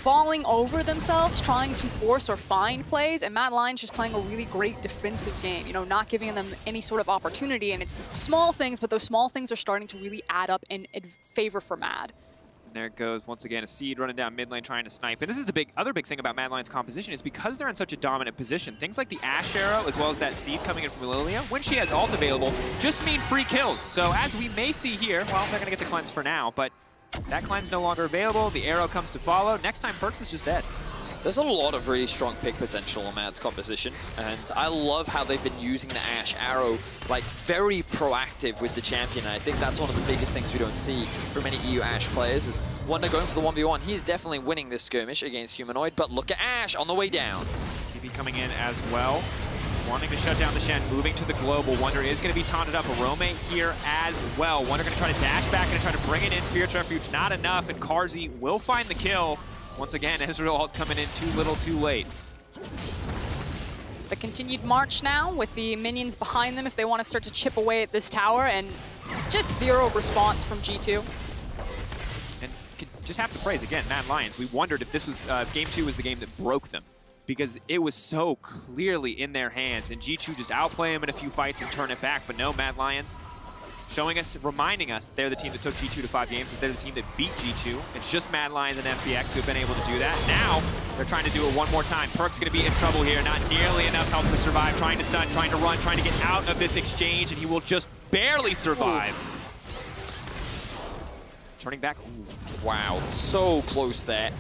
falling over themselves, trying to force or find plays, and Mad Lions just playing a really great defensive game, you know, not giving them any sort of opportunity. And it's small things, but those small things are starting to really add up in favor for Mad. And there it goes, once again, a Seed running down mid lane trying to snipe. And this is the other big thing about Mad Lions' composition is because they're in such a dominant position, things like the Ashe Arrow as well as that Seed coming in from Lilia, when she has ult available, just mean free kills. So as we may see here, well, they're going to get the cleanse for now, but that cleanse no longer available. The arrow comes to follow. Next time, Perks is just dead. There's a lot of really strong pick potential on Mad's composition, and I love how they've been using the Ashe Arrow, like, very proactive with the champion. And I think that's one of the biggest things we don't see from many EU Ashe players is Wonder going for the 1v1. He's definitely winning this skirmish against Humanoid, but look at Ashe on the way down. TP coming in as well. Wanting to shut down the Shen, moving to the global. Wonder is going to be taunted up. A Rome here as well. Wonder going to try to dash back and try to bring it in. Spirit's Refuge, not enough, and Carzzy will find the kill. Once again, Ezreal ult coming in too little, too late. The continued march now with the minions behind them if they want to start to chip away at this tower, and just zero response from G2. And just have to praise, again, Mad Lions. We wondered if this was, Game 2 was the game that broke them, because it was so clearly in their hands, and G2 just outplay them in a few fights and turn it back. But no, Mad Lions showing us, reminding us they're the team that took G2 to 5 games, that they're the team that beat G2. It's just Mad Lions and FBX who have been able to do that. Now, they're trying to do it one more time. Perk's going to be in trouble here. Not nearly enough help to survive. Trying to stun, trying to run, trying to get out of this exchange, and he will just barely survive. Turning back. Ooh. Wow, so close there.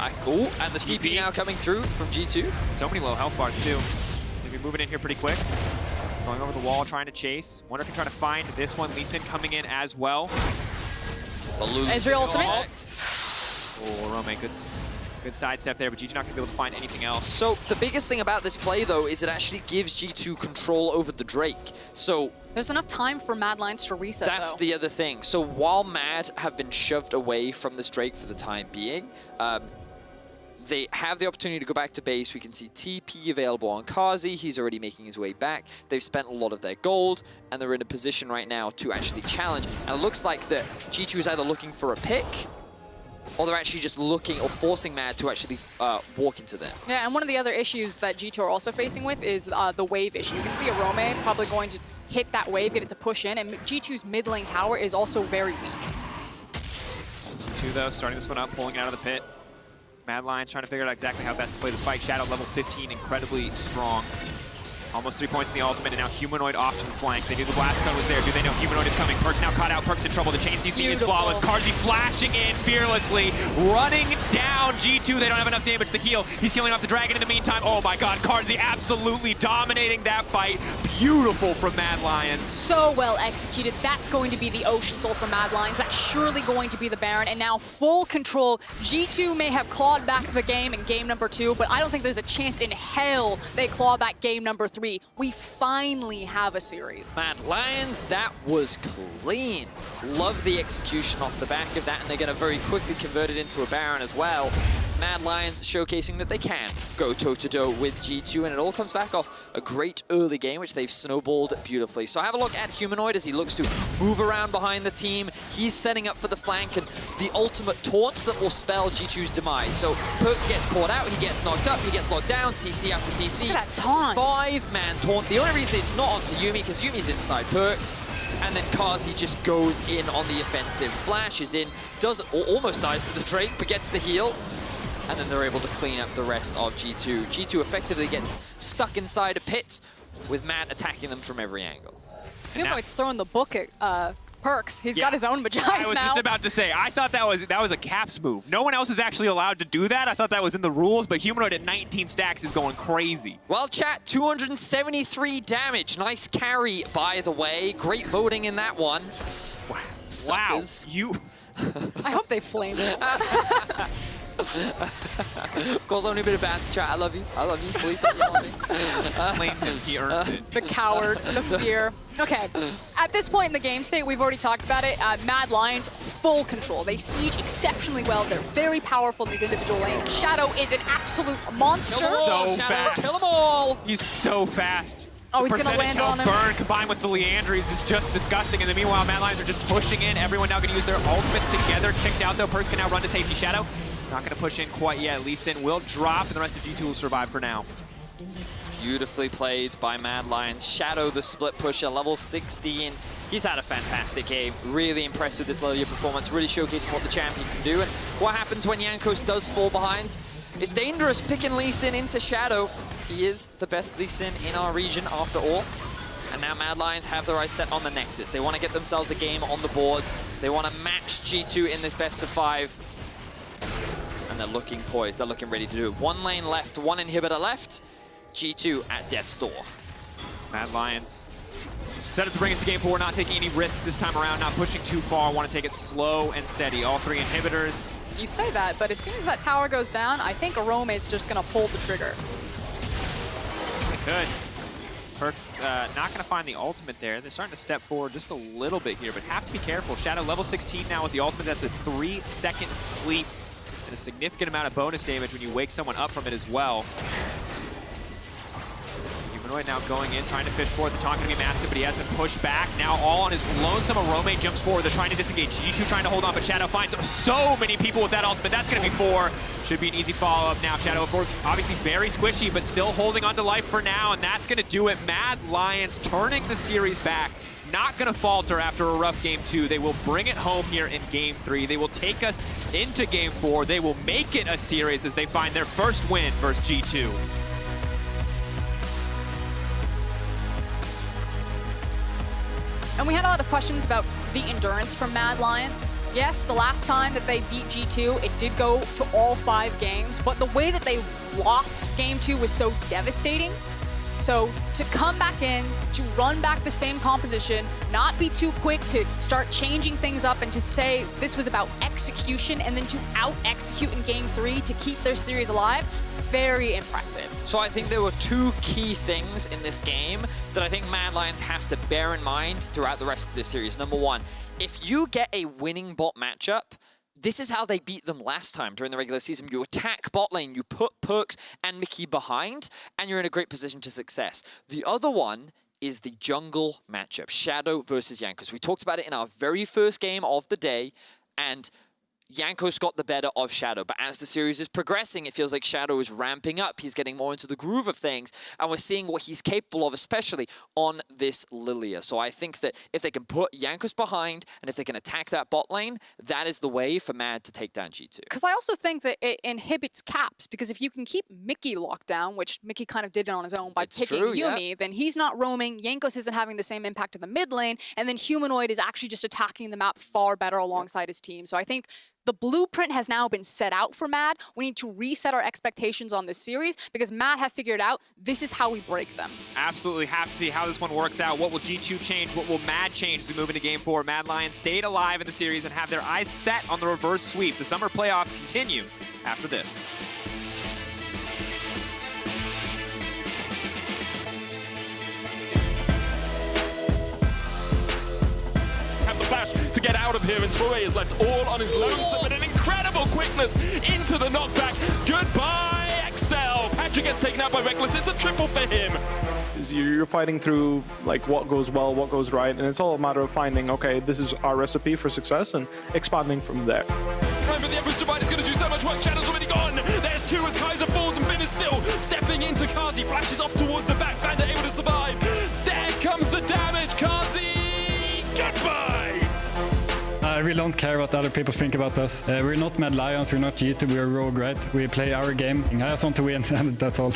Oh, and the TP now coming through from G2. So many low health bars, too. They'll be moving in here pretty quick. Going over the wall, trying to chase. Wonder can try to find this one. Lee Sin coming in as well. Ezreal ultimate. Oh, Rome, good sidestep there, but G2 not going to be able to find anything else. So the biggest thing about this play, though, is it actually gives G2 control over the Drake. So there's enough time for Mad Lions to reset, that's the other thing. So while Mad have been shoved away from this Drake for the time being, they have the opportunity to go back to base. We can see TP available on Carzzy. He's already making his way back. They've spent a lot of their gold, and they're in a position right now to actually challenge. And it looks like that G2 is either looking for a pick, or they're actually just looking or forcing Mad to actually walk into them. Yeah, and one of the other issues that G2 are also facing with is the wave issue. You can see a Rome probably going to hit that wave, get it to push in, and G2's mid lane tower is also very weak. G2, though, starting this one up, pulling it out of the pit. Mad Lions trying to figure out exactly how best to play this fight. Shadow level 15, incredibly strong. Almost 3 points in the ultimate, and now Humanoid off to the flank. They knew the blast code was there. Do they know Humanoid is coming? Perk's now caught out. Perk's in trouble. The chain CC is flawless. Carzzy flashing in fearlessly, running down G2. They don't have enough damage to heal. He's healing off the dragon in the meantime. Oh my god, Carzzy absolutely dominating that fight. Beautiful from Mad Lions. So well executed. That's going to be the Ocean Soul for Mad Lions. That's surely going to be the Baron, and now full control. G2 may have clawed back the game in game number 2, but I don't think there's a chance in hell they claw back game number 3. We finally have a series. Mad Lions, that was clean. Love the execution off the back of that, and they're going to very quickly convert it into a Baron as well. Mad Lions showcasing that they can go toe-to-toe with G2, and it all comes back off a great early game, which they've snowballed beautifully. So have a look at Humanoid as he looks to move around behind the team. He's setting up for the flank, and the ultimate taunt that will spell G2's demise. So Perks gets caught out, he gets knocked up, he gets knocked down, CC after CC. Look at that taunt. 5-man taunt. The only reason it's not onto Yuumi, because Yuumi's inside Perks, and then Carzzy just goes in on the offensive, flashes in, does almost dies to the Drake, but gets the heal. And then they're able to clean up the rest of G2. G2 effectively gets stuck inside a pit with Mad attacking them from every angle. Humanoid's throwing the book at Perks. He's got his own Magi's now. I was just about to say, I thought that was a Caps move. No one else is actually allowed to do that. I thought that was in the rules, but Humanoid at 19 stacks is going crazy. Well, chat, 273 damage. Nice carry, by the way. Great voting in that one. Wow. You... I hope they flame it. Of course, only a bit of banter, chat. I love you. I love you. Please don't yell at me. Claimed him. He earned it. The coward, the fear. Okay, at this point in the game state, we've already talked about it. Mad Lions, full control. They siege exceptionally well. They're very powerful in these individual lanes. Shadow is an absolute monster. So fast. Kill them all. He's so fast. Oh, he's going to land on him. Burn combined with the Leandries is just disgusting. And then meanwhile, Mad Lions are just pushing in. Everyone now going to use their ultimates together. Kicked out though. Perks can now run to safety. Shadow Not going to push in quite yet. Lee Sin will drop, and the rest of G2 will survive for now. Beautifully played by Mad Lions. Shadow, the split pusher, level 16. He's had a fantastic game. Really impressed with this level of performance. Really showcasing what the champion can do. And what happens when Jankos does fall behind? It's dangerous picking Lee Sin into Shadow. He is the best Lee Sin in our region after all. And now Mad Lions have their eyes set on the Nexus. They want to get themselves a game on the boards. They want to match G2 in this best of 5. And they're looking poised. They're looking ready to do it. 1 lane left, 1 inhibitor left. G2 at death's door. Mad Lions set up to bring us to game 4, not taking any risks this time around, not pushing too far, want to take it slow and steady. All 3 inhibitors. You say that, but as soon as that tower goes down, I think Arome is just going to pull the trigger. They could. Perk's not going to find the ultimate there. They're starting to step forward just a little bit here, but have to be careful. Shadow level 16 now with the ultimate. That's a 3-second sleep and a significant amount of bonus damage when you wake someone up from it as well. Humanoid now going in, trying to fish forward. The taunt going to be massive, but he has been pushed back. Now all on his lonesome. Arome jumps forward. They're trying to disengage. G2 trying to hold on, but Shadow finds so many people with that ultimate. That's going to be 4. Should be an easy follow-up now. Shadow, of course, obviously very squishy, but still holding on to life for now, and that's going to do it. Mad Lions turning the series back. Not going to falter after a rough game 2. They will bring it home here in game 3. They will take us into game 4. They will make it a series as they find their first win versus G2. And we had a lot of questions about the endurance from Mad Lions. Yes, the last time that they beat G2, it did go to all 5 games, but the way that they lost game 2 was so devastating. So to come back in, to run back the same composition, not be too quick to start changing things up and to say this was about execution and then to out-execute in game 3 to keep their series alive, very impressive. So I think there were 2 key things in this game that I think Mad Lions have to bear in mind throughout the rest of this series. Number 1, if you get a winning bot matchup, this is how they beat them last time during the regular season. You attack bot lane, you put Perks and Mickey behind, and you're in a great position to success. The other one is the jungle matchup, Shadow versus Jankos. We talked about it in our very first game of the day, and Jankos got the better of Shadow, but as the series is progressing, it feels like Shadow is ramping up. He's getting more into the groove of things, and we're seeing what he's capable of, especially on this Lilia. So I think that if they can put Jankos behind, and if they can attack that bot lane, that is the way for Mad to take down G2. Because I also think that it inhibits caps, because if you can keep Mickey locked down, which Mickey kind of did it on his own by picking Yumi, then he's not roaming, Jankos isn't having the same impact in the mid lane, and then Humanoid is actually just attacking the map far better alongside his team. So I think the blueprint has now been set out for Mad. We need to reset our expectations on this series because Mad have figured out this is how we break them. Absolutely have to see how this one works out. What will G2 change? What will Mad change as we move into game 4? Mad Lions stayed alive in the series and have their eyes set on the reverse sweep. The summer playoffs continue after this. Flash to get out of here, and Torre is left all on his lonesome, but an incredible quickness into the knockback. Goodbye, Excel. Patrick gets taken out by Reckless. It's a triple for him. You're fighting through like what goes well, what goes right, and it's all a matter of finding, okay, this is our recipe for success and expanding from there. Remember, the Empress Divide is going to do so much work. Shadow's already gone. There's 2 as Kaiser falls, and Finn is still stepping into Kazi. Flashes off towards the back. Bandit able to survive. There comes the damage. Kazi, goodbye. I really don't care what other people think about us. We're not Mad Lions, we're not G2, we're Rogue, right? We play our game. I just want to win, and that's all.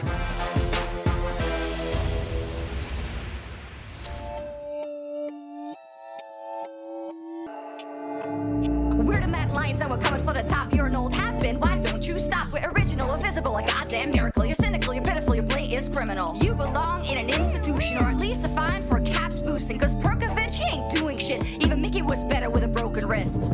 We're the Mad Lions and we're coming for the top. You're an old has-been, why don't you stop? We're original, invisible, a goddamn miracle. You're cynical, you're pitiful, your play is criminal. You belong in an institution, or at least a fine for caps boosting, cause Perkovich, he ain't doing shit. Even Mickey was better with a broken wrist.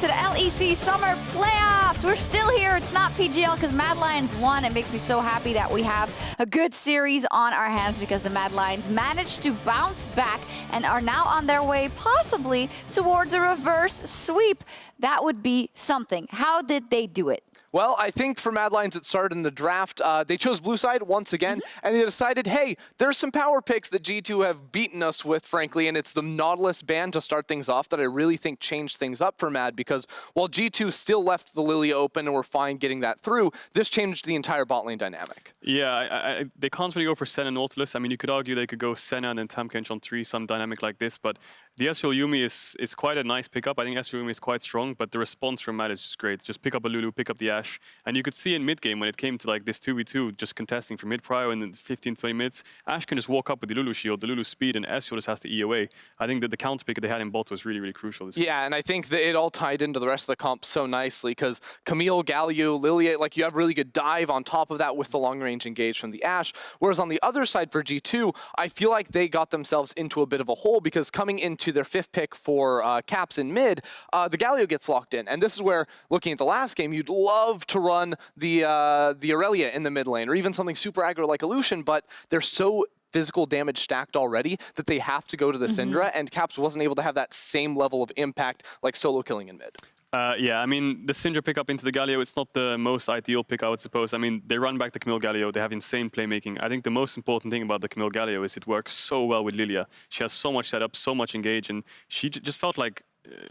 To the LEC Summer Playoffs. We're still here. It's not PGL because Mad Lions won. It makes me so happy that we have a good series on our hands because the Mad Lions managed to bounce back and are now on their way possibly towards a reverse sweep. That would be something. How did they do it? Well, I think for Mad Lions, it started in the draft. They chose blue side once again, and they decided, hey, there's some power picks that G2 have beaten us with, frankly, and it's the Nautilus ban to start things off that I really think changed things up for Mad, because while G2 still left the Lilia open and were fine getting that through, this changed the entire bot lane dynamic. Yeah, they can't really go for Senna Nautilus. I mean, you could argue they could go Senna and then Tamkench on 3, some dynamic like this, but the Ezreal Yuumi is quite a nice pickup. I think Ezreal Yuumi is quite strong, but the response from Mad is just great. Just pick up a Lulu, pick up the Ashe, and you could see in mid-game when it came to like this 2v2, just contesting for mid-prio in 15-20 minutes, Ashe can just walk up with the Lulu shield, the Lulu speed, and Ezreal just has to E away. I think that the counter pick that they had in bot was really, really crucial. Yeah, and I think that it all tied into the rest of the comp so nicely, because Camille, Galio, Lilia, like you have really good dive on top of that with the long-range engage from the Ashe, whereas on the other side for G2, I feel like they got themselves into a bit of a hole, because coming into G2, their 5th pick for Caps in mid, the Galio gets locked in. And this is where, looking at the last game, you'd love to run the Aurelia in the mid lane, or even something super aggro like Illusion, but they're so physical damage stacked already that they have to go to the Syndra, and Caps wasn't able to have that same level of impact like solo killing in mid. Yeah, I mean, the Syndra pickup into the Galio, it's not the most ideal pick, I would suppose. I mean, they run back the Camille Galio, they have insane playmaking. I think the most important thing about the Camille Galio is it works so well with Lilia. She has so much setup, so much engage, and she just felt like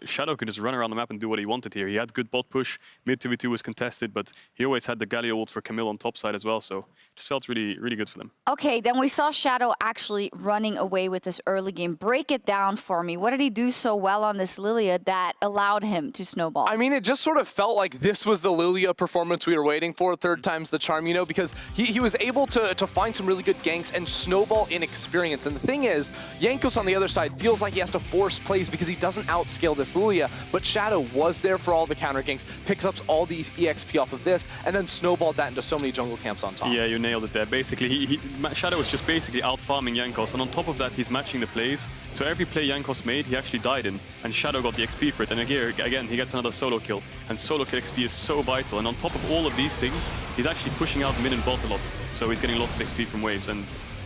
Shadow could just run around the map and do what he wanted here. He had good bot push, mid 2v2 was contested, but he always had the Galio ult for Camille on top side as well, so just felt really, really good for them. Okay, then we saw Shadow actually running away with this early game. Break it down for me. What did he do so well on this Lilia that allowed him to snowball? I mean, it just sort of felt like this was the Lilia performance we were waiting for, third time's the charm, you know, because he was able to find some really good ganks and snowball in experience. And the thing is, Jankos on the other side feels like he has to force plays because he doesn't outscale this Lilia, but Shadow was there for all the counter ganks, picks up all the EXP off of this, and then snowballed that into so many jungle camps on top. Yeah, you nailed it there. Basically, Shadow was just basically out-farming Jankos, and on top of that, he's matching the plays. So every play Jankos made, he actually died in, and Shadow got the XP for it. And again, he gets another solo kill, and solo kill XP is so vital. And on top of all of these things, he's actually pushing out mid and bot a lot. So he's getting lots of XP from waves, and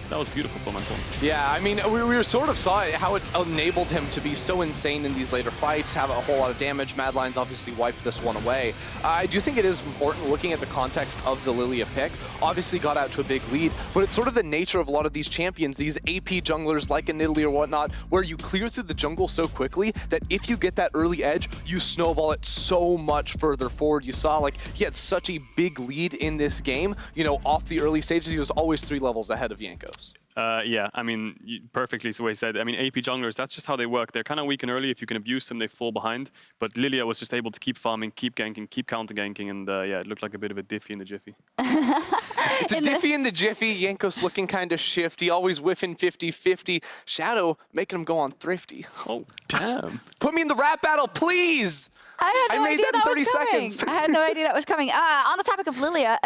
that was beautiful for Manquan. Yeah, I mean, we sort of saw how it enabled him to be so insane in these later fights, have a whole lot of damage. Mad Lions obviously wiped this one away. I do think it is important looking at the context of the Lilia pick. Obviously got out to a big lead, but it's sort of the nature of a lot of these champions, these AP junglers like a Nidalee or whatnot, where you clear through the jungle so quickly that if you get that early edge, you snowball it so much further forward. You saw like he had such a big lead in this game, you know, off the early stages. He was always 3 levels ahead of Jankos. Yeah, I mean, perfectly the way he said. I mean, AP junglers, that's just how they work. They're kind of weak and early. If you can abuse them, they fall behind. But Lilia was just able to keep farming, keep ganking, keep counter-ganking, and yeah, it looked like a bit of a diffy in the jiffy. It's a diffy in the jiffy. Jankos looking kind of shifty, always whiffing 50-50. Shadow making him go on thrifty. Oh, damn. Put me in the rap battle, please! I had no made idea that in 30 was coming. seconds. I had no idea that was coming. On the topic of Lilia,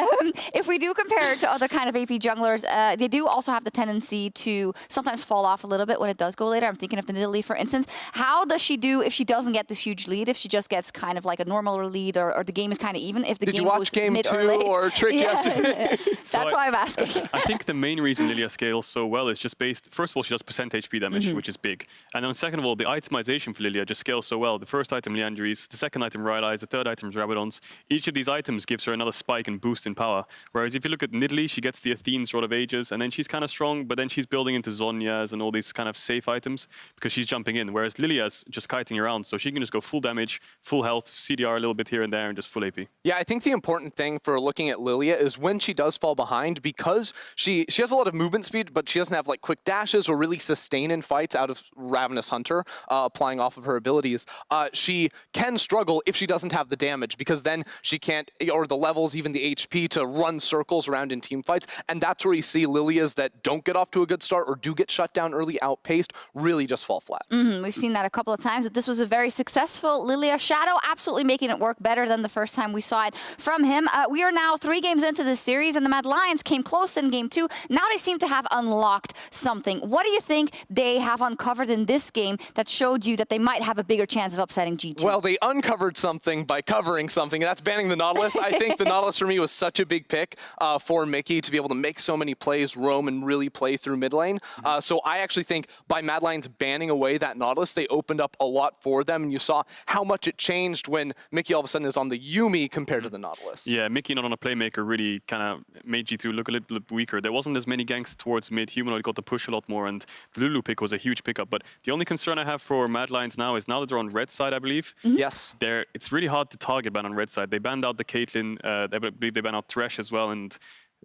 if we do compare it to other kind of AP junglers, they do also have the tendency to sometimes fall off a little bit when it does go later. I'm thinking of the Nidalee, for instance. How does she do if she doesn't get this huge lead? If she just gets kind of like a normal lead, or the game is kind of even? If the Did game you watch goes game mid 2 or late? or Trick yesterday? That's why I'm asking. I think the main reason Lilia scales so well is just based, first of all, she does percent HP damage, which is big. And then second of all, the itemization for Lilia just scales so well. The first item, Liandry's, the second item, Rylai's, the third item is Rabadon's. Each of these items gives her another spike and boost in power. Whereas if you look at Nidalee, she gets the Athene's Rod of Ages, and then she's kind of strong, but then she's building into Zhonya's and all these kind of safe items because she's jumping in. Whereas Lilia's just kiting around, so she can just go full damage, full health, CDR a little bit here and there, and just full AP. Yeah, I think the important thing for looking at Lilia is when she does fall behind, because she has a lot of movement speed, but she doesn't have like quick dashes or really sustain in fights out of Ravenous Hunter, applying off of her abilities. She can struggle if she doesn't have the damage, because then she can't, or the levels, even the HP, to run circles around in team fights. And that's where you see Lilias that don't get off to a good start or do get shut down early, outpaced, really just fall flat. We've seen that a couple of times, but this was a very successful Lilia. Shadow absolutely making it work better than the first time we saw it from him. We are now 3 games into this series, and the Mad Lions came close in game 2. Now they seem to have unlocked something. What do you think they have uncovered in this game that showed you that they might have a bigger chance of upsetting G2? Well, they uncovered something by covering something, and that's banning the Nautilus. I think the Nautilus for me was such a big pick for Mickey to be able to make so many plays, roam, and really play through mid lane. So I actually think by Mad Lions banning away that Nautilus, they opened up a lot for them, and you saw how much it changed when Mickey all of a sudden is on the Yuumi compared to the Nautilus. Yeah, Mickey not on a playmaker really kind of made G2 look a little bit weaker. There wasn't as many ganks towards mid. Humanoid got to push a lot more, and the Lulu pick was a huge pickup. But the only concern I have for Mad Lions now is now that they're on red side, I believe. Yes. It's really hard to target ban on red side. They banned out the Caitlyn, I believe they banned out Thresh as well, and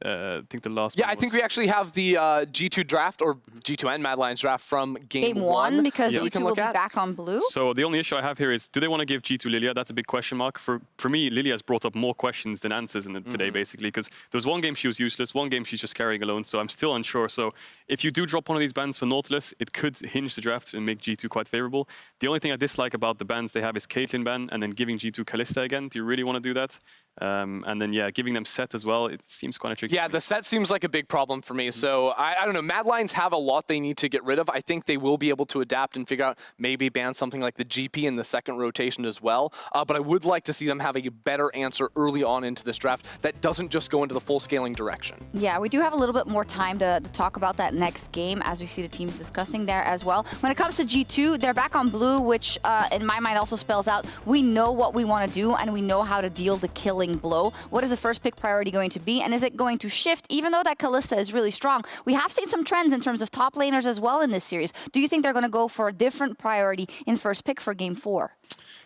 I think the last one I think we actually have the G2 draft, or G2 and Mad Lions draft from game 1. Because G2 will be back on blue. So the only issue I have here is, do they want to give G2 Lilia? That's a big question mark. For me, Lilia has brought up more questions than answers in today, basically, because there was one game she was useless, one game she's just carrying alone, so I'm still unsure. So if you do drop one of these bans for Nautilus, it could hinge the draft and make G2 quite favorable. The only thing I dislike about the bans they have is Caitlyn ban, and then giving G2 Kalista again. Do you really want to do that? And then, yeah, giving them Set as well, it seems kind of tricky. Yeah, the set seems like a big problem for me. So I don't know. Mad Lions have a lot they need to get rid of. I think they will be able to adapt and figure out maybe ban something like the GP in the second rotation as well. But I would like to see them have a better answer early on into this draft that doesn't just go into the full scaling direction. Yeah, we do have a little bit more time to talk about that next game as we see the teams discussing there as well. When it comes to G2, they're back on blue, which in my mind also spells out we know what we want to do and we know how to deal the killing blow. What is the first pick priority going to be, and is it going to shift? Even though that Kalista is really strong, we have seen some trends in terms of top laners as well in this series. Do you think they're going to go for a different priority in first pick for game 4?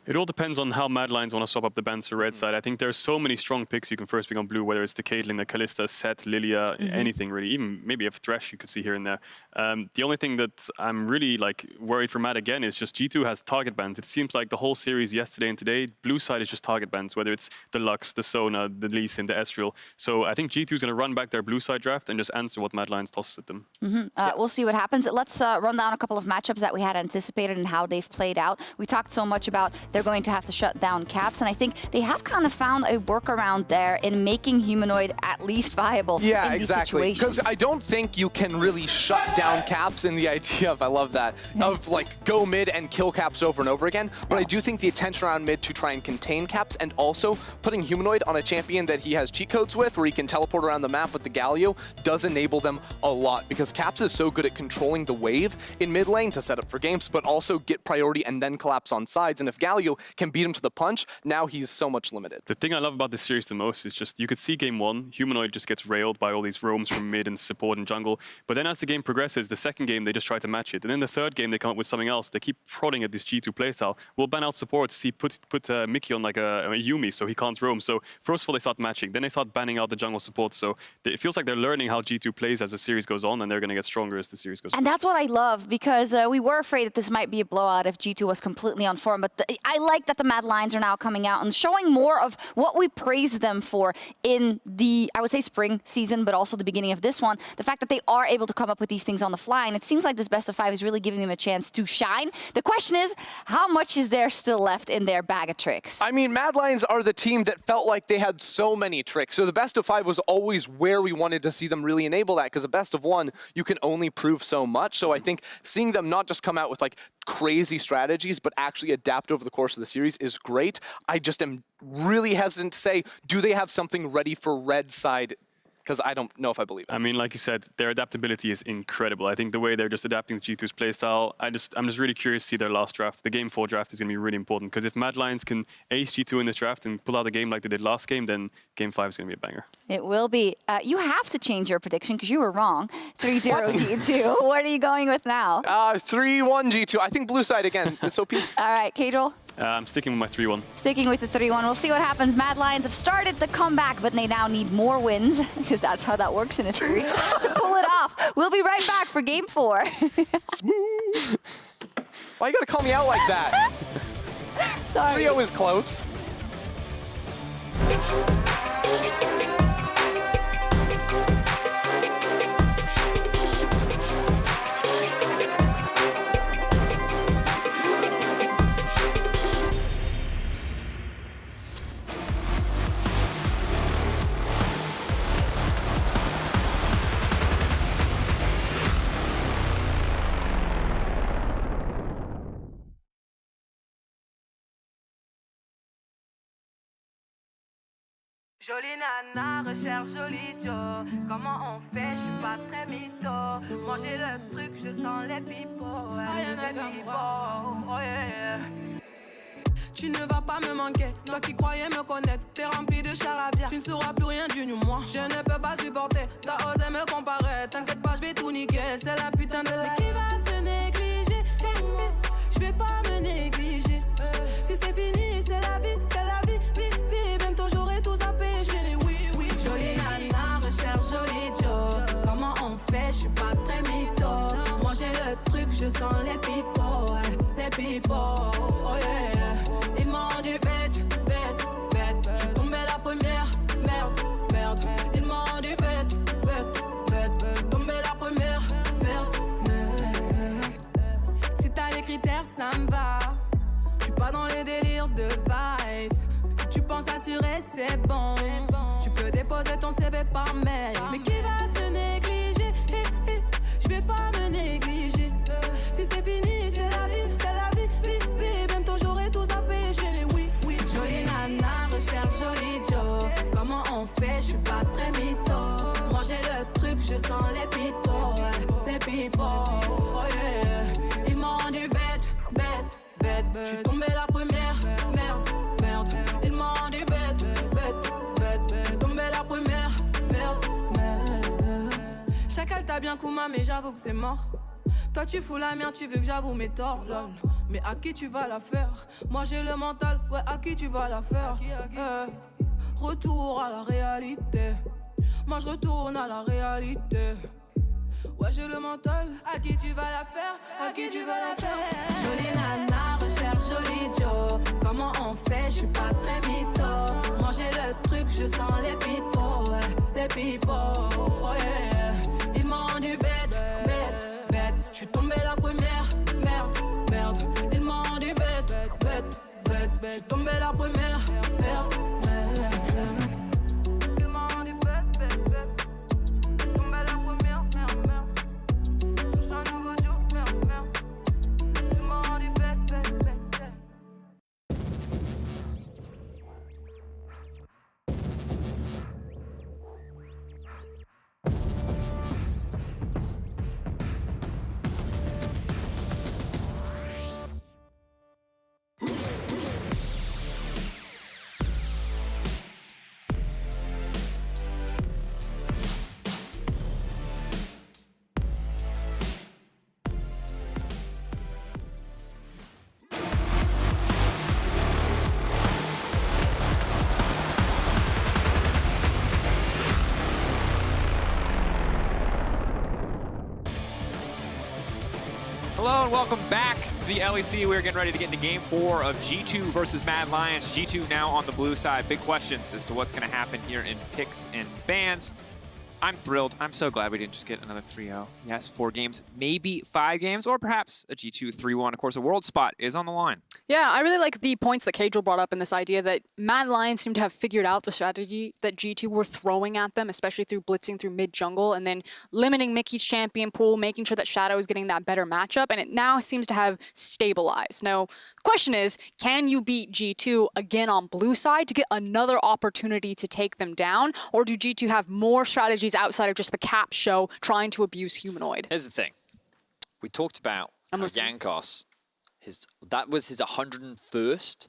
It all depends on how Mad Lions want to swap up the bans for red side. I think there's so many strong picks you can first pick on blue, whether it's the Caitlyn, the Kalista, Sett, Lilia, anything really. Even maybe a Thresh you could see here and there. The only thing that I'm really worried for Mad again is just G2 has target bans. It seems like the whole series yesterday and today, blue side is just target bans, whether it's the Lux, the Sona, the Lee Sin, the Ezreal. So I think G2 is going to run back their blue side draft and just answer what Mad Lions tosses at them. We'll see what happens. Let's run down a couple of matchups that we had anticipated and how they've played out. We talked so much about they're going to have to shut down Caps, and I think they have kind of found a workaround there in making Humanoid at least viable in these situations. Because I don't think you can really shut down Caps in the idea of, I love that, of go mid and kill Caps over and over again. But I do think the attention around mid to try and contain Caps and also putting Humanoid on a champion that he has cheat codes with, where he can teleport around the map with the Galio, does enable them a lot, because Caps is so good at controlling the wave in mid lane to set up for games, but also get priority and then collapse on sides. And if Galio can beat him to the punch, now he's so much limited. The thing I love about this series the most is just, you could see game 1, Humanoid just gets railed by all these roams from mid and support and jungle. But then as the game progresses, the second game, they just try to match it. And then the third game, they come up with something else. They keep prodding at this G2 playstyle. We'll ban out support, put Mickey on like a Yumi so he can't roam. So first of all, they start matching. Then they start banning out the jungle support. So it feels like they're learning how G2 plays as the series goes on, and they're going to get stronger as the series goes on. And that's what I love, because we were afraid that this might be a blowout if G2 was completely on form. But I like that the Mad Lions are now coming out and showing more of what we praised them for in the, I would say, spring season, but also the beginning of this one. The fact that they are able to come up with these things on the fly, and it seems like this best of 5 is really giving them a chance to shine. The question is, how much is there still left in their bag of tricks? I mean, Mad Lions are the team that felt like they had so many tricks. So the best of 5 was always where we wanted to see them really enable that, because a best of 1, you can only prove so much. So I think seeing them not just come out with crazy strategies, but actually adapt over the course of the series is great. I just am really hesitant to say, do they have something ready for red side? Because I don't know if I believe it. I mean, like you said, their adaptability is incredible. I think the way they're just adapting to G2's playstyle, I'm just really curious to see their last draft. The game 4 draft is going to be really important, because if Mad Lions can ace G2 in this draft and pull out a game like they did last game, then game 5 is going to be a banger. It will be. You have to change your prediction because you were wrong. 3-0 G2. What are you going with now? 3-1 G2. I think blue side again. It's OP. All right, Kadril. I'm sticking with my 3-1. Sticking with the 3-1. We'll see what happens. Mad Lions have started the comeback, but they now need more wins, because that's how that works in a series, to pull it off. We'll be right back for game 4. Smooth. Why you gotta call me out like that? Sorry. Rio is close. Jolie nana, recherche joli Joe. Comment on fait, je suis pas très mytho. Manger le truc, je sens les pipots. Les pipots, oh yeah. Tu ne vas pas me manquer, toi qui croyais me connaître. T'es rempli de charabia, tu ne sauras plus rien du moi. Je ne peux pas supporter, t'as osé me comparer. T'inquiète pas, je vais tout niquer, c'est la putain de la. Qui va se négliger? Je vais pas me négliger. Si c'est fini, c'est la vie, vie. Bientôt j'aurai tout zappé. Oui. Jolie nana, recherche joli Joe. Comment on fait? Je suis pas très mytho. Manger le truc, je sens les pipots. Oh yeah. Ils m'ont rendu bête. Je suis tombé la première, merde. Ils m'ont rendu bête. Je suis tombé la première, merde. Si t'as les critères, ça me va. Je suis pas dans les délires de vice. Tu penses assurer, c'est bon. Tu peux peux déposer ton CV par mail. Mais qui va se négliger? Je vais pas me négliger. Si c'est fini, c'est la vie, vie. Bientôt j'aurai tout à pécher. Oui, oui. Jolie nana, recherche joli Joe. Comment on fait? Je suis pas très mytho. Moi j'ai le truc, je sens les pipeaux. Les pipeaux, oh yeah. Ils m'ont rendu bête. Je suis tombée la première, merde. Ils m'ont rendu bête. Je suis tombée la première, merde. Chacal t'a bien Kuma, mais j'avoue que c'est mort. Toi tu fous la merde, tu veux que j'avoue mes torts, lol. Mais à qui tu vas la faire? Moi j'ai le mental, ouais, à qui tu vas la faire? Retour à la réalité. Moi je retourne à la réalité. Ouais, j'ai le mental. À qui tu vas la faire? À qui tu vas la faire? Jolie nana, recherche joli Joe. Comment on fait? Je suis pas très mytho. Moi j'ai le truc, je sens les pipeaux. Les pipeaux, oh yeah. Ils m'ont rendu bête. Je suis tombée la première, merde. Ils m'ont rendu bête. Je suis tombée la première, merde. Ils m'ont rendu bête. Tombée la première, merde. Touche un nouveau jour, merde. Ils m'ont rendu bête. Hello and welcome back to the LEC. We're getting ready to get into Game 4 of G2 versus Mad Lions. G2 now on the blue side. Big questions as to what's going to happen here in picks and bans. I'm thrilled. I'm so glad we didn't just get another 3-0. Yes, 4 games, maybe 5 games, or perhaps a G2 3-1. Of course, a world spot is on the line. Yeah, I really like the points that Cadril brought up in this idea that Mad Lions seem to have figured out the strategy that G2 were throwing at them, especially through blitzing through mid-jungle and then limiting Mickey's champion pool, making sure that Shadow is getting that better matchup, and it now seems to have stabilized. Now, the question is, can you beat G2 again on blue side to get another opportunity to take them down, or do G2 have more strategies outside of just the cap show trying to abuse Humanoid? Here's the thing. We talked about Jankos. That was his 101st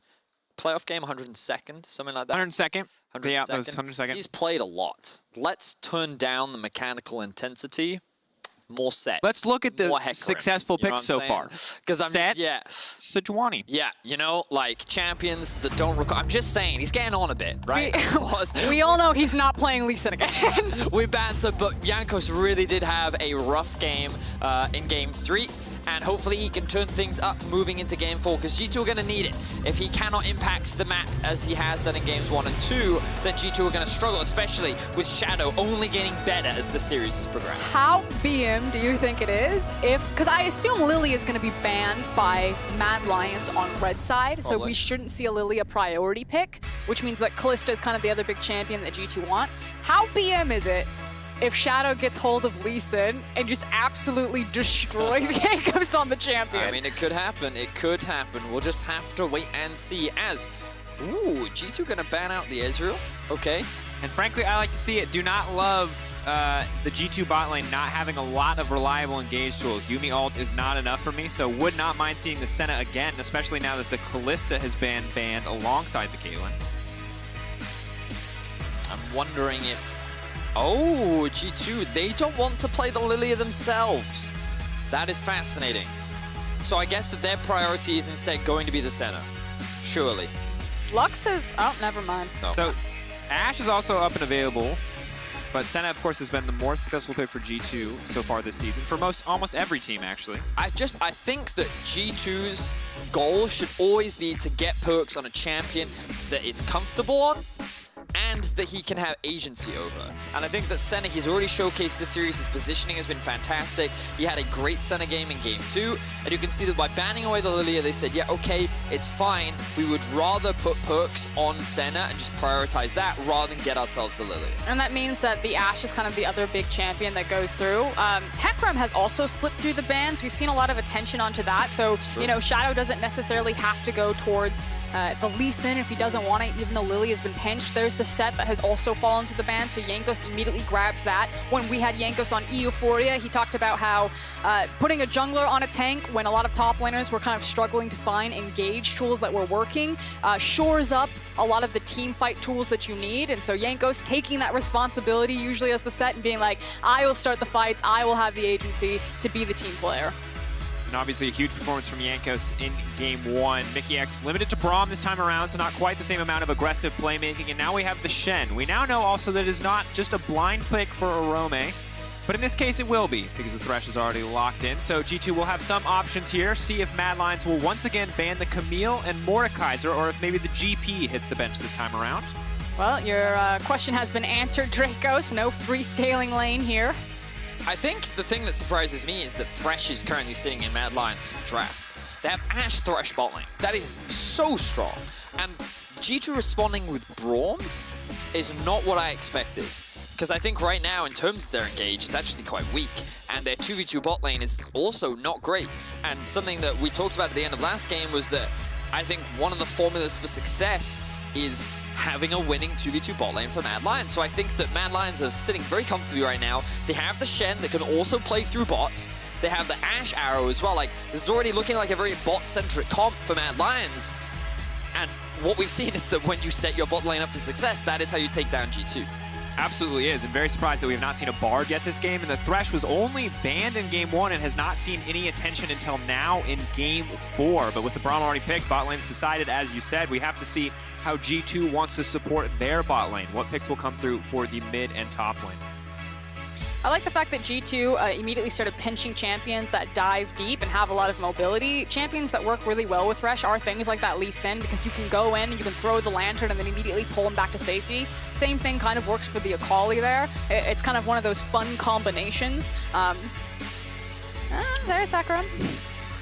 playoff game, 102nd, something like that. 102nd. Yeah, that was 102nd. He's played a lot. Let's turn down the mechanical intensity. More set. Let's look at the successful picks so far. Because I'm Set, yeah, Sejuani. Yeah, you know, like champions that don't require. I'm just saying, he's getting on a bit, right? We all know he's not playing Lee Sin again. We banter, but Jankos really did have a rough game in Game 3. And hopefully he can turn things up moving into Game 4, because G2 are going to need it. If he cannot impact the map as he has done in Games 1 and 2, then G2 are going to struggle, especially with Shadow only getting better as the series has progressed. How BM do you think it is because I assume Lily is going to be banned by Mad Lions on red side, so we shouldn't see a Lily a priority pick, which means that Kalista is kind of the other big champion that G2 want. How BM is it if Shadow gets hold of Lee Sin and just absolutely destroys Jacobs on the champion? I mean, it could happen. It could happen. We'll just have to wait and see as... Ooh, G2 gonna ban out the Ezreal. Okay. And frankly, I like to see it. Do not love the G2 bot lane not having a lot of reliable engage tools. Yuumi ult is not enough for me, so would not mind seeing the Senna again, especially now that the Kalista has been banned alongside the Caitlyn. I'm wondering if... Oh, G2, they don't want to play the Lilia themselves. That is fascinating. So I guess that their priority is instead going to be the Senna. Surely. Lux is... Oh, never mind. No. So Ashe is also up and available, but Senna, of course, has been the more successful pick for G2 so far this season, for almost every team, actually. I think that G2's goal should always be to get perks on a champion that is comfortable on, and that he can have agency over. And I think that Senna, he's already showcased this series. His positioning has been fantastic. He had a great Senna game in Game 2, and you can see that by banning away the Lilia, they said, yeah, okay, it's fine. We would rather put perks on Senna and just prioritize that rather than get ourselves the Lilia. And that means that the Ashe is kind of the other big champion that goes through. Hecarim has also slipped through the bans. We've seen a lot of attention onto that. So, you know, Shadow doesn't necessarily have to go towards the Lee Sin if he doesn't want it, even though Lily has been pinched. There's the set that has also fallen to the ban, so Jankos immediately grabs that. When we had Jankos on Euphoria, he talked about how putting a jungler on a tank when a lot of top laners were kind of struggling to find engage tools that were working shores up a lot of the team fight tools that you need. And so Jankos taking that responsibility usually as the set and being like, I will start the fights, I will have the agency to be the team player. And obviously a huge performance from Jankos in Game 1. Mikyx limited to Braum this time around, so not quite the same amount of aggressive playmaking. And now we have the Shen. We now know also that it is not just a blind pick for Arome, but in this case it will be, because the Thresh is already locked in. So G2 will have some options here. See if Mad Lions will once again ban the Camille and Mordekaiser, or if maybe the GP hits the bench this time around. Well, your question has been answered, Dracos. No free scaling lane here. I think the thing that surprises me is that Thresh is currently sitting in Mad Lions' draft. They have Ashe Thresh bot lane. That is so strong. And G2 responding with Braum is not what I expected. Because I think right now, in terms of their engage, it's actually quite weak. And their 2v2 bot lane is also not great. And something that we talked about at the end of last game was that I think one of the formulas for success is having a winning 2v2 bot lane for Mad Lions. So I think that Mad Lions are sitting very comfortably right now. They have the Shen that can also play through bots. They have the Ashe Arrow as well. Like, this is already looking like a very bot-centric comp for Mad Lions. And what we've seen is that when you set your bot lane up for success, that is how you take down G2. Absolutely is. I'm very surprised that we have not seen a Bard yet this game, and the Thresh was only banned in Game 1 and has not seen any attention until now in Game 4. But with the Braum already picked, bot lane's decided, as you said. We have to see how G2 wants to support their bot lane. What picks will come through for the mid and top lane? I like the fact that G2 immediately started pinching champions that dive deep and have a lot of mobility. Champions that work really well with Thresh are things like that Lee Sin, because you can go in and you can throw the lantern and then immediately pull him back to safety. Same thing kind of works for the Akali there. It's kind of one of those fun combinations. There's Hecarim.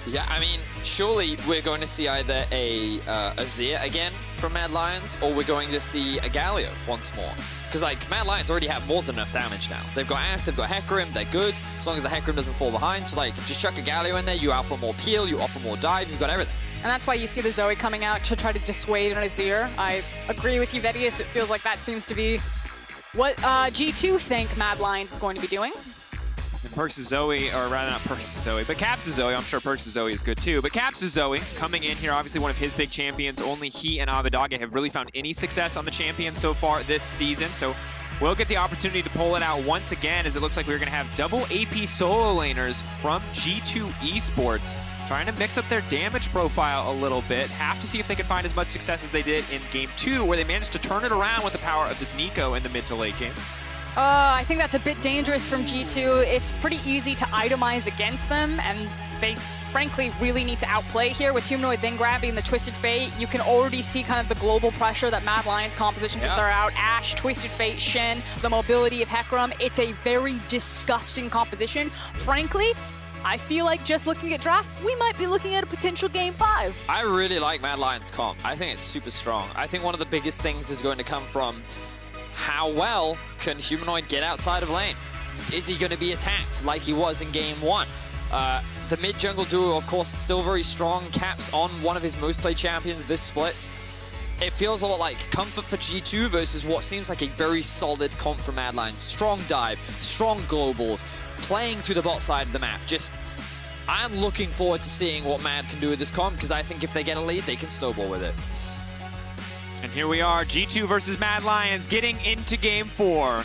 Yeah, I mean, surely we're going to see either a Azir again from Mad Lions, or we're going to see a Galio once more. Because, like, Mad Lions already have more than enough damage now. They've got Ashe, they've got Hecarim, they're good, as long as the Hecarim doesn't fall behind. So, like, just chuck a Galio in there, you offer more peel, you offer more dive, you've got everything. And that's why you see the Zoe coming out to try to dissuade an Azir. I agree with you, Vedius. It feels like that seems to be what G2 think Mad Lions is going to be doing. And Perks' Zoe, or rather not Perks' Zoe, but Caps' Zoe. I'm sure Perks' Zoe is good too. But Caps' Zoe coming in here, obviously one of his big champions. Only he and Abadage have really found any success on the champion so far this season. So we'll get the opportunity to pull it out once again, as it looks like we're going to have double AP solo laners from G2 Esports, trying to mix up their damage profile a little bit. Have to see if they can find as much success as they did in Game 2, where they managed to turn it around with the power of this Nico in the mid to late game. I think that's a bit dangerous from G2. It's pretty easy to itemize against them, and they frankly really need to outplay here. With Humanoid then grabbing the Twisted Fate, you can already see kind of the global pressure that Mad Lions composition can throw out. Ashe, Twisted Fate, Shen, the mobility of Hecarim. It's a very disgusting composition. Frankly, I feel like just looking at draft, we might be looking at a potential Game 5. I really like Mad Lions comp. I think it's super strong. I think one of the biggest things is going to come from how well can Humanoid get outside of lane? Is he going to be attacked like he was in Game 1? The mid-jungle duo, of course, still very strong. Caps on one of his most played champions this split. It feels a lot like comfort for G2 versus what seems like a very solid comp for Mad Lions. Strong dive, strong globals, playing through the bot side of the map. I'm looking forward to seeing what Mad can do with this comp, because I think if they get a lead, they can snowball with it. And here we are, G2 versus Mad Lions, getting into Game 4.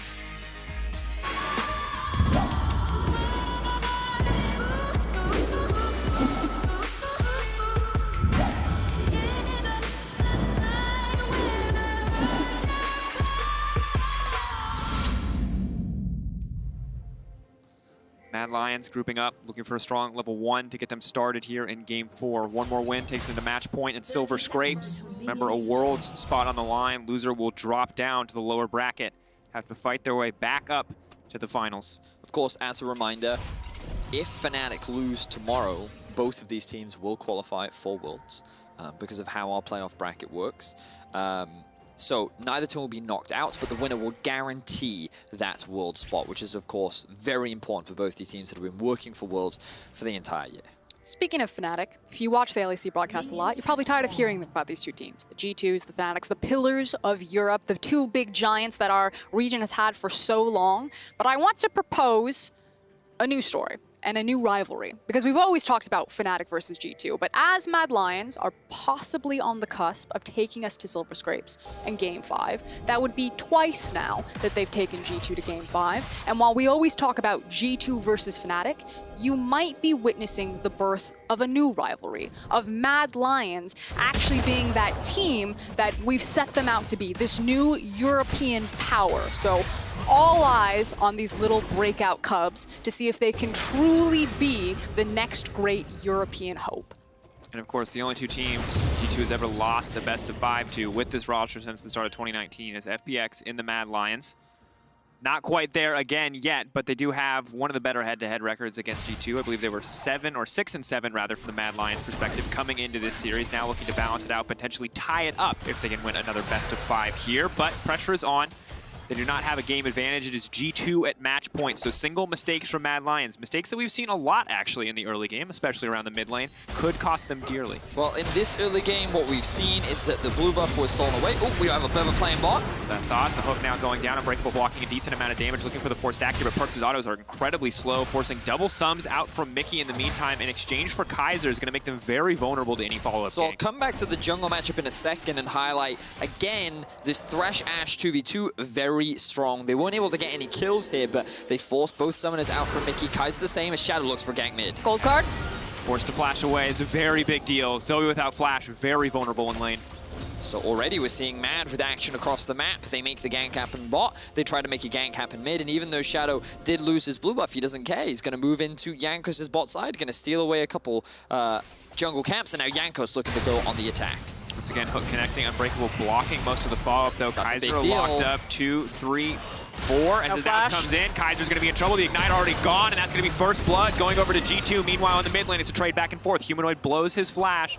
Mad Lions grouping up, looking for a strong level 1 to get them started here in Game 4. One more win takes them to match point and silver scrapes. Remember, a Worlds spot on the line. Loser will drop down to the lower bracket, have to fight their way back up to the finals. Of course, as a reminder, if Fnatic lose tomorrow, both of these teams will qualify for Worlds because of how our playoff bracket works. So neither team will be knocked out, but the winner will guarantee that World spot, which is, of course, very important for both these teams that have been working for Worlds for the entire year. Speaking of Fnatic, if you watch the LEC broadcast a lot, you're probably tired of hearing about these two teams. The G2s, the Fnatics, the pillars of Europe, the two big giants that our region has had for so long. But I want to propose a new story and a new rivalry, because we've always talked about Fnatic versus G2, but as Mad Lions are possibly on the cusp of taking us to Silver Scrapes in Game 5, that would be twice now that they've taken G2 to Game 5, and while we always talk about G2 versus Fnatic, you might be witnessing the birth of a new rivalry, of Mad Lions actually being that team that we've set them out to be, this new European power. So all eyes on these little breakout Cubs to see if they can truly be the next great European hope. And of course, the only two teams G2 has ever lost a best of 5 to with this roster since the start of 2019 is FPX in the Mad Lions. Not quite there again yet, but they do have one of the better head-to-head records against G2. I believe they were 6-7 rather from the Mad Lions perspective coming into this series. Now looking to balance it out, potentially tie it up if they can win another best of 5 here, but pressure is on. They do not have a game advantage. It is G2 at match point, so single mistakes from Mad Lions. Mistakes that we've seen a lot, actually, in the early game, especially around the mid lane, could cost them dearly. Well, in this early game, what we've seen is that the blue buff was stolen away. Oh, we have a bit of a playing bot. That thought, the hook now going down, Unbreakable blocking a decent amount of damage, looking for the 4 stack here, but Perks' autos are incredibly slow, forcing double sums out from Mickey in the meantime, in exchange for Kaiser is going to make them very vulnerable to any follow-up So ganks. I'll come back to the jungle matchup in a second and highlight, again, this Thresh Ashe 2v2, very strong. They weren't able to get any kills here, but they forced both summoners out from Mickey. Kaiser the same as Shadow looks for gank mid. Gold card. Forced to flash away is a very big deal. Zoe without flash, very vulnerable in lane. So already we're seeing Mad with action across the map. They make the gank happen bot. They try to make a gank happen mid, and even though Shadow did lose his blue buff, he doesn't care. He's going to move into Jankos' bot side, going to steal away a couple jungle camps, and now Jankos looking to go on the attack. Once again, hook connecting, Unbreakable blocking most of the follow-up, though. That's Kaiser locked up 2, 3, 4. As his dash comes in, Kaiser's going to be in trouble. The Ignite already gone, and that's going to be first blood going over to G2. Meanwhile, in the mid lane, it's a trade back and forth. Humanoid blows his flash,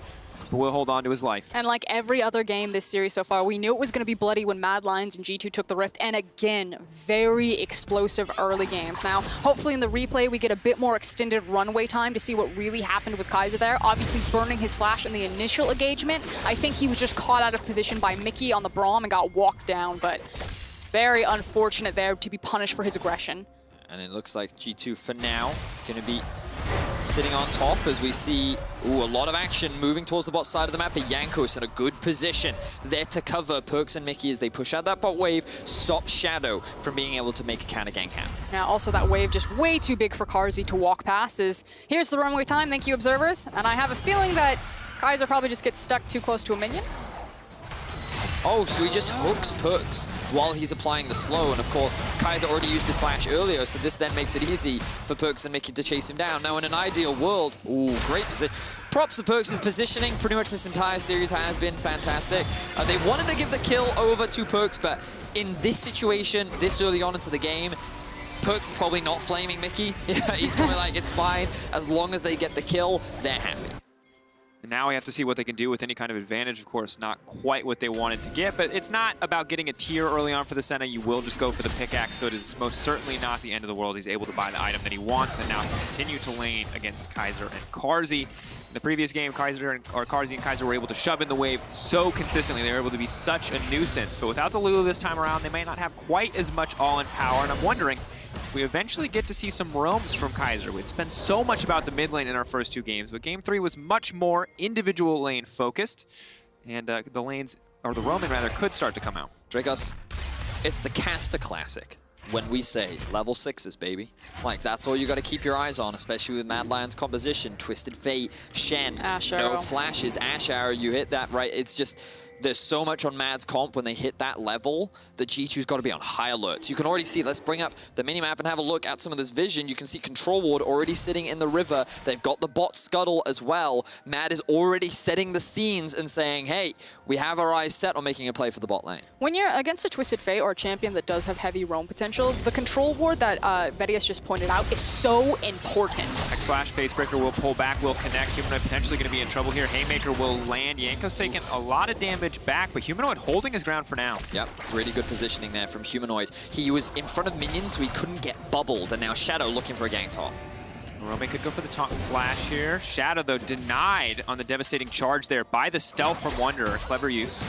but will hold on to his life. And like every other game this series so far, we knew it was going to be bloody when Mad Lions and G2 took the Rift, and again, very explosive early games. Now, hopefully in the replay, we get a bit more extended runway time to see what really happened with Kaiser there. Obviously, burning his flash in the initial engagement. I think he was just caught out of position by Mickey on the Braum and got walked down, but very unfortunate there to be punished for his aggression. And it looks like G2 for now going to be sitting on top as we see a lot of action moving towards the bot side of the map. But Jankos in a good position there to cover Perks and Mickey as they push out that bot wave, stop Shadow from being able to make a counter gank happen. Now, also that wave just way too big for Carzzy to walk past. Here's the runway time, thank you observers. And I have a feeling that Kaiser probably just gets stuck too close to a minion. Oh, so he just hooks Perks while he's applying the slow, and of course, Kaiser already used his flash earlier, so this then makes it easy for Perks and Mickey to chase him down. Now, in an ideal world, great position. Props to Perks' positioning. Pretty much this entire series has been fantastic. They wanted to give the kill over to Perks, but in this situation, this early on into the game, Perks is probably not flaming Mickey. He's probably like, it's fine. As long as they get the kill, they're happy. And now we have to see what they can do with any kind of advantage. Of course, not quite what they wanted to get, but it's not about getting a tier early on for the Senna. You will just go for the pickaxe, so it is most certainly not the end of the world. He's able to buy the item that he wants, and now continue to lane against Kaiser and Carzzy. In the previous game, Carzzy and Kaiser were able to shove in the wave so consistently. They were able to be such a nuisance, but without the Lulu this time around, they may not have quite as much all-in power, and I'm wondering if we eventually get to see some roams from Kaiser. We'd spent so much about the mid lane in our first 2 games, but Game 3 was much more individual lane focused, and the lanes, or the roaming rather, could start to come out. Dracos, it's the caster classic when we say level 6s, baby. Like, that's all you got to keep your eyes on, especially with Mad Lion's composition. Twisted Fate, Shen, Ashe no Arrow. flashes, Ashe Arrow, you hit that right. It's just there's so much on Mad's comp when they hit that level that G2's got to be on high alert. You can already see, let's bring up the minimap and have a look at some of this vision. You can see Control Ward already sitting in the river. They've got the bot scuttle as well. Mad is already setting the scenes and saying, hey, we have our eyes set on making a play for the bot lane. When you're against a Twisted Fate or a champion that does have heavy roam potential, the Control Ward that Vedius just pointed out is so important. X-Flash, Facebreaker will pull back, will connect. Humanoid potentially going to be in trouble here. Haymaker will land. Yanko's taking a lot of damage back, but Humanoid holding his ground for now. Yep, really good positioning there from Humanoid. He was in front of minions, so he couldn't get bubbled, and now Shadow looking for a gang top. Rome could go for the taunt flash here. Shadow, though, denied on the devastating charge there by the stealth from Wanderer. Clever use.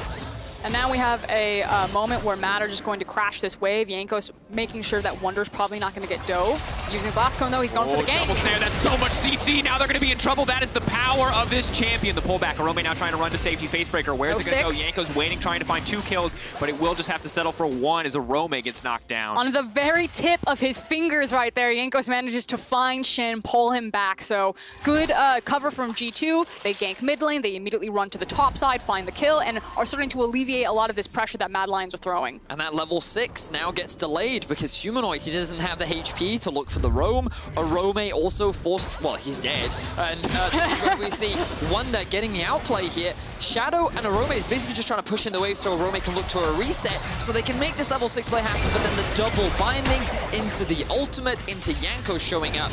And now we have a moment where Mad are just going to crash this wave. Yanko's making sure that Wonder's probably not going to get dove. Using Blast Cone, though, he's going for the gank. Double snare, that's so much CC. Now they're going to be in trouble. That is the power of this champion. The pullback. Rome now trying to run to safety. Facebreaker, where's it going to go? Yanko's waiting, trying to find 2 kills, but it will just have to settle for 1 as a Rome gets knocked down. On the very tip of his fingers right there, Yanko's manages to find Shen, pull him back. So good cover from G2. They gank mid lane. They immediately run to the top side, find the kill, and are starting to alleviate a lot of this pressure that Mad Lions are throwing. And that level 6 now gets delayed because Humanoid, he doesn't have the HP to look for the roam. Arome also forced, well, he's dead. And we see Wonder getting the outplay here. Shadow and Arome is basically just trying to push in the wave so Arome can look to a reset so they can make this level 6 play happen, but then the double binding into the ultimate, into Yanko showing up.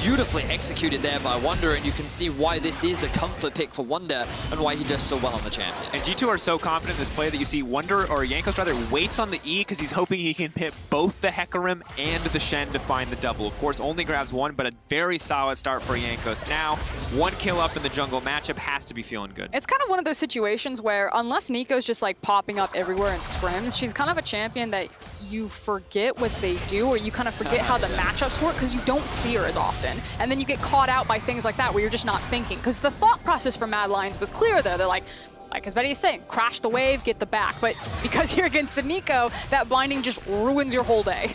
Beautifully executed there by Wonder, and you can see why this is a comfort pick for Wonder and why he does so well on the champion. And G2 are so confident in this play that you see Wonder, or Yanko's rather, waits on the E because he's hoping he can hit both the Hecarim and the Shen to find the double. Of course, only grabs 1, but a very solid start for Yankos. Now, 1 kill up in the jungle matchup has to be feeling good. It's kind of one of those situations where unless Nico's just like popping up everywhere in scrims, she's kind of a champion that you forget what they do, or you kind of forget how the matchups work because you don't see her as often. And then you get caught out by things like that where you're just not thinking. Because the thought process for Mad Lions was clear there. They're like as Betty is saying, crash the wave, get the back. But because you're against a Nico, that binding just ruins your whole day.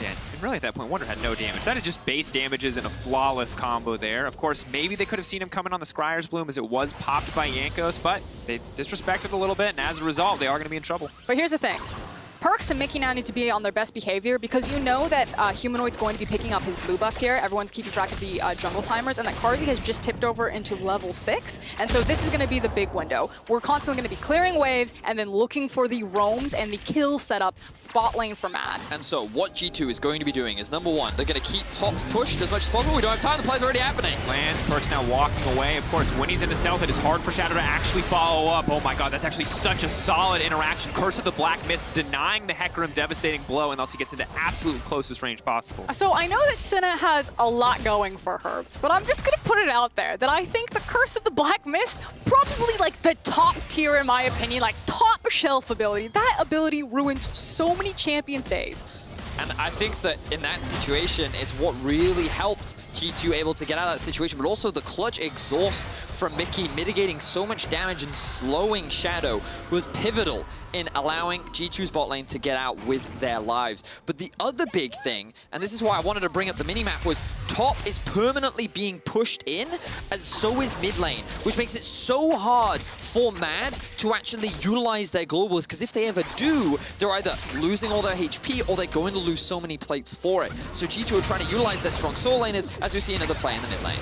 Yeah, and really at that point, Wonder had no damage. That is just base damages and a flawless combo there. Of course, maybe they could have seen him coming on the Scryer's Bloom as it was popped by Yankos, but they disrespected a little bit, and as a result, they are going to be in trouble. But here's the thing. Perks and Mickey now need to be on their best behavior because you know that Humanoid's going to be picking up his blue buff here. Everyone's keeping track of the jungle timers, and that Carzzy has just tipped over into level 6. And so this is going to be the big window. We're constantly going to be clearing waves and then looking for the roams and the kill setup bot lane for Mad. And so what G2 is going to be doing is, number 1, they're going to keep top pushed as much as possible. We don't have time. The play's already happening. Lands, Perks now walking away. Of course, when he's into stealth, it is hard for Shadow to actually follow up. Oh my god, that's actually such a solid interaction. Curse of the Black Mist denying the Hecarim devastating blow unless he gets into absolute closest range possible. So I know that Senna has a lot going for her, but I'm just going to put it out there that I think the Curse of the Black Mist, probably like the top tier in my opinion, like top shelf ability. That ability ruins so many champions' days. And I think that in that situation, it's what really helped G2 able to get out of that situation, but also the clutch exhaust from Mickey mitigating so much damage and slowing Shadow was pivotal in allowing G2's bot lane to get out with their lives. But the other big thing, and this is why I wanted to bring up the minimap, was top is permanently being pushed in, and so is mid lane, which makes it so hard for Mad to actually utilize their globals, because if they ever do, they're either losing all their HP or they're going to lose so many plates for it. So G2 are trying to utilize their strong soul laners, as we see another play in the mid lane.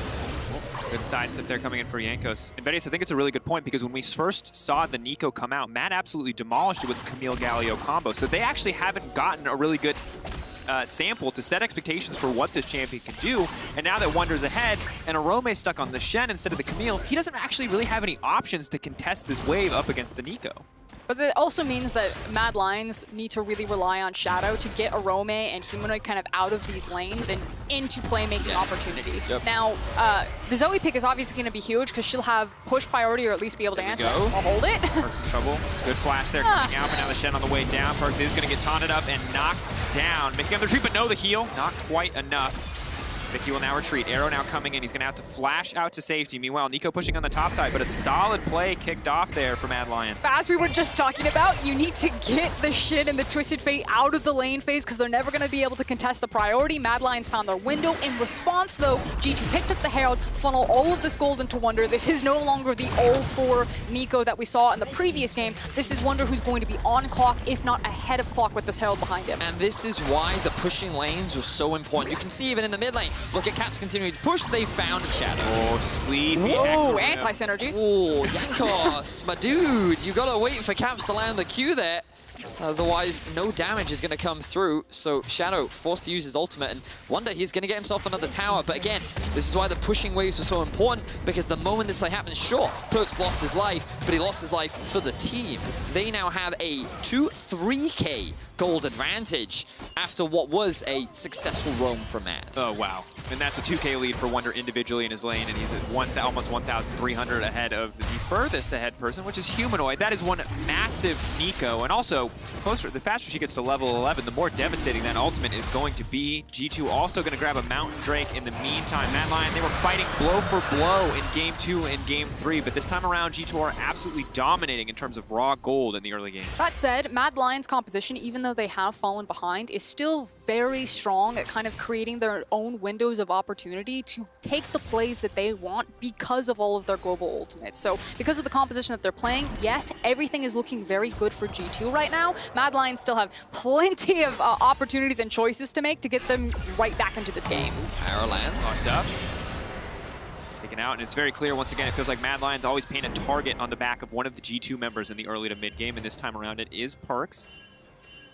Good sidestep there coming in for Yankos. And Vedius, I think it's a really good point because when we first saw the Nico come out, Matt absolutely demolished it with the Camille Galio combo. So they actually haven't gotten a really good sample to set expectations for what this champion can do. And now that Wonder's ahead and Arome stuck on the Shen instead of the Camille, he doesn't actually really have any options to contest this wave up against the Nico. But that also means that Mad Lions need to really rely on Shadow to get Arome and Humanoid kind of out of these lanes and into playmaking opportunity. Yep. Now, the Zoe pick is obviously going to be huge because she'll have push priority or at least be able to answer. I'll hold it. Perks in trouble. Good flash there coming out, but now the Shen on the way down. Perks is going to get taunted up and knocked down. Mickey on the retreat, but no, the heal. Not quite enough. Mickey will now retreat. Arrow now coming in. He's going to have to flash out to safety. Meanwhile, Nico pushing on the top side, but a solid play kicked off there for Mad Lions. As we were just talking about, you need to get the Shin and the Twisted Fate out of the lane phase because they're never going to be able to contest the priority. Mad Lions found their window. In response, though, G2 picked up the Herald, funnel all of this gold into Wonder. This is no longer the 0-4 Nico that we saw in the previous game. This is Wonder who's going to be on clock, if not ahead of clock with this Herald behind him. And this is why the pushing lanes was so important. You can see even in the mid lane, look at Caps continuing to push, they found Shadow. Oh, sleepy. Whoa, anti-synergy. Oh, Yankos, my dude, you gotta wait for Caps to land the Q there. Otherwise, no damage is going to come through. So Shadow forced to use his ultimate, and Wonder, he's going to get himself another tower. But again, this is why the pushing waves are so important, because the moment this play happens, sure, Perkz lost his life, but he lost his life for the team. They now have a 2-3K gold advantage after what was a successful roam for Mad. Oh, wow. And that's a 2K lead for Wonder individually in his lane, and he's at almost 1,300 ahead of the furthest ahead person, which is Humanoid. That is one massive Nico, and also the faster she gets to level 11, the more devastating that ultimate is going to be. G2 also going to grab a Mountain Drake in the meantime. Mad Lion, they were fighting blow for blow in Game 2 and Game 3, but this time around, G2 are absolutely dominating in terms of raw gold in the early game. That said, Mad Lion's composition, even though they have fallen behind, is still very strong at kind of creating their own windows of opportunity to take the plays that they want because of all of their global ultimates. So because of the composition that they're playing, yes, everything is looking very good for G2 right now. Mad Lions still have plenty of opportunities and choices to make to get them right back into this game. Arrow lands. Locked up. Taken out, and it's very clear once again, it feels like Mad Lions always paint a target on the back of one of the G2 members in the early to mid game, and this time around it is Perkz.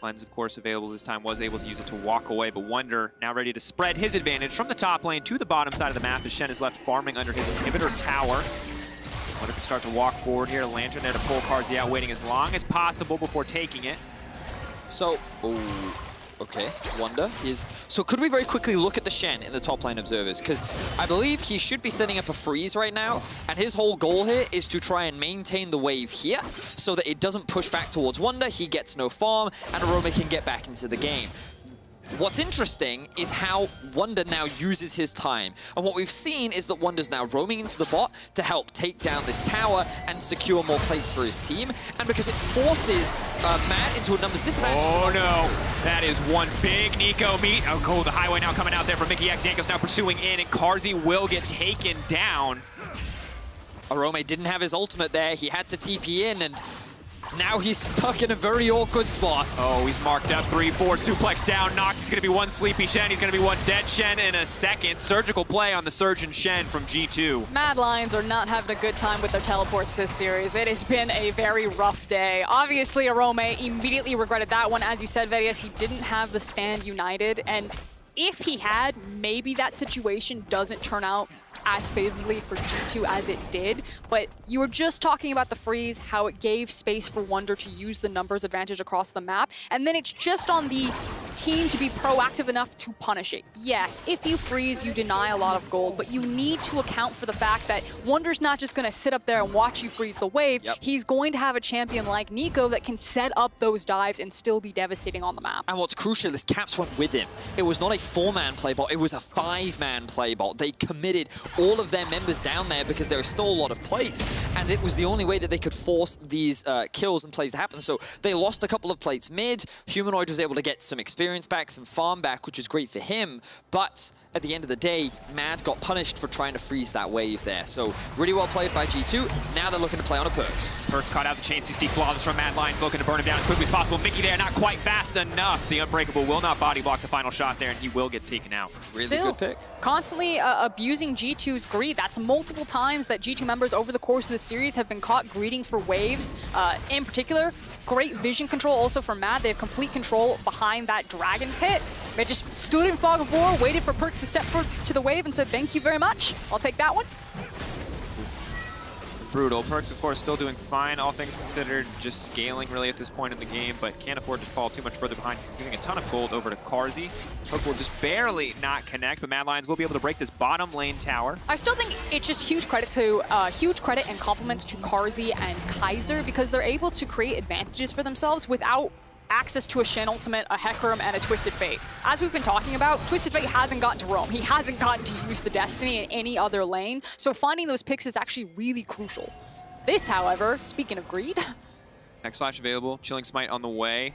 Lens, of course, available this time, was able to use it to walk away, but Wonder now ready to spread his advantage from the top lane to the bottom side of the map as Shen is left farming under his inhibitor tower. Wonder can start to walk forward here. Lantern there to pull Carzzy out, waiting as long as possible before taking it. So, okay, Wonder is... So could we very quickly look at the Shen in the top lane observers? Because I believe he should be setting up a freeze right now, and his whole goal here is to try and maintain the wave here so that it doesn't push back towards Wonder, he gets no farm, and Aroma can get back into the game. What's interesting is how Wonder now uses his time. And what we've seen is that Wonder's now roaming into the bot to help take down this tower and secure more plates for his team. And because it forces Mad into a numbers disadvantage. Oh no, that is one big Nico meet. Oh, cool, the highway now coming out there from Mickey X. Yanko's now pursuing in, and Carzzy will get taken down. Arome didn't have his ultimate there. He had to TP in, and now he's stuck in a very awkward spot. Oh, he's marked up 3-4, suplex down, knocked. It's going to be one sleepy Shen. He's going to be one dead Shen in a second. Surgical play on the Surgeon Shen from G2. Mad Lions are not having a good time with their teleports this series. It has been a very rough day. Obviously, Arome immediately regretted that one. As you said, Vedius, he didn't have the stand united, and if he had, maybe that situation doesn't turn out as favorably for G2 as it did, but you were just talking about the freeze, how it gave space for Wonder to use the numbers advantage across the map, and then it's just on the team to be proactive enough to punish it. Yes, if you freeze, you deny a lot of gold, but you need to account for the fact that Wonder's not just going to sit up there and watch you freeze the wave. Yep. He's going to have a champion like Nico that can set up those dives and still be devastating on the map. And what's crucial is Caps went with him. It was not a 4-man play bot, it was a 5-man play bot. They committed all of their members down there because there are still a lot of plates, and it was the only way that they could force these kills and plays to happen. So they lost a couple of plates mid. Humanoid was able to get some experience back, some farm back, which was great for him, but at the end of the day, Mad got punished for trying to freeze that wave there. So really well played by G2. Now they're looking to play on a Perkz. Perkz caught out the chain CC, flawless from Mad Lions, looking to burn him down as quickly as possible. Mickey there, not quite fast enough. The Unbreakable will not body block the final shot there, and he will get taken out. Really Still, good pick. Constantly abusing G2's greed. That's multiple times that G2 members over the course of the series have been caught greeding for waves. In particular, great vision control also from Mad. They have complete control behind that dragon pit. They just stood in fog of war, waited for Perkz to step forward to the wave and said, thank you very much. I'll take that one. Brutal. Perkz, of course, still doing fine, all things considered, just scaling really at this point in the game, but can't afford to fall too much further behind. He's giving a ton of gold over to Carzzy. Hook will just barely not connect, but Mad Lions will be able to break this bottom lane tower. I still think it's just huge credit and compliments to Carzzy and Kaiser because they're able to create advantages for themselves without access to a Shen ultimate, a Hecarim, and a Twisted Fate. As we've been talking about, Twisted Fate hasn't gotten to roam. He hasn't gotten to use the Destiny in any other lane, so finding those picks is actually really crucial. This, however, speaking of greed... Next flash available, Chilling Smite on the way.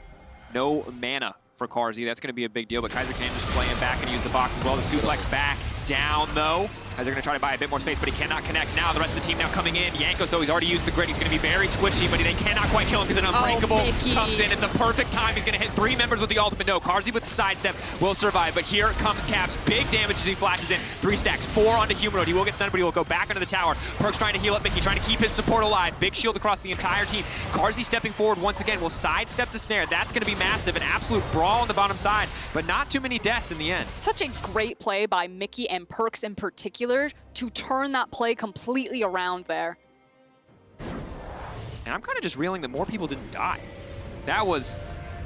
No mana for Carzzy. That's going to be a big deal, but Kaiser can just play him back and use the box as well. The suplex back down, though. As they're going to try to buy a bit more space, but he cannot connect now. The rest of the team now coming in. Jankos, though, he's already used the grid. He's going to be very squishy, but they cannot quite kill him because an Unbreakable comes in at the perfect time. He's going to hit 3 members with the ultimate. No, Carzzy with the sidestep will survive, but here comes Caps. Big damage as he flashes in. 3 stacks, 4 onto Humanoid. He will get stunned, but he will go back under the tower. Perkz trying to heal up Mickey, trying to keep his support alive. Big shield across the entire team. Carzzy stepping forward once again will sidestep the snare. That's going to be massive. An absolute brawl on the bottom side, but not too many deaths in the end. Such a great play by Mickey and Perkz in particular to turn that play completely around there. And I'm kind of just reeling that more people didn't die. That was...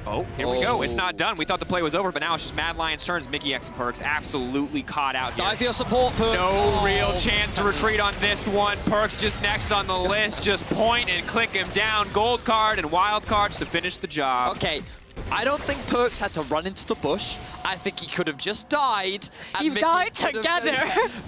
Oh, here we go. It's not done. We thought the play was over, but now it's just Mad Lion's turns. Mickey X and Perkz absolutely caught out here. Die for your support, Perkz. No real chance to retreat on this one. Perkz just next on the list. Just point and click him down. Gold card and wild cards to finish the job. Okay. I don't think Perkz had to run into the bush. I think he could have just died. You've died together.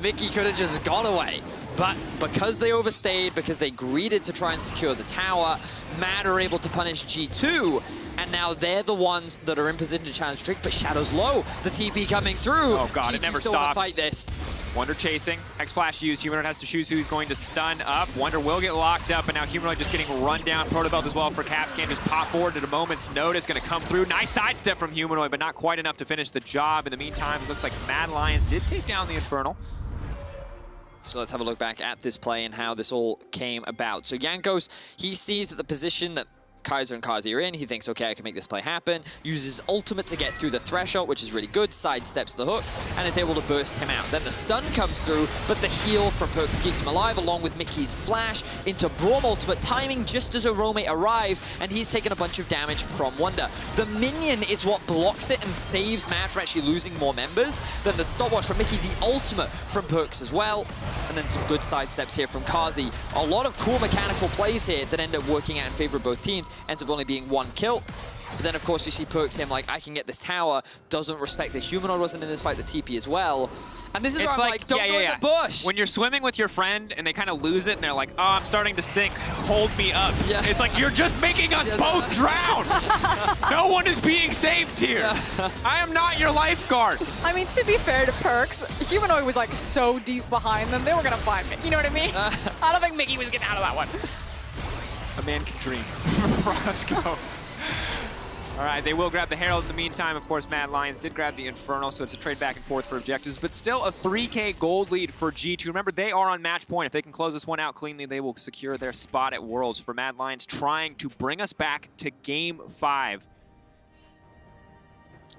Mickey could have just gone away. But because they overstayed, because they greeded to try and secure the tower, Mad are able to punish G2. And now they're the ones that are in position to challenge Drake, but Shadow's low. The TP coming through. Oh god, G2 it never still stops. Fight this. Wonder chasing. X-Flash used. Humanoid has to choose who he's going to stun up. Wonder will get locked up, and now Humanoid just getting run down. Protobelt as well for Caps. Can just pop forward at a moment's notice. Going to come through. Nice sidestep from Humanoid, but not quite enough to finish the job. In the meantime, it looks like Mad Lions did take down the Infernal. So let's have a look back at this play and how this all came about. So Jankos, he sees that the position that Kaiser and Carzzy are in. He thinks, okay, I can make this play happen. Uses ultimate to get through the threshold, which is really good. Sidesteps the hook and is able to burst him out. Then the stun comes through, but the heal from Perkz keeps him alive, along with Mickey's flash into Braum ultimate, timing just as Arome arrives, and he's taken a bunch of damage from Wonder. The minion is what blocks it and saves Mad from actually losing more members. Then the stopwatch from Mickey, the ultimate from Perkz as well. And then some good sidesteps here from Carzzy. A lot of cool mechanical plays here that end up working out in favor of both teams. Ends up only being 1 kill. But then, of course, you see Perkz him like, I can get this tower. Doesn't respect the Humanoid wasn't in this fight, the TP as well. And this is where I'm like, don't go in the bush. When you're swimming with your friend and they kind of lose it and they're like, oh, I'm starting to sink, hold me up. Yeah. It's like, you're just making us both drown. No one is being saved here. I am not your lifeguard. I mean, to be fair to Perkz, Humanoid was like so deep behind them, they were gonna find me. You know what I mean? I don't think Mickey was getting out of that one. A man can dream. Roscoe. All right, they will grab the Herald in the meantime. Of course, Mad Lions did grab the Infernal, so it's a trade back and forth for objectives, but still a 3K gold lead for G2. Remember, they are on match point. If they can close this one out cleanly, they will secure their spot at Worlds. For Mad Lions trying to bring us back to Game 5.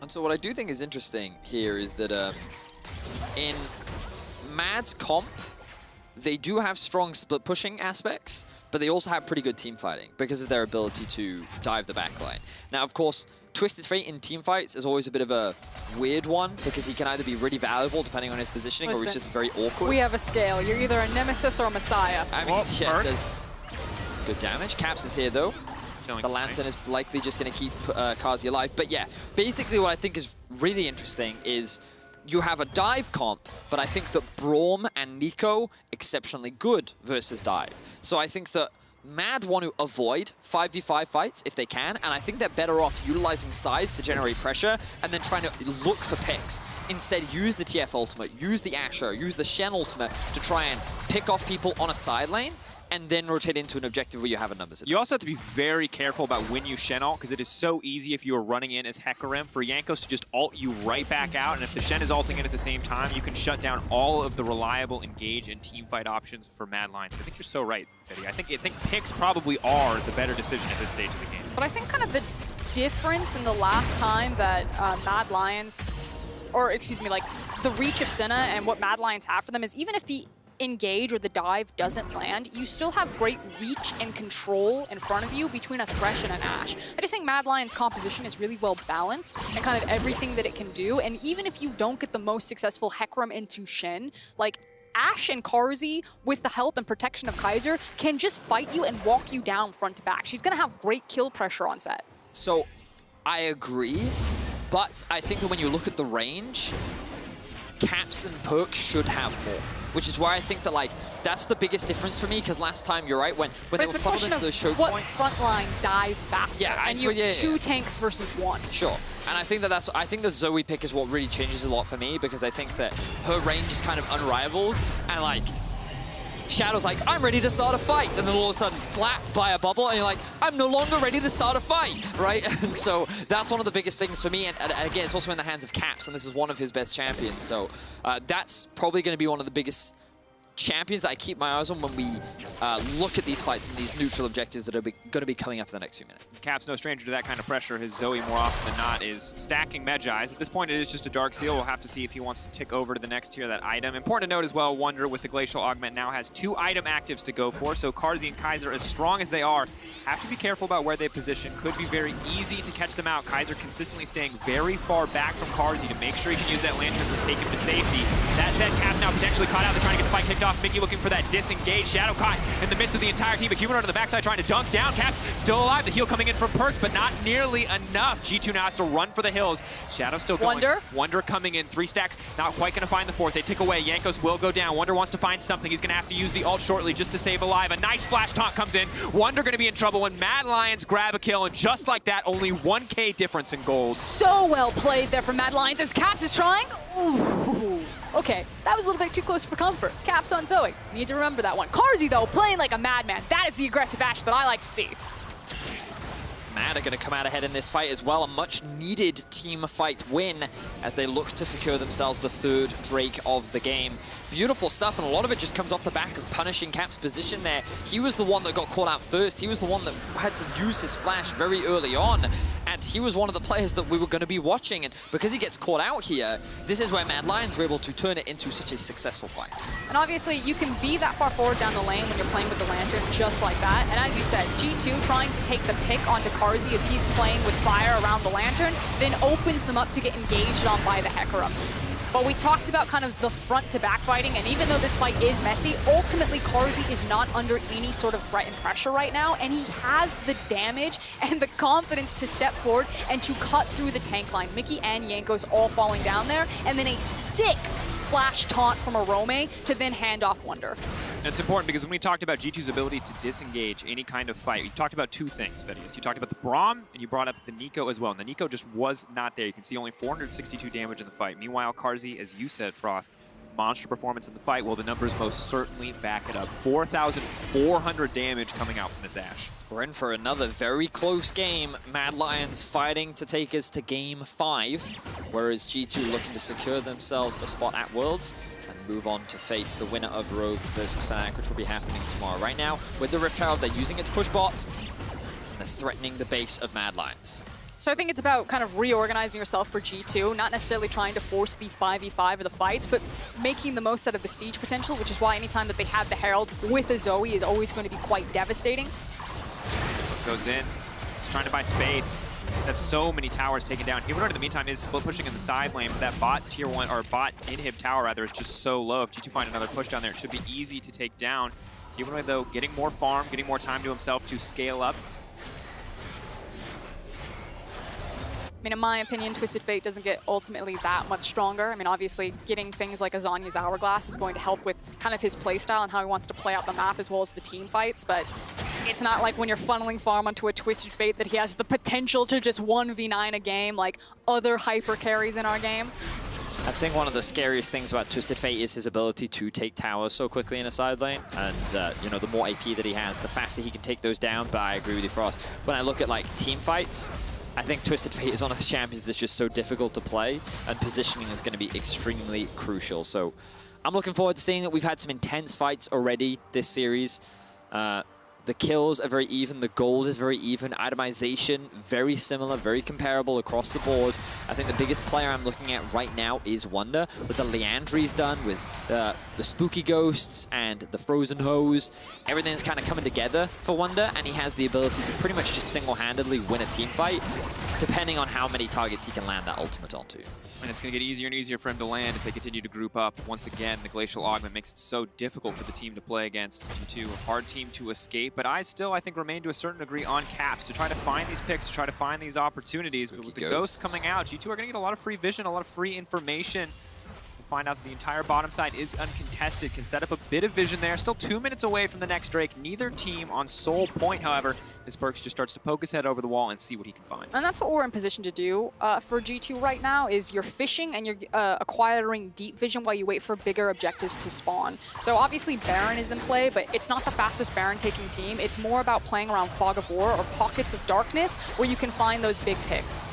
And so what I do think is interesting here is that in Mad's comp, they do have strong split pushing aspects, but they also have pretty good team fighting because of their ability to dive the backline. Now, of course, Twisted Fate in team fights is always a bit of a weird one because he can either be really valuable depending on his positioning or he's just very awkward. We have a scale. You're either a nemesis or a messiah. I mean, yeah, there's good damage. Caps is here, though. The Lantern is likely just going to keep Carzzy alive. But yeah, basically what I think is really interesting is you have a dive comp, but I think that Braum and Nico exceptionally good versus dive. So I think that Mad want to avoid 5v5 fights if they can, and I think they're better off utilizing sides to generate pressure and then trying to look for picks. Instead, use the TF ultimate, use the Asher, use the Shen ultimate to try and pick off people on a side lane and then rotate into an objective where you have a numbers. You also have to be very careful about when you Shen ult, because it is so easy if you are running in as Hecarim for Jankos to just ult you right back out, and if the Shen is ulting in at the same time, you can shut down all of the reliable engage and team fight options for Mad Lions. I think you're so right, Betty. I think picks probably are the better decision at this stage of the game. But I think kind of the difference in the last time that Mad Lions, or excuse me, like the reach of Senna and what Mad Lions have for them is even if the engage or the dive doesn't land, you still have great reach and control in front of you between a Thresh and an Ashe. I just think Mad Lion's composition is really well balanced and kind of everything that it can do. And even if you don't get the most successful Hecarim into Shen, like Ashe and Carzzy, with the help and protection of Kaiser, can just fight you and walk you down front to back. She's going to have great kill pressure on set. So I agree, but I think that when you look at the range, Caps and Perk should have more. Which is why I think that, like, that's the biggest difference for me, because last time, you're right, when they were funneled into those choke points. What frontline dies faster? Yeah, and you have two tanks versus one. Sure. And I think that I think the Zoe pick is what really changes a lot for me, because I think that her range is kind of unrivaled, and like, Shadow's like, I'm ready to start a fight, and then all of a sudden slapped by a bubble, and you're like, I'm no longer ready to start a fight, right? And so that's one of the biggest things for me, and again, it's also in the hands of Caps, and this is one of his best champions, so that's probably going to be one of the biggest champions that I keep my eyes on when we look at these fights and these neutral objectives that are going to be coming up in the next few minutes. Cap's no stranger to that kind of pressure. His Zoe, more often than not, is stacking Medjai's. At this point, it is just a Dark Seal. We'll have to see if he wants to tick over to the next tier of that item. Important to note as well, Wonder with the Glacial Augment now has 2 item actives to go for, so Carzzy and Kaiser, as strong as they are, have to be careful about where they position. Could be very easy to catch them out. Kaiser consistently staying very far back from Carzzy to make sure he can use that Lantern to take him to safety. That said, Cap now potentially caught out. They're trying to get the fight kicked off. Mickey looking for that disengage. Shadow caught in the midst of the entire team. But Humanoid on the backside trying to dunk down. Cap's still alive. The heal coming in from Perks, but not nearly enough. G2 now has to run for the hills. Shadow still going. Wonder coming in. 3 stacks. Not quite going to find the 4th. They tick away. Yankos will go down. Wonder wants to find something. He's going to have to use the ult shortly just to save alive. A nice flash taunt comes in. Wonder going to be in trouble when Mad Lions grab a kill. And just like that, only 1K difference in goals. So well played there from Mad Lions as Caps is trying. Ooh. Okay, that was a little bit too close for comfort. Caps on Zoe. Need to remember that one. Carzzy, though, playing like a madman. That is the aggressive Ashe that I like to see. Mad are going to come out ahead in this fight as well. A much-needed team fight win as they look to secure themselves the 3rd Drake of the game. Beautiful stuff, and a lot of it just comes off the back of punishing Cap's position there. He was the one that got caught out first. He was the one that had to use his flash very early on, and he was one of the players that we were going to be watching. And because he gets caught out here, this is where Mad Lions were able to turn it into such a successful fight. And obviously, you can be that far forward down the lane when you're playing with the Lantern just like that. And as you said, G2 trying to take the pick onto Carzzy as he's playing with fire around the Lantern, then opens them up to get engaged on by the Hecarim. But we talked about kind of the front-to-back fighting, and even though this fight is messy, ultimately Carzzy is not under any sort of threat and pressure right now, and he has the damage and the confidence to step forward and to cut through the tank line. Mickey and Yankos all falling down there, and then a sick flash taunt from Arome to then hand off Wonder. And it's important because when we talked about G2's ability to disengage any kind of fight, you talked about 2 things, Vedius. You talked about the Braum, and you brought up the Nico as well. And the Nico just was not there. You can see only 462 damage in the fight. Meanwhile, Carzzy, as you said, Frost, monster performance in the fight. Well, the numbers most certainly back it up. 4,400 damage coming out from this Ashe. We're in for another very close game. Mad Lions fighting to take us to game 5, whereas G2 looking to secure themselves a spot at Worlds and move on to face the winner of Rogue versus Fnatic, which will be happening tomorrow. Right now, with the Rift Herald, they're using it to push bot, and they're threatening the base of Mad Lions. So I think it's about kind of reorganizing yourself for G2, not necessarily trying to force the 5v5 of the fights, but making the most out of the siege potential, which is why anytime that they have the Herald with a Zoe is always going to be quite devastating. Goes in, he's trying to buy space. That's so many towers taken down. Humanoid in the meantime is split pushing in the side lane, but that bot tier 1, or bot inhib tower rather, is just so low. If G2 find another push down there, it should be easy to take down. Humanoid though, getting more farm, getting more time to himself to scale up. I mean, in my opinion, Twisted Fate doesn't get ultimately that much stronger. I mean, obviously, getting things like Azanya's Hourglass is going to help with kind of his playstyle and how he wants to play out the map as well as the team fights, but it's not like when you're funneling farm onto a Twisted Fate that he has the potential to just 1v9 a game like other hyper carries in our game. I think one of the scariest things about Twisted Fate is his ability to take towers so quickly in a side lane. And, you know, the more AP that he has, the faster he can take those down. But I agree with you, Frost. When I look at, like, team fights, I think Twisted Fate is one of the champions that's just so difficult to play, and positioning is going to be extremely crucial. So I'm looking forward to seeing that. We've had some intense fights already this series. The kills are very even, the gold is very even, itemization very similar, very comparable across the board. I think the biggest player I'm looking at right now is Wonder, with the Leandry's done, with the Spooky Ghosts and the Frozen Hose. Everything's kind of coming together for Wonder, and he has the ability to pretty much just single-handedly win a team fight. depending on how many targets he can land that ultimate onto. And it's going to get easier and easier for him to land if they continue to group up. Once again, the Glacial Augment makes it so difficult for the team to play against. G2, a hard team to escape, but I think, remain to a certain degree on caps to try to find these picks, to try to find these opportunities. But with the Ghosts coming out, G2 are going to get a lot of free vision, a lot of free information. Find out that the entire bottom side is uncontested, can set up a bit of vision there. Still 2 minutes away from the next Drake. Neither team on sole point, however, as Perkz just starts to poke his head over the wall and see what he can find. And that's what we're in position to do for G2 right now, is you're fishing and you're acquiring deep vision while you wait for bigger objectives to spawn. So obviously Baron is in play, but it's not the fastest Baron taking team. It's more about playing around Fog of War or pockets of darkness where you can find those big picks.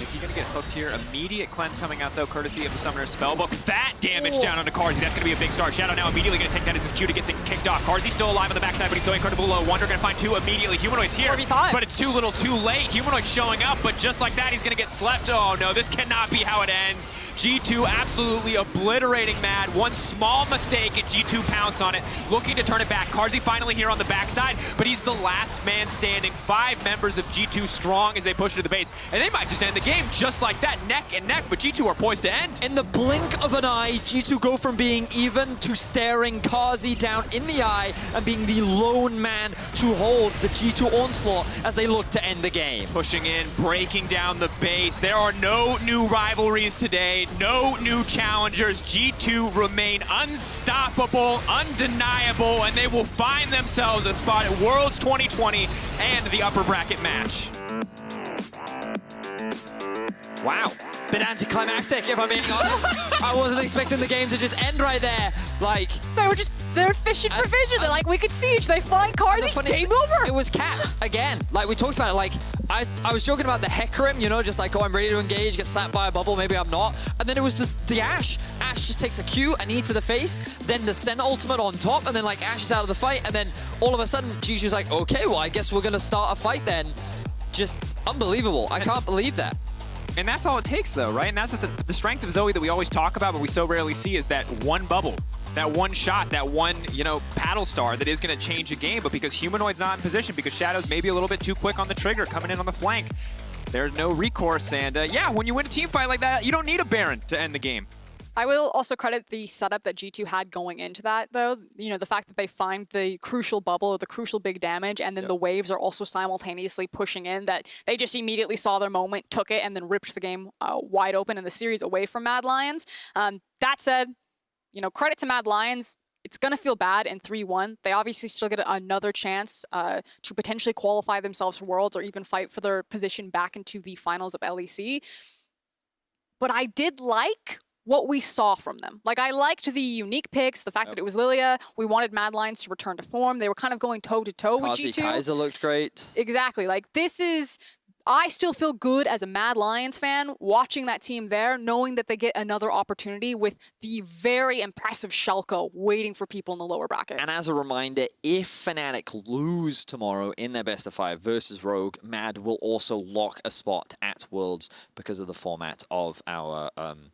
If you're going to get hooked here, immediate cleanse coming out, though, courtesy of the Summoner's Spellbook. Fat damage down onto Carzzy. That's going to be a big start. Shadow now immediately going to take that as his cue to get things kicked off. Carzzy still alive on the backside, but he's so incredibly low. Wonder going to find two immediately. Humanoid's here, 45. but it's too little too late. Humanoid showing up, but just like that, he's going to get slept. Oh, no, this cannot be how it ends. G2 absolutely obliterating Mad. One small mistake, and G2 pounce on it, looking to turn it back. Carzzy finally here on the backside, but he's the last man standing. 5 members of G2 strong as they push it to the base, and they might just end the game just like that, neck and neck, but G2 are poised to end. In the blink of an eye, G2 go from being even to staring Carzzy down in the eye and being the lone man to hold the G2 onslaught as they look to end the game. Pushing in, breaking down the base. There are no new rivalries today, no new challengers. G2 remain unstoppable, undeniable, and they will find themselves a spot at Worlds 2020 and the upper bracket match. Wow. Bit anticlimactic, if I'm being honest. I wasn't expecting the game to just end right there. Like, they're fishing for vision. They're like, we could siege. They find Carzzy. Game over. It was caps again. Like we talked about it. Like I was joking about the Hecarim, you know, just like, oh, I'm ready to engage, get slapped by a bubble, maybe I'm not. And then it was just the Ashe. Ashe just takes a Q, a knee to the face, then the Sen ultimate on top, and then like Ashe is out of the fight, and then all of a sudden G2's like, okay, well, I guess we're gonna start a fight then. Just unbelievable. I can't believe that. And that's all it takes, though, right? And that's the strength of Zoe that we always talk about, but we so rarely see, is that one bubble, that one shot, that one, paddle star that is going to change a game. But because Humanoid's not in position, because Shadow's maybe a little bit too quick on the trigger, coming in on the flank, there's no recourse. And yeah, when you win a team fight like that, you don't need a Baron to end the game. I will also credit the setup that G2 had going into that, though. You know, the fact that they find the crucial bubble, or the crucial big damage, and then the waves are also simultaneously pushing in, that they just immediately saw their moment, took it, and then ripped the game wide open and the series away from Mad Lions. That said, credit to Mad Lions. It's going to feel bad in 3-1. They obviously still get another chance to potentially qualify themselves for Worlds or even fight for their position back into the finals of LEC. But I did like what we saw from them. Like, I liked the unique picks, the fact that it was Lilia. We wanted Mad Lions to return to form. They were kind of going toe-to-toe with G2. Kaiser looked great. Exactly. Like, this is... I still feel good as a Mad Lions fan watching that team there, knowing that they get another opportunity with the very impressive Schalke waiting for people in the lower bracket. And as a reminder, if Fnatic lose tomorrow in their best of 5 versus Rogue, Mad will also lock a spot at Worlds because of the format of our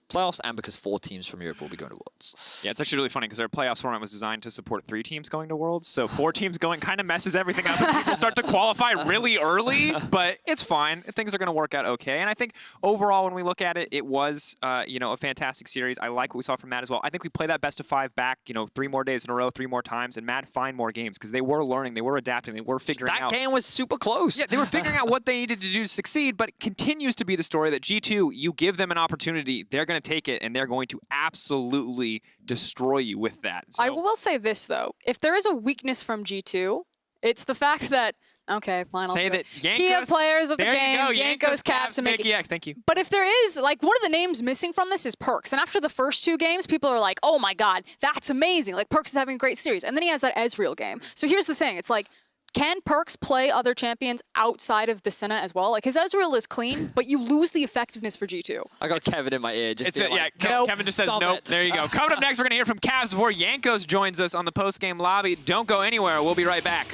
playoffs and because 4 teams from Europe will be going to Worlds. Yeah, it's actually really funny because our playoffs format was designed to support 3 teams going to Worlds, so 4 teams going kind of messes everything up and people start to qualify really early, but it's fine. Things are going to work out okay. And I think overall, when we look at it, it was, a fantastic series. I like what we saw from Mad as well. I think we play that best of 5 back, 3 more days in a row, 3 more times, and Mad find more games because they were learning, they were adapting, they were figuring out. That game was super close. Yeah, they were figuring out what they needed to do to succeed, but it continues to be the story that G2, you give them an opportunity, they're going to take it, and they're going to absolutely destroy you with that. So, I will say this, though. If there is a weakness from G2, it's the fact that okay, fine. Say that Jankos, key players of the game, Jankos, caps, and Mickey X. Thank you. But if there is, like, one of the names missing from this is Perkz. And after the first 2 games, people are like, oh my god, that's amazing. Like, Perkz is having a great series. And then he has that Ezreal game. So here's the thing. It's like, can Perkz play other champions outside of the Senna as well? Like, his Ezreal is clean, but you lose the effectiveness for G2. I got Kevin in my ear. Kevin just says nope. There you go. Coming up next, we're going to hear from Cavs before Jankos joins us on the post-game lobby. Don't go anywhere. We'll be right back.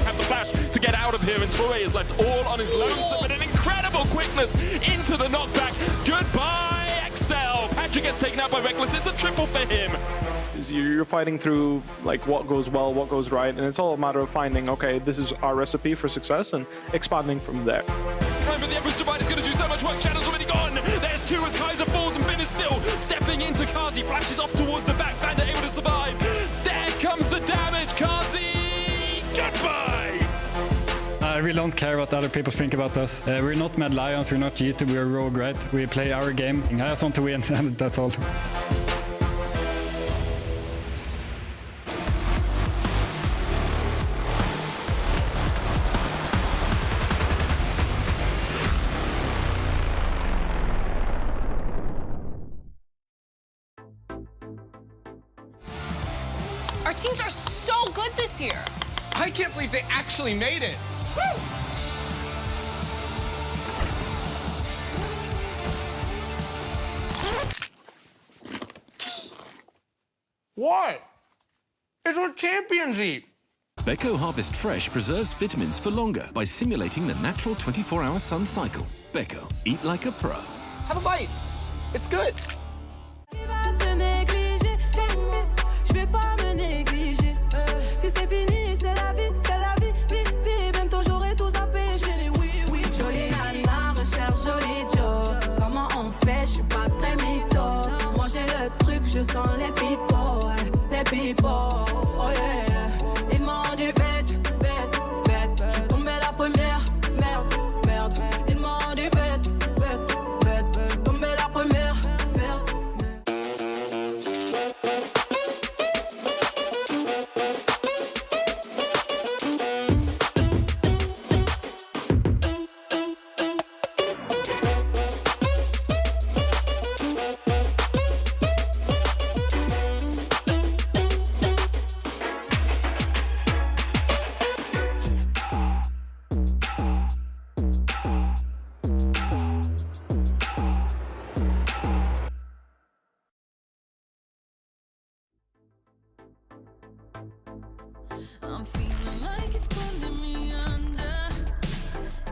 Have the flash to get out of here, and Torre is left all on his lonesome with an incredible quickness into the knockback. Goodbye, Excel. Patrick gets taken out by Reckless. It's a triple for him. because you're fighting through like what goes well, what goes right, and it's all a matter of finding, okay, this is our recipe for success and expanding from there. Remember, the average survivor is going to do so much work. Channel's already gone. There's two as Kaiser falls and Finn is still stepping into Kazi. Flashes off towards the back. Bandit able to survive. There comes the damage. Kazi, goodbye. I really don't care what other people think about us. We're not Mad Lions, we're not G2, we're Rogue, right? We play our game. I just want to win, and that's all. Our teams are so good this year. I can't believe they actually made it. What? It's what champions eat. Beko Harvest Fresh preserves vitamins for longer by simulating the natural 24-hour sun cycle. Beko, eat like a pro. Have a bite. It's good. Je vais pas me négliger. Si c'est fini, c'est la vie, bientôt j'aurai tout zappé. Jolie nana, recherche joli Joe. Comment on fait, je suis pas très mytho. Moi j'ai le truc, je sens les pipeaux, oh yeah. Ils m'ont dit bête. Je suis tombé la première, merde. Ils m'ont dit bête. Je suis tombé la première, merde. I'm feeling like it's pulling me under.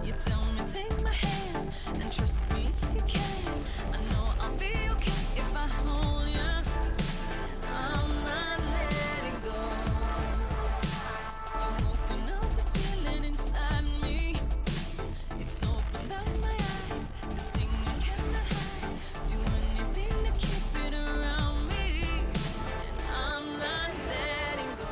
You tell me take my hand and trust me if you can. I know I'll be okay if I hold you. And I'm not letting go. You're woken up this feeling inside me. It's opened up my eyes. This thing I cannot hide. Do anything to keep it around me. And I'm not letting go.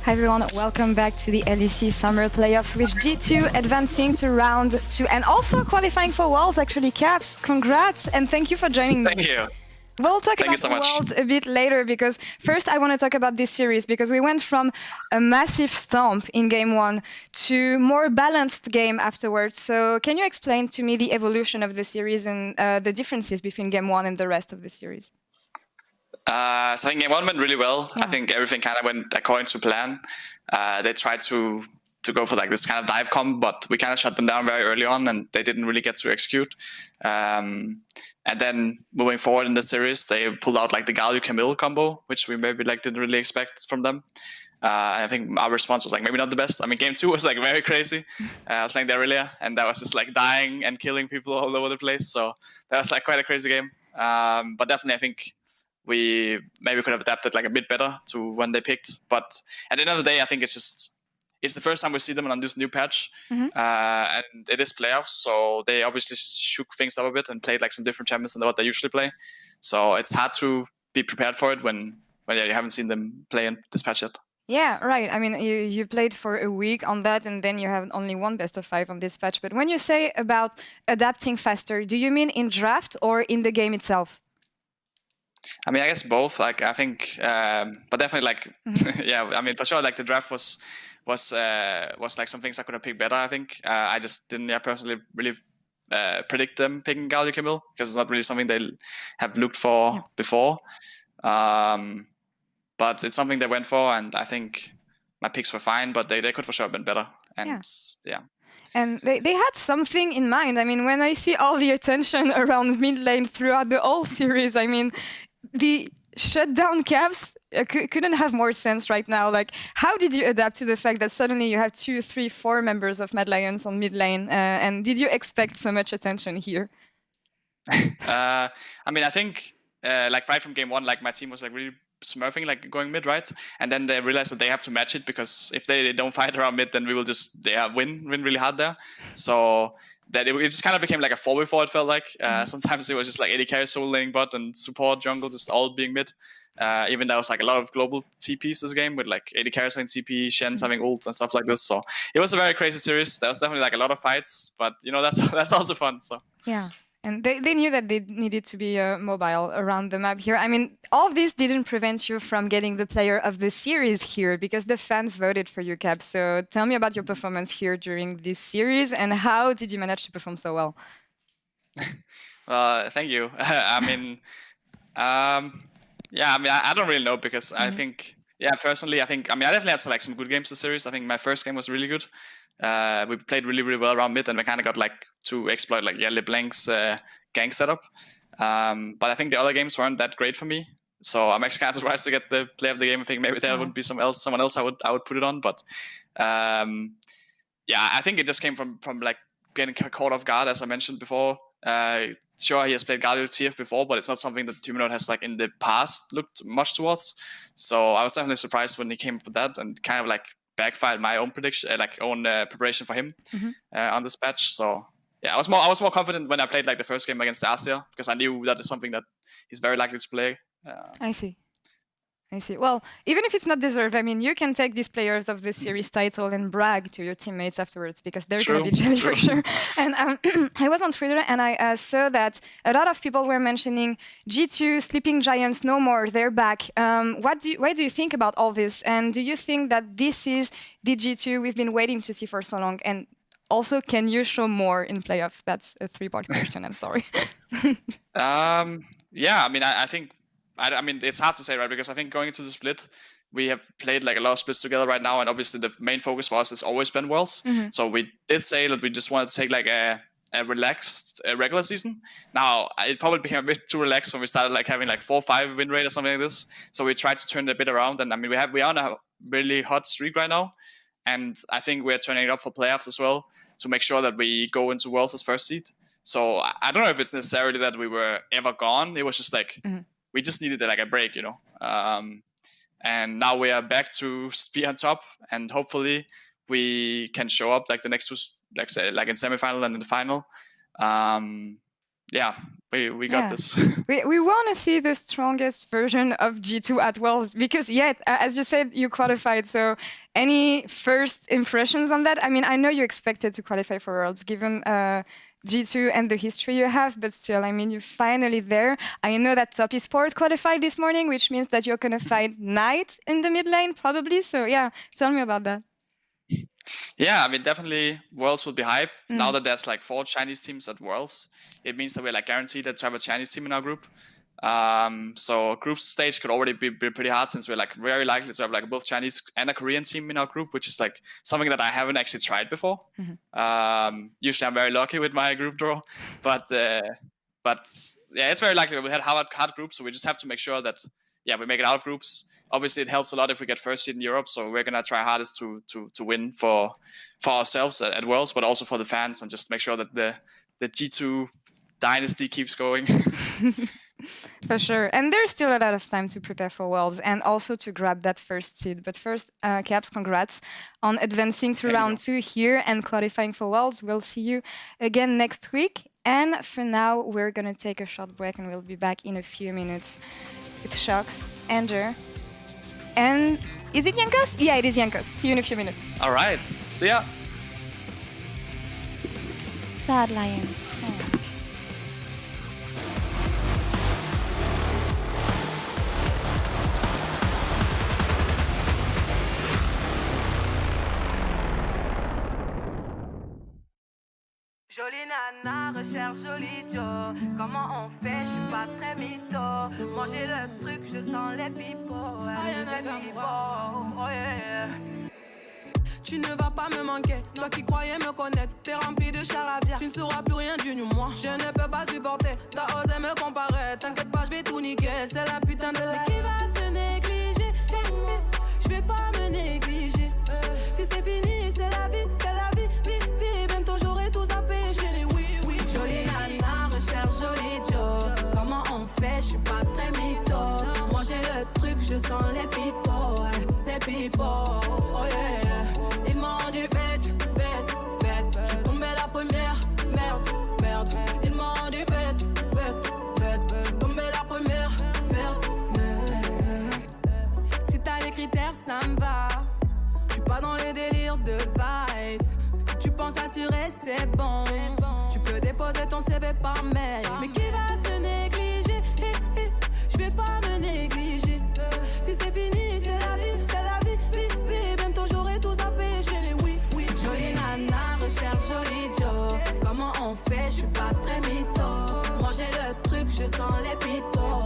Hi everyone, welcome back to the LEC Summer Playoff with G2 advancing to round 2 and also qualifying for Worlds actually. Caps, congrats and thank you for joining me. Thank you. We'll talk Thank you about so much. Worlds a bit later because first I want to talk about this series because we went from a massive stomp in game 1 to more balanced game afterwards. So can you explain to me the evolution of the series and the differences between game 1 and the rest of the series? So I think game 1 went really well. I think everything kind of went according to plan. They tried to go for like this kind of dive comp, but we kind of shut them down very early on and they didn't really get to execute. And then moving forward in the series, they pulled out like the Galio Camille combo, which we maybe like didn't really expect from them. I think our response was like maybe not the best. I mean, game 2 was like very crazy. I was playing the Aurelia and that was just like dying and killing people all over the place. So that was like quite a crazy game. But definitely I think we maybe could have adapted like a bit better to when they picked. But at the end of the day, I think it's the first time we see them on this new patch. And it is playoffs, so they obviously shook things up a bit and played like some different champions than what they usually play. So it's hard to be prepared for it when you haven't seen them play in this patch yet. Yeah, right. I mean, you played for a week on that, and then you have only one best of 5 on this patch. But when you say about adapting faster, do you mean in draft or in the game itself? I mean, I guess both. Like, I think, but definitely, like, yeah. I mean, for sure, like the draft was like some things I could have picked better. I think I just didn't, personally really predict them picking Galio Camille because it's not really something they have looked for before. But it's something they went for, and I think my picks were fine, but they could for sure have been better. And yeah. And they had something in mind. I mean, when I see all the attention around mid lane throughout the whole series, I mean, the shutdown caps couldn't have more sense right now. Like, how did you adapt to the fact that suddenly you have 2, 3, 4 members of Mad Lions on mid lane? And did you expect so much attention here? I mean, I think like right from game 1, like my team was like really smurfing, like going mid, right? And then they realized that they have to match it because if they don't fight around mid, then we will just win really hard there. So that it just kind of became like a 4v4, it felt like. Sometimes it was just like AD carry, solo laning bot, and support jungle just all being mid. Even there was like a lot of global TPs this game with like AD carries having TP, Shen's having ults and stuff like this. So it was a very crazy series. There was definitely like a lot of fights, but you know, that's also fun. So yeah. And they knew that they needed to be mobile around the map here. I mean, all this didn't prevent you from getting the player of the series here because the fans voted for you, Cap. So tell me about your performance here during this series and how did you manage to perform so well? Thank you. I mean, yeah, I mean, I don't really know because I think, yeah, personally, I think, I mean, I definitely had some good games this series. I think my first game was really good. We played really, really well around mid and we kind of got like to exploit like LeBlanc's gang setup. But I think the other games weren't that great for me. So I'm actually kind of surprised to get the play of the game. I think maybe there would be someone else I would put it on. But yeah, I think it just came from like getting caught off guard, as I mentioned before. Sure, he has played Galio TF before, but it's not something that Humanoid has like in the past looked much towards. So I was definitely surprised when he came up with that and kind of like backfired my own prediction, preparation for him on this patch. So yeah, I was more confident when I played like the first game against Asia because I knew that is something that he's very likely to play. I see. Well, even if it's not deserved, I mean, you can take these players of the series title and brag to your teammates afterwards because they're going to be jealous for sure. And I was on Twitter and I saw that a lot of people were mentioning G2, Sleeping Giants, no more, they're back. What do you think about all this? And do you think that this is the G2 we've been waiting to see for so long? And also, can you show more in playoff? That's a 3-part question, I'm sorry. Yeah, I mean, I think, I mean, it's hard to say, right? Because I think going into the split, we have played like a lot of splits together right now, and obviously the main focus for us has always been Worlds. So we did say that we just wanted to take like a relaxed regular season. Now, it probably became a bit too relaxed when we started like having like 4 or 5 win rate or something like this. So we tried to turn it a bit around, and I mean, we are on a really hot streak right now, and I think we're turning it up for playoffs as well to make sure that we go into Worlds as first seed. So I don't know if it's necessarily that we were ever gone. It was just like we just needed like a break, you know. And now we are back to be on top, and hopefully we can show up like the next two, like say like in semifinal and in the final. yeah, we got this. We want to see the strongest version of G2 at Worlds because, as you said, you qualified. So any first impressions on that? I mean, I know you expected to qualify for Worlds given G2 and the history you have, but still, I mean, you're finally there. I know that Top Esports qualified this morning, which means that you're going to fight Knight in the mid lane, probably. So yeah, tell me about that. Yeah, I mean, definitely Worlds will be hype. Now that there's like 4 Chinese teams at Worlds, it means that we're like guaranteed to have a Chinese team in our group. So group stage could already be pretty hard since we're like very likely to have like both Chinese and a Korean team in our group, which is like something that I haven't actually tried before. Usually I'm very lucky with my group draw, but yeah, it's very likely we had hard groups, so we just have to make sure that we make it out of groups. Obviously, it helps a lot if we get first seed in Europe, so we're gonna try hardest to win for ourselves at Worlds, but also for the fans, and just make sure that the G2 dynasty keeps going. For sure. And there's still a lot of time to prepare for Worlds and also to grab that first seed. But first, Caps, congrats on advancing to round 2 here and qualifying for Worlds. We'll see you again next week. And for now, we're going to take a short break and we'll be back in a few minutes with Shox, Ender, and is it Jankos? Yeah, it is Jankos. See you in a few minutes. All right. See ya. Sad Lions. Jolie nana, recherche joli Joe. Comment on fait? Je suis pas très mytho. Manger le truc, je sens les pipeaux. Oh yeah. Tu ne vas pas me manquer, toi qui croyais me connaître. T'es rempli de charabia, tu ne sauras plus rien du moi. Je ne peux pas supporter, t'as osé me comparer. T'inquiète pas, je vais tout niquer, c'est la putain de la. Qui va se négliger? Je vais pas me négliger. Si c'est fini, c'est la vie, vie. Bientôt j'aurai tout zappé. Oui. Jolie nana, recherche joli Joe. Comment on fait? Je suis pas très mytho. Manger le truc, je sens les pipeaux. Oh yeah. Ils m'ont rendu bête. Je suis tombé la première, merde. Ils m'ont rendu bête. Je suis tombé la première, merde. Si t'as les critères, ça me va. Je suis pas dans les délires de vice. Si tu penses assurer, c'est bon. Tu peux déposer ton CV par mail. Mais qui va se négliger? Je vais pas me négliger. Si c'est fini, c'est la vie, vie. Bientôt j'aurai tout zappé. Oui. Jolie nana, recherche joli Joe. Comment on fait? Je suis pas très mytho. Manger le truc, je sens les pipeaux.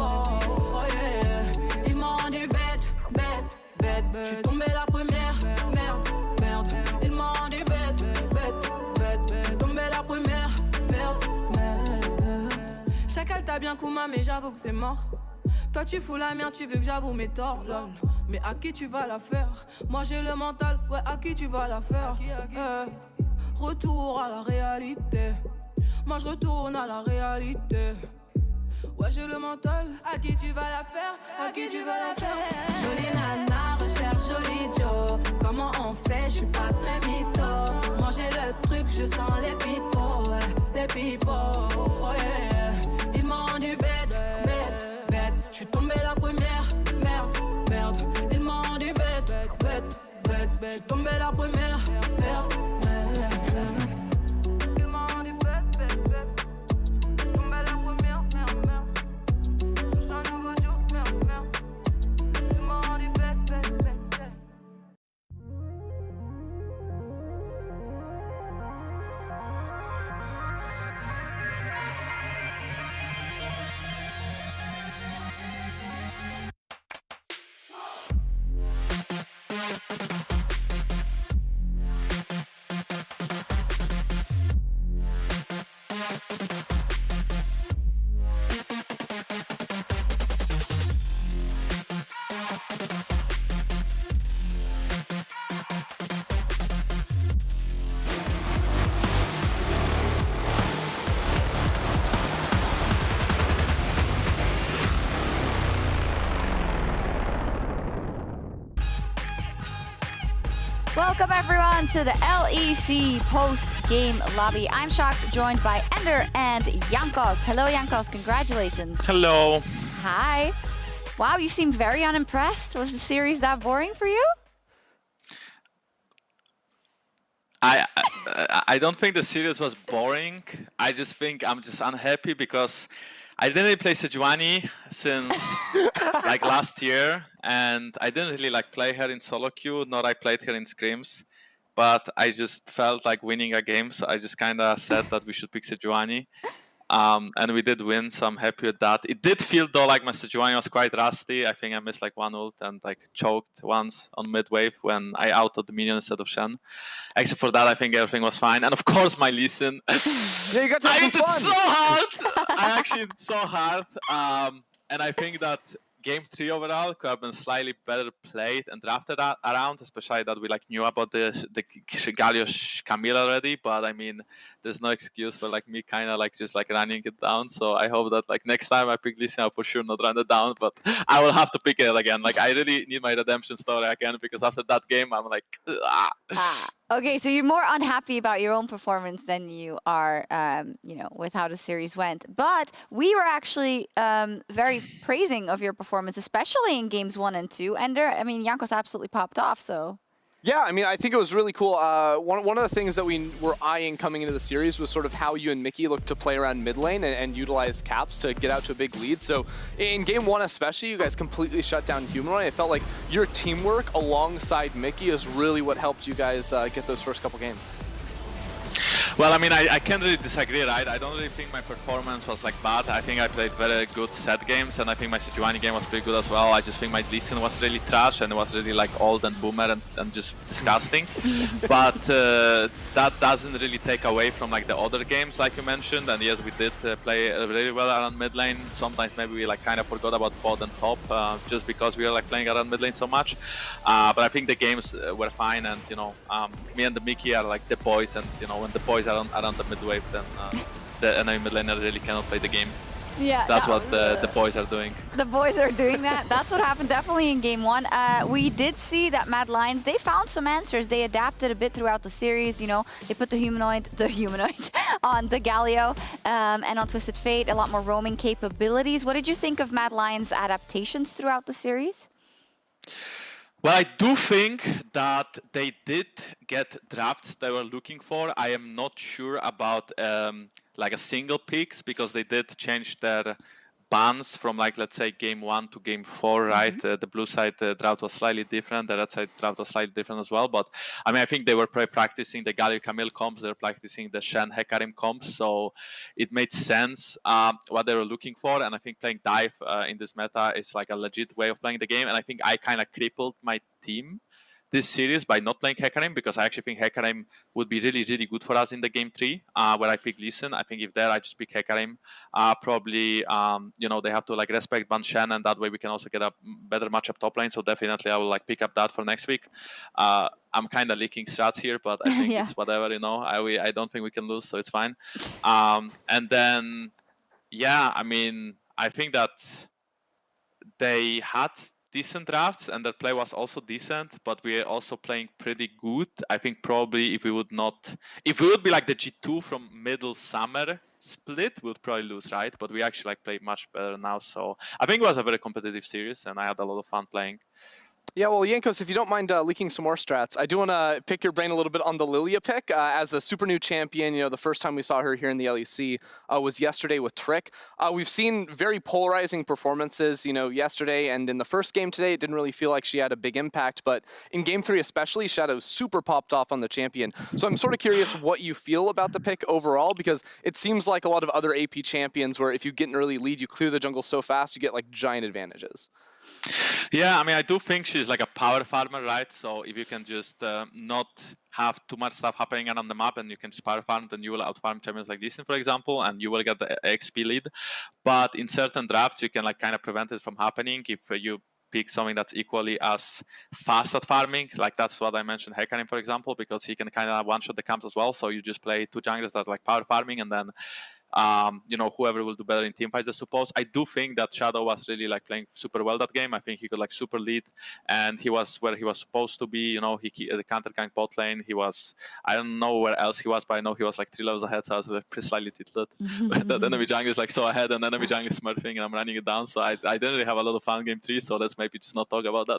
Oh yeah. Ils m'ont rendu bête. Je suis tombé la première, merde. Ils m'ont rendu bête. Je suis tombé la première, merde. Chacal t'a bien Kuma, mais j'avoue que c'est mort. Toi tu fous la merde, tu veux que j'avoue mes torts, lol. Mais à qui tu vas la faire? Moi j'ai le mental, ouais, à qui tu vas la faire? Retour à la réalité. Moi je retourne à la réalité. Ouais, j'ai le mental. À qui tu vas la faire? Jolie nana, recherche joli Joe. Comment on fait? Je suis pas très mytho. Manger le truc, je sens les pipeaux. Oh yeah. Ils m'ont rendu bête. Je suis tombé la première, merde. Ils m'ont rendu bête. Je suis tombé la première, merde. Ils m'ont rendu bête. Tombé la première, merde. Touche un nouveau jour, merde. Ils m'ont rendu bête. Welcome everyone to the LEC post-game lobby. I'm Shox, joined by Ender and Jankos. Hello Jankos, congratulations. Hello. Hi. Wow, you seem very unimpressed. Was the series that boring for you? I don't think the series was boring. I just think I'm just unhappy because I didn't really play Sejuani since like last year, and I didn't really like play her in solo queue, nor I played her in scrims. But I just felt like winning a game, so I just kind of said that we should pick Sejuani. And we did win, so I'm happy with that. It did feel though like my Sejuani was quite rusty. I think I missed like one ult and like choked once on mid wave when I autoed the minion instead of Shen. Except for that, I think everything was fine. And of course, my Lee Sin. Yeah, you got to I have hit some it fun. so hard. I actually hit it so hard. And I think that game 3 overall could have been slightly better played and drafted around, especially that we like knew about the Galio Camille already. But I mean, there's no excuse for like me kind of like just like running it down. So I hope that like next time I pick Lee Sin, I'll for sure not run it down, but I will have to pick it again. Like I really need my redemption story again, because after that game, I'm like, Okay, so you're more unhappy about your own performance than you are, you know, with how the series went. But we were actually very praising of your performance, especially in games 1 and 2. And I mean, Jankos absolutely popped off, so... Yeah, I mean, I think it was really cool. One of the things that we were eyeing coming into the series was sort of how you and Mickey looked to play around mid lane and utilize caps to get out to a big lead. So in game 1 especially, you guys completely shut down Humanoid. It felt like your teamwork alongside Mickey is really what helped you guys get those first couple games. Well, I mean, I can't really disagree, right? I don't really think my performance was like bad. I think I played very good set games, and I think my Sejuani game was pretty good as well. I just think my Lee Sin was really trash, and it was really like old and boomer and just disgusting. But that doesn't really take away from like the other games, like you mentioned. And yes, we did play really well around mid lane. Sometimes maybe we like kind of forgot about bot and top just because we were like playing around mid lane so much. But I think the games were fine, and you know, me and the Mickey are like the boys, and you know, when the boys are around the mid wave, then the enemy mid laner really cannot play the game. Yeah, that's what the boys are doing. The boys are doing that. That's what happened definitely in game 1. We did see that Mad Lions, they found some answers. They adapted a bit throughout the series. You know, they put the humanoid on the Galio and on Twisted Fate, a lot more roaming capabilities. What did you think of Mad Lions' adaptations throughout the series? Well, I do think that they did get drafts they were looking for. I am not sure about like a single picks, because they did change their bans from like, let's say, game 1 to game 4, right? The blue side draft was slightly different, the red side draft was slightly different as well. But I mean, I think they were practicing the Galio Camille comps, they were practicing the Shen Hecarim comps, so it made sense what they were looking for. And I think playing dive in this meta is like a legit way of playing the game. And I think I kind of crippled my team this series by not playing Hecarim, because I actually think Hecarim would be really, really good for us in the game 3, where I pick Lee Sin. I think if there I just pick Hecarim, probably, you know, they have to like respect Ban Shen, and that way we can also get a better matchup top lane. So definitely I will like pick up that for next week. I'm kind of leaking strats here, but I think it's whatever, you know. I don't think we can lose, so it's fine. And then, yeah, I mean, I think that they had decent drafts and their play was also decent, but we are also playing pretty good. I think probably if we would be like the G2 from middle summer split, we would probably lose, right? But we actually like play much better now, so I think it was a very competitive series and I had a lot of fun playing. Yeah, well, Jankos, if you don't mind leaking some more strats, I do want to pick your brain a little bit on the Lilia pick. As a super new champion, you know, the first time we saw her here in the LEC was yesterday with Trick. We've seen very polarizing performances, you know, yesterday, and in the first game today, it didn't really feel like she had a big impact, but in game 3 especially, Shadow super popped off on the champion. So I'm sort of curious what you feel about the pick overall, because it seems like a lot of other AP champions where if you get an early lead, you clear the jungle so fast, you get like giant advantages. Yeah, I mean, I do think she's like a power farmer, right? So if you can just not have too much stuff happening around the map and you can just power farm, then you will outfarm champions like Lee Sin, for example, and you will get the XP lead. But in certain drafts, you can like kind of prevent it from happening if you pick something that's equally as fast at farming. Like that's what I mentioned, Hecarim, for example, because he can kind of one-shot the camps as well. So you just play 2 junglers that are like power farming, and then whoever will do better in team fights, I suppose. I do think that Shadow was really like playing super well that game. I think he could like super lead, and he was where he was supposed to be. He the counter gank bot lane. He was, I don't know where else he was, but I know he was like 3 levels ahead, so I was like slightly tilted. The enemy jungle is like so ahead, and enemy jungle is smurfing, and I'm running it down. So I didn't really have a lot of fun game 3, so let's maybe just not talk about that.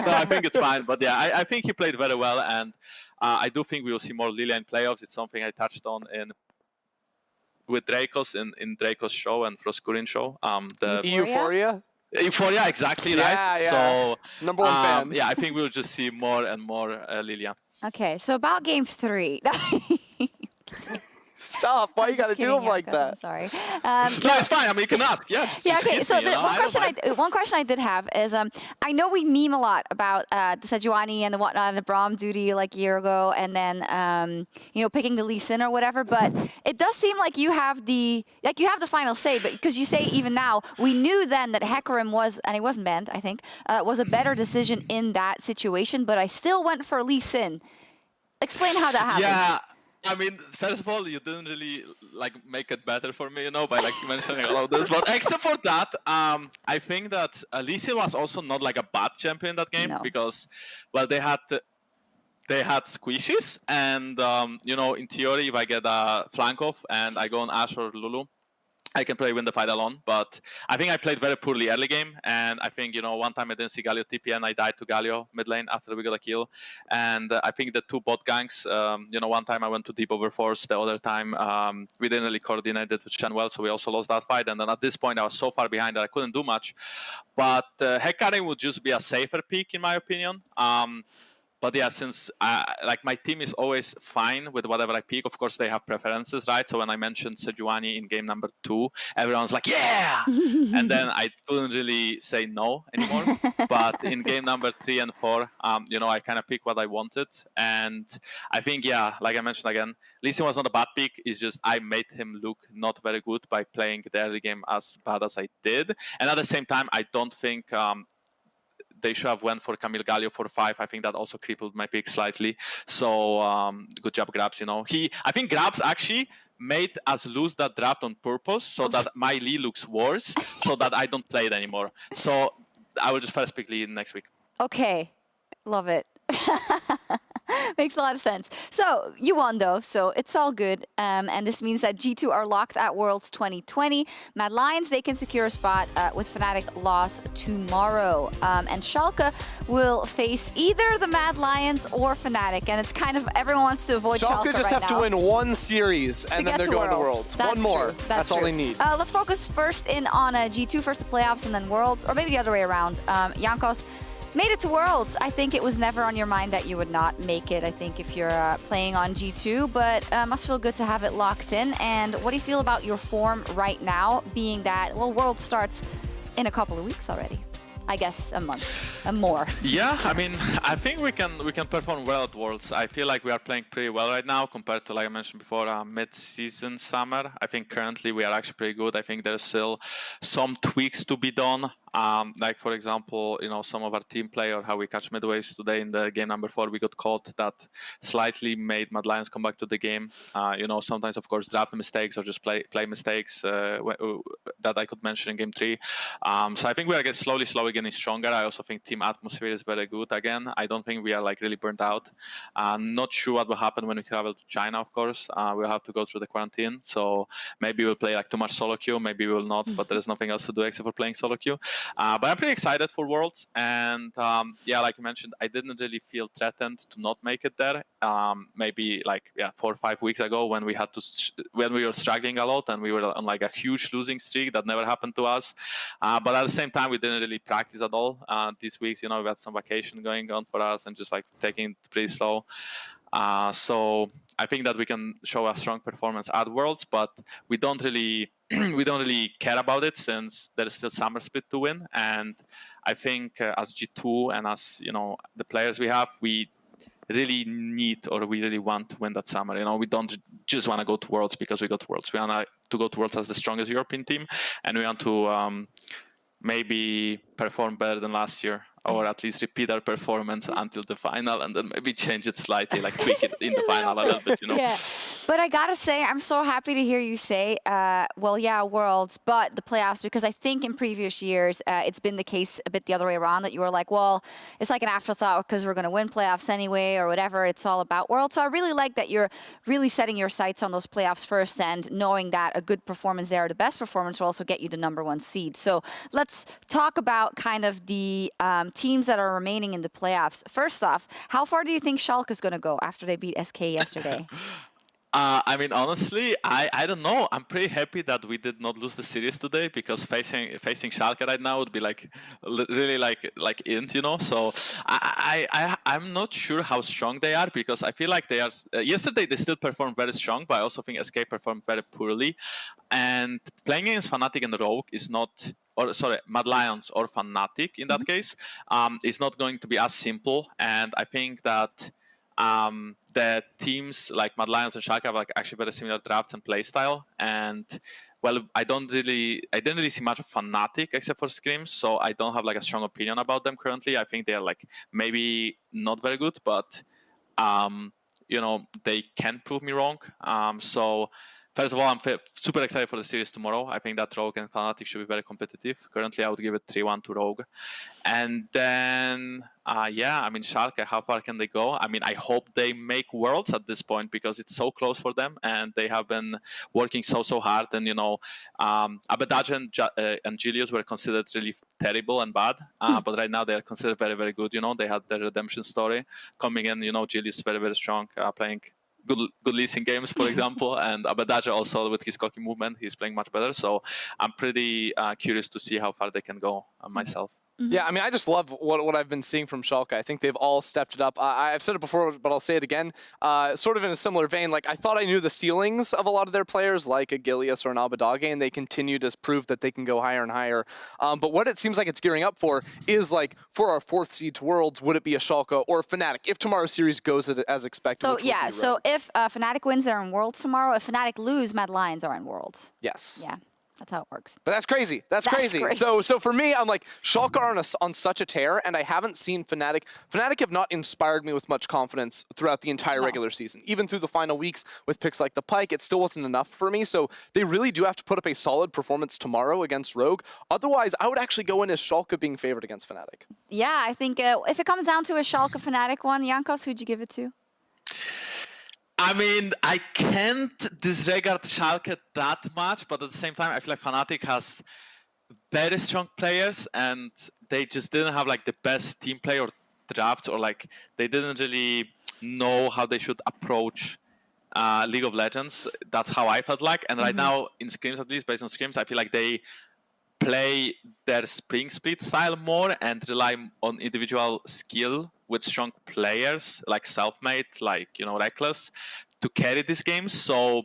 No, I think it's fine, but yeah, I think he played very well, and I do think we will see more Lilia in playoffs. It's something I touched on with Dracos in Dracos show and Froskurin show. The Euphoria? Euphoria, exactly right. Yeah. So number one fan. Yeah, I think we'll just see more and more Lilia. Okay, so about game 3. Stop! Why you gotta do him like that? Sorry. No, it's fine. I mean, you can ask. Yeah. Okay. So one question I did have is, I know we meme a lot about the Sejuani and the whatnot and the Braum duty like a year ago, and then picking the Lee Sin or whatever. But it does seem like you have the final say. But because you say even now, we knew then that Hecarim was, and he wasn't banned, I think, was a better decision in that situation. But I still went for Lee Sin. Explain how that happened. Yeah. I mean, first of all, you didn't really like make it better for me, by like mentioning all of this. But except for that, I think that Lee Sin was also not like a bad champion in that game because, well, they had squishes, and in theory, if I get a flank off and I go on Ashe or Lulu, I can probably win the fight alone. But I think I played very poorly early game, and I think one time I didn't see Galio TP and I died to Galio mid lane after we got a kill. And I think the 2 bot ganks, one time I went to deep over force, the other time we didn't really coordinate it with Shen well, so we also lost that fight. And then at this point I was so far behind that I couldn't do much. But Hecarim would just be a safer pick in my opinion. But yeah, since my team is always fine with whatever I pick, of course they have preferences, right? So when I mentioned Sejuani in game number 2, everyone's like, yeah! And then I couldn't really say no anymore. But in game number 3 and 4, I kind of picked what I wanted. And I think, yeah, like I mentioned again, Lee Sin was not a bad pick. It's just I made him look not very good by playing the early game as bad as I did. And at the same time, I don't think they should have went for Camille Galio for 5. I think that also crippled my pick slightly. So good job, Grabs. I think Grabs actually made us lose that draft on purpose so that my Lee looks worse, so that I don't play it anymore. So I will just first pick Lee next week. Okay, love it. Makes a lot of sense. So you won though, so it's all good. And this means that G2 are locked at Worlds 2020. Mad Lions, they can secure a spot with Fnatic loss tomorrow. And Schalke will face either the Mad Lions or Fnatic. And it's kind of, everyone wants to avoid Schalke just right have to win one series, and then they're going to Worlds. One more. That's all they need. Let's focus first in on G2, first the playoffs and then Worlds, or maybe the other way around. Jankos made it to Worlds. I think it was never on your mind that you would not make it, I think, if you're playing on G2, but must feel good to have it locked in. And what do you feel about your form right now, being that, well, Worlds starts in a couple of weeks already? I guess a month, more. Yeah, I mean, I think we can perform well at Worlds. I feel like we are playing pretty well right now compared to, like I mentioned before, mid-season summer. I think currently we are actually pretty good. I think there's still some tweaks to be done. Like, for example, some of our team play or how we catch midways today in the game number 4, we got caught that slightly made Mad Lions come back to the game. Sometimes, of course, draft mistakes or just play mistakes that I could mention in game 3. So I think we are slowly getting stronger. I also think team atmosphere is very good again. I don't think we are like really burnt out. Not sure what will happen when we travel to China, of course. We'll have to go through the quarantine. So maybe we'll play like too much solo queue, maybe we will not, but there's nothing else to do except for playing solo queue. But I'm pretty excited for Worlds, and yeah, like you mentioned, I didn't really feel threatened to not make it there. Maybe 4 or 5 weeks ago when we were struggling a lot and we were on like a huge losing streak that never happened to us. But at the same time, we didn't really practice at all these weeks. We had some vacation going on for us and just like taking it pretty slow. So I think that we can show a strong performance at Worlds, but we don't really care about it since there is still Summer Split to win. And I think as G2 and as the players we have, we really need or we really want to win that summer. We don't just want to go to Worlds because we go to Worlds. We want to go to Worlds as the strongest European team, and we want to maybe perform better than last year, or at least repeat our performance until the final, and then maybe change it slightly, like tweak it in the final a little bit, Yeah. But I gotta say, I'm so happy to hear you say, well, yeah, Worlds, but the playoffs, because I think in previous years, it's been the case a bit the other way around, that you were like, well, it's like an afterthought because we're going to win playoffs anyway or whatever. It's all about Worlds. So I really like that you're really setting your sights on those playoffs first and knowing that a good performance there, the best performance, will also get you the #1 seed. So let's talk about kind of the teams that are remaining in the playoffs. First off, how far do you think Schalke is going to go after they beat SK yesterday? I mean, honestly, I don't know. I'm pretty happy that we did not lose the series today, because facing Schalke right now would be like really like int, you know. So I'm not sure how strong they are, because I feel like they are. Yesterday they still performed very strong, but I also think SK performed very poorly. And playing against Fnatic and Rogue is not, or sorry, Mad Lions or Fnatic in that case, is not going to be as simple. And I think that the teams like Mad Lions and Schalke have like actually very similar drafts and playstyle. And well, I didn't really see much of Fnatic except for scrims, so I don't have like a strong opinion about them currently. I think they are like maybe not very good, but you know, they can prove me wrong. So first of all, I'm super excited for the series tomorrow. I think that Rogue and Fnatic should be very competitive. Currently, I would give it 3-1 to Rogue. And then, yeah, I mean, Schalke, how far can they go? I mean, I hope they make Worlds at this point, because it's so close for them, and they have been working so hard. And, you know, Abedaj and Julius were considered really terrible and bad, but right now they are considered very, very good. You know, they had their redemption story coming in. You know, Julius very, very strong, playing good leasing games, for example, and Abedaj also with his cocky movement, he's playing much better. So I'm pretty curious to see how far they can go myself. Yeah, I mean, I just love what I've been seeing from Schalke. I think they've all stepped it up. I've said it before, but I'll say it again. Sort of in a similar vein, like I thought I knew the ceilings of a lot of their players, like a Gilius or an Abedage, and they continue to prove that they can go higher and higher. But what it seems like it's gearing up for is like, for our 4th seed to Worlds, would it be a Schalke or a Fnatic if tomorrow's series goes as expected? So yeah, so if Fnatic wins, they're in Worlds tomorrow. If Fnatic lose, Mad Lions are in Worlds. Yes. Yeah. That's how it works. But that's crazy. That's crazy. So for me, I'm like, Schalke are on such a tear, and I haven't seen Fnatic. Fnatic have not inspired me with much confidence throughout the entire regular season. Even through the final weeks with picks like the Pyke, it still wasn't enough for me. So they really do have to put up a solid performance tomorrow against Rogue. Otherwise, I would actually go in as Schalke being favored against Fnatic. Yeah, I think if it comes down to a Schalke Fnatic one, Jankos, who'd you give it to? I mean, I can't disregard Schalke that much, but at the same time, I feel like Fnatic has very strong players, and they just didn't have like the best team play or drafts, or like they didn't really know how they should approach League of Legends. That's how I felt like. And right now, in scrims, at least based on scrims, I feel like they play their spring split style more and rely on individual skill with strong players like Selfmade, like, you know, Reckless, to carry these games. So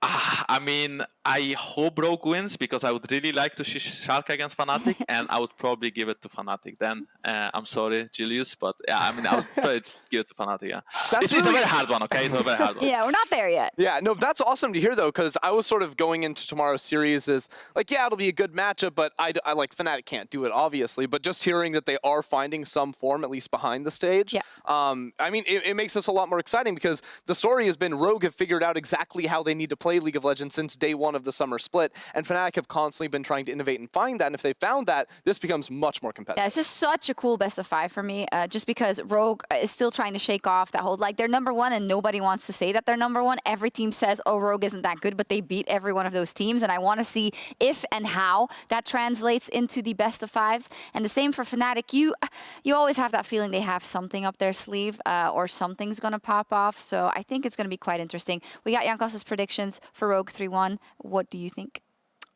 I mean, I hope Rogue wins, because I would really like to see Schalke against Fnatic, and I would probably give it to Fnatic then. I'm sorry, Julius, but yeah, I mean, I would probably give it to Fnatic, yeah. It's a very hard one, okay? It's a very hard one. Yeah, we're not there yet. Yeah, no, that's awesome to hear, though, because I was sort of going into tomorrow's series as, like, yeah, it'll be a good matchup, but I like, Fnatic can't do it, obviously, but just hearing that they are finding some form, at least behind the stage, I mean, it makes this a lot more exciting, because the story has been Rogue have figured out exactly how they need to play League of Legends since day one of the Summer Split, and Fnatic have constantly been trying to innovate and find that, and if they found that, this becomes much more competitive. Yeah, this is such a cool best of 5 for me, just because Rogue is still trying to shake off that whole, like, they're #1 and nobody wants to say that they're #1. Every team says, oh, Rogue isn't that good, but they beat every one of those teams, and I want to see if and how that translates into the best of 5s. And the same for Fnatic. You always have that feeling they have something up their sleeve, or something's going to pop off, so I think it's going to be quite interesting. We got Jankos' predictions for Rogue 3-1. What do you think?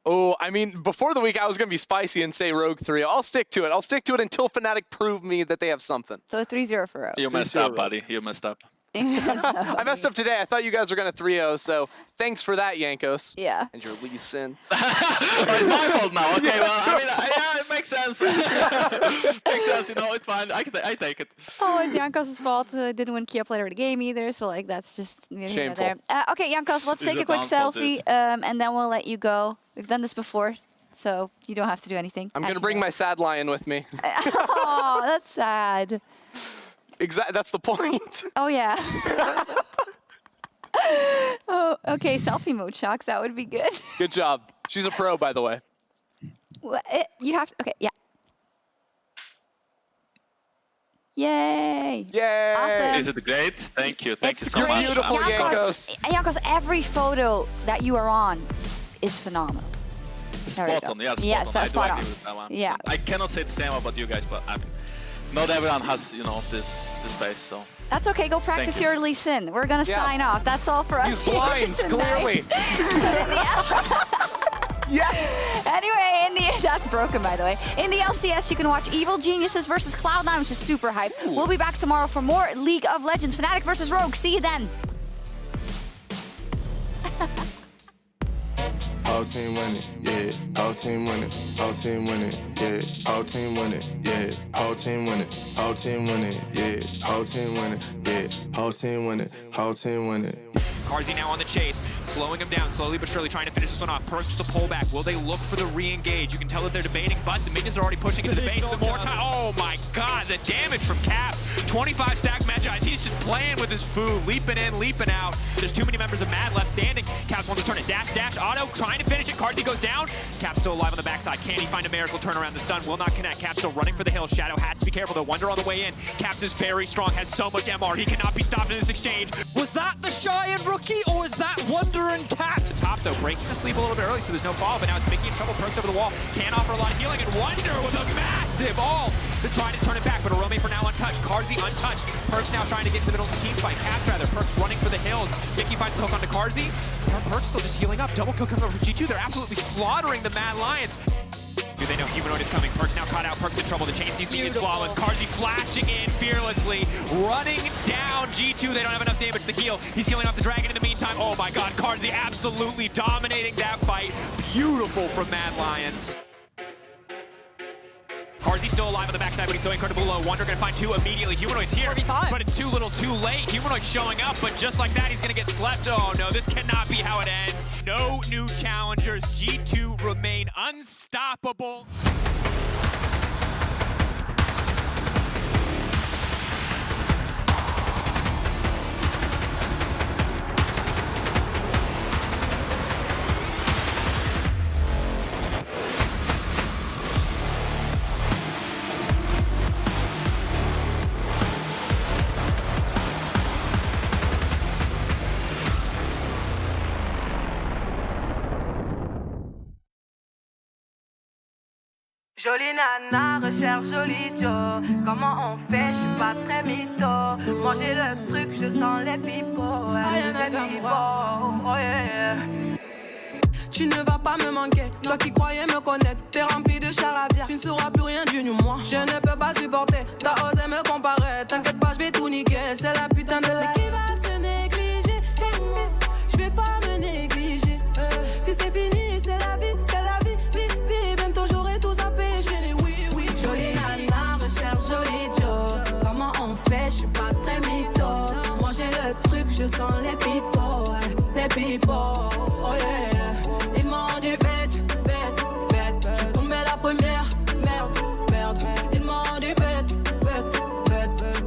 Oh, I mean, before the week, I was going to be spicy and say Rogue 3. I'll stick to it. I'll stick to it until Fnatic prove me that they have something. So 3-0 for Rogue. You messed up, buddy. You messed up. I messed up today. I thought you guys were going to 3-0, so thanks for that, Jankos. Yeah. And your Lee Sin. It's my fault now. Okay, Yeah, well, I mean, yeah, it makes sense. Makes sense, you know, it's fine. I take it. Oh, it's Jankos' fault. Didn't win Kia Player of the Game either, so like that's just Shameful. there. Okay, Jankos, let's This take is a quick a downfall, selfie, and then we'll let you go. We've done this before, so you don't have to do anything. I'm going to bring my sad lion with me. Oh, that's sad. Exactly. That's the point. Oh, yeah. Okay, selfie mode, Shocks. That would be good. Good job. She's a pro, by the way. What, you have, okay, yeah. Yay! Yay! Awesome. Is it great? Thank you. Thank you so You're much. beautiful, Yankos. Yankos, every photo that you are on is phenomenal. There we Spot go. on, yeah, spot Yes, on. that's I do spot agree on. with that one. Yeah. So I cannot say the same about you guys, but I mean, not everyone has, you know, this face, so. That's okay. Go practice you. your Lee Sin. We're gonna Yeah. sign off. That's all for us. He's here blind, tonight. clearly. Yes! Anyway, that's broken, by the way. In the LCS, you can watch Evil Geniuses versus Cloud9, which is super hype. We'll be back tomorrow for more League of Legends. Fnatic versus Rogue. See you then. Whole team winning, yeah. Whole team winning, whole team winning, yeah. Whole team winning, yeah. Whole team winning, whole team winning, yeah. Whole team winning, yeah. Whole team winning, whole team winning. Carzzy now on the chase, slowing him down, slowly but surely trying to finish this one off. Perks with the pullback. Will they look for the re-engage? You can tell that they're debating, but the minions are already pushing into the base. The more time, oh my god, the damage from Cap. 25 stack Magi's, he's just playing with his food, leaping in, leaping out. There's too many members of Mad left standing. Caps wants to turn it, dash, auto, trying to finish it. Carzzy goes down. Cap's still alive on the backside. Can he find a miracle turnaround? The stun will not connect. Cap's still running for the hill. Shadow has to be careful though. Wonder on the way in. Caps is very strong, has so much MR. He cannot be stopped in this exchange. Was that the Cheyenne rookie, or is that Wonder and Caps? Top though, breaking the sleep a little bit early, so there's no fall, but now it's Mickey in trouble. Perks over the wall. Can offer a lot of healing, and Wonder with a massive ult to try to turn it back, but Arome for now untouched. Carzzy untouched. Perks now trying to get into the middle of the team fight. Caps rather. Perks running for the hills. Mickey finds the hook onto Carzzy. Perks still just healing up. Double kill coming over for G2. They're absolutely slaughtering the Mad Lions. Do they know Humanoid is coming? Perks now caught out. Perks in trouble. The chain CC is flawless. Carzzy flashing in fearlessly, running down G2. They don't have enough damage to heal. He's healing off the dragon in the meantime. Oh my god, Carzzy absolutely dominating that fight. Beautiful from Mad Lions. Carzzy still alive on the backside, but he's so incredibly low. Wonder gonna find two immediately. Humanoid's here, but it's too little too late. Humanoid showing up, but just like that, he's gonna get slept. Oh no, this cannot be how it ends. No new challengers. G2 remain unstoppable. Jolie nana, recherche joli Joe. Comment on fait, je suis pas très mytho. Manger le truc, je sens les pipots. Les pipots, oh yeah. Tu ne vas pas me manquer, toi qui croyais me connaître. T'es rempli de charabia, tu ne sauras plus rien du moi. Je ne peux pas supporter, t'as osé me comparer. T'inquiète pas, je vais tout niquer, c'est la putain de la. Mais qui va se négliger? Je vais pas me négliger. Si c'est fini, c'est la vie, vie. Bientôt j'aurai tout zappé. Oui. Jolie nana, recherche joli Joe. Comment on fait? Je suis pas très mytho. Manger le truc, je sens les pipots. Les pipots, oh yeah. Ils m'ont dit bête. Je suis tombé la première, merde. Ils m'ont dit bête.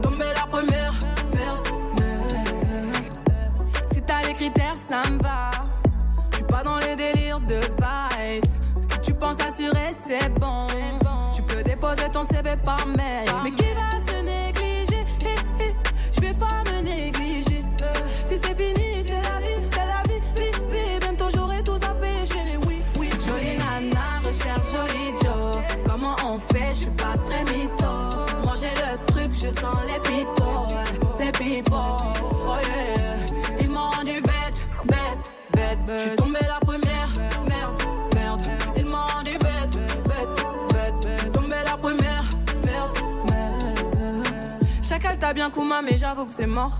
Tombé la première, merde. Si t'as les critères, ça me va. Je suis pas dans les délires de vice. Tu penses assurer, c'est bon. Tu peux déposer ton CV par mail. Mais qui va se négliger? Je vais pas me négliger. Si c'est fini, c'est la vie, vie. Bientôt j'aurai tout zappé. Oui. Jolie nana, recherche joli Joe. Comment on fait? Je suis pas très mytho. Manger le truc, je sens les pipots. Oh yeah. Ils m'ont rendu bête. Je suis tombé la première, merde. Ils m'ont rendu bête. Je suis tombé la première, merde. Chacal t'a bien Kuma, mais j'avoue que c'est mort.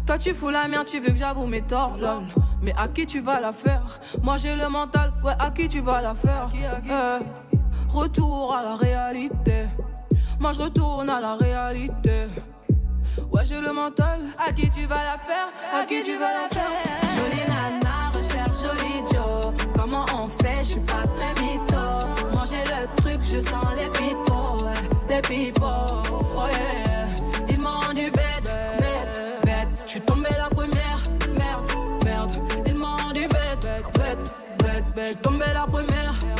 Toi tu fous la merde, tu veux que j'avoue mes torts, lol. Mais à qui tu vas la faire? Moi j'ai le mental, ouais, à qui tu vas la faire? Retour à la réalité. Moi je retourne à la réalité. Ouais, j'ai le mental. À qui tu vas la faire? À qui tu vas la faire? Jolie nana, recherche joli Joe. Comment on fait? Je suis pas très mytho. Manger le truc, je sens les pipots. Oh yeah. Ils m'ont rendu bête. Je suis tombé la première, merde. Ils m'ont suis tombé la première.